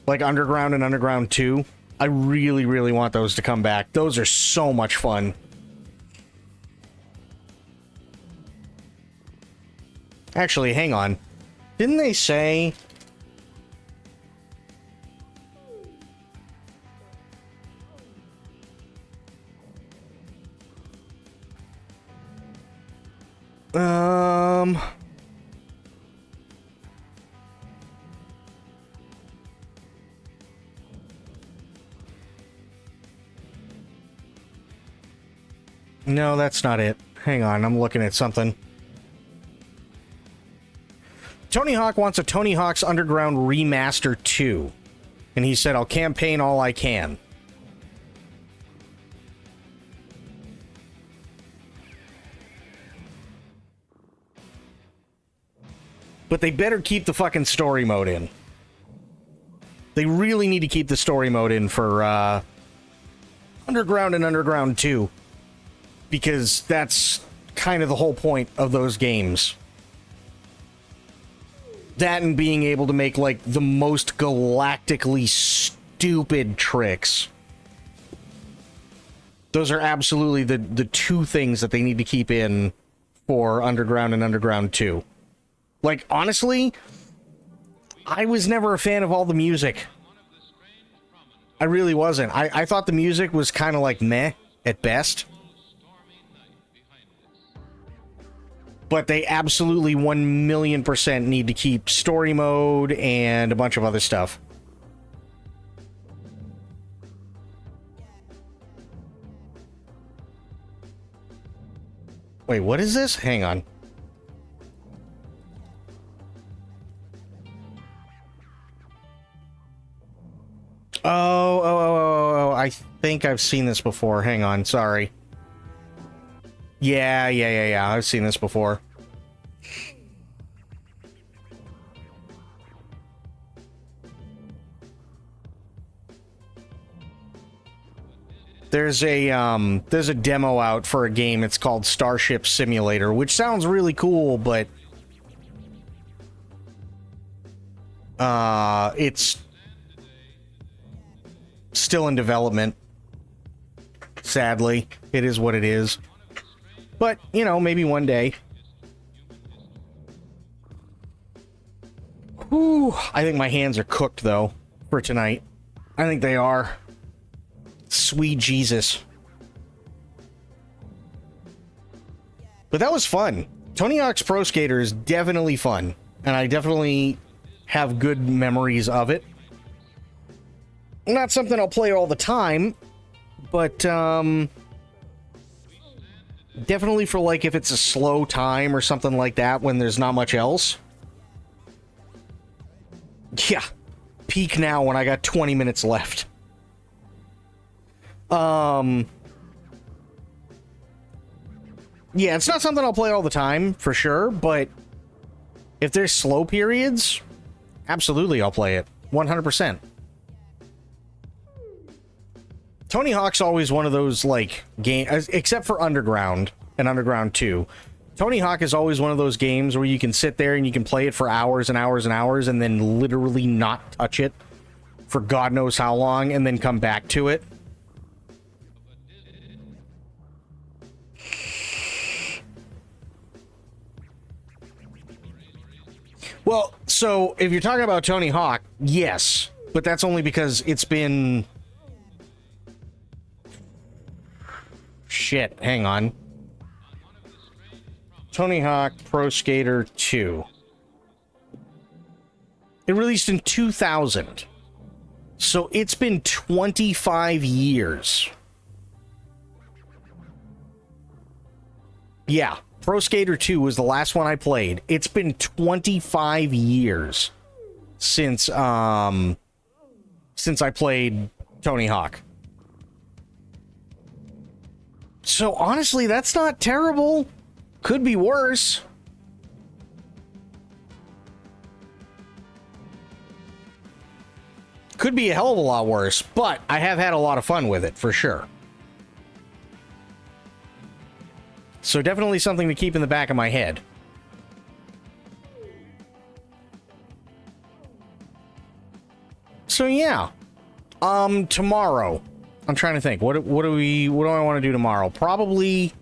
Like Underground and Underground 2. I really, really want those to come back. Those are so much fun. Actually, hang on. Didn't they say... No, that's not it. Hang on, I'm looking at something. Tony Hawk wants a Tony Hawk's Underground Remaster 2. And he said, I'll campaign all I can. But they better keep the fucking story mode in. They really need to keep the story mode in for Underground and Underground 2. Because that's kind of the whole point of those games. That and being able to make, like, the most galactically stupid tricks. Those are absolutely the two things that they need to keep in for Underground and Underground 2. Like, honestly, I was never a fan of all the music. I really wasn't. I thought the music was kind of like meh at best. But they absolutely 1,000,000% need to keep story mode and a bunch of other stuff. Wait, what is this? Hang on. Oh, I think I've seen this before. Hang on, sorry. Yeah, I've seen this before. There's a demo out for a game. It's called Starship Simulator, which sounds really cool, but it's still in development. Sadly, it is what it is. But, you know, maybe one day. Whew, I think my hands are cooked, though, for tonight. I think they are. Sweet Jesus. But that was fun. Tony Hawk's Pro Skater is definitely fun. And I definitely have good memories of it. Not something I'll play all the time. But, definitely for, like, if it's a slow time or something like that when there's not much else. Yeah. Peak now when I got 20 minutes left. Yeah, it's not something I'll play all the time, for sure, but if there's slow periods, absolutely I'll play it. 100%. Tony Hawk's always one of those, like, games, except for Underground and Underground 2. Tony Hawk is always one of those games where you can sit there and you can play it for hours and hours and hours and then literally not touch it for God knows how long and then come back to it. Well, so if you're talking about Tony Hawk, yes, but that's only because it's been... Shit, hang on. Tony Hawk Pro Skater 2. It released in 2000. So it's been 25 years. Yeah, Pro Skater 2 was the last one I played. It's been 25 years since I played Tony Hawk. So honestly, that's not terrible. Could be worse. Could be a hell of a lot worse, but I have had a lot of fun with it, for sure. So definitely something to keep in the back of my head. So yeah. Tomorrow. I'm trying to think. What do I want to do tomorrow? Probably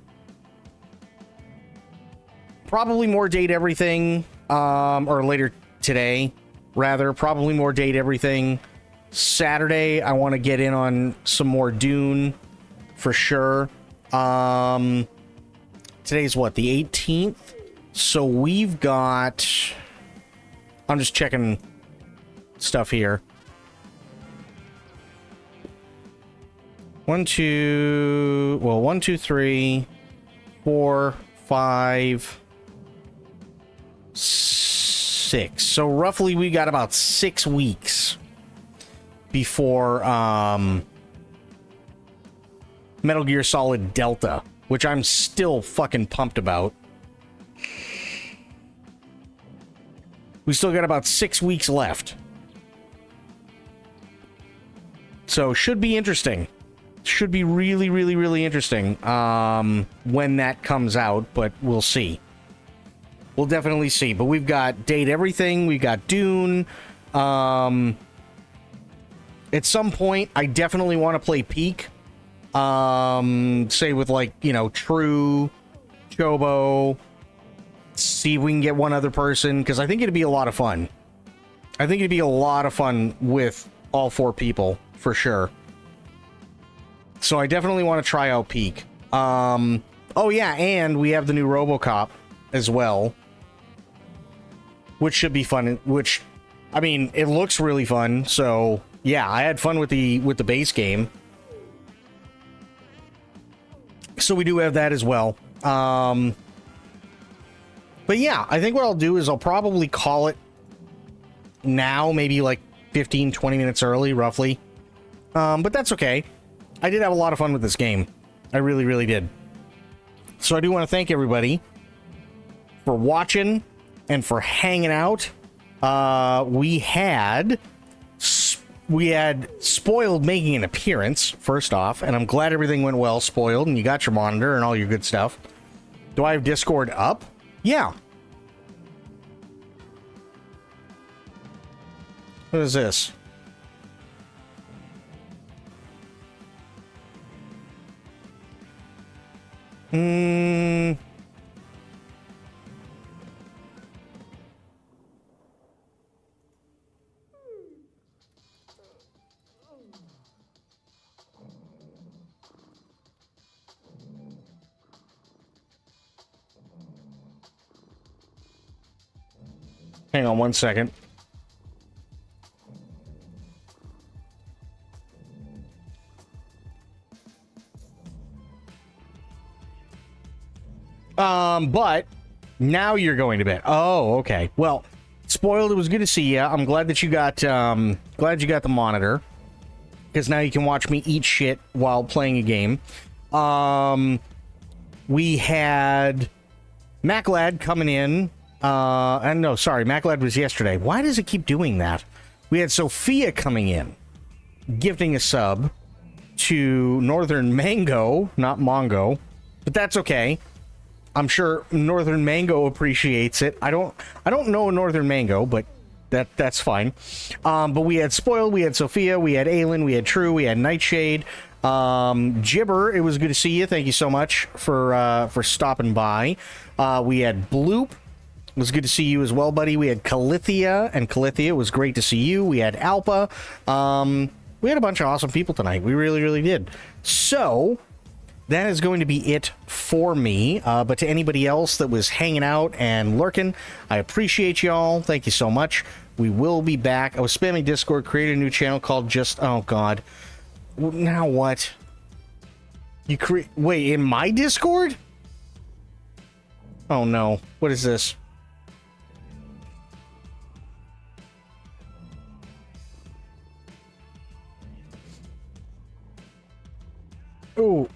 more Date Everything. Or later today, rather. Probably more Date Everything. Saturday, I want to get in on some more Dune, for sure. Today's what, the 18th? So we've got... I'm just checking stuff here. 1, 2, 3, 4, 5, 6. So roughly we got about 6 weeks before Metal Gear Solid Delta, which I'm still fucking pumped about. We still got about 6 weeks left. So should be interesting. Should be really, really, really interesting when that comes out, but we'll see. We'll definitely see. But we've got Date Everything, we've got Dune. At some point, I definitely want to play Peak. Say with, like, you know, True, Chobo. See if we can get one other person, because I think it'd be a lot of fun. I think it'd be a lot of fun with all 4 people, for sure. So I definitely want to try out Peak. Oh yeah, and we have the new RoboCop as well, which should be fun. Which, I mean, it looks really fun. So yeah, I had fun with the base game. So we do have that as well. But yeah, I think what I'll do is I'll probably call it now, maybe like 15-20 minutes early, roughly. But that's okay. I did have a lot of fun with this game. I really, really did. So I do want to thank everybody for watching and for hanging out. We had Spoiled making an appearance, first off, and I'm glad everything went well, Spoiled, and you got your monitor and all your good stuff. Do I have Discord up? Yeah. What is this? Hang on 1 second. But now you're going to bed. Oh, okay. Well, Spoiled, it was good to see you. I'm glad that you got the monitor, because now you can watch me eat shit while playing a game. We had MacLad coming in. And no, sorry, MacLad was yesterday. Why does it keep doing that? We had Sophia coming in, gifting a sub to Northern Mango, not Mongo, but that's okay. I'm sure Northern Mango appreciates it. I don't know Northern Mango, but that's fine. But we had Spoiled, we had Sophia, we had Aelin, we had True, we had Nightshade, Gibber. It was good to see you. Thank you so much for stopping by. We had Bloop. It was good to see you as well, buddy. We had Calithia, and Calithia, it was great to see you. We had Alpa. We had a bunch of awesome people tonight. We really, really did. So, that is going to be it for me. But to anybody else that was hanging out and lurking, I appreciate y'all. Thank you so much. We will be back. I was spamming Discord, created a new channel called Just... Oh, God. Now what? You create... Wait, in my Discord? Oh, no. What is this? Oh.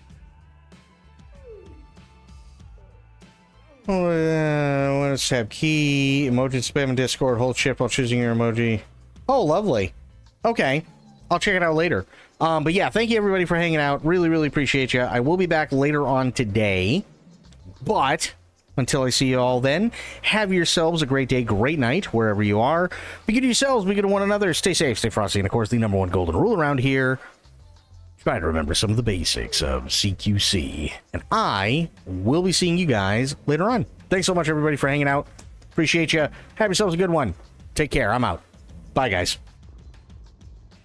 Let's have key, emoji spam in Discord, hold shift while choosing your emoji. Oh, lovely. Okay. I'll check it out later. But yeah, thank you everybody for hanging out. Really, really appreciate you. I will be back later on today. But until I see you all then, have yourselves a great day, great night, wherever you are. Be good to yourselves, be good to one another. Stay safe, stay frosty, and of course, the number one golden rule around here: try to remember some of the basics of CQC. And I will be seeing you guys later on. Thanks so much, everybody, for hanging out. Appreciate you. Have yourselves a good one. Take care. I'm out. Bye, guys.